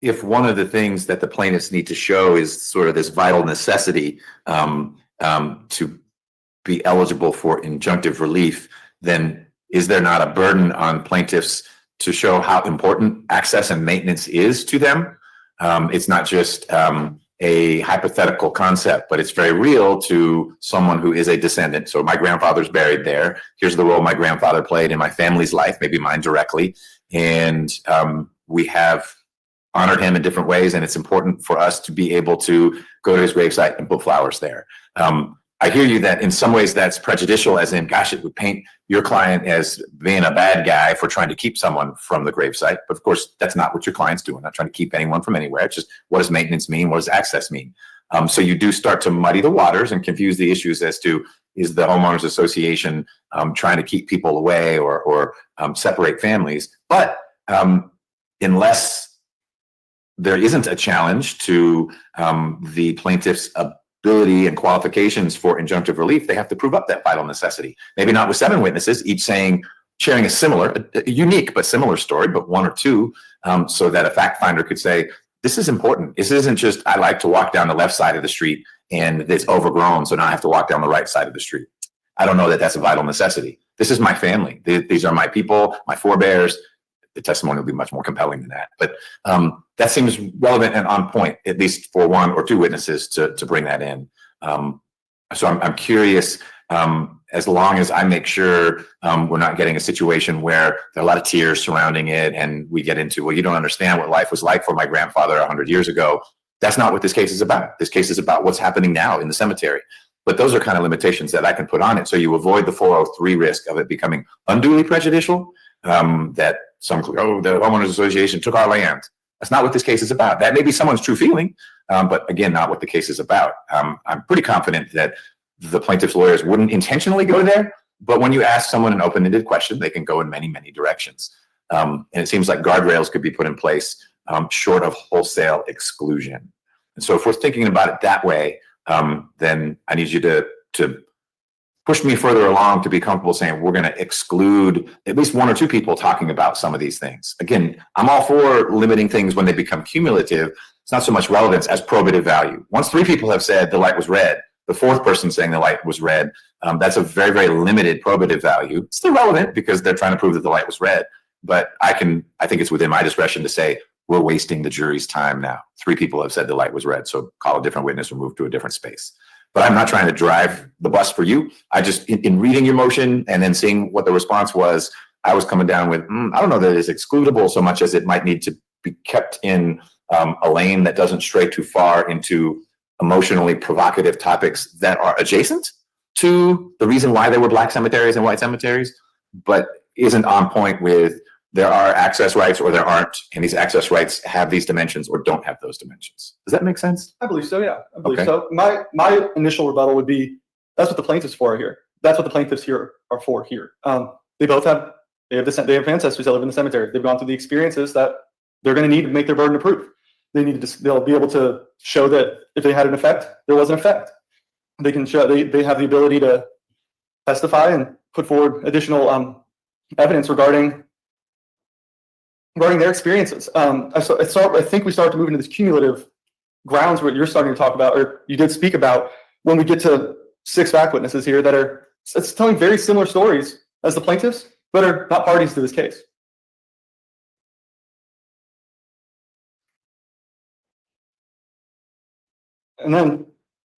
If one of the things that the plaintiffs need to show is sort of this vital necessity to be eligible for injunctive relief, then is there not a burden on plaintiffs to show how important access and maintenance is to them? It's not just a hypothetical concept, but it's very real to someone who is a descendant. So my grandfather's buried there. Here's the role my grandfather played in my family's life, maybe mine directly. And we have honored him in different ways, and it's important for us to be able to go to his gravesite and put flowers there. I hear you that in some ways that's prejudicial, as in, gosh, it would paint your client as being a bad guy for trying to keep someone from the gravesite. But of course, that's not what your client's doing. Not trying to keep anyone from anywhere. It's just, what does maintenance mean? What does access mean? So you do start to muddy the waters and confuse the issues as to, is the homeowners association trying to keep people away or separate families? But unless there isn't a challenge to the plaintiff's ability and qualifications for injunctive relief, they have to prove up that vital necessity. Maybe not with 7 witnesses, each sharing a similar, a unique but similar story, but 1 or 2, so that a fact finder could say, this is important. This isn't just, I like to walk down the left side of the street and it's overgrown, so now I have to walk down the right side of the street. I don't know that that's a vital necessity. This is my family. These are my people, my forebears. The testimony will be much more compelling than that. But that seems relevant and on point, at least for 1 or 2 witnesses to bring that in. So I'm curious, as long as I make sure we're not getting a situation where there are a lot of tears surrounding it and we get into, well, you don't understand what life was like for my grandfather 100 years ago. That's not what this case is about. This case is about what's happening now in the cemetery. But those are kind of limitations that I can put on it, so you avoid the 403 risk of it becoming unduly prejudicial, that the homeowners association took our land. That's not what this case is about. That may be someone's true feeling, but again, not what the case is about. I'm pretty confident that the plaintiff's lawyers wouldn't intentionally go there, but when you ask someone an open-ended question, they can go in many, many directions. And it seems like guardrails could be put in place short of wholesale exclusion. And so if we're thinking about it that way, then I need you to push me further along to be comfortable saying we're going to exclude at least one or two people talking about some of these things. Again, I'm all for limiting things when they become cumulative. It's not so much relevance as probative value. Once three people have said the light was red, the fourth person saying the light was red, that's a very, very limited probative value. It's still relevant because they're trying to prove that the light was red. But I think it's within my discretion to say we're wasting the jury's time now. Three people have said the light was red, so call a different witness or move to a different space. But I'm not trying to drive the bus for you. I just, in reading your motion and then seeing what the response was, I was coming down with, I don't know that it's excludable so much as it might need to be kept in a lane that doesn't stray too far into emotionally provocative topics that are adjacent to the reason why there were black cemeteries and white cemeteries, but isn't on point with there are access rights or there aren't, and these access rights have these dimensions or don't have those dimensions. Does that make sense? I believe so, yeah. I believe Okay. so. My initial rebuttal would be, that's what the plaintiffs for here. That's what the plaintiffs here are for here. They have ancestors that live in the cemetery. They've gone through the experiences that they're going to need to make their burden of proof. They'll be able to show that if they had an effect, there was an effect. They can show they have the ability to testify and put forward additional evidence regarding their experiences. I think we start to move into this cumulative grounds where you're starting to talk about, or you did speak about, when we get to 6 fact witnesses here that are telling very similar stories as the plaintiffs, but are not parties to this case. And then,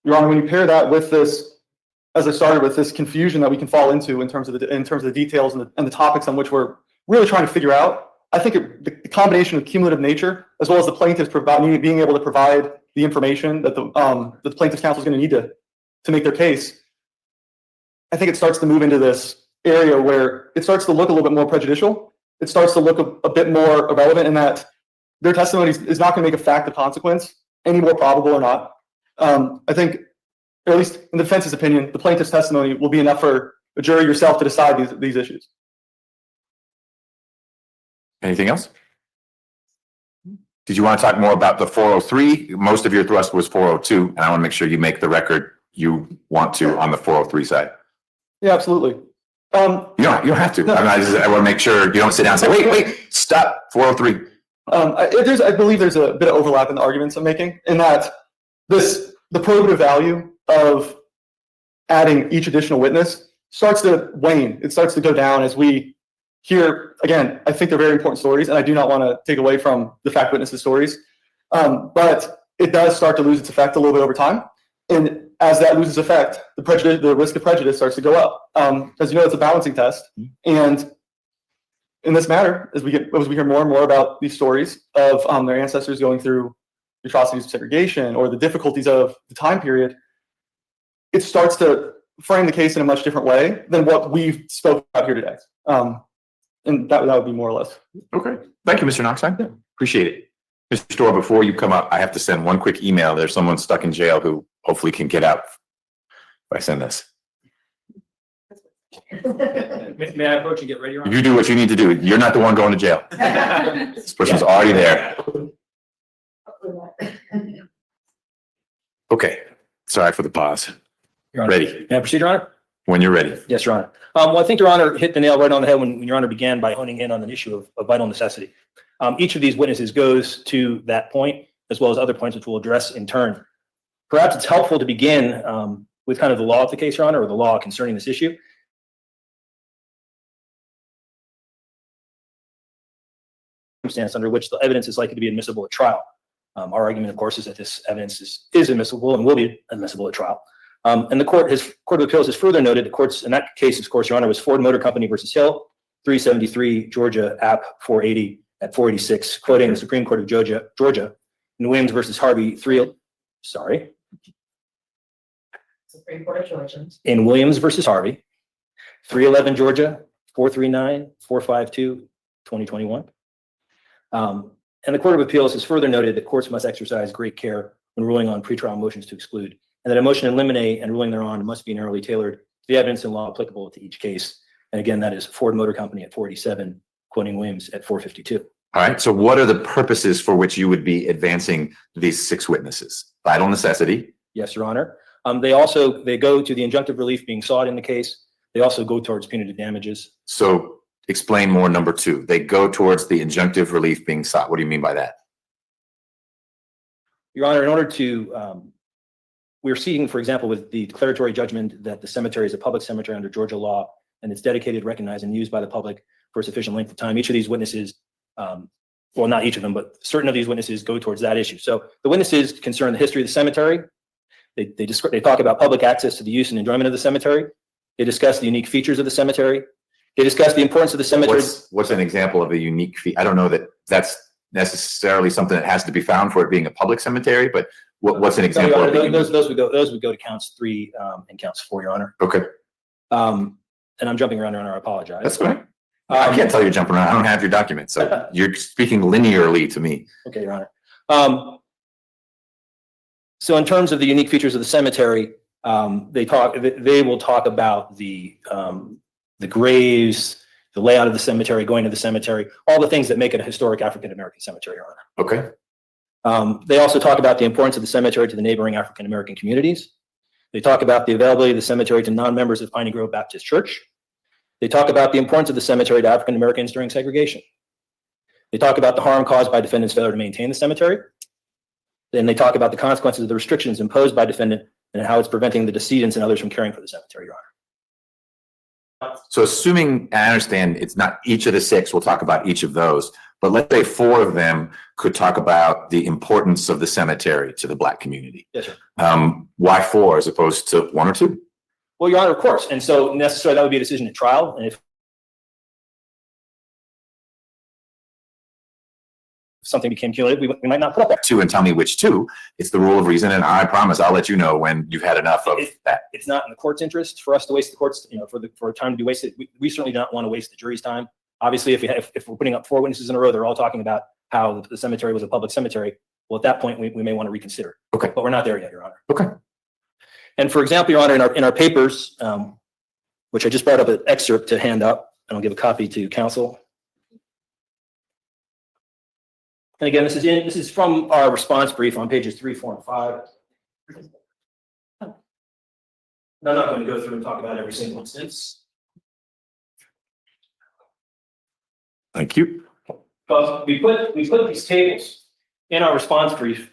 Your Honor, when you pair that with this, as I started with, this confusion that we can fall into in terms of the details and the topics on which we're really trying to figure out, I think the combination of cumulative nature, as well as the plaintiffs being able to provide the information that the plaintiff's counsel is going to need to make their case, I think it starts to move into this area where it starts to look a little bit more prejudicial. It starts to look a bit more irrelevant in that their testimony is not going to make a fact of consequence any more probable or not. I think, or at least in the defense's opinion, the plaintiff's testimony will be enough for a jury yourself to decide these issues. Anything else? Did you want to talk more about the 403? Most of your thrust was 402, and I want to make sure you make the record you want to on the 403 side. Yeah, absolutely. You don't have to. I want to make sure you don't sit down and say, wait, stop, 403. I believe there's a bit of overlap in the arguments I'm making, in that the probative value of adding each additional witness starts to wane. It starts to go down as we hear, again, I think they're very important stories, and I do not want to take away from the fact witnesses' stories, but it does start to lose its effect a little bit over time. And as that loses effect, the risk of prejudice starts to go up. As you know, it's a balancing test. And in this matter, as we hear more and more about these stories of their ancestors going through the atrocities of segregation or the difficulties of the time period, it starts to frame the case in a much different way than what we've spoken about here today. And that would be more or less. Okay. Thank you, Mr. Knoxville. Yeah. Appreciate it. Mr. Storr, before you come up, I have to send one quick email. There's someone stuck in jail who hopefully can get out if I send this. May I approach and get ready? You do what you need to do. You're not the one going to jail. This person's already there. Okay. Sorry for the pause. Your Honor. Ready. May I proceed, Your Honor? When you're ready. Yes, Your Honor. Well, I think Your Honor hit the nail right on the head when Your Honor began by honing in on an issue of vital necessity. Each of these witnesses goes to that point, as well as other points which we'll address in turn. Perhaps it's helpful to begin with kind of the law of the case, Your Honor, or the law concerning this issue. Circumstance under which the evidence is likely to be admissible at trial. Our argument, of course, is that this evidence is admissible and will be admissible at trial. And the Court of Appeals has further noted the courts in that case, of course, Your Honor, was Ford Motor Company versus Hill, 373 Georgia App 480 at 486, quoting the Supreme Court of Georgia in Williams versus Harvey Supreme Court of Georgia. In Williams versus Harvey, 311 Georgia 439 452 2021. And the Court of Appeals has further noted that courts must exercise great care when ruling on pretrial motions to exclude. and that a motion to eliminate and ruling thereon must be narrowly tailored to the evidence and law applicable to each case. And again, that is Ford Motor Company at 487, quoting Williams at 452. All right. So what are the purposes for which you would be advancing these 6 witnesses? Vital necessity. Yes, Your Honor. They go to the injunctive relief being sought in the case. They also go towards punitive damages. So explain more number 2. They go towards the injunctive relief being sought. What do you mean by that? Your Honor, in order to, we're seeking, for example, with the declaratory judgment that the cemetery is a public cemetery under Georgia law, and it's dedicated, recognized, and used by the public for a sufficient length of time. Each of these witnesses, well, not each of them, but certain of these witnesses go towards that issue. So the witnesses concern the history of the cemetery. They talk about public access to the use and enjoyment of the cemetery. They discuss the unique features of the cemetery. They discuss the importance of the cemetery. What's an example of a unique feature? I don't know that that's necessarily something that has to be found for it being a public cemetery, but what's an example? Those would go to counts 3 and counts 4, Your Honor. Okay. And I'm jumping around, Your Honor. I apologize. That's fine. I can't tell you're jumping around. I don't have your documents, so you're speaking linearly to me. Okay, Your Honor. So in terms of the unique features of the cemetery, they will talk about the graves, the layout of the cemetery, going to the cemetery, all the things that make it a historic African-American cemetery, Your Honor. Okay. They also talk about the importance of the cemetery to the neighboring African-American communities. They talk about the availability of the cemetery to non-members of Piney Grove Baptist Church. They talk about the importance of the cemetery to African-Americans during segregation. They talk about the harm caused by defendant's failure to maintain the cemetery. Then they talk about the consequences of the restrictions imposed by defendant and how it's preventing the decedents and others from caring for the cemetery, Your Honor. So assuming I understand it's not each of the 6, we'll talk about each of those, but let's say 4 of them could talk about the importance of the cemetery to the Black community. Yes, sir. Why 4 as opposed to 1 or 2? Well, Your Honor, of course. And so necessarily that would be a decision at trial. And if something became cumulative, we might not put up that. 2 and tell me which 2. It's the rule of reason, and I promise I'll let you know when you've had enough of that. It's not in the court's interest for us to waste the court's, for time to be wasted. We certainly do not want to waste the jury's time. Obviously, if we're putting up 4 witnesses in a row, they're all talking about how the cemetery was a public cemetery. Well, at that point, we may want to reconsider. Okay. But we're not there yet, Your Honor. Okay. And for example, Your Honor, in our papers, which I just brought up an excerpt to hand up, and I'll give a copy to counsel. And again, this is from our response brief on pages 3, 4, and 5. I'm not going to go through and talk about every single instance. Thank you. But we put these tables in our response brief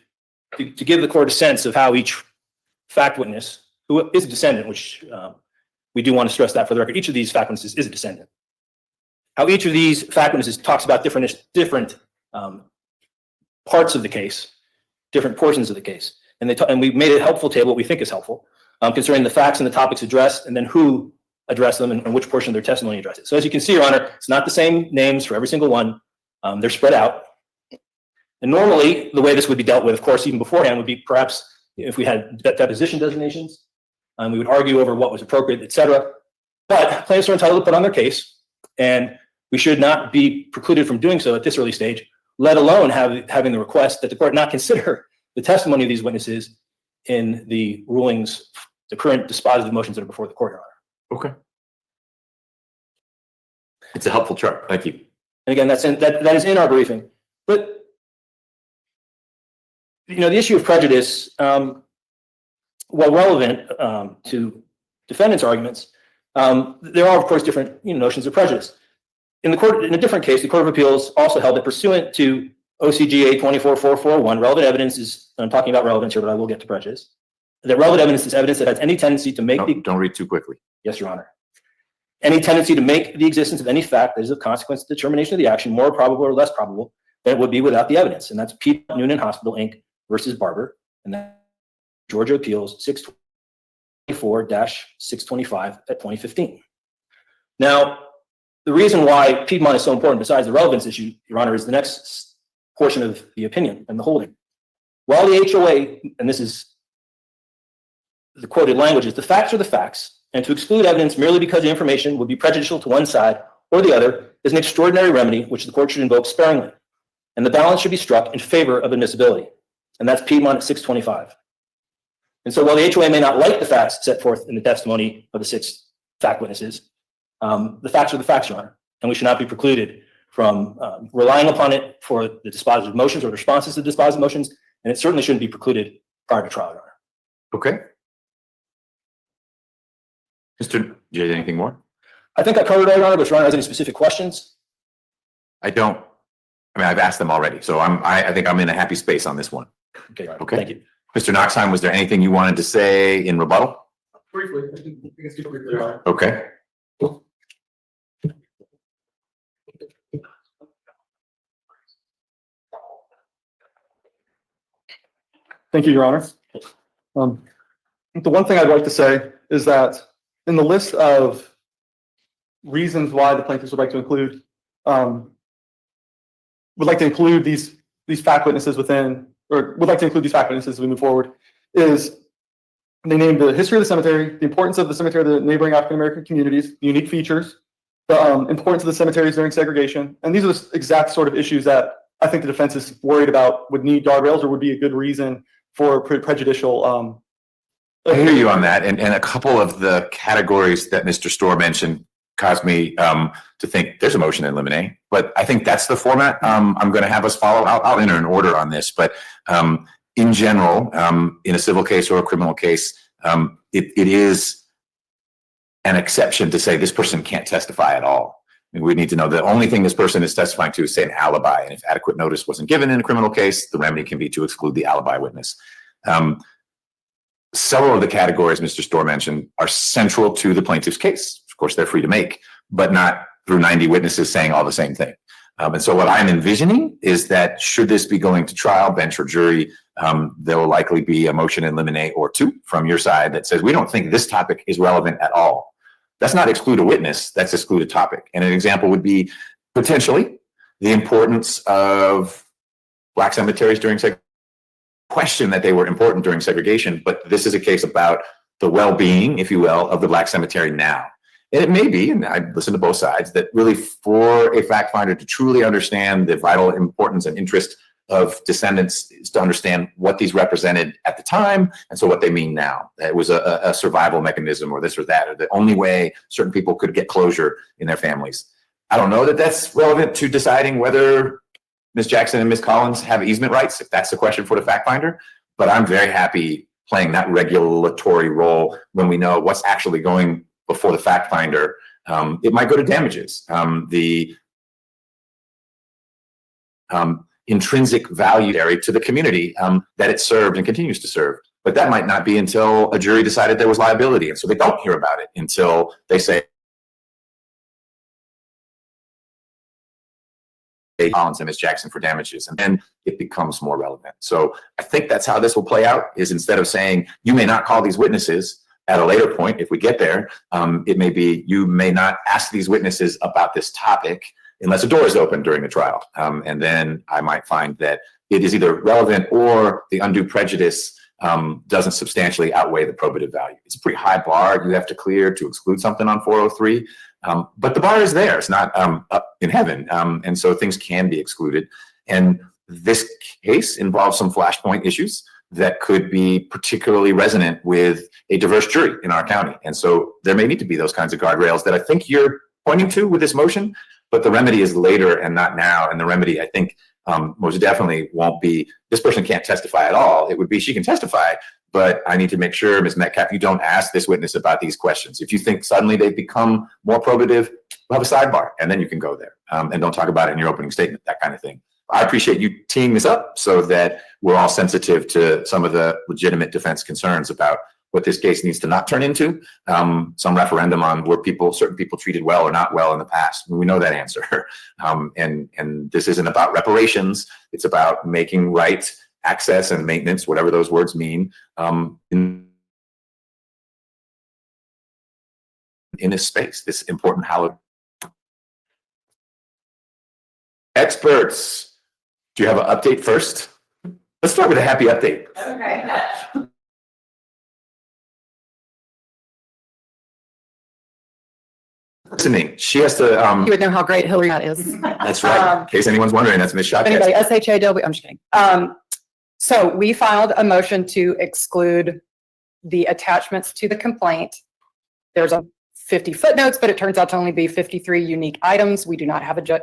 to give the court a sense of how each fact witness, who is a descendant, which we do want to stress that for the record, each of these fact witnesses is a descendant. How each of these fact witnesses talks about different parts of the case, different portions of the case. And we made a helpful table, what we think is helpful, concerning the facts and the topics addressed, and then who addressed them and which portion of their testimony addressed it. So as you can see, Your Honor, it's not the same names for every single one. They're spread out. And normally, the way this would be dealt with, of course, even beforehand, would be perhaps if we had deposition designations, we would argue over what was appropriate, et cetera. But plaintiffs are entitled to put on their case, and we should not be precluded from doing so at this early stage, let alone having the request that the court not consider the testimony of these witnesses in the rulings, the current dispositive motions that are before the court, Your Honor. Okay. It's a helpful chart. Thank you. And again, that is in our briefing. But the issue of prejudice, while relevant to defendants' arguments, there are of course different notions of prejudice. In a different case, the Court of Appeals also held that pursuant to OCGA 24441, relevant evidence is, I'm talking about relevance here, but I will get to prejudice. That relevant evidence is evidence that has any tendency to make Don't read too quickly. Yes, Your Honor. Any tendency to make the existence of any fact that is of consequence to the termination of the action more probable or less probable than it would be without the evidence. And that's Piedmont Noonan Hospital, Inc. versus Barber. And that Georgia Appeals 624-625 at 2015. Now, the reason why Piedmont is so important, besides the relevance issue, Your Honor, is the next portion of the opinion and the holding. While the HOA, and this is the quoted language, is the facts are the facts, and to exclude evidence merely because the information would be prejudicial to one side or the other is an extraordinary remedy which the court should invoke sparingly. And the balance should be struck in favor of admissibility. And that's Piedmont at 625. And so while the HOA may not like the facts set forth in the testimony of the 6 fact witnesses, the facts are the facts, Your Honor, and we should not be precluded from relying upon it for the dispositive motions or responses to dispositive motions, and it certainly shouldn't be precluded prior to trial, Your Honor. Okay. Mr. Do you have anything more? I think I covered it, Your Honor, but if Your Honor has any specific questions? I don't. I mean, I've asked them already, so I think I'm in a happy space on this one. Okay, Your Honor. Okay. Thank you. Mr. Knoxheim, was there anything you wanted to say in rebuttal? Briefly, I can speak briefly. Okay. Thank you, Your Honor. The one thing I'd like to say is that in the list of reasons why the plaintiffs would like to include these fact witnesses within, or would like to include these fact witnesses as we move forward, is they named the history of the cemetery, the importance of the cemetery to the neighboring African-American communities, the unique features, the importance of the cemeteries during segregation. And these are the exact sort of issues that I think the defense is worried about would need guardrails or would be a good reason for prejudicial. I hear you on that. And a couple of the categories that Mr. Storr mentioned caused me to think there's a motion in limine, but I think that's the format I'm going to have us follow. I'll enter an order on this, but in general, in a civil case or a criminal case, it is an exception to say this person can't testify at all. I mean, we need to know the only thing this person is testifying to is, say, an alibi. And if adequate notice wasn't given in a criminal case, the remedy can be to exclude the alibi witness. Several of the categories Mr. Storr mentioned are central to the plaintiff's case. Of course, they're free to make, but not through 90 witnesses saying all the same thing. And so what I'm envisioning is that should this be going to trial, bench or jury, there will likely be a motion in limine or 2 from your side that says, we don't think this topic is relevant at all. That's not exclude a witness, that's exclude a topic. And an example would be potentially the importance of Black cemeteries during segregation. Question that they were important during segregation, but this is a case about the well-being, if you will, of the Black cemetery now. And it may be, and I listen to both sides, that really for a fact finder to truly understand the vital importance and interest of descendants is to understand what these represented at the time, and so what they mean now. It was a survival mechanism or this or that, or the only way certain people could get closure in their families. I don't know that that's relevant to deciding whether Ms. Jackson and Ms. Collins have easement rights, if that's the question for the fact finder, but I'm very happy playing that regulatory role when we know what's actually going before the fact finder. It might go to damages. The intrinsic value to the community that it served and continues to serve. But that might not be until a jury decided there was liability. And so they don't hear about it until they say, Collins and Ms. Jackson for damages, and then it becomes more relevant. So I think that's how this will play out, is instead of saying, you may not call these witnesses at a later point, if we get there, it may be, you may not ask these witnesses about this topic unless a door is open during the trial. And then I might find that it is either relevant or the undue prejudice doesn't substantially outweigh the probative value. It's a pretty high bar you have to clear to exclude something on 403. But the bar is there. It's not up in heaven. And so things can be excluded. And this case involves some flashpoint issues that could be particularly resonant with a diverse jury in our county. And so there may need to be those kinds of guardrails that I think you're pointing to with this motion, but the remedy is later and not now. And the remedy, I think, most definitely won't be, this person can't testify at all. It would be, she can testify, but I need to make sure, Ms. Metcalf, you don't ask this witness about these questions. If you think suddenly they've become more probative, we'll have a sidebar, and then you can go there. And don't talk about it in your opening statement, that kind of thing. I appreciate you teeing this up so that we're all sensitive to some of the legitimate defense concerns about what this case needs to not turn into. Some referendum on were certain people treated well or not well in the past. We know that answer. And this isn't about reparations. It's about making right access and maintenance, whatever those words mean, in this space, this important hallowed. Experts, do you have an update first? Let's start with a happy update. Okay. Listening, she has to. You would know how great Hillary is. That's right. In case anyone's wondering, that's Ms. Shotcast. Anyway, SHAW, I'm just kidding. So we filed a motion to exclude the attachments to the complaint. There's a 50 footnotes, but it turns out to only be 53 unique items. We do not have a judge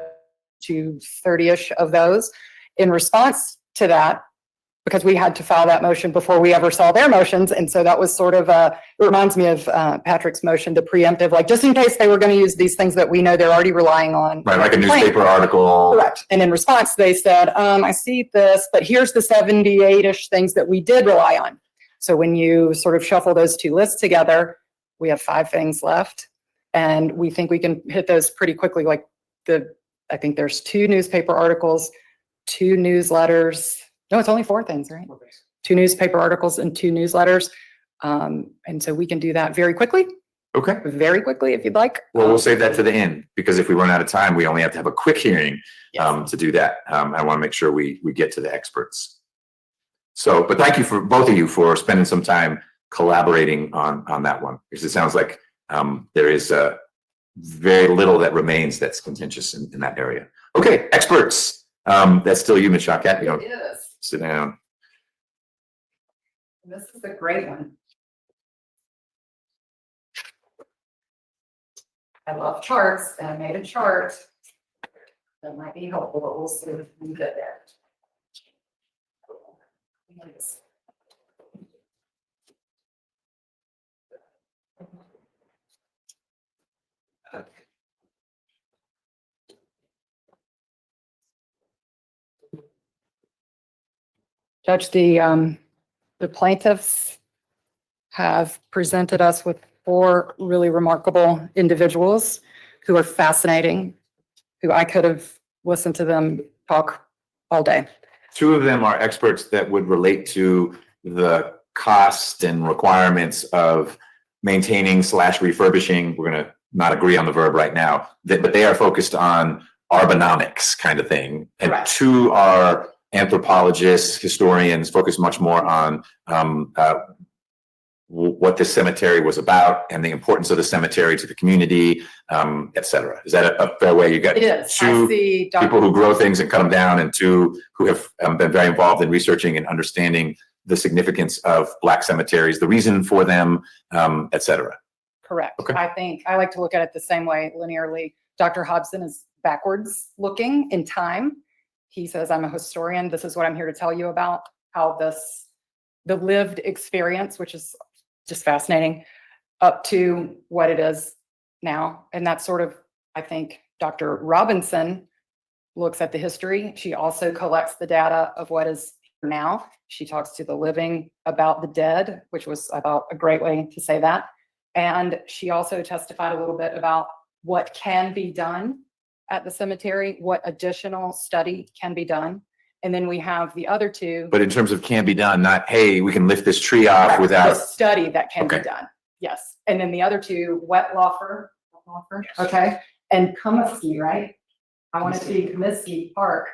to 30-ish of those. In response to that, because we had to file that motion before we ever saw their motions. And so that was sort of it reminds me of Patrick's motion, the preemptive, like just in case they were going to use these things that we know they're already relying on. Right, like a newspaper article. Correct. And in response, they said, I see this, but here's the 78-ish things that we did rely on. So when you sort of shuffle those two lists together, we have 5 things left. And we think we can hit those pretty quickly. Like I think there's 2 newspaper articles, 2 newsletters. No, it's only 4 things, right? 2 newspaper articles and 2 newsletters. And so we can do that very quickly, if you'd like. Well, we'll save that to the end, because if we run out of time, we only have to have a quick hearing to do that. I want to make sure we get to the experts. So, but thank you for both of you for spending some time collaborating on that one, because it sounds like there is very little that remains that's contentious in that area. Okay, experts. That's still you, Ms. Shawkat. It is. Sit down. This is a great one. I love charts, and I made a chart that might be helpful, but we'll see if we get there. Judge, the plaintiffs have presented us with 4 really remarkable individuals who are fascinating, who I could have listened to them talk all day. 2 of them are experts that would relate to the cost and requirements of maintaining / refurbishing. We're going to not agree on the verb right now, but they are focused on arbonomics kind of thing. And Correct. 2 are anthropologists, historians, focused much more on what the cemetery was about and the importance of the cemetery to the community, et cetera. Is that a fair way? You got It is. 2 I see people who grow things and cut them down, and 2 who have been very involved in researching and understanding the significance of Black cemeteries, the reason for them, et cetera. Correct. Okay. I think I like to look at it the same way linearly. Dr. Hobson is backwards looking in time. He says, I'm a historian. This is what I'm here to tell you about, how the lived experience, which is just fascinating, up to what it is now. And that's sort of, I think, Dr. Robinson looks at the history. She also collects the data of what is now. She talks to the living about the dead, which was, I thought, a great way to say that. And she also testified a little bit about what can be done at the cemetery, what additional study can be done. And then we have the other 2. But in terms of can be done, not, hey, we can lift this tree off The without. study that can be Okay. done. Yes. And then the other 2, Wettlaufer, okay, and Comiskey, right? I want to see Comiskey Park,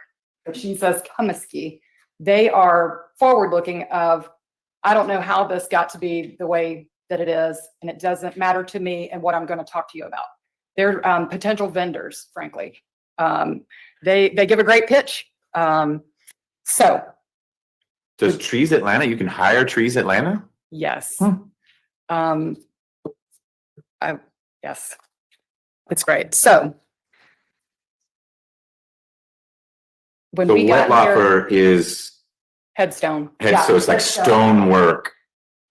but she says Comiskey. They are forward-looking of, I don't know how this got to be the way that it is, and it doesn't matter to me and what I'm going to talk to you about. They're potential vendors, frankly. They give a great pitch. So Does Trees Atlanta, you can hire Trees Atlanta? yes. Yes, it's great. So when The we got here, Wettlaufer is, headstone. so it's like stonework.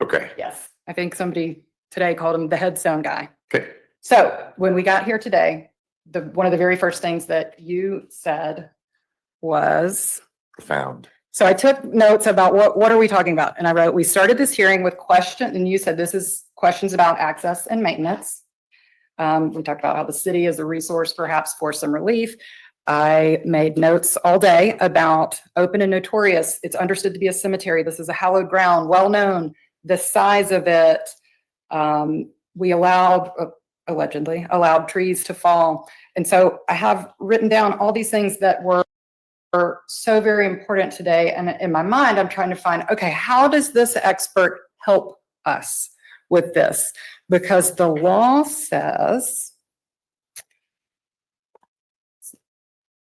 Okay, Yes, I think somebody today called him the headstone guy. okay. So when we got here today, one of the very first things that you said was, Profound. so I took notes about what are we talking about? And I wrote, we started this hearing with question, and you said this is questions about access and maintenance. We talked about how the city is a resource perhaps for some relief. I made notes all day about open and notorious. It's understood to be a cemetery. This is a hallowed ground, well-known, the size of it. We allegedly allowed trees to fall. And so I have written down all these things that were so very important today. And in my mind, I'm trying to find, okay, how does this expert help us with this? Because the law says,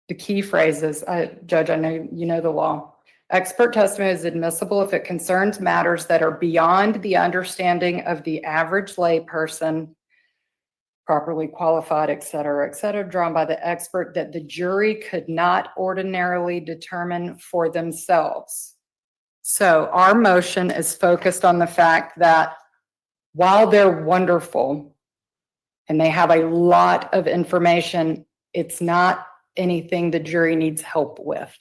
the key phrases, Judge, I know you know the law. Expert testimony is admissible if it concerns matters that are beyond the understanding of the average layperson, properly qualified, et cetera, drawn by the expert that the jury could not ordinarily determine for themselves. So our motion is focused on the fact that while they're wonderful and they have a lot of information, it's not anything the jury needs help with.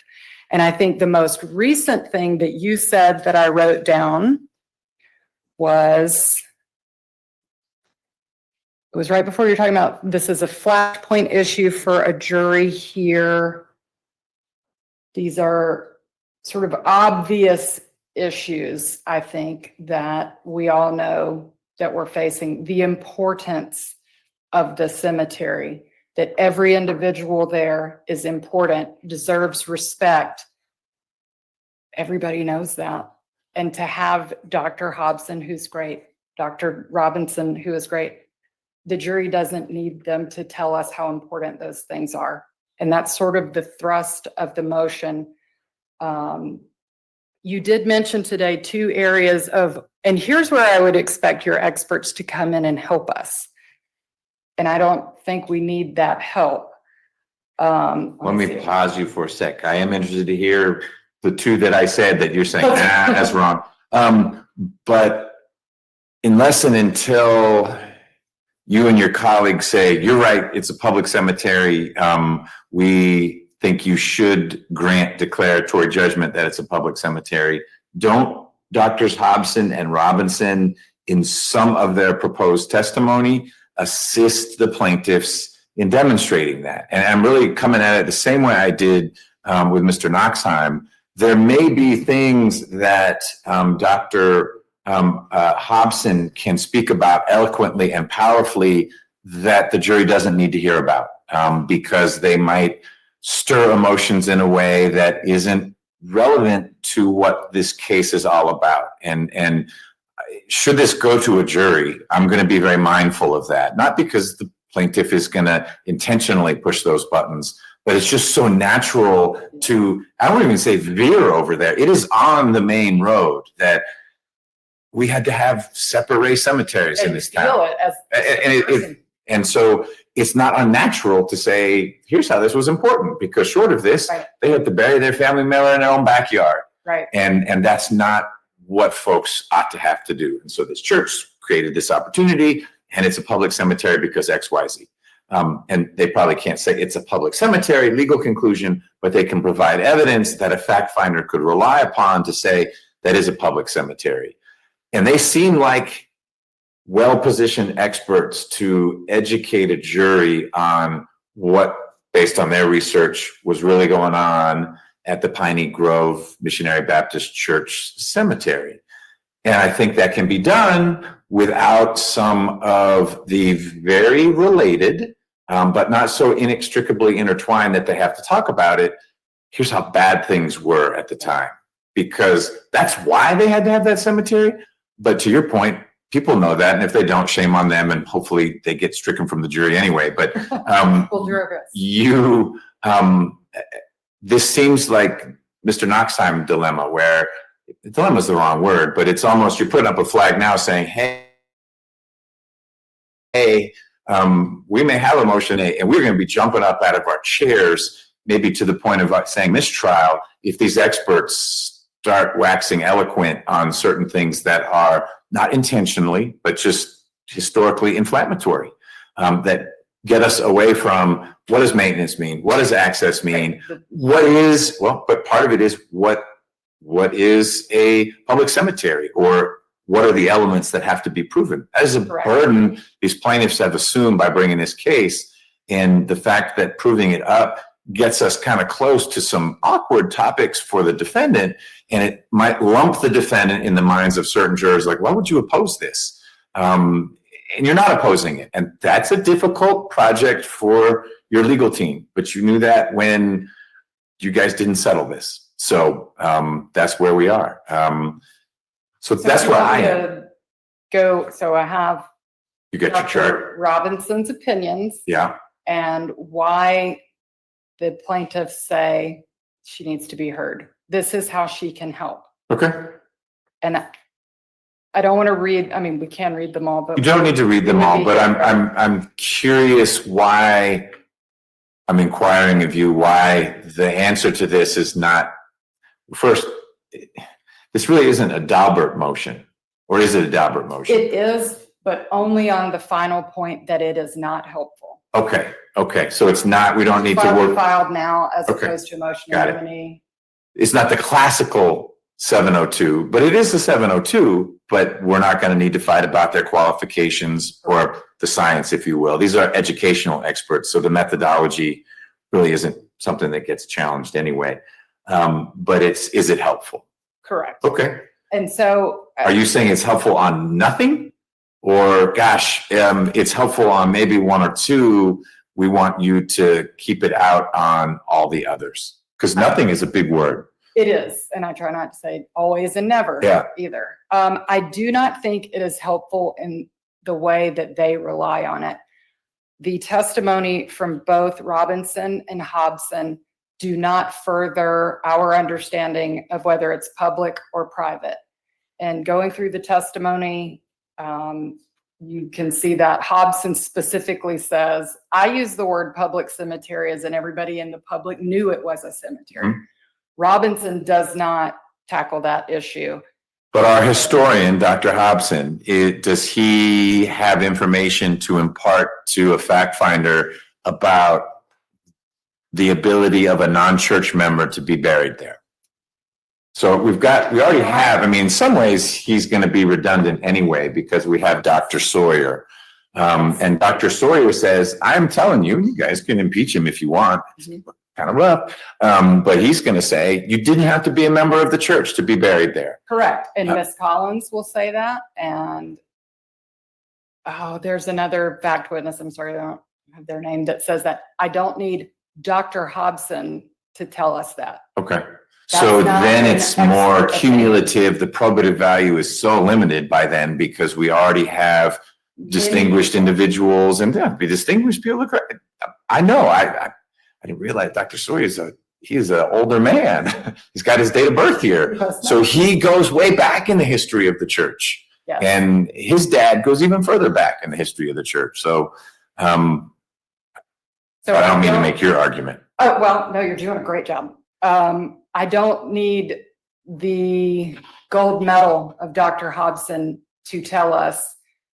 And I think the most recent thing that you said that I wrote down was, it was right before you were talking about this is a flashpoint issue for a jury here. These are sort of obvious issues, I think, that we all know that we're facing. The importance of the cemetery, that every individual there is important, deserves respect. Everybody knows that. And to have Dr. Hobson, who's great, Dr. Robinson, who is great, the jury doesn't need them to tell us how important those things are. And that's sort of the thrust of the motion. You did mention today 2 areas of, and here's where I would expect your experts to come in and help us. And I don't think we need that help. Let me pause you for a sec. I am interested to hear the 2 that I said that you're saying, that's wrong. But unless and until you and your colleagues say, you're right, it's a public cemetery, we think you should grant declaratory judgment that it's a public cemetery. Don't Doctors Hobson and Robinson, in some of their proposed testimony, assist the plaintiffs in demonstrating that? And I'm really coming at it the same way I did with Mr. Knoxheim. There may be things that Dr. Hobson can speak about eloquently and powerfully that the jury doesn't need to hear about because they might stir emotions in a way that isn't relevant to what this case is all about. And should this go to a jury, I'm going to be very mindful of that. Not because the plaintiff is going to intentionally push those buttons, but it's just so natural to, I don't even say veer over there. It is on the main road that we had to have separate cemeteries in this town. And so it's not unnatural to say, here's how this was important, because short of this, they had to bury their family member in their own backyard. Right. And that's not what folks ought to have to do. And so this church created this opportunity, and it's a public cemetery because X, Y, Z. And they probably can't say it's a public cemetery, legal conclusion, but they can provide evidence that a fact finder could rely upon to say that is a public cemetery. And they seem like well-positioned experts to educate a jury on what, based on their research, was really going on at the Piney Grove Missionary Baptist Church Cemetery. And I think that can be done without some of the very related, but not so inextricably intertwined that they have to talk about it. Here's how bad things were at the time, because that's why they had to have that cemetery. But to your point, people know that, and if they don't, shame on them, and hopefully they get stricken from the jury anyway. But We'll do our best. This seems like Mr. Knoxheim dilemma, where dilemma is the wrong word, but it's almost you're putting up a flag now saying, hey, we may have a motion, and we're going to be jumping up out of our chairs, maybe to the point of saying mistrial, if these experts start waxing eloquent on certain things that are not intentionally, but just historically inflammatory, that get us away from what does maintenance mean? What does access mean? What is, well, but part of it is what is a public cemetery, or what are the elements that have to be proven? That is a burden these plaintiffs have assumed by bringing this case. And the fact that proving it up gets us kind of close to some awkward topics for the defendant, and it might lump the defendant in the minds of certain jurors, like, why would you oppose this? And you're not opposing it. And that's a difficult project for your legal team, but you knew that when you guys didn't settle this. So that's where we are. So that's where I am. So I have. You got your chart. Robinson's opinions. Yeah. And why the plaintiffs say she needs to be heard. this is how she can help. Okay. And I don't want to read, I mean, we can read them all, but. You don't need to read them It would all, be but different. I'm curious why, I'm inquiring of you why the answer to this is not, first, this really isn't a Daubert motion, or is it a Daubert motion? It is, but only on the final point that it is not helpful. Okay, okay, so it's not, we don't need to Why we work, filed now as Okay. opposed to a motion Got in it. limine. it's not the classical 702, but it is a 702, but we're not going to need to fight about their qualifications or the science, if you will. These are educational experts, so the methodology really isn't something that gets challenged anyway. But is it helpful? Correct. Okay. And so. Are you saying it's helpful on nothing? Or gosh, it's helpful on maybe one or two. We want you to keep it out on all the others. Because nothing is a big word. It is, and I try not to say always and never either. I do not think it is helpful in the way that they rely on it. The testimony from both Robinson and Hobson do not further our understanding of whether it's public or private. And going through the testimony, you can see that Hobson specifically says, I use the word public cemetery as in everybody in the public knew it was a cemetery. Mm-hmm. Robinson does not tackle that issue. But our historian, Dr. Hobson, does he have information to impart to a fact finder about the ability of a non-church member to be buried there? So we already have, I mean, in some ways, he's going to be redundant anyway, because we have Dr. Sawyer. And Dr. Sawyer says, I'm telling you, you guys can impeach him if you want. Kind of rough. But he's going to say, you didn't have to be a member of the church to be buried there. Correct. And Miss Collins will say that. And there's another fact witness, I'm sorry, I don't have their name, that says that I don't need Dr. Hobson to tell us that. Okay. So then it's more cumulative. The probative value is so limited by then because we already have distinguished individuals and be distinguished people. I know. I didn't realize Dr. Sawyer is an older man. He's got his date of birth here. So he goes way back in the history of the church. Yes. And his dad goes even further back in the history of the church. So, I don't mean to make your argument. Oh, well, no, you're doing a great job. I don't need the gold medal of Dr. Hobson to tell us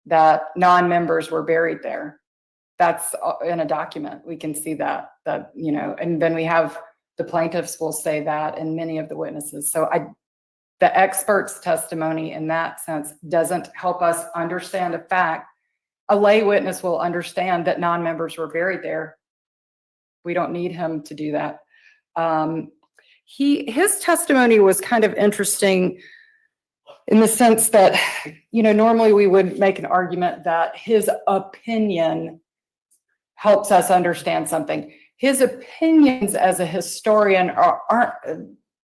that non-members were buried there. That's in a document. We can see that, and then we have the plaintiffs will say that and many of the witnesses. So the expert's testimony in that sense doesn't help us understand a fact. A lay witness will understand that non-members were buried there. We don't need him to do that. His testimony was kind of interesting in the sense that, normally we would make an argument that his opinion helps us understand something. His opinions as a historian aren't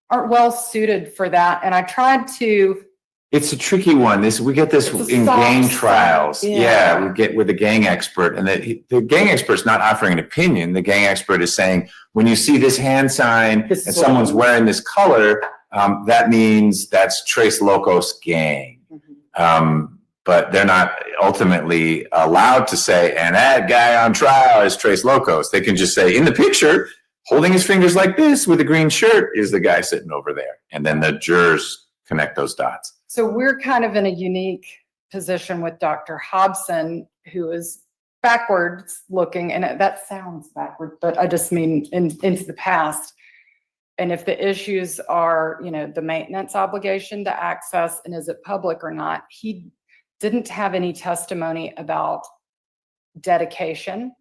well suited for that. And I tried to. It's a tricky one. We get this in gang trials. Yeah, we get with a gang expert, and the gang expert's not offering an opinion. The gang expert is saying, when you see this hand sign and someone's wearing this color, that means that's Tres Locos gang. But they're not ultimately allowed to say, and that guy on trial is Tres Locos. They can just say, in the picture, holding his fingers like this with a green shirt is the guy sitting over there. And then the jurors connect those dots. So we're kind of in a unique position with Dr. Hobson, who is backwards looking, and that sounds backward, but I just mean into the past. And if the issues are, the maintenance obligation to access and is it public or not, he didn't have any testimony about dedication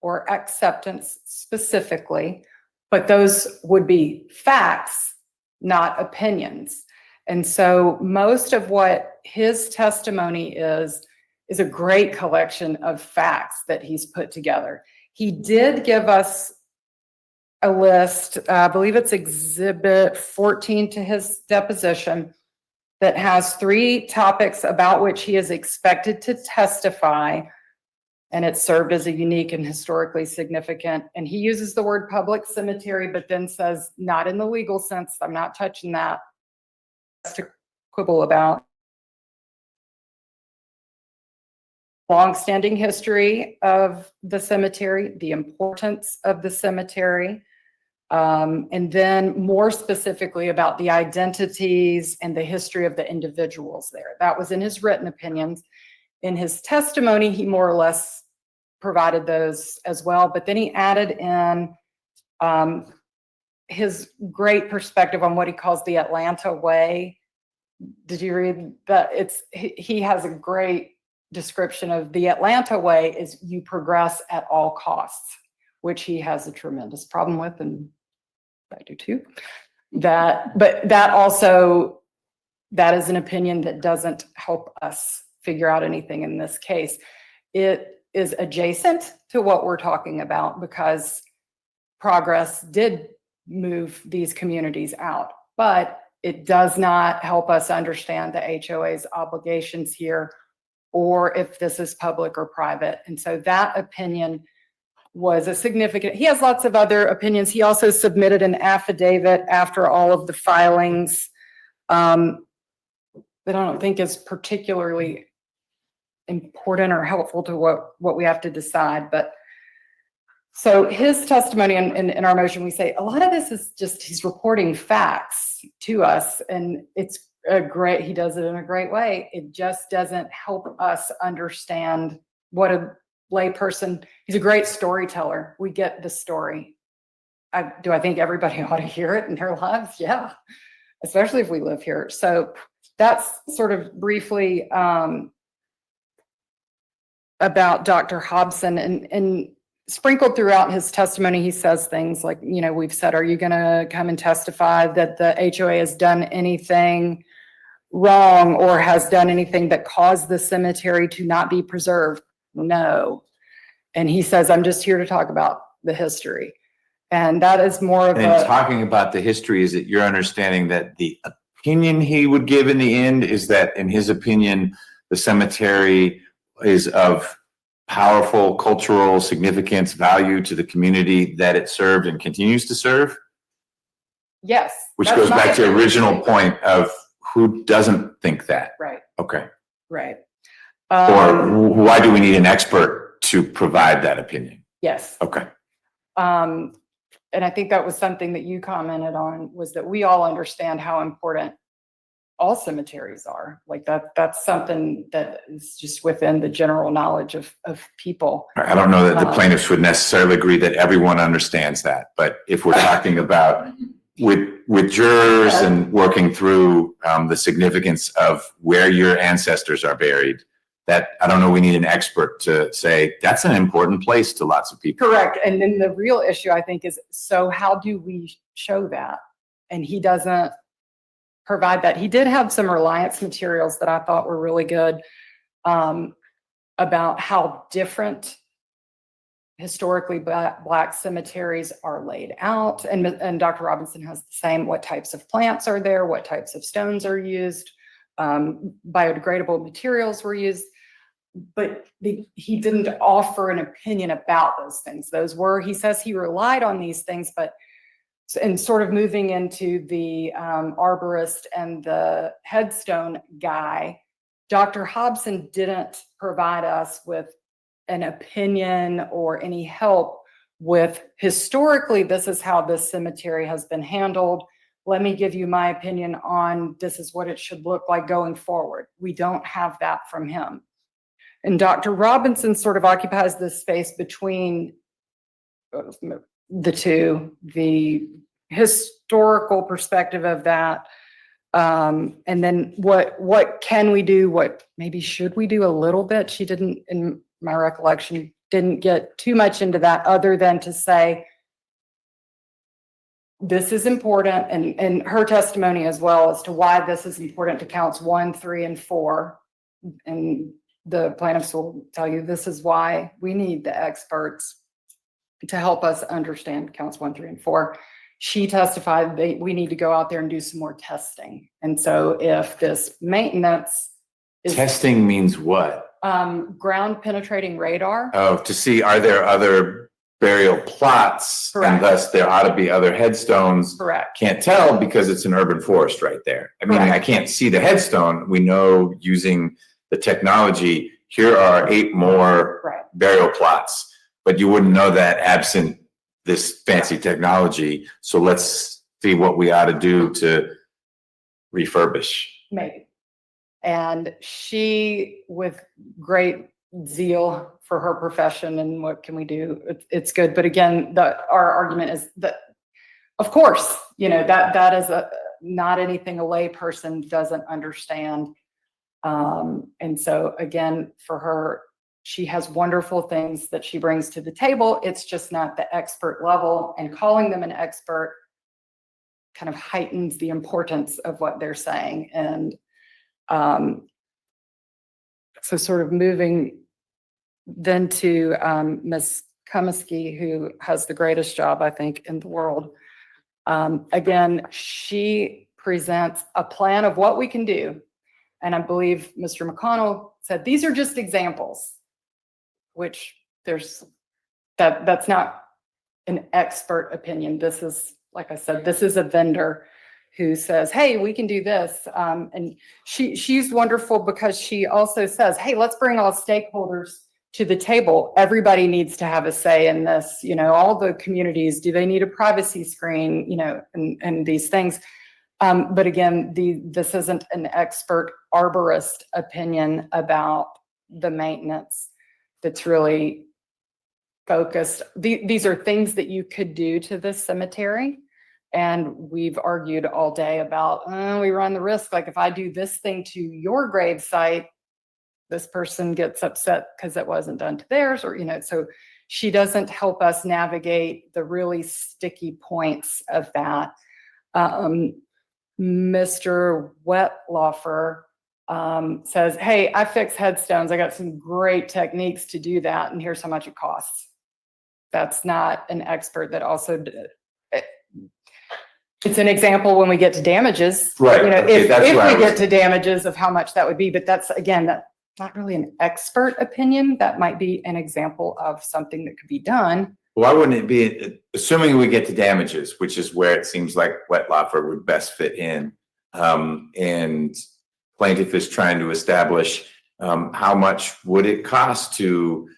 or acceptance specifically, but those would be facts, not opinions. And so most of what his testimony is a great collection of facts that he's put together. He did give us a list, I believe it's Exhibit 14 to his deposition, that has 3 topics about which he is expected to testify And it served as a unique and historically significant. And he uses the word public cemetery, but then says, not in the legal sense. I'm not touching that. That's to quibble about. Longstanding history of the cemetery, the importance of the cemetery, and then more specifically about the identities and the history of the individuals there. That was in his written opinions. In his testimony, he more or less provided those as well, but then he added in his great perspective on what he calls the Atlanta way. Did you read that? He has a great description of the Atlanta way is you progress at all costs, which he has a tremendous problem with, and I do too. But that also, that is an opinion that doesn't help us figure out anything in this case. It is adjacent to what we're talking about because progress did move these communities out, but it does not help us understand the HOA's obligations here, or if this is public or private. And so that opinion was a significant, he has lots of other opinions. He also submitted an affidavit after all of the filings that I don't think is particularly important or helpful to what we have to decide. But so his testimony in our motion, we say a lot of this is just, he's reporting facts to us, and it's he does it in a great way. It just doesn't help us understand what a lay person, he's a great storyteller. We get the story. Do I think everybody ought to hear it in their lives? Yeah, especially if we live here. So that's sort of briefly about Dr. Hobson, and sprinkled throughout his testimony, he says things like, you know, we've said, are you going to come and testify that the HOA has done anything wrong or has done anything that caused the cemetery to not be preserved? No. And he says, I'm just here to talk about the history. And that is more of And talking about the history, is it your understanding that the opinion he would give in the end is that, in his opinion, the cemetery is of powerful cultural significance, value to the community that it served and continues to serve? Yes. Which that's goes my back to your opinion. original point of who doesn't think that? Right, Okay. right. Or why do we need an expert to provide that opinion? Yes. Okay. And I think that was something that you commented on, was that we all understand how important all cemeteries are. Like that's something that is just within the general knowledge of people. I don't know that the plaintiffs would necessarily agree that everyone understands that, but if we're talking about with jurors and working through the significance of where your ancestors are buried, that I don't know, we need an expert to say that's an important place to lots of people. Correct. And then the real issue, I think, is, so how do we show that? And he doesn't provide that. He did have some reliance materials that I thought were really good about how different historically black cemeteries are laid out. And Dr. Robinson has the same, what types of plants are there, what types of stones are used, biodegradable materials were used. But he didn't offer an opinion about those things. He says he relied on these things, but and sort of moving into the arborist and the headstone guy, Dr. Hobson didn't provide us with an opinion or any help with, historically, this is how this cemetery has been handled. Let me give you my opinion on this is what it should look like going forward. We don't have that from him. And Dr. Robinson sort of occupies this space between the two, the historical perspective of that, and then what can we do, what maybe should we do a little bit. She didn't, in my recollection, didn't get too much into that, other than to say this is important, and her testimony as well as to why this is important to counts 1, 3, and 4. And the plaintiffs will tell you this is why we need the experts to help us understand counts 1, 3, and 4. She testified that we need to go out there and do some more testing. And so if this maintenance is Testing means what? Ground penetrating radar. Oh, to see, are there other burial plots? And Correct. thus there ought to be other headstones. Correct. Can't tell because it's an urban forest right there. I mean, I Correct. can't see the headstone. We know using the technology, here are 8 more Right. burial plots, but you wouldn't know that absent this fancy technology. So let's see what we ought to do to refurbish. Maybe. And she, with great zeal for her profession and what can we do, it's good. But again, our argument is that, of course, that is not anything a lay person doesn't understand. And so again, for her, she has wonderful things that she brings to the table. It's just not the expert level, and calling them an expert kind of heightens the importance of what they're saying. And so sort of moving then to Ms. Comiskey, who has the greatest job, I think, in the world. Again, she presents a plan of what we can do. And I believe Mr. McConnell said, these are just examples, which that's not an expert opinion. This is, like I said, this is a vendor who says, hey, we can do this. And she's wonderful because she also says, hey, let's bring all stakeholders to the table. Everybody needs to have a say in this. All the communities, do they need a privacy screen, and these things. But again, this isn't an expert arborist opinion about the maintenance that's really focused. These are things that you could do to this cemetery. And we've argued all day about, we run the risk, like if I do this thing to your grave site, this person gets upset because it wasn't done to theirs, or, so she doesn't help us navigate the really sticky points of that. Mr. Wetlaufer says, hey, I fix headstones. I got some great techniques to do that, and here's how much it costs. That's not an expert that also did. It's an example when we get to damages. Right. If we get to damages of how much that would be, but that's, again, that's not really an expert opinion. That might be an example of something that could be done. Why wouldn't it be, assuming we get to damages, which is where it seems like Wetlaufer would best fit in, and plaintiff is trying to establish how much would it cost to,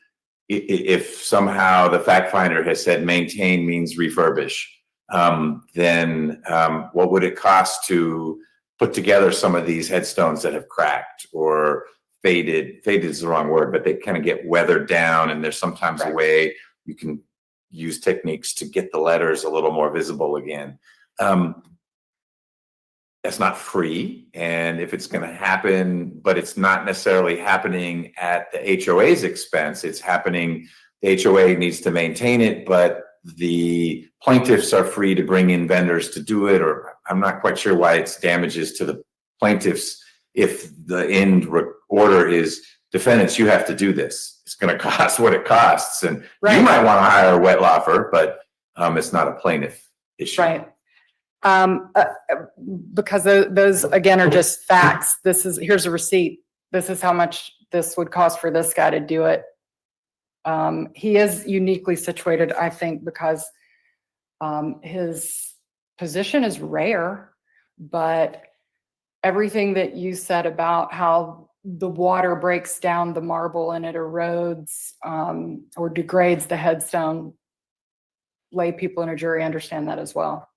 if somehow the fact finder has said maintain means refurbish, then what would it cost to put together some of these headstones that have cracked or faded? Faded is the wrong word, but they kind of get weathered down, and there's sometimes a way you can use techniques to get the letters a little more visible again. That's not free. And if it's going to happen, but it's not necessarily happening at the HOA's expense, it's happening, the HOA needs to maintain it, but the plaintiffs are free to bring in vendors to do it, or I'm not quite sure why it's damages to the plaintiffs if the end order is defendants, you have to do this. It's going to cost what it costs. And you might want to hire a Wetlaufer, but it's not a plaintiff issue. Right. Because those, again, are just facts. Here's a receipt. This is how much this would cost for this guy to do it. He is uniquely situated, I think, because his position is rare, but everything that you said about how the water breaks down the marble and it erodes or degrades the headstone, lay people in a jury understand that as well.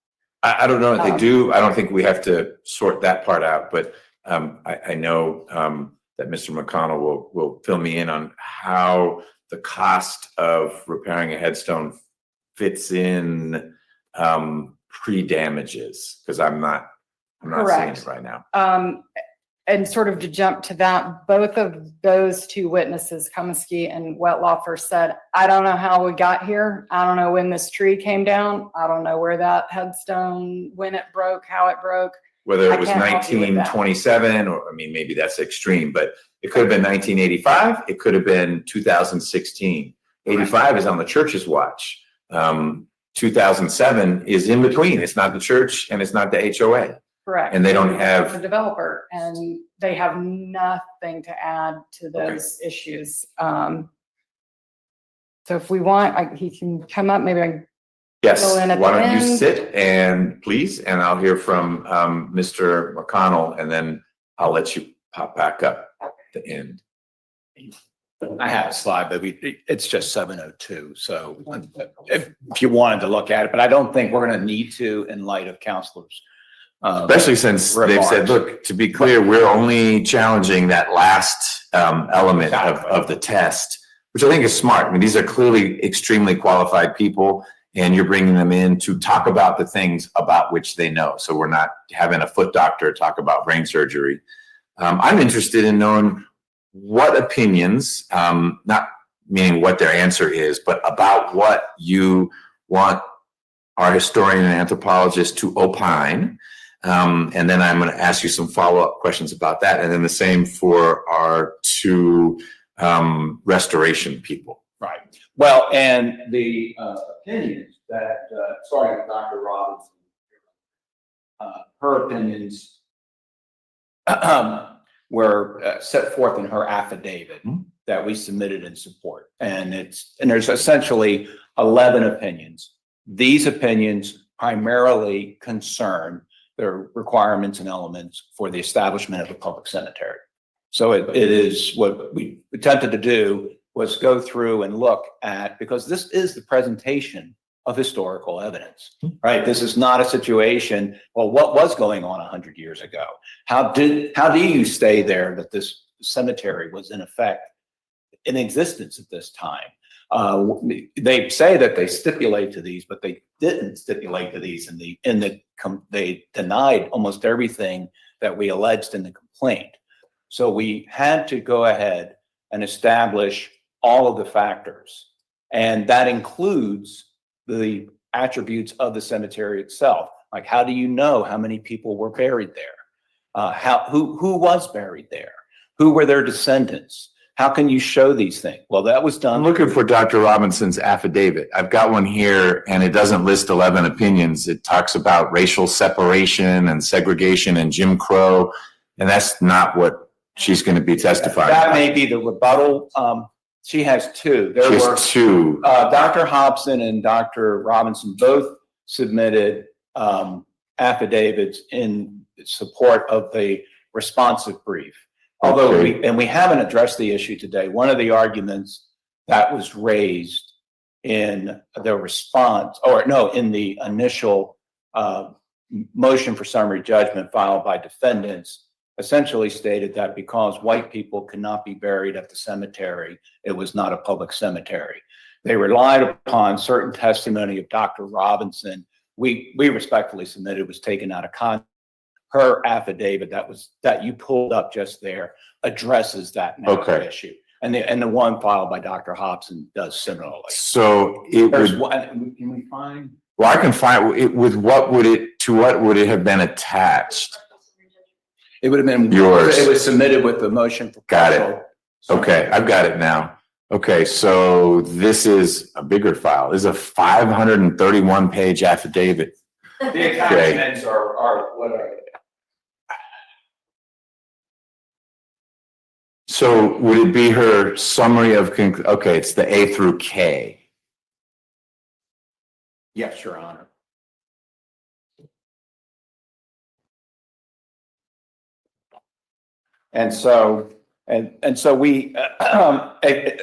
I don't know if they do. I don't think we have to sort that part out, but I know that Mr. McConnell will fill me in on how the cost of repairing a headstone fits in pre-damages, because I'm not seeing it right now. And sort of to jump to that, both of those two witnesses, Comiskey and Wetlaufer, said, I don't know how we got here. I don't know when this tree came down. I don't know where that headstone, when it broke, how it broke. Whether it was 1927, or, I mean, maybe that's extreme, but it could have been 1985. It could have been 2016. 85 is on the church's watch. 2007 is in between. It's not the church and it's not the HOA. Correct. And they don't have a developer, and they have nothing to add to those issues. So if we want, he can come up, maybe I Yes, Go in at why the don't you end. sit and please, and I'll hear from Mr. McConnell, and then I'll let you pop back up at the end. I have a slide, but it's just 7:02. So if you wanted to look at it, but I don't think we're going to need to in light of counselors. Especially since they've said, look, to be clear, we're only challenging that last element of the test, which I think is smart. I mean, these are clearly extremely qualified people, and you're bringing them in to talk about the things about which they know. So we're not having a foot doctor talk about brain surgery. I'm interested in knowing what opinions, not meaning what their answer is, but about what you want our historian and anthropologist to opine. And then I'm going to ask you some follow-up questions about that. And then the same for our two restoration people. Right. Well, and the opinions that, starting with Dr. Robinson, her opinions were set forth in her affidavit that we submitted in support. And there's essentially 11 opinions. These opinions primarily concern the requirements and elements for the establishment of a public cemetery. So it is what we attempted to do was go through and look at, because this is the presentation of historical evidence, right? This is not a situation, well, what was going on 100 years ago? How do you stay there that this cemetery was in effect in existence at this time? They say that they stipulate to these, but they didn't stipulate to these they denied almost everything that we alleged in the complaint. So we had to go ahead and establish all of the factors, and that includes the attributes of the cemetery itself. Like, how do you know how many people were buried there? Who was buried there? Who were their descendants? How can you show these things? Well, that was done. I'm looking for Dr. Robinson's affidavit. I've got one here, and it doesn't list 11 opinions. It talks about racial separation and segregation and Jim Crow, and that's not what she's going to be testifying That about. may be the rebuttal. She has two. She has two. Dr. Hobson and Dr. Robinson both submitted affidavits in support of the responsive brief. Although we haven't addressed the issue today. One of the arguments that was raised in the response, in the initial motion for summary judgment filed by defendants, essentially stated that because white people could not be buried at the cemetery, it was not a public cemetery. They relied upon certain testimony of Dr. Robinson. We respectfully submitted was taken out of context. Her affidavit that you pulled up just there addresses that issue. And the one filed by Dr. Hobson does similarly. So There's one, can we find? Well, I can find it with what would it have been attached? It would have been yours. It was submitted with the motion for Got counsel. it. Okay, I've got it now. Okay, so this is a bigger file. This is a 531-page affidavit. The attachments are what are they? So would it be her summary of, okay, it's the A through K. Yes, Your Honor. And so we,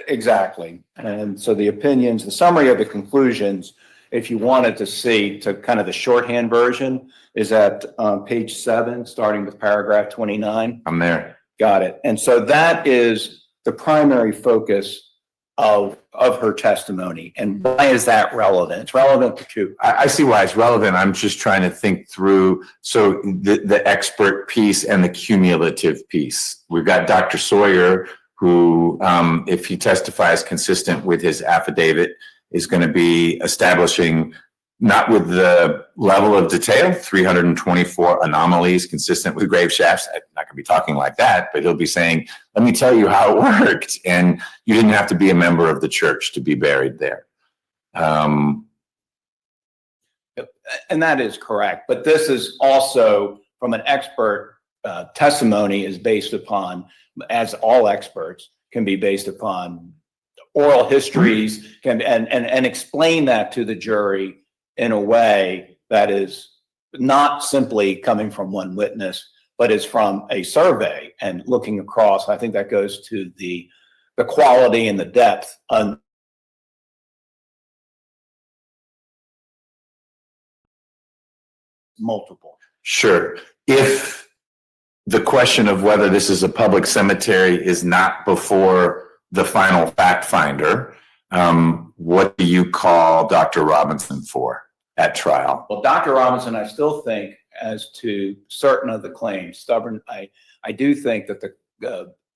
exactly. And so the opinions, the summary of the conclusions, if you wanted to see to kind of the shorthand version, is at page 7, starting with paragraph 29. I'm there. Got it. And so that is the primary focus of her testimony. And why is that relevant? It's relevant to. I see why it's relevant. I'm just trying to think through. So the expert piece and the cumulative piece. We've got Dr. Sawyer, who, if he testifies consistent with his affidavit, is going to be establishing, not with the level of detail, 324 anomalies consistent with grave shafts. I'm not going to be talking like that, but he'll be saying, let me tell you how it worked. And you didn't have to be a member of the church to be buried there. And that is correct. But this is also from an expert testimony is based upon, as all experts, can be based upon oral histories and explain that to the jury in a way that is not simply coming from one witness, but is from a survey and looking across. I think that goes to the quality and the depth on multiple. Sure. If the question of whether this is a public cemetery is not before the final fact finder, what do you call Dr. Robinson for at trial? Well, Dr. Robinson, I still think, as to certain of the claims, I do think that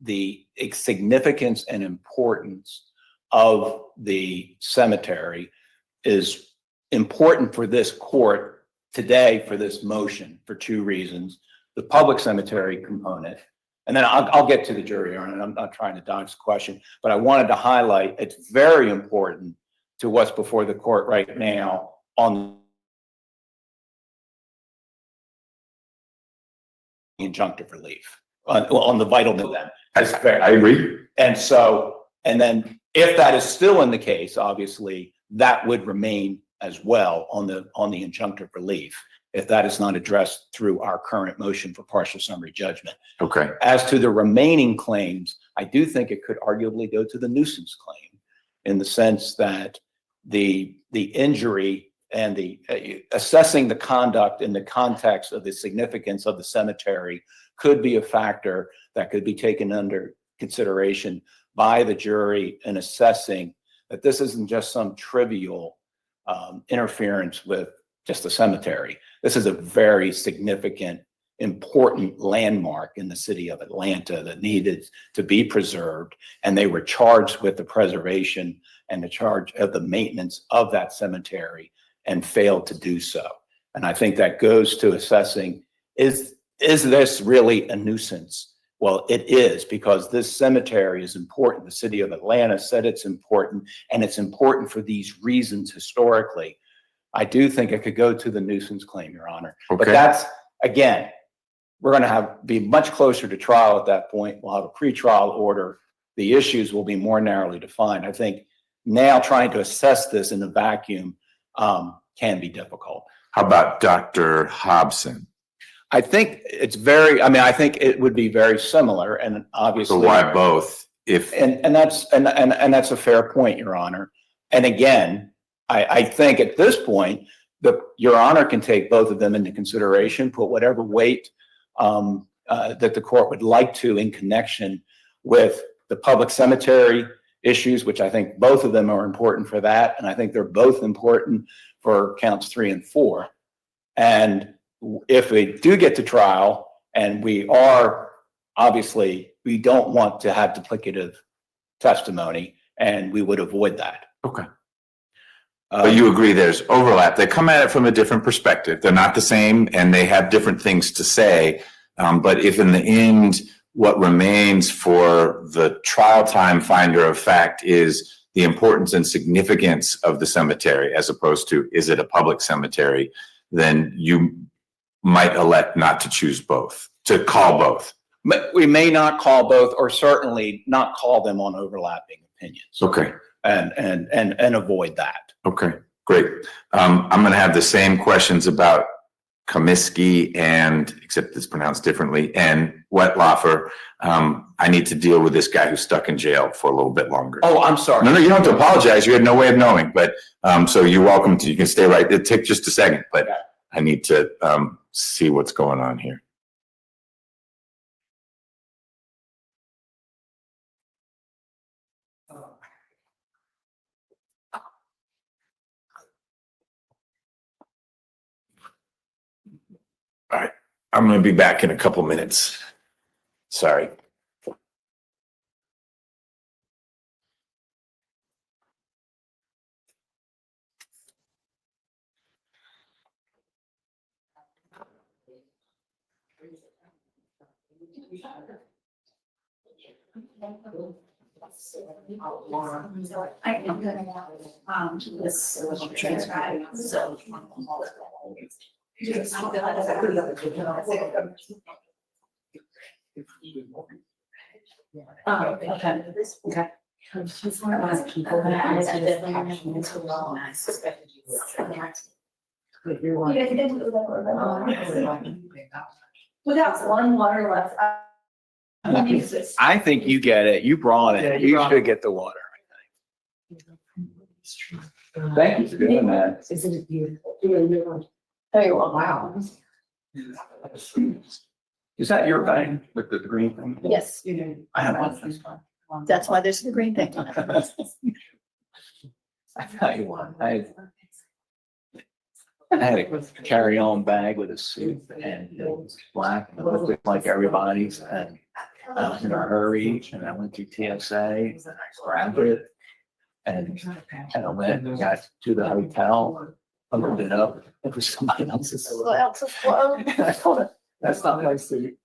the significance and importance of the cemetery is important for this court today for this motion for two reasons: the public cemetery component, and then I'll get to the jury, and I'm not trying to dodge the question, but I wanted to highlight it's very important to what's before the court right now on the injunctive relief, on the vital to them. I agree. And so, and then if that is still in the case, obviously that would remain as well on the injunctive relief, if that is not addressed through our current motion for partial summary judgment. Okay. As to the remaining claims, I do think it could arguably go to the nuisance claim, in the sense that the injury and the assessing the conduct in the context of the significance of the cemetery could be a factor that could be taken under consideration by the jury in assessing that this isn't just some trivial interference with just the cemetery. This is a very significant, important landmark in the city of Atlanta that needed to be preserved, and they were charged with the preservation and the charge of the maintenance of that cemetery and failed to do so. And I think that goes to assessing, is this really a nuisance? Well, it is, because this cemetery is important. The city of Atlanta said it's important, and it's important for these reasons historically. I do think it could go to the nuisance claim, Your Honor. Okay. But that's, again, we're going to be much closer to trial at that point. We'll have a pretrial order. The issues will be more narrowly defined. I think now trying to assess this in a vacuum can be difficult. How about Dr. Hobson? I think it's very, I think it would be very similar, and obviously. So why both? If and that's a fair point, Your Honor. And again, I think at this point, Your Honor can take both of them into consideration, put whatever weight that the court would like to in connection with the public cemetery issues, which I think both of them are important for that. And I think they're both important for counts 3 and 4. And if we do get to trial, and we don't want to have duplicative testimony, and we would avoid that. Okay. But you agree there's overlap. They come at it from a different perspective. They're not the same, and they have different things to say. But if in the end, what remains for the trial time finder of fact is the importance and significance of the cemetery, as opposed to, is it a public cemetery, then you might elect not to choose both, to call both. We may not call both, or certainly not call them on overlapping opinions. Okay. And avoid that. Okay, great. I'm going to have the same questions about Comiskey and, except it's pronounced differently, and Wetlaufer. I need to deal with this guy who's stuck in jail for a little bit longer. Oh, I'm sorry. No, you don't have to apologize. You had no way of knowing, but so you're welcome to, you can stay right. It'll take just a second, but I need to see what's going on here. All right, I'm going to be back in a couple minutes. Sorry. Okay. Okay. We got one water left. I think you get it. You brought it. You should get the water. Thank you for doing that. Isn't it beautiful? There you are. Wow. Is that your thing with the green thing? Yes, I have one. that's why there's the green thing. I tell you what, I had a carry-on bag with a suit and it was black and it looked like everybody's and I was in a hurry and I went to TSA and I grabbed it and I went and got to the hotel, opened it up, it was somebody else's. And I told her, that's not my suit.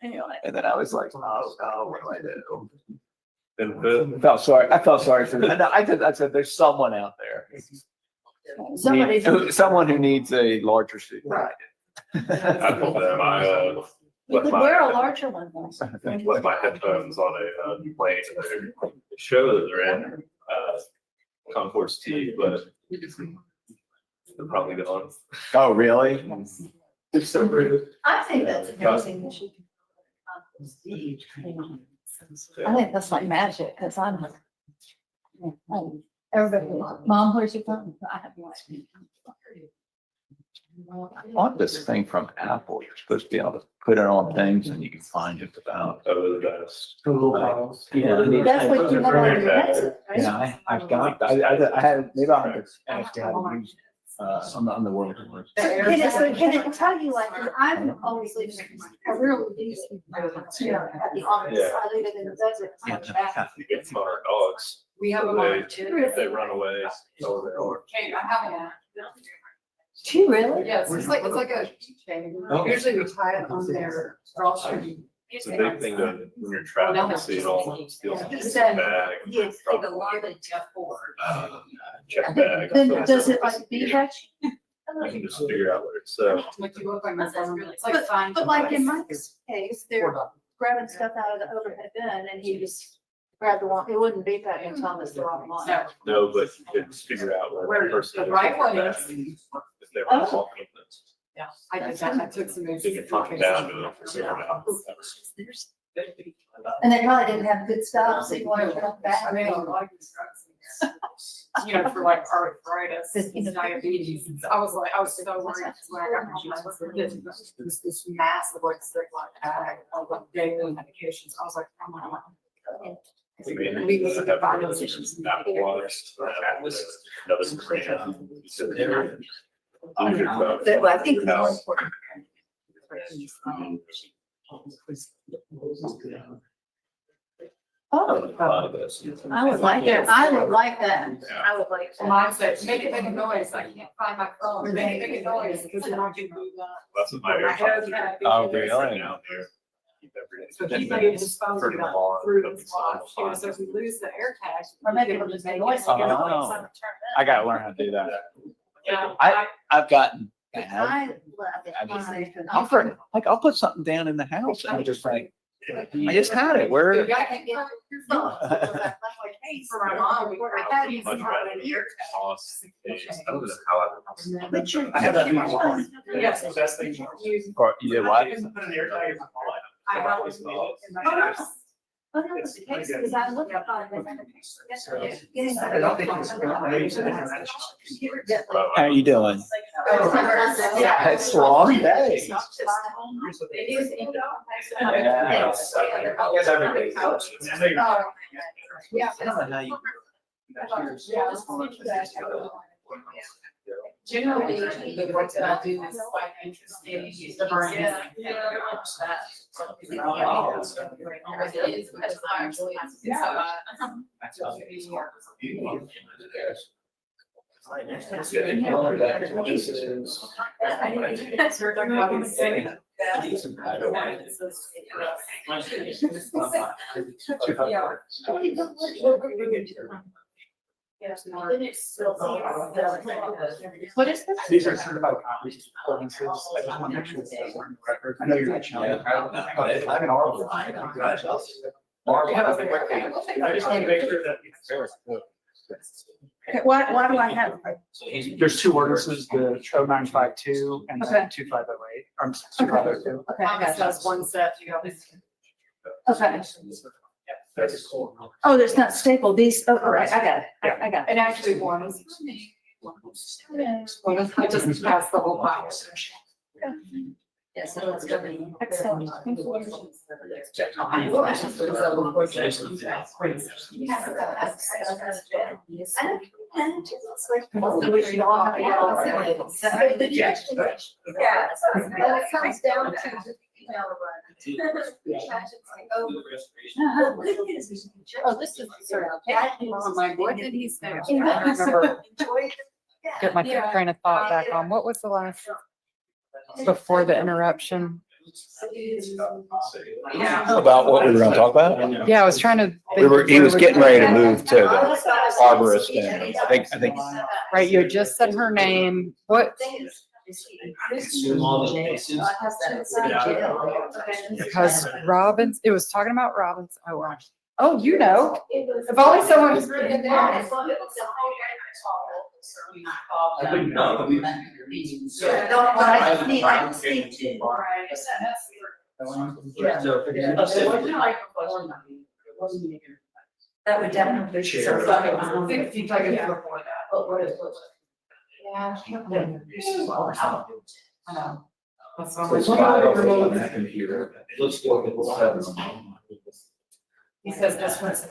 Anyway. And then I was like, oh, no, what do I do? I felt sorry. I felt sorry for them. I said, there's someone out there. Someone who needs a larger suit. Right. I told them You could wear a larger one. left my headphones on a plane. They show that they're in Concourse T, but they're probably gone. Oh, really? It's so rude. I think that's amazing. I think that's like magic, because everybody, Mom, where's your phone? I have one. I bought this thing from Apple. You're supposed to be able to put it on things and you can find just about. Oh, the best. Yeah. That's what you have on your headset, right? Yeah, I've got, I had, maybe I'll have to ask you how to use it. On the world. Can it tell you, like, I'm always leaving, I really do, at the office, I leave it in the desert. It's our dogs. We have them on too. They run away. So they are. Okay, I have one. Two, really? Yes, it's like a keychain. Usually we tie it on their drawstring. It's a big thing to, when you're traveling, to see it all. Steal some bag. Yes, take a lot of Jeff Ford. Check bag. Then does it like be that? I can just figure out what it's, so. Like you look like my son, it's like fine. But like in Mike's case, they're grabbing stuff out of the overhead bin and he just grabbed the one, it wouldn't be that in Thomas the wrong one. No, but you can figure out where the person is. The right one is. If they were walking with this. Yeah, I did that. I took some. You can talk them down to it. Figure it out. And they probably didn't have good stuff, so you wanted to come back. I mean, I like you know, for like arthritis, diabetes. I was so worried when I got home. This massive, like, thick, like, bag of like daily medications. I was like, oh my God. We need to find those issues. Apple Watch. Another. Well, I think the more important. Oh, I would like that. I would like that. I would like that. Mine says, make it make a noise. I can't find my phone. Make it make a noise because you're not getting moved up. That's what my My hair's AirPods gonna are. be- Oh, really? Out there. Keep everything. So he's like, his phone's Turn them gonna on, through put his the sound watch. You know, so if we lose the air tag. Or maybe it'll just make noise. Oh. You know, like something turn it I gotta learn how to do that. Yeah. I've gotten up. bad. I love it. I just- I'll put something down in the house and I'm just like, I just had it. Where? The guy can't get your phone. So that's like, hey, for my mom, I had these Much on better. an ear tag. Toss, days. I don't know how I. But you're. I have that in my car. Yes. The best thing. Or you did what? Put an air tag in my wallet. I have one in my house. Oh, no, it's the case, because I look at How are you doing? Yeah. It's a long day. Yeah. I don't know how you. Generally, what I do is quite interesting, is the burning. What is this? These are certified copies of ordinances. I just want to make sure that they're on the record. I know you're not showing it. I'm an oral. I just want to make sure that. Okay, why do I have? There's two ordinances, the 0952 and the Okay. 2508. I'm 2502. Okay, I got That's one set, you got this. Okay. Oh, there's not stapled. These, oh, all right, I got it. I got it. And actually one is. I just passed the whole file. Yes, so let's go. Excellent. It comes down to. Oh, this is, sorry. What did he say? I don't remember. Get my train of thought back on. What was the last, before the interruption? About what we were gonna talk about? Yeah, I was trying to. He was getting ready to move to the arborist and I think. Right, you had just said her name. What? Because Robbins, it was talking about Robbins. Oh, wow. Oh, you know, if only someone was written it down. That would definitely. Yeah. I know. That's what he says this one's.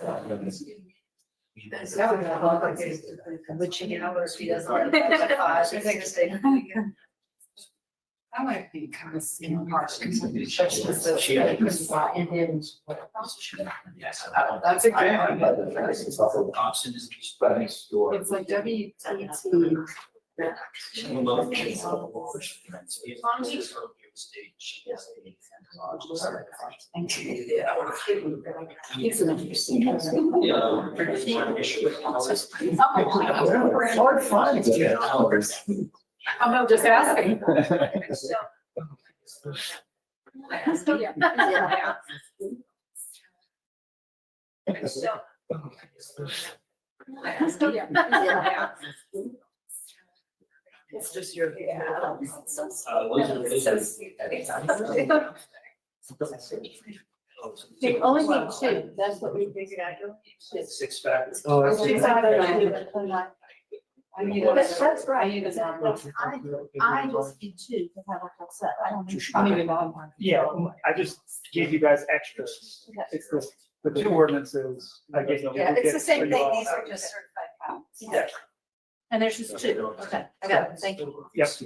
Would she get over if she doesn't? I might be kind of seeing parts. That's a good. It's like WTT. It's an interesting. I'm not just asking. It's just your. They only need two, that's what we figured out. Six factors. That's right. I just need two to have a full set. I don't need. Yeah, I just gave you guys extras. It's the two ordinances. I gave you. Yeah, it's the same thing, these are just certified copies. Yeah. And there's just two, okay, I got it, thank you. Yes.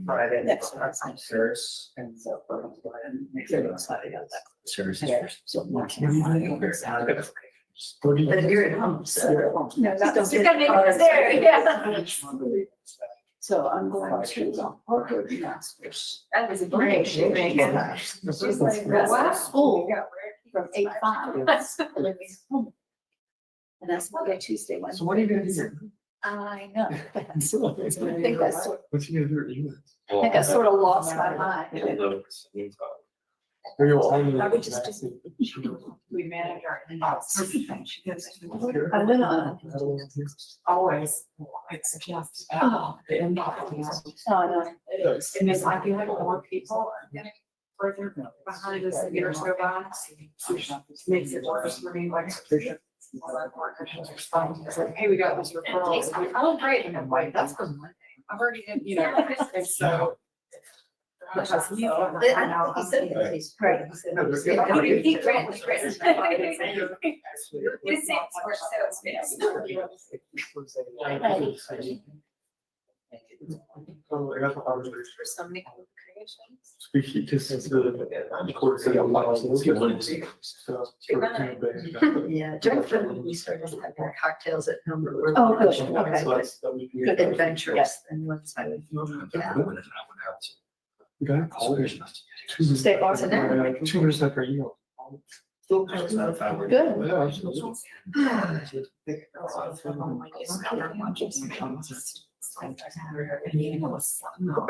Friday. Next. And so. Make sure it's not about that. But if you're at home, so. No, that's. You gotta make it there, yeah. So I'm going to. That was a great. School from 8 to 5. And that's Monday, Tuesday, Wednesday. So what are you gonna do here? I know. I think I sort What's you gonna do? I think I sort of lost my mind. Or you'll only. I would just do. We manage our. I went on. Always. It's just. Oh. The inbox. Oh, no, it is. And it's like you have more people further behind us, the years go by. Makes it worse for me, like. It's like, hey, we got this referral. It's like, oh, great. And I'm like, that's for Monday. I've already, you know, and so. He said he's great. He grant was great. His name's Oh, I got the others. For somebody Yeah, Jennifer, we started having cocktails at home. Oh, good. Okay. Good adventures and ones I would. State laws and that. 2 years after a year. Or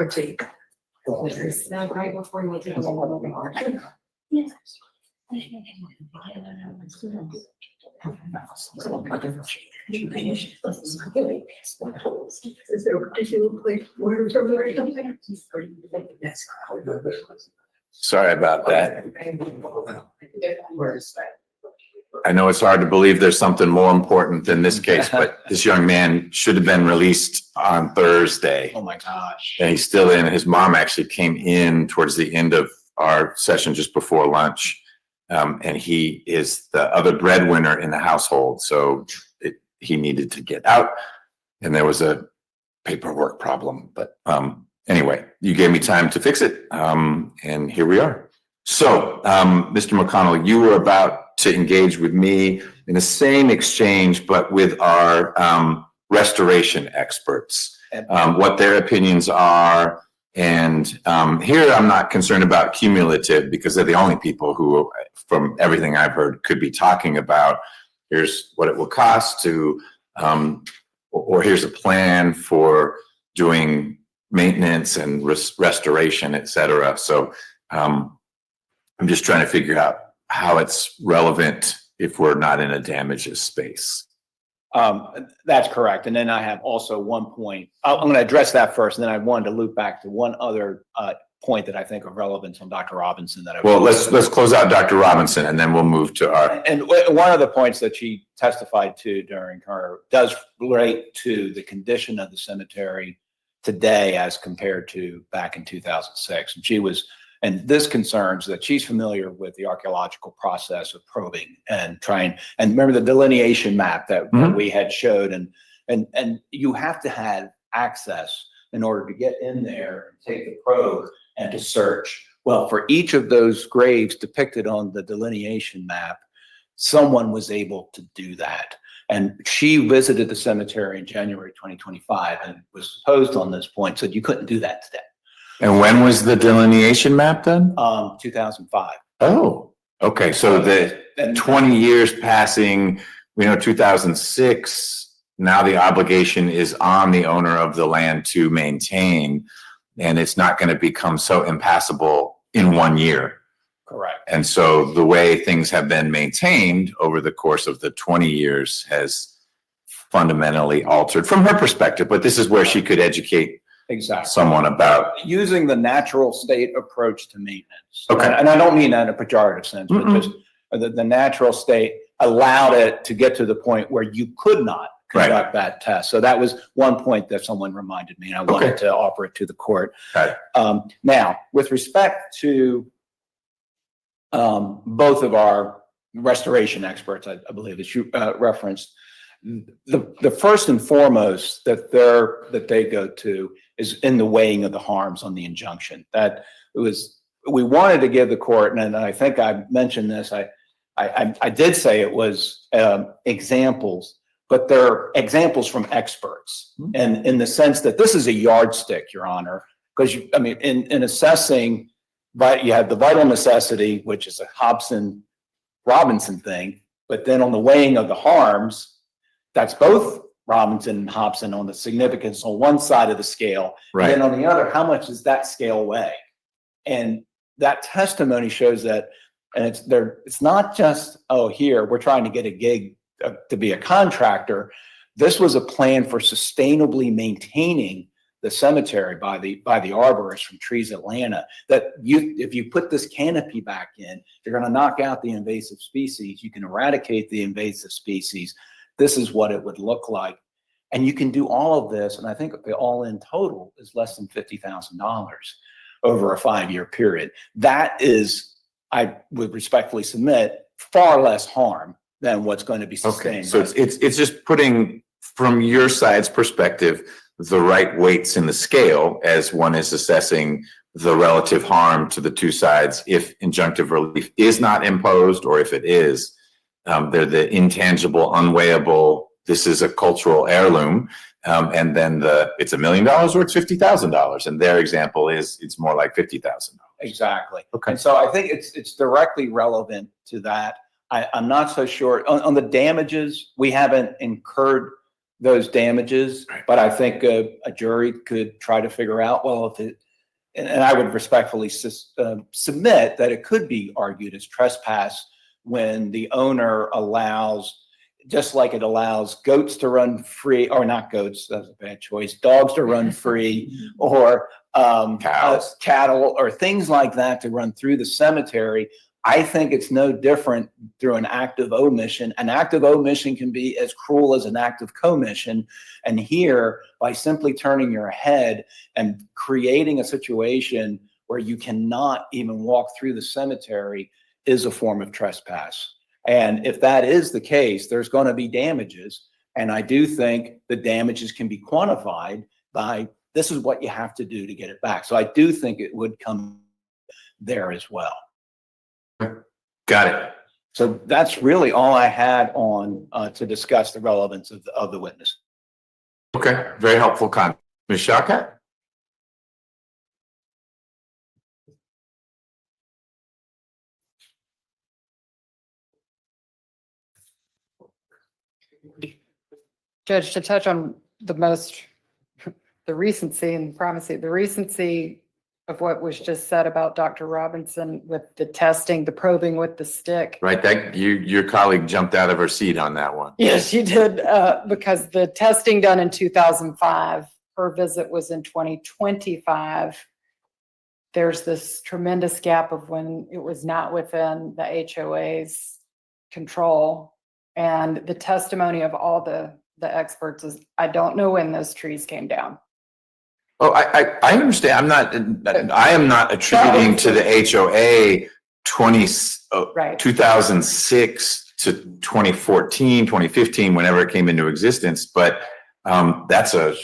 take. Right before you went to the. Is there a particular place where? Sorry about that. I know it's hard to believe there's something more important than this case, but this young man should have been released on Thursday. Oh, my gosh. And he's still in. His mom actually came in towards the end of our session just before lunch. And he is the other breadwinner in the household. So he needed to get out and there was a paperwork problem. But anyway, you gave me time to fix it. And here we are. So, Mr. McConnell, you were about to engage with me in the same exchange, but with our restoration experts, what their opinions are. And here I'm not concerned about cumulative because they're the only people who, from everything I've heard, could be talking about here's what it will cost to, or here's a plan for doing maintenance and restoration, et cetera. So I'm just trying to figure out how it's relevant if we're not in a damages space. That's correct. And then I have also one point. I'm going to address that first, and then I wanted to loop back to one other point that I think of relevance on Dr. Robinson. Well, let's close out Dr. Robinson, and then we'll move to our. And one of the points that she testified to during her does relate to the condition of the cemetery today as compared to back in 2006. And she was. And this concerns that she's familiar with the archaeological process of probing and trying, and remember the delineation map that we had showed, and you have to have access in order to get in there, take the probe and to search. Well, for each of those graves depicted on the delineation map, someone was able to do that. And she visited the cemetery in January 2025 and was posed on this point, said you couldn't do that today. And when was the delineation map done? 2005. Oh, okay. So the 20 years passing, 2006, now the obligation is on the owner of the land to maintain, and it's not going to become so impassable in 1 year. Correct. And so the way things have been maintained over the course of the 20 years has fundamentally altered from her perspective, but this is where she could educate someone about using the natural state approach to maintenance. Okay. And I don't mean that in a pejorative sense, but just the natural state allowed it to get to the point where you could not conduct that test. So that was one point that someone reminded me, and I wanted to offer it to the court. Now, with respect to both of our restoration experts, I believe that you referenced, the first and foremost that they go to is in the weighing of the harms on the injunction. That it was, we wanted to give the court, and I think I mentioned this, I did say it was examples, but they're examples from experts, and in the sense that this is a yardstick, Your Honor, because in assessing, but you have the vital necessity, which is a Hobson-Robinson thing, but then on the weighing of the harms, that's both Robinson and Hobson on the significance on one side of the scale. Right. And then on the other, how much does that scale weigh? And that testimony shows that, and it's not just, oh, here, we're trying to get a gig to be a contractor. This was a plan for sustainably maintaining the cemetery by the arborist from Trees Atlanta, that if you put this canopy back in, you're going to knock out the invasive species. You can eradicate the invasive species. This is what it would look like. And you can do all of this, and I think the all-in total is less than $50,000 over a 5-year period. That is, I would respectfully submit, far less harm than what's going to be sustained. Okay, so it's just putting, from your side's perspective, the right weights in the scale as one is assessing the relative harm to the two sides if injunctive relief is not imposed, or if it is, they're the intangible, unweighable, this is a cultural heirloom. And then it's $1 million or it's $50,000. And their example is it's more like $50,000. Exactly. Okay. And so I think it's directly relevant to that. I'm not so sure on the damages. We haven't incurred those damages, but I think a jury could try to figure out, well, if it, and I would respectfully submit that it could be argued as trespass when the owner allows, just like it allows goats to run free, or not goats, that's a bad choice, dogs to run free, or Cows. cattle, or things like that to run through the cemetery. I think it's no different through an act of omission. An act of omission can be as cruel as an act of commission. And here, by simply turning your head and creating a situation where you cannot even walk through the cemetery is a form of trespass. And if that is the case, there's going to be damages. And I do think the damages can be quantified by this is what you have to do to get it back. So I do think it would come there as well. Got it. So that's really all I had on to discuss the relevance of the witness. Okay, very helpful comment. Ms. Shawkat? Judge, to touch on the recency and primacy, the recency of what was just said about Dr. Robinson with the testing, the probing with the stick. Right, that your colleague jumped out of her seat on that one. Yes, you did, because the testing done in 2005, her visit was in 2025. There's this tremendous gap of when it was not within the HOA's control. And the testimony of all the experts is, I don't know when those trees came down. Oh, I understand. I am not attributing to the HOA 2006 to 2014, 2015, whenever it came into existence, but that's a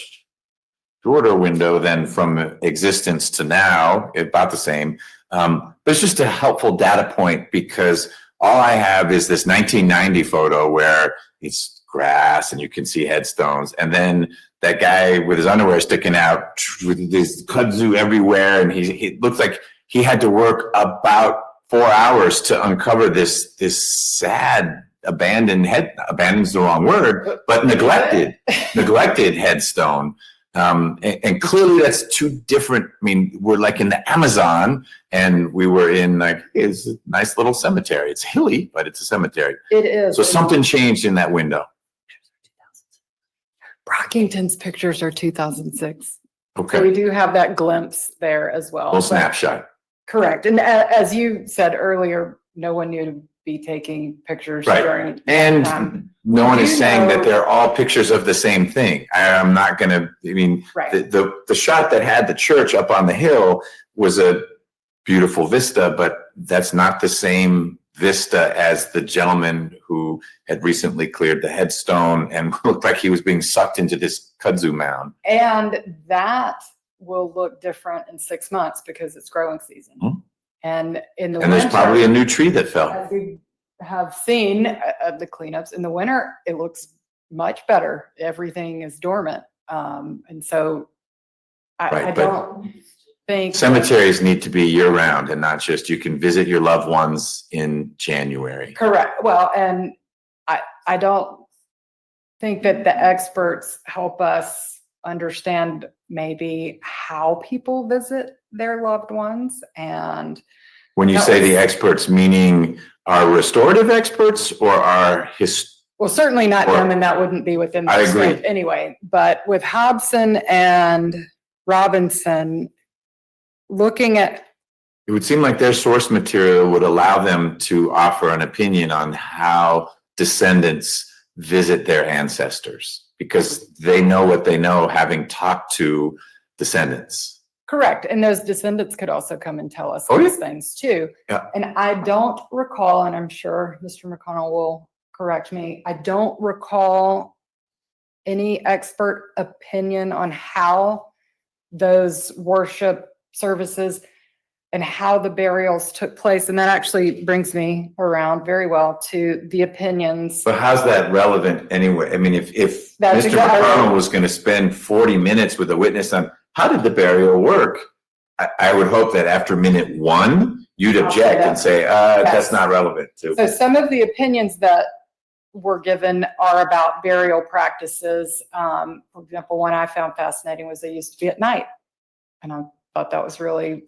shorter window than from existence to now, about the same. But it's just a helpful data point because all I have is this 1990 photo where it's grass and you can see headstones, and then that guy with his underwear sticking out with this kudzu everywhere, and he looks like he had to work about 4 hours to uncover this sad abandoned's the wrong word, but neglected headstone. And clearly that's two different, I mean, we're like in the Amazon and we were in like, it's a nice little cemetery. It's hilly, but it's a cemetery. It is. So something changed in that window. Brockington's pictures are 2006. Okay. So we do have that glimpse there as well. Little snapshot. Correct. And as you said earlier, no one knew to be taking pictures during And time. no one is saying know- that they're all pictures of the same thing. I'm not gonna, I mean, Right. the shot that had the church up on the hill was a beautiful vista, but that's not the same vista as the gentleman who had recently cleared the headstone and looked like he was being sucked into this kudzu mound. And that will look different in 6 months because it's growing season. Hmm. And in the And there's winter, probably a new tree that fell. as we have seen the cleanups in the winter, it looks much better. Everything is dormant. And so I Right, but don't think. cemeteries need to be year round and not just you can visit your loved ones in January. Correct. Well, and I don't think that the experts help us understand maybe how people visit their loved ones. And When you that say was- the experts, meaning our restorative experts or our well, certainly not Or- them, and that wouldn't be within I the agree. scope anyway. But with Hobson and Robinson, looking at, It would seem like their source material would allow them to offer an opinion on how descendants visit their ancestors because they know what they know having talked to descendants. correct, and those descendants could also come and tell us Oh, these yeah. things too. Yeah. And I don't recall, and I'm sure Mr. McConnell will correct me, I don't recall any expert opinion on how those worship services and how the burials took place. And that actually brings me around very well to the opinions. But how's that relevant anyway? I mean, if That's Mr. exactly right. McConnell was going to spend 40 minutes with a witness on how did the burial work, I would hope that after minute 1, you'd object and say, that's not relevant to. So some of the opinions that were given are about burial practices. For example, one I found fascinating was they used to be at night. And I thought that was really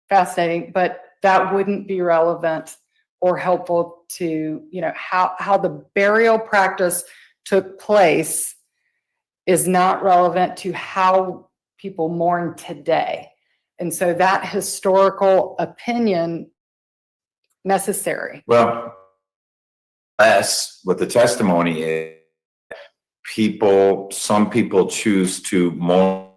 fascinating, but that wouldn't be relevant or helpful to, you know, how the burial practice took place is not relevant to how people mourn today. And so that historical opinion necessary. Well, that's what the testimony is. Some people choose to mourn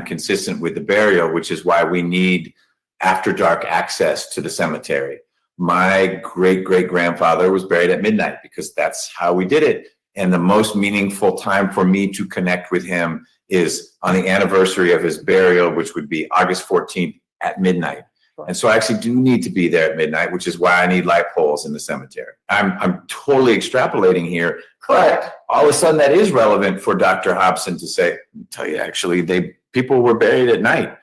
consistent with the burial, which is why we need after dark access to the cemetery. My great-great-grandfather was buried at midnight because that's how we did it. And the most meaningful time for me to connect with him is on the anniversary of his burial, which would be August 14th at midnight. And so I actually do need to be there at midnight, which is why I need light poles in the cemetery. I'm totally extrapolating here. But all of a sudden that is relevant for Dr. Hobson to say, tell you actually, people were buried at night.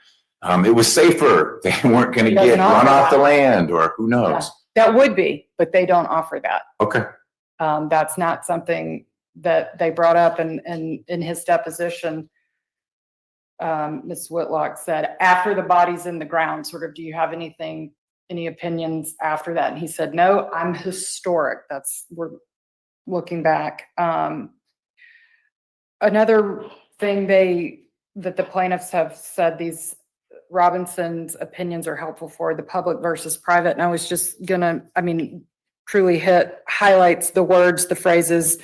It was safer. They weren't going to get run off the land or who knows. Yeah, that would be, but they don't offer that. Okay. That's not something that they brought up in his deposition. Ms. Whitlock said, after the body's in the ground, sort of, do you have any opinions after that? And he said, no, I'm historic. We're looking back. Another thing that the plaintiffs have said, these Robinson's opinions are helpful for the public versus private. And I was just truly highlights the words, the phrases,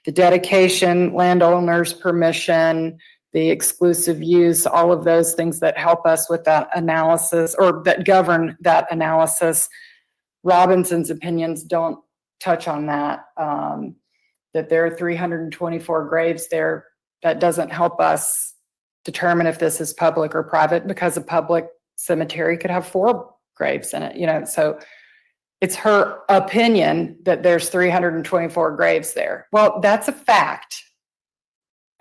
the dedication, landowner's permission, the exclusive use, all of those things that help us with that analysis or that govern that analysis. Robinson's opinions don't touch on that, that there are 324 graves there. That doesn't help us determine if this is public or private, because a public cemetery could have 4 graves in it, you know, so it's her opinion that there's 324 graves there. Well, that's a fact.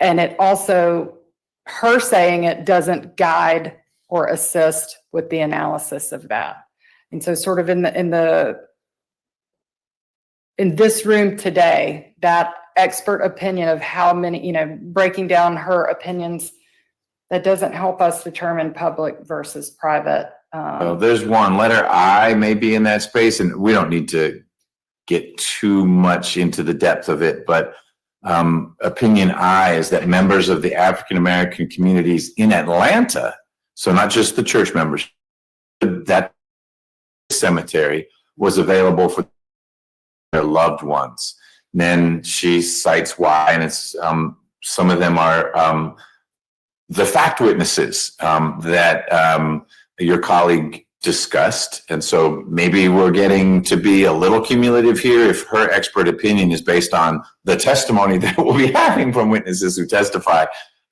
And it also, her saying it doesn't guide or assist with the analysis of that. And so sort of in this room today, that expert opinion of how many, you know, breaking down her opinions, that doesn't help us determine public versus private. Well, there's one. Letter I may be in that space, and we don't need to get too much into the depth of it, but opinion I is that members of the African American communities in Atlanta, so not just the church members, that cemetery was available for their loved ones. And then she cites why, and it's some of them are the fact witnesses that your colleague discussed. And so maybe we're getting to be a little cumulative here if her expert opinion is based on the testimony that we'll be having from witnesses who testify.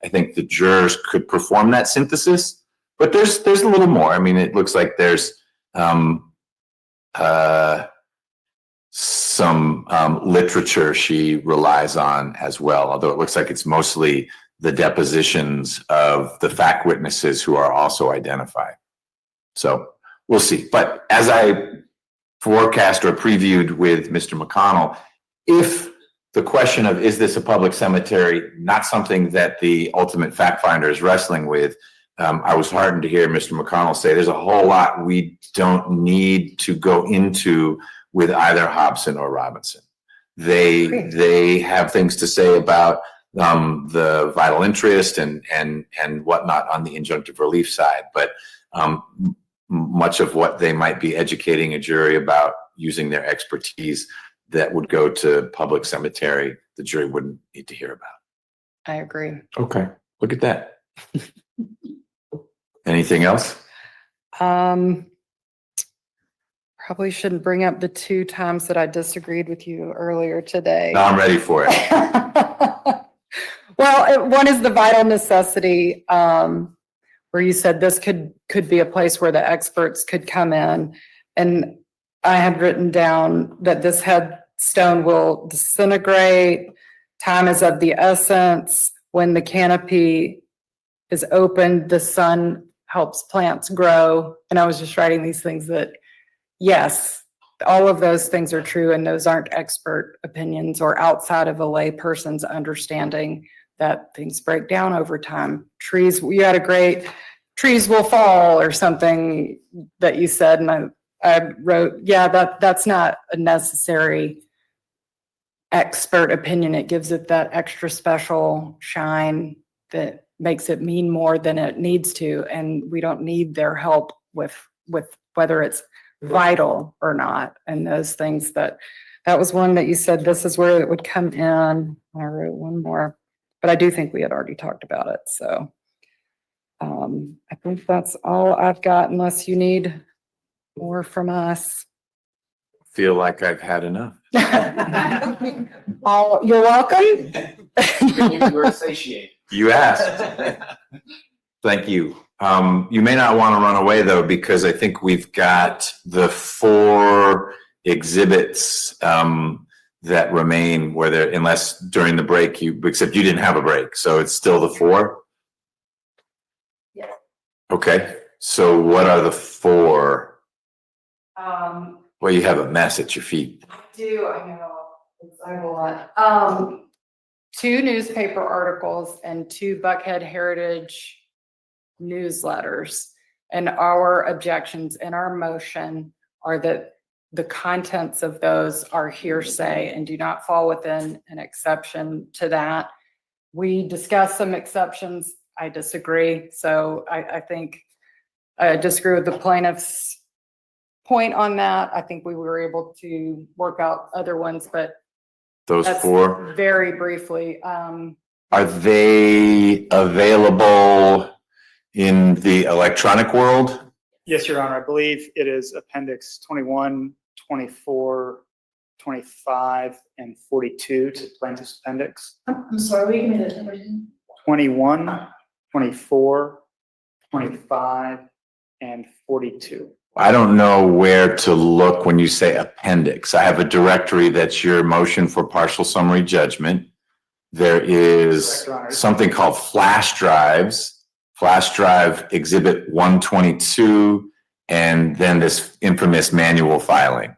I think the jurors could perform that synthesis, but there's a little more. I mean, it looks like there's some literature she relies on as well, although it looks like it's mostly the depositions of the fact witnesses who are also identified. So we'll see. But as I forecast or previewed with Mr. McConnell, if the question of is this a public cemetery, not something that the ultimate fact finder is wrestling with, I was heartened to hear Mr. McConnell say there's a whole lot we don't need to go into with either Hobson or Robinson. They have things to say about the vital interest and whatnot on the injunctive relief side, but much of what they might be educating a jury about using their expertise that would go to public cemetery, the jury wouldn't need to hear about. I agree. Okay, look at that. Anything else? Probably shouldn't bring up the 2 times that I disagreed with you earlier today. No, I'm ready for it. Well, one is the vital necessity, where where you said this could be a place where the experts could come in. And I had written down that this headstone will disintegrate, time is of the essence, when the canopy is opened, the sun helps plants grow. And I was just writing these things that, yes, all of those things are true, and those aren't expert opinions or outside of a lay person's understanding that things break down over time. Trees, you had a great, trees will fall or something that you said, and I wrote, yeah, that's not a necessary expert opinion. It gives it that extra special shine that makes it mean more than it needs to, and we don't need their help with whether it's vital or not. And those things that was one that you said, this is where it would come in. I wrote one more, but I do think we had already talked about it. So I think that's all I've got, unless you need more from us. Feel like I've had enough. Oh, you're welcome. You were satiated. You asked. Thank you. You may not want to run away though, because I think we've got the 4 exhibits that remain where there, unless during the break except you didn't have a break. So it's still the 4? Yeah. Okay. So what are the 4? Well, you have a mess at your feet. I know. It's a lot. 2 newspaper articles and 2 Buckhead Heritage newsletters. And our objections in our motion are that the contents of those are hearsay and do not fall within an exception to that. We discussed some exceptions. I disagree. So I think I disagree with the plaintiff's point on that. I think we were able to work out other ones, but Those that's 4, very briefly. are they available in the electronic world? Yes, Your Honor. I believe it is Appendix 21, 24, 25, and 42 to Plaintiff's Appendix. I'm sorry, will you give me those numbers again? 21, 24, 25, and 42. I don't know where to look when you say appendix. I have a directory that's your motion for partial summary judgment. There is Correct, Your Honor. something called flash drives, flash drive exhibit 122, and then this infamous manual filing.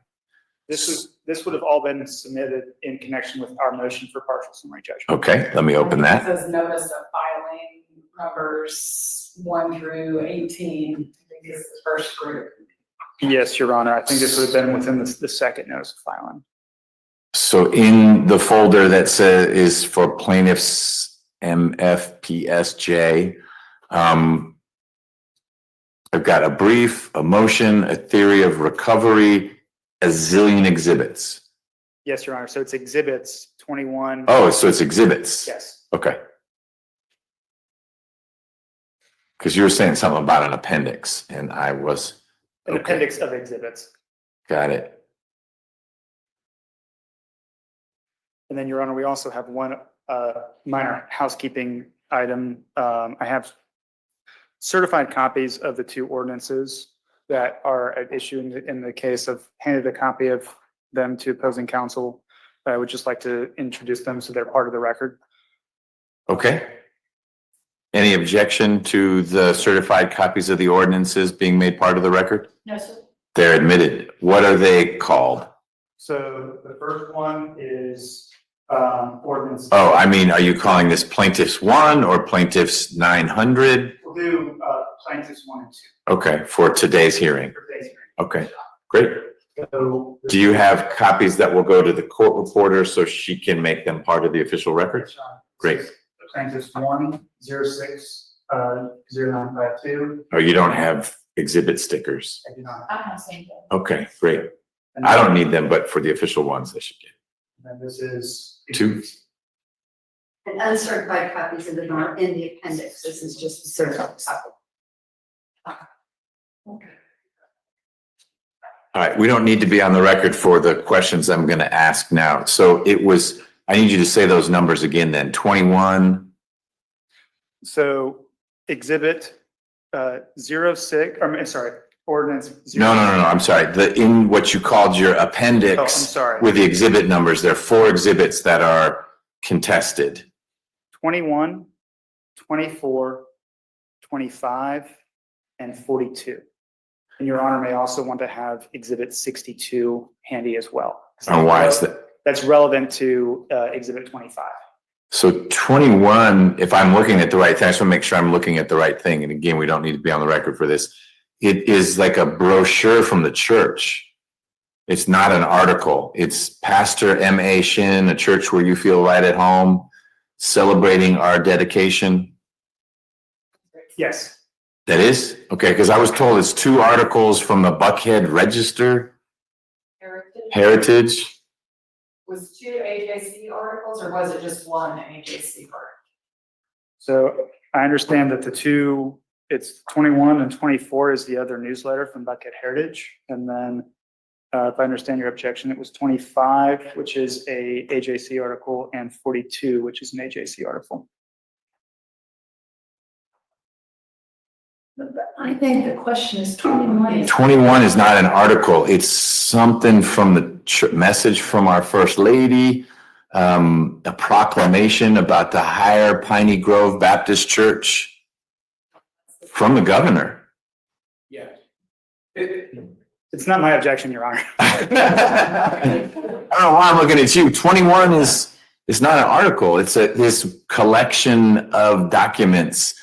This would have all been submitted in connection with our motion for partial summary judgment. Okay, let me open It that. says notice of filing numbers 1 through 18. I think is the first group. Yes, Your Honor. I think this would have been within the second notice of filing. So in the folder that says is for plaintiffs MFPSJ, I've got a brief, a motion, a theory of recovery, a zillion exhibits. Yes, Your Honor. So it's exhibits 21. Oh, so it's exhibits. Yes. Okay. Because you were saying something about an appendix and I was. An Okay. appendix of exhibits. Got it. And then, Your Honor, we also have one minor housekeeping item. I have certified copies of the 2 ordinances that are at issue in the case. I've handed a copy of them to opposing counsel. I would just like to introduce them so they're part of the record. Okay. Any objection to the certified copies of the ordinances being made part of the record? No, sir. They're admitted. What are they called? So the first one is ordinance. Oh, I mean, are you calling this plaintiffs 1 or plaintiffs 900? We'll do plaintiffs 1 and 2. Okay, for today's hearing. for today's hearing. Okay, great. So Do you have copies that will go to the court reporter so she can make them part of the official record? Great. Plaintiffs 106 0952. Or you don't have exhibit stickers? I do not. I have seen that. Okay, great. I don't need them, but for the official ones, they should get. And this is 2. And uncertified copies of them are in the appendix. This is just a certified copy. All right, we don't need to be on the record for the questions I'm going to ask now. So it was, I need you to say those numbers again then. 21. So exhibit ordinance. No, I'm sorry. In what you called your Oh, I'm appendix sorry. with the exhibit numbers, there are 4 exhibits that are contested. 21, 24, 25, and 42. And Your Honor may also want to have Exhibit 62 handy as well. And why is that? That's relevant to Exhibit 25. So 21, if I'm looking at the right thing, I just want to make sure I'm looking at the right thing. And again, we don't need to be on the record for this. It is like a brochure from the church. It's not an article. It's Pastor M.A. Shin, a church where you feel right at home, celebrating our dedication. Yes. That is? Okay, because I was told it's 2 articles from the Buckhead Register. Heritage. Was 2 AJC articles or was it just 1 AJC article? So I understand that it's 21 and 24 is the other newsletter from Buckhead Heritage. And then if I understand your objection, it was 25, which is a AJC article, and 42, which is an AJC article. I think the question is 21. 21 is not an article. It's something from the message from our First Lady, a proclamation about the Higher Piney Grove Baptist Church from the governor. Yeah. It's not my objection, Your Honor. I don't know why I'm looking at you. 21 is not an article. It's this collection of documents,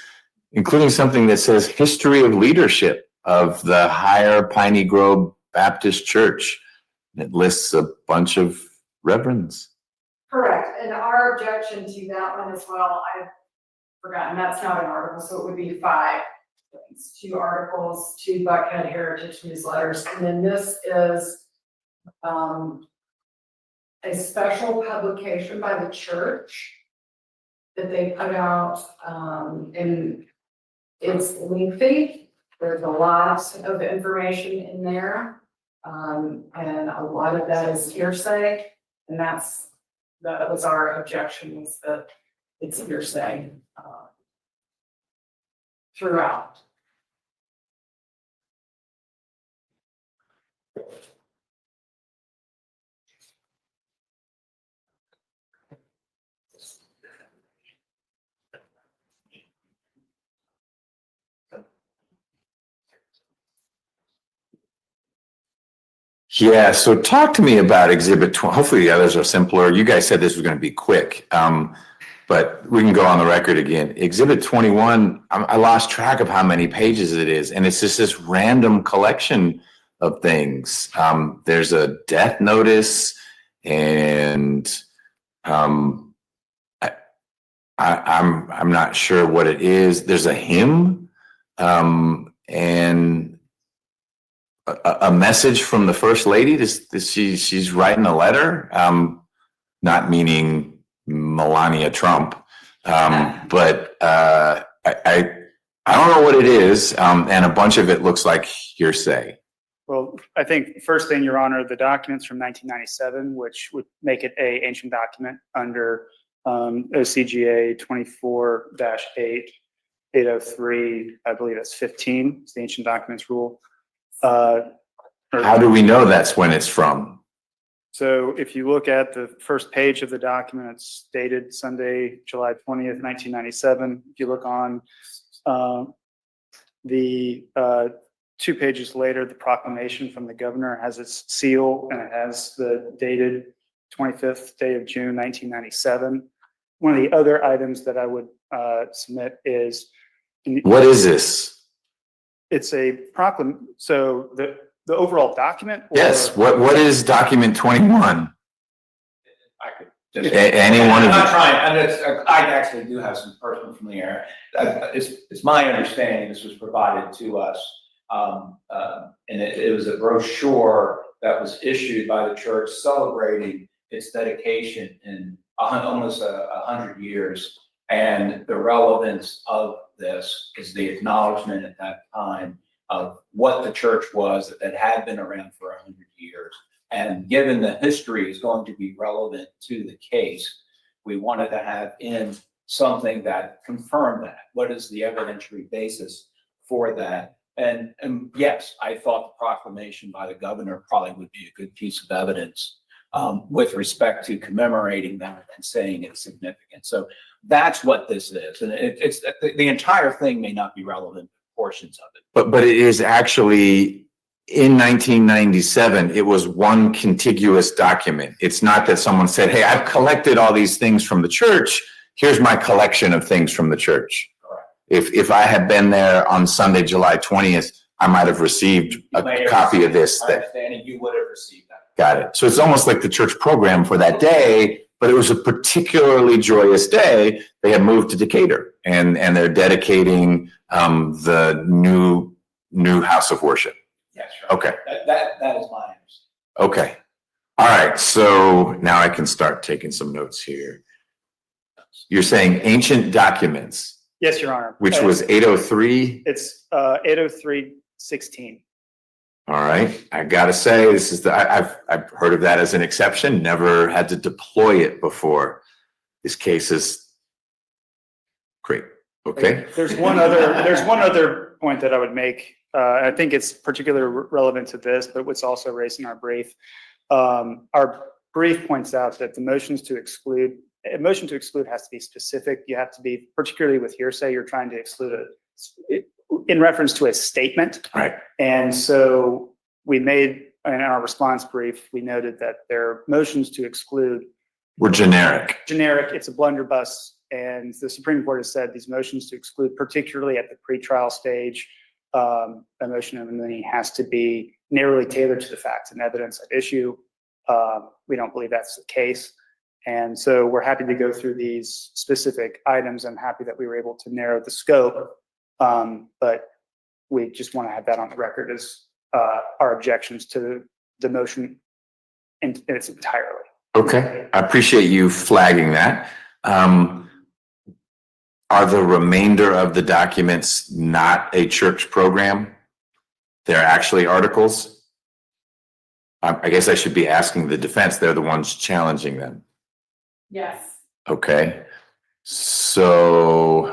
including something that says history of leadership of the Higher Piney Grove Baptist Church. It lists a bunch of reverends. Correct. And our objection to that one as well, I've forgotten, that's not an article, so it would be 5 things. 2 articles, 2 Buckhead Heritage newsletters, and then this is a special publication by the church that they put out, and it's lengthy. There's a lot of information in there, and a lot of that is hearsay, and that was our objection, was that it's hearsay throughout. Yeah, so talk to me about Exhibit 20. Hopefully the others are simpler. You guys said this was going to be quick, but we can go on the record again. Exhibit 21, I lost track of how many pages it is, and it's just this random collection of things. There's a death notice, and I'm not sure what it is. There's a hymn, and a message from the First Lady. She's writing a letter, not meaning Melania Trump, but I don't know what it is, and a bunch of it looks like hearsay. Well, I think first thing, Your Honor, the documents from 1997, which would make it a ancient document under OCGA 24-8, 803, I believe that's 15, it's the ancient documents rule. How do we know that's when it's from? So if you look at the first page of the document, it's dated Sunday, July 20th, 1997. If you look on the 2 pages later, the proclamation from the governor has its seal, and it has the dated 25th day of June, 1997. One of the other items that I would submit is. What is this? It's a proclamation. So the overall document? Yes. What is document 21? I could just. Any one I'm of not you? trying, I actually do have some personal familiarity. It's my understanding this was provided to us. And it was a brochure that was issued by the church celebrating its dedication in almost 100 years. And the relevance of this is the acknowledgement at that time of what the church was that had been around for 100 years. And given the history is going to be relevant to the case, we wanted to have in something that confirmed that. What is the evidentiary basis for that. And yes, I thought the proclamation by the governor probably would be a good piece of evidence with respect to commemorating that and saying it's significant. So that's what this is. And it's the entire thing may not be relevant portions of it. But it is actually in 1997, it was one contiguous document. It's not that someone said, hey, I've collected all these things from the church. Here's my collection of things from the church. If I had been there on Sunday, July 20th, I might have received a copy of this. I understand you would have received that. Got it. So it's almost like the church program for that day, but it was a particularly joyous day. They had moved to Decatur and they're dedicating the new house of worship. Yes, right. Okay. That is my understanding. Okay. All right. So now I can start taking some notes here. You're saying ancient documents. Yes, Your Honor. Which was 803? It's 803-16. All right. I gotta say, this is I've heard of that as an exception, never had to deploy it before. This case is great. Okay. There's one other point that I would make. I think it's particularly relevant to this, but what's also raised in our brief. Our brief points out that a motion to exclude has to be specific. You have to be, particularly with hearsay, you're trying to exclude in reference to a statement. Right. And so we made, in our response brief, we noted that their motions to exclude were generic. It's a blunderbuss. And the Supreme Court has said these motions to exclude, particularly at the pretrial stage, a motion of immunity has to be narrowly tailored to the facts and evidence at issue. We don't believe that's the case. And so we're happy to go through these specific items. I'm happy that we were able to narrow the scope, but we just want to have that on the record as our objections to the motion in its entirety. Okay, I appreciate you flagging that. Are the remainder of the documents not a church program? They're actually articles? I guess I should be asking the defense. They're the ones challenging them. Yes. Okay, so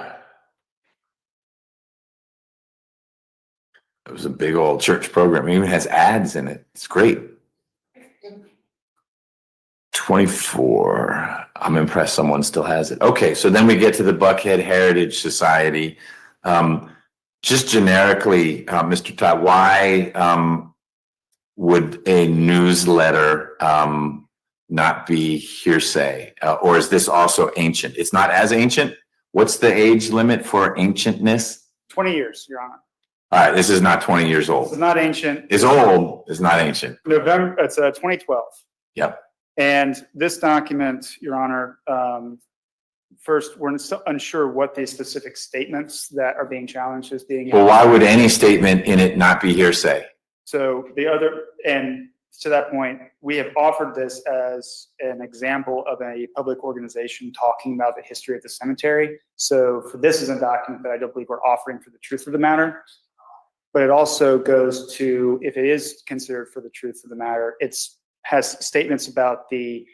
it was a big old church program. It even has ads in it. It's great. 24. I'm impressed someone still has it. Okay, so then we get to the Buckhead Heritage Society. Just generically, Mr. Todd, why would a newsletter not be hearsay? Or is this also ancient? It's not as ancient? What's the age limit for ancientness? 20 years, Your Honor. All right, this is not 20 years It's old. not ancient. It's old, it's not ancient. November, it's 2012. Yep. And this document, Your Honor, first, we're unsure what the specific statements that are being challenged as being. Well, why would any statement in it not be hearsay? So and to that point, we have offered this as an example of a public organization talking about the history of the cemetery. So this is a document that I don't believe we're offering for the truth of the matter. But it also goes to, if it is considered for the truth of the matter, has statements about the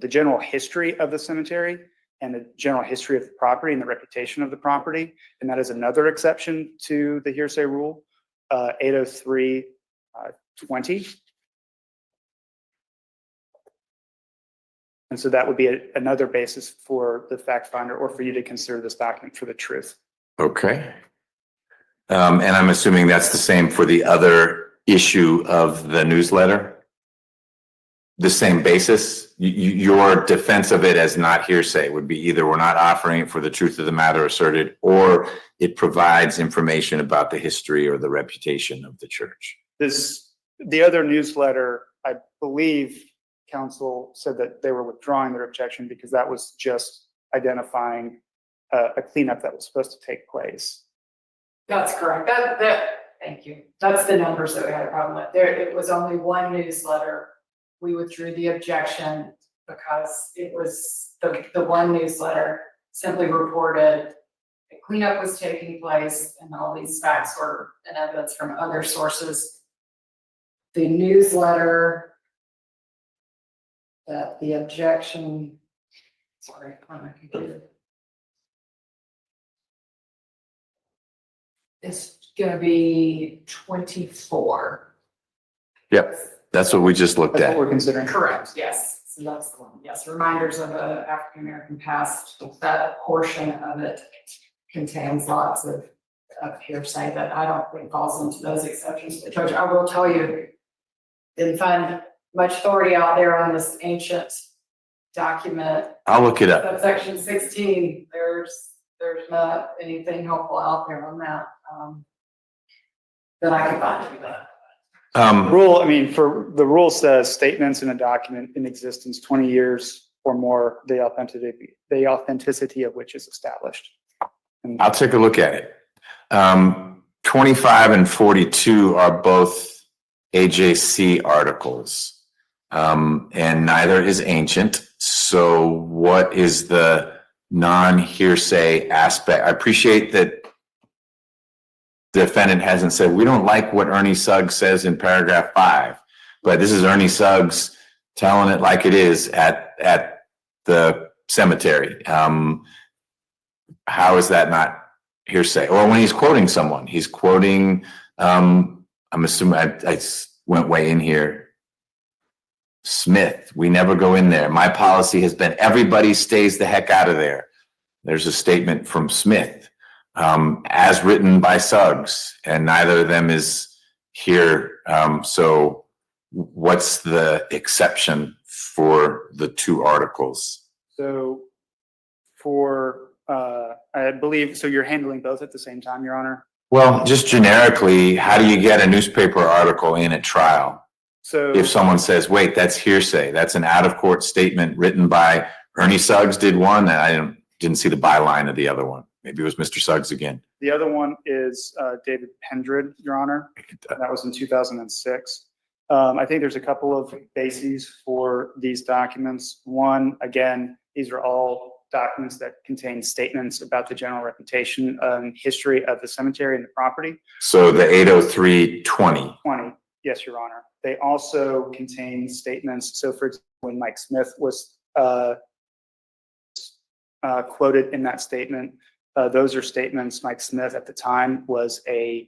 general history of the cemetery and the general history of the property and the reputation of the property. And that is another exception to the hearsay rule, 803-20. And so that would be another basis for the fact finder or for you to consider this document for the truth. Okay. And I'm assuming that's the same for the other issue of the newsletter? The same basis? Your defense of it as not hearsay would be either we're not offering it for the truth of the matter asserted, or it provides information about the history or the reputation of the church. The other newsletter, I believe counsel said that they were withdrawing their objection because that was just identifying a cleanup that was supposed to take place. That's correct. Thank you. That's the numbers that we had a problem with. It was only one newsletter. We withdrew the objection because it was the one newsletter simply reported a cleanup was taking place and all these facts were and evidence from other sources. The newsletter that the objection, sorry, on my computer. It's gonna be 24. Yep, that's what we just looked That's what at. we're considering. Correct, yes. So that's the one. Yes, reminders of the African-American past. That portion of it contains lots of hearsay that I don't think falls into those exceptions. But Judge, I will tell you, didn't find much authority out there on this ancient document. I'll look it up. Subsection 16, there's not anything helpful out there on that, that I can find. Rule, I mean, for the rule says statements in a document in existence 20 years or more, the authenticity of which is established. And I'll take a look at it. 25 and 42 are both AJC articles. And neither is ancient. So what is the non-hearsay aspect? I appreciate that the defendant hasn't said, we don't like what Ernie Suggs says in paragraph 5, but this is Ernie Suggs telling it like it is at the cemetery. How is that not hearsay? Or when he's quoting someone, he's quoting, I'm assuming, I went way in here. Smith, we never go in there. My policy has been everybody stays the heck out of there. There's a statement from Smith, as written by Suggs, and neither of them is here. So what's the exception for the two articles? so for, I believe, so you're handling both at the same time, Your Honor? Well, just generically, how do you get a newspaper article in at trial? So If someone says, wait, that's hearsay, that's an out-of-court statement written by Ernie Suggs did one, and I didn't see the byline of the other one. Maybe it was Mr. Suggs again. the other one is David Pendred, Your Honor. That was in 2006. I think there's a couple of bases for these documents. One, again, these are all documents that contain statements about the general reputation and history of the cemetery and the property. So the 80320. 20, yes, Your Honor. They also contain statements. So for example, when Mike Smith was quoted in that statement, those are statements. Mike Smith at the time was a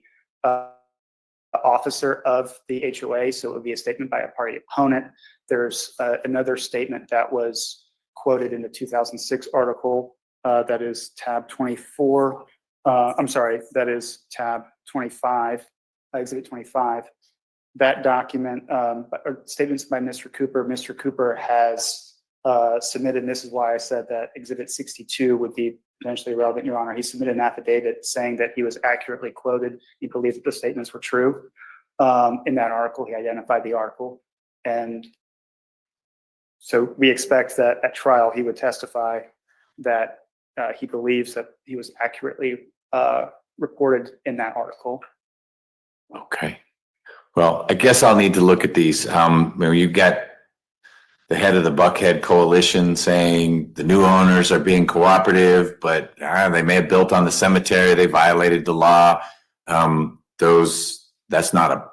officer of the HOA, so it would be a statement by a party opponent. There's another statement that was quoted in the 2006 article that is tab 24. I'm sorry, that is tab 25, exhibit 25. That document, statements by Mr. Cooper. Mr. Cooper has submitted, and this is why I said that exhibit 62 would be potentially relevant, Your Honor. He submitted an affidavit saying that he was accurately quoted. He believed that the statements were true. In that article, he identified the article. And so we expect that at trial, he would testify that he believes that he was accurately reported in that article. Okay. Well, I guess I'll need to look at these. You've got the head of the Buckhead Coalition saying the new owners are being cooperative, but they may have built on the cemetery. They violated the law. That's not a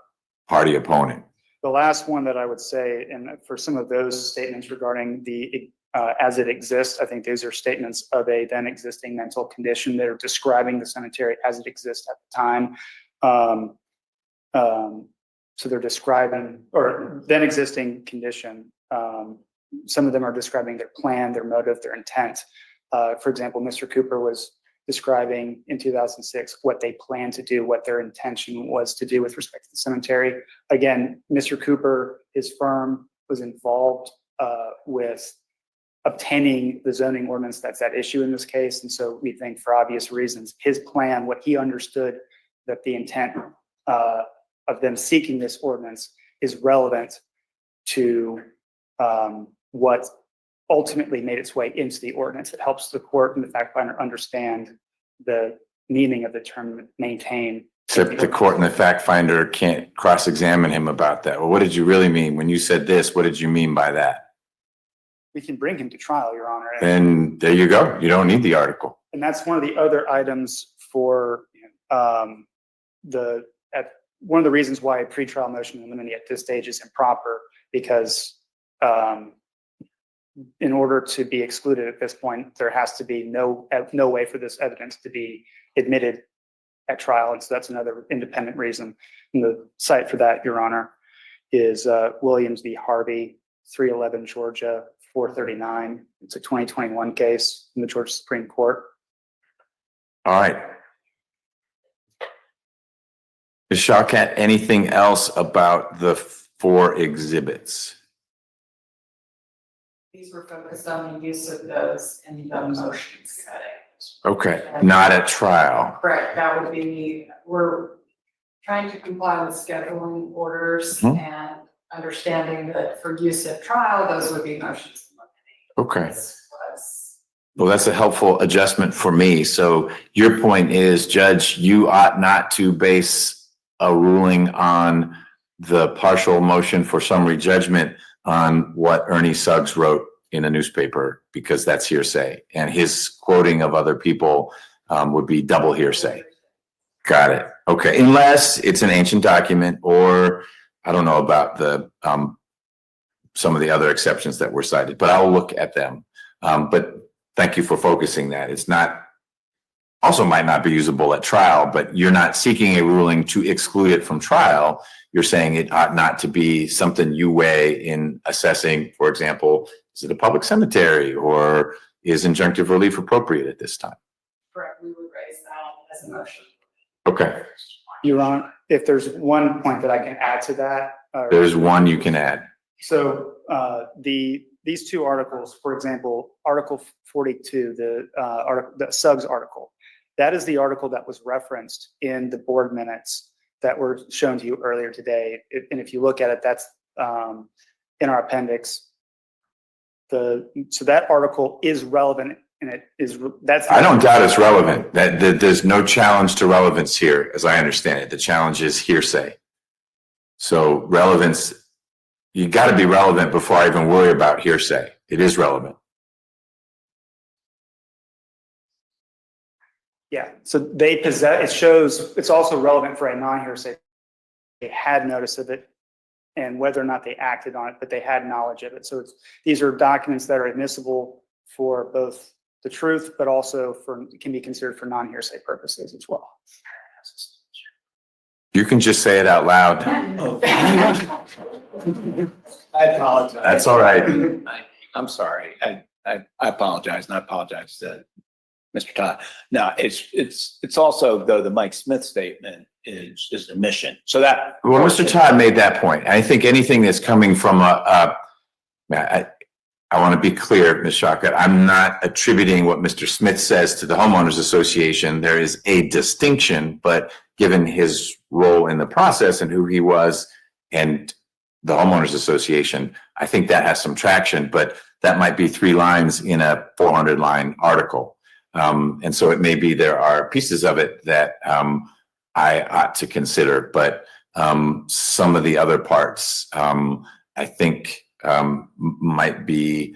party opponent. The last one that I would say, and for some of those statements regarding the as it exists, I think these are statements of a then existing mental condition that are describing the cemetery as it exists at the time. So they're describing, or then existing condition. Some of them are describing their plan, their motive, their intent. For example, Mr. Cooper was describing in 2006 what they planned to do, what their intention was to do with respect to the cemetery. Again, Mr. Cooper, his firm was involved with obtaining the zoning ordinance that's at issue in this case. And so we think for obvious reasons, his plan, what he understood that the intent of them seeking this ordinance is relevant to what ultimately made its way into the ordinance. It helps the court and the fact finder understand the meaning of the term maintain. Except the court and the fact finder can't cross-examine him about that. Well, what did you really mean? When you said this, what did you mean by that? We can bring him to trial, Your Honor. And there you go. You don't need the article. And that's one of the other items for one of the reasons why a pretrial motion in limine at this stage is improper, because in order to be excluded at this point, there has to be no way for this evidence to be admitted at trial. And so that's another independent reason. And the site for that, Your Honor, is Williams v. Harvey, 311 Georgia 439. It's a 2021 case in the Georgia Supreme Court. All right. Ms. Shawkat, anything else about the 4 exhibits? These were focused on the use of those in the motion setting. Okay, not at trial. Correct, that would be, we're trying to comply with scheduling orders and understanding that for use at trial, those would be motions. Okay. Well, that's a helpful adjustment for me. So your point is, Judge, you ought not to base a ruling on the partial motion for summary judgment on what Ernie Suggs wrote in a newspaper, because that's hearsay, and his quoting of other people would be double hearsay. Got it. Okay, unless it's an ancient document, or I don't know about the some of the other exceptions that were cited, but I'll look at them. But thank you for focusing that. It's not, also might not be usable at trial, but you're not seeking a ruling to exclude it from trial. You're saying it ought not to be something you weigh in assessing, for example, is it a public cemetery, or is injunctive relief appropriate at this time? Correct, we would raise that as a motion. Okay. Your Honor, if there's one point that I can add to that. There's one you can add. So these 2 articles, for example, Article 42, the Suggs article, that is the article that was referenced in the board minutes that were shown to you earlier today. And if you look at it, that's in our appendix. So that article is relevant, and it is, that's. I don't doubt it's relevant. That there's no challenge to relevance here, as I understand it. The challenge is hearsay. So relevance, you got to be relevant before I even worry about hearsay. It is relevant. Yeah, so they possess, it shows, it's also relevant for a non-hearsay. They had notice of it and whether or not they acted on it, but they had knowledge of it. So these are documents that are admissible for both the truth, but also can be considered for non-hearsay purposes as well. You can just say it out loud. I apologize. That's all right. I'm sorry. I apologize, and I apologize to Mr. Todd. No, it's also, though, the Mike Smith statement is an admission. So that. Well, Mr. Todd made that point. I think anything that's coming from I want to be clear, Ms. Shawkat, I'm not attributing what Mr. Smith says to the Homeowners Association. There is a distinction, but given his role in the process and who he was and the Homeowners Association, I think that has some traction, but that might be 3 lines in a 400-line article. And so it may be there are pieces of it that I ought to consider, but some of the other parts I think might be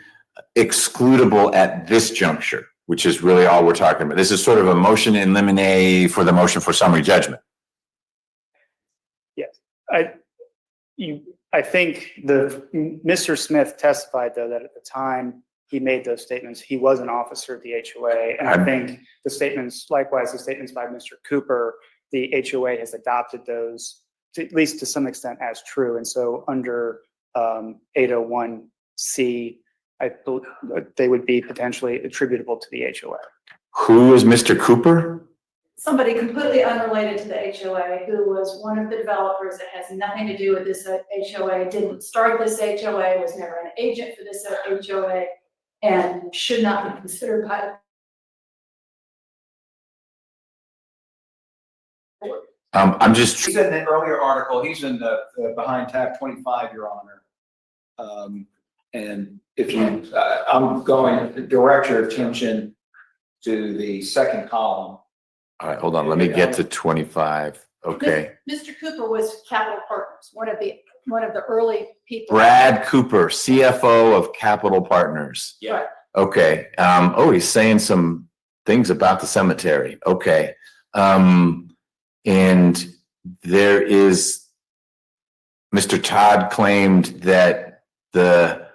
excludable at this juncture, which is really all we're talking about. This is sort of a motion in limine for the motion for summary judgment. Yes, I think Mr. Smith testified, though, that at the time he made those statements, he was an officer of the HOA. And I think the statements, likewise, the statements by Mr. Cooper, the HOA has adopted those, at least to some extent, as true. And so under 801C, they would be potentially attributable to the HOA. Who is Mr. Cooper? Somebody completely unrelated to the HOA, who was one of the developers that has nothing to do with this HOA, didn't start this HOA, was never an agent for this HOA, and should not be considered by I'm just. He's in the earlier article. He's in the behind tab 25, Your Honor. And if you, I'm going to direct your attention to the second column. All right, hold on. Let me get to 25. Okay. Mr. Cooper was Capital Partners, one of the early people. Brad Cooper, CFO of Capital Partners. Yeah. Okay. He's saying some things about the cemetery. Okay. And there is, Mr. Todd claimed that the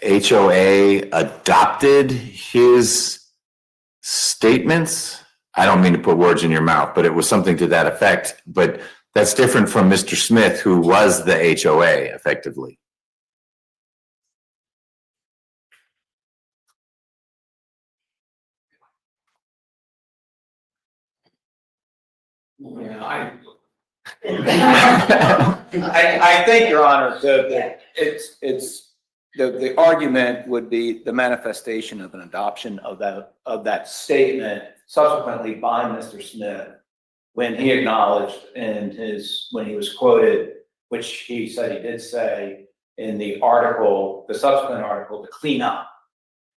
HOA adopted his statements. I don't mean to put words in your mouth, but it was something to that effect. But that's different from Mr. Smith, who was the HOA effectively. Yeah, I think, Your Honor, the argument would be the manifestation of an adoption of that statement subsequently by Mr. Smith when he acknowledged when he was quoted, which he said he did say in the article, the subsequent article, to clean up,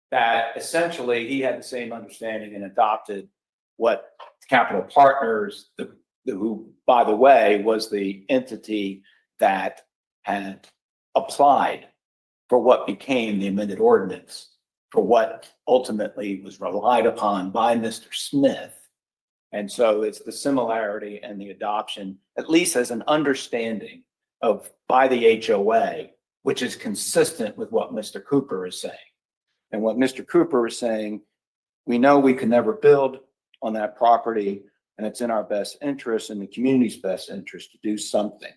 that essentially he had the same understanding and adopted what Capital Partners, who, by the way, was the entity that had applied for what became the amended ordinance, for what ultimately was relied upon by Mr. Smith. And so it's the similarity and the adoption, at least as an understanding of by the HOA, which is consistent with what Mr. Cooper is saying. And what Mr. Cooper is saying, we know we can never build on that property, and it's in our best interest and the community's best interest to do something.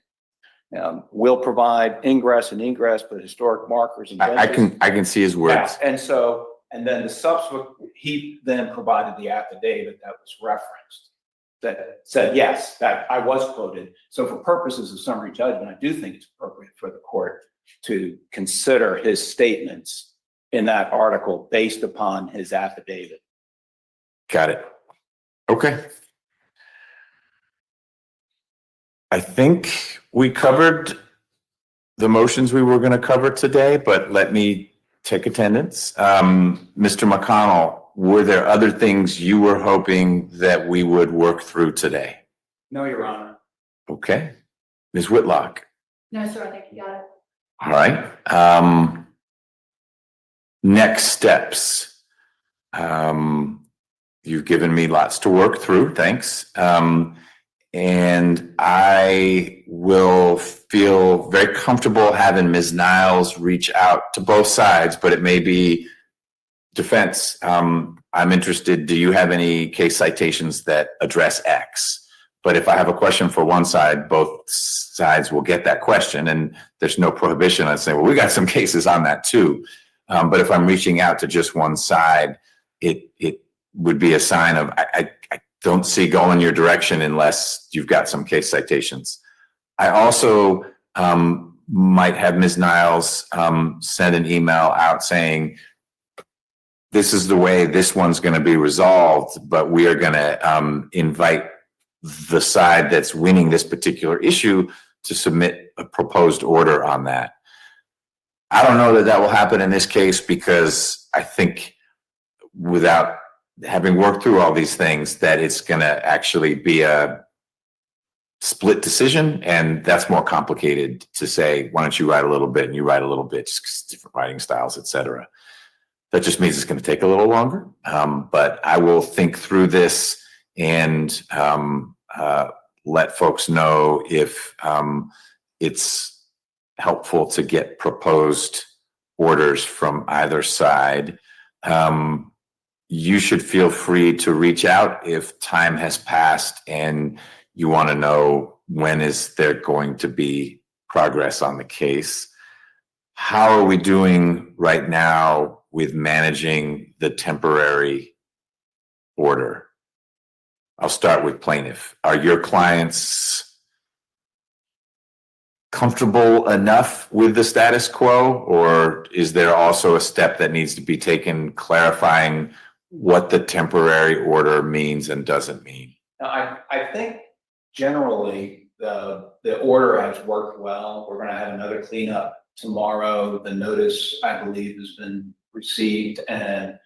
We'll provide ingress and egress, but historic markers and I can see his words. Yeah, and then the subsequent, he then provided the affidavit that was referenced that said, yes, that I was quoted. So for purposes of summary judgment, I do think it's appropriate for the court to consider his statements in that article based upon his affidavit. Got it. Okay. I think we covered the motions we were going to cover today, but let me take attendance. Mr. McConnell, were there other things you were hoping that we would work through today? No, Your Honor. Okay. Ms. Whitlock? No, sir, I think you got it. All right. Next steps. You've given me lots to work through. Thanks. And I will feel very comfortable having Ms. Niles reach out to both sides, but it may be defense. I'm interested. Do you have any case citations that address X? But if I have a question for one side, both sides will get that question, and there's no prohibition. I'd say, well, we got some cases on that too. But if I'm reaching out to just one side, it would be a sign of I don't see going your direction unless you've got some case citations. I also might have Ms. Niles send an email out saying, this is the way this one's going to be resolved, but we are going to invite the side that's winning this particular issue to submit a proposed order on that. I don't know that will happen in this case because I think without having worked through all these things that it's going to actually be a split decision, and that's more complicated to say, why don't you write a little bit and you write a little bit, just 'cause different writing styles, etc. That just means it's going to take a little longer. But I will think through this and let folks know if it's helpful to get proposed orders from either side. You should feel free to reach out if time has passed and you want to know when is there going to be progress on the case. How are we doing right now with managing the temporary order? I'll start with plaintiff. Are your clients comfortable enough with the status quo, or is there also a step that needs to be taken clarifying what the temporary order means and doesn't mean? Now, I think generally the order has worked well. We're going to have another cleanup tomorrow. The notice, I believe, has been received, and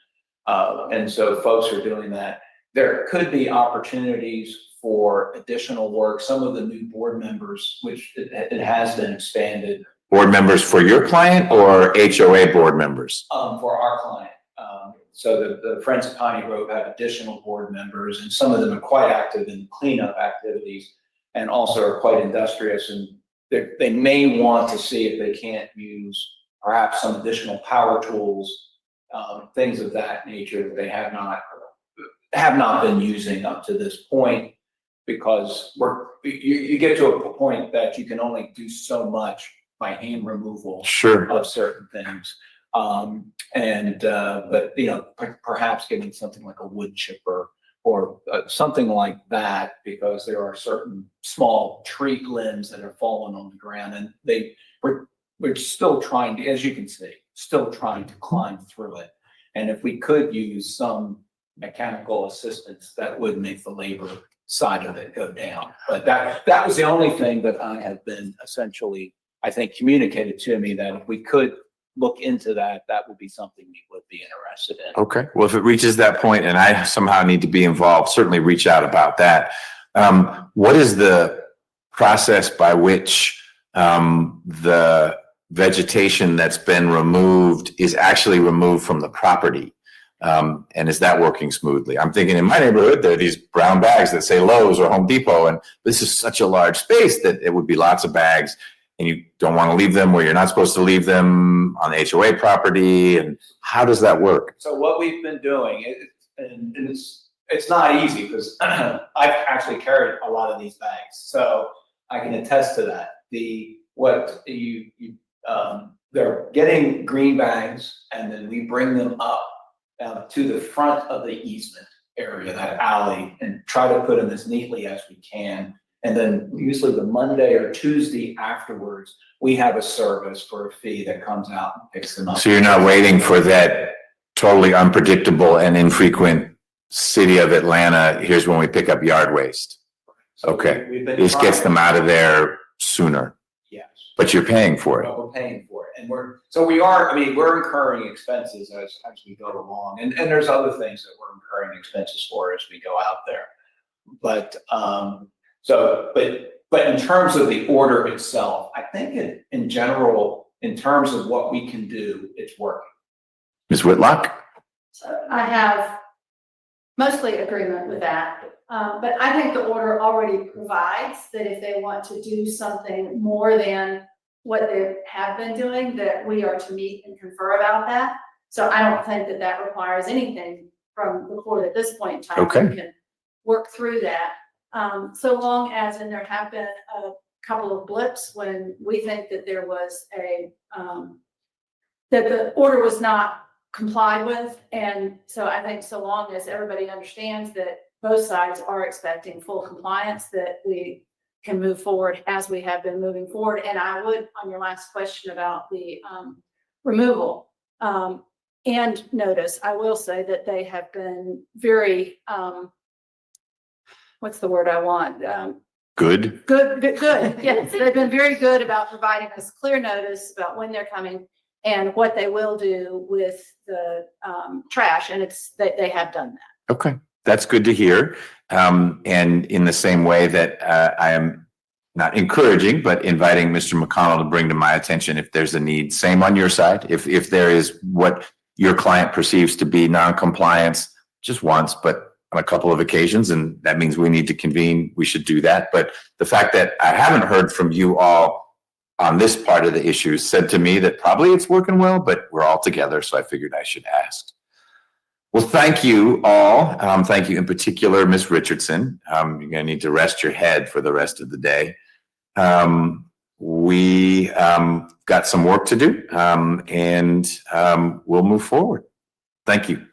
so folks are doing that. There could be opportunities for additional work. Some of the new board members, which it has been expanded. Board members for your client or HOA board members? For our client. So the Friends of Piney Grove have additional board members, and some of them are quite active in cleanup activities and also are quite industrious, and they may want to see if they can't use perhaps some additional power tools, things of that nature that they have not have not been using up to this point, because you get to a point that you can only do so much by hand removal Sure. of certain things. But perhaps getting something like a wood chipper or something like that, because there are certain small tree limbs that are fallen on the ground, and we're still trying to, as you can see, still trying to climb through it. And if we could use some mechanical assistance, that would make the labor side of it go down. But that was the only thing that I have been essentially, I think, communicated to me, that if we could look into that, that would be something we would be interested in. Okay. Well, if it reaches that point and I somehow need to be involved, certainly reach out about that. What is the process by which the vegetation that's been removed is actually removed from the property? And is that working smoothly? I'm thinking in my neighborhood, there are these brown bags that say Lowe's or Home Depot, and this is such a large space that it would be lots of bags, and you don't want to leave them where you're not supposed to leave them on the HOA property. And how does that work? So what we've been doing, and it's not easy, because I've actually carried a lot of these bags, so I can attest to that. They're getting green bags, and then we bring them up to the front of the easement area, that alley, and try to put them as neatly as we can. And then usually the Monday or Tuesday afterwards, we have a service for a fee that comes out and picks them up. So you're not waiting for that totally unpredictable and infrequent city of Atlanta, here's when we pick up yard waste. So Okay. we've been This gets them trying- out of there sooner, Yes. but you're paying for it. But we're paying for it, and we're incurring expenses as we go along, and there's other things that we're incurring expenses for as we go out there. But but in terms of the order itself, I think in general, in terms of what we can do, it's working. Ms. Whitlock? So I have mostly agreement with that. But I think the order already provides that if they want to do something more than what they have been doing, that we are to meet and confer about that. So I don't think that that requires anything from the court at this point in time. Okay. We can work through that. So long as, and there have been a couple of blips when we think that there was that the order was not complied with. And so I think so long as everybody understands that both sides are expecting full compliance, that we can move forward as we have been moving forward. And I would, on your last question about the removal and notice, I will say that they have been very, what's the word I want? Good. Good. Yes, they've been very good about providing us clear notice about when they're coming and what they will do with the trash. And they have done that. Okay. That's good to hear. And in the same way that I am not encouraging, but inviting Mr. McConnell to bring to my attention if there's a need. Same on your side. If there is what your client perceives to be non-compliance, just once, but on a couple of occasions, and that means we need to convene, we should do that. But the fact that I haven't heard from you all on this part of the issue said to me that probably it's working well, but we're all together, so I figured I should ask. Well, thank you all. Thank you in particular, Ms. Richardson. You're going to need to rest your head for the rest of the day. We got some work to do, and we'll move forward. Thank you.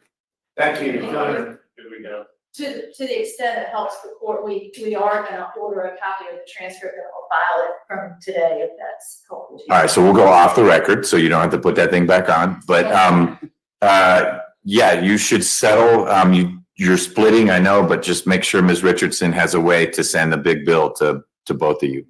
Thank you. Good we go. To the extent it helps the court, we are going to order a copy of the transcript and we'll file it from today if that's helpful to you. All right, so we'll go off the record, so you don't have to put that thing back on. But yeah, you should settle. You're splitting, I know, but just make sure Ms. Richardson has a way to send a big bill to both of you.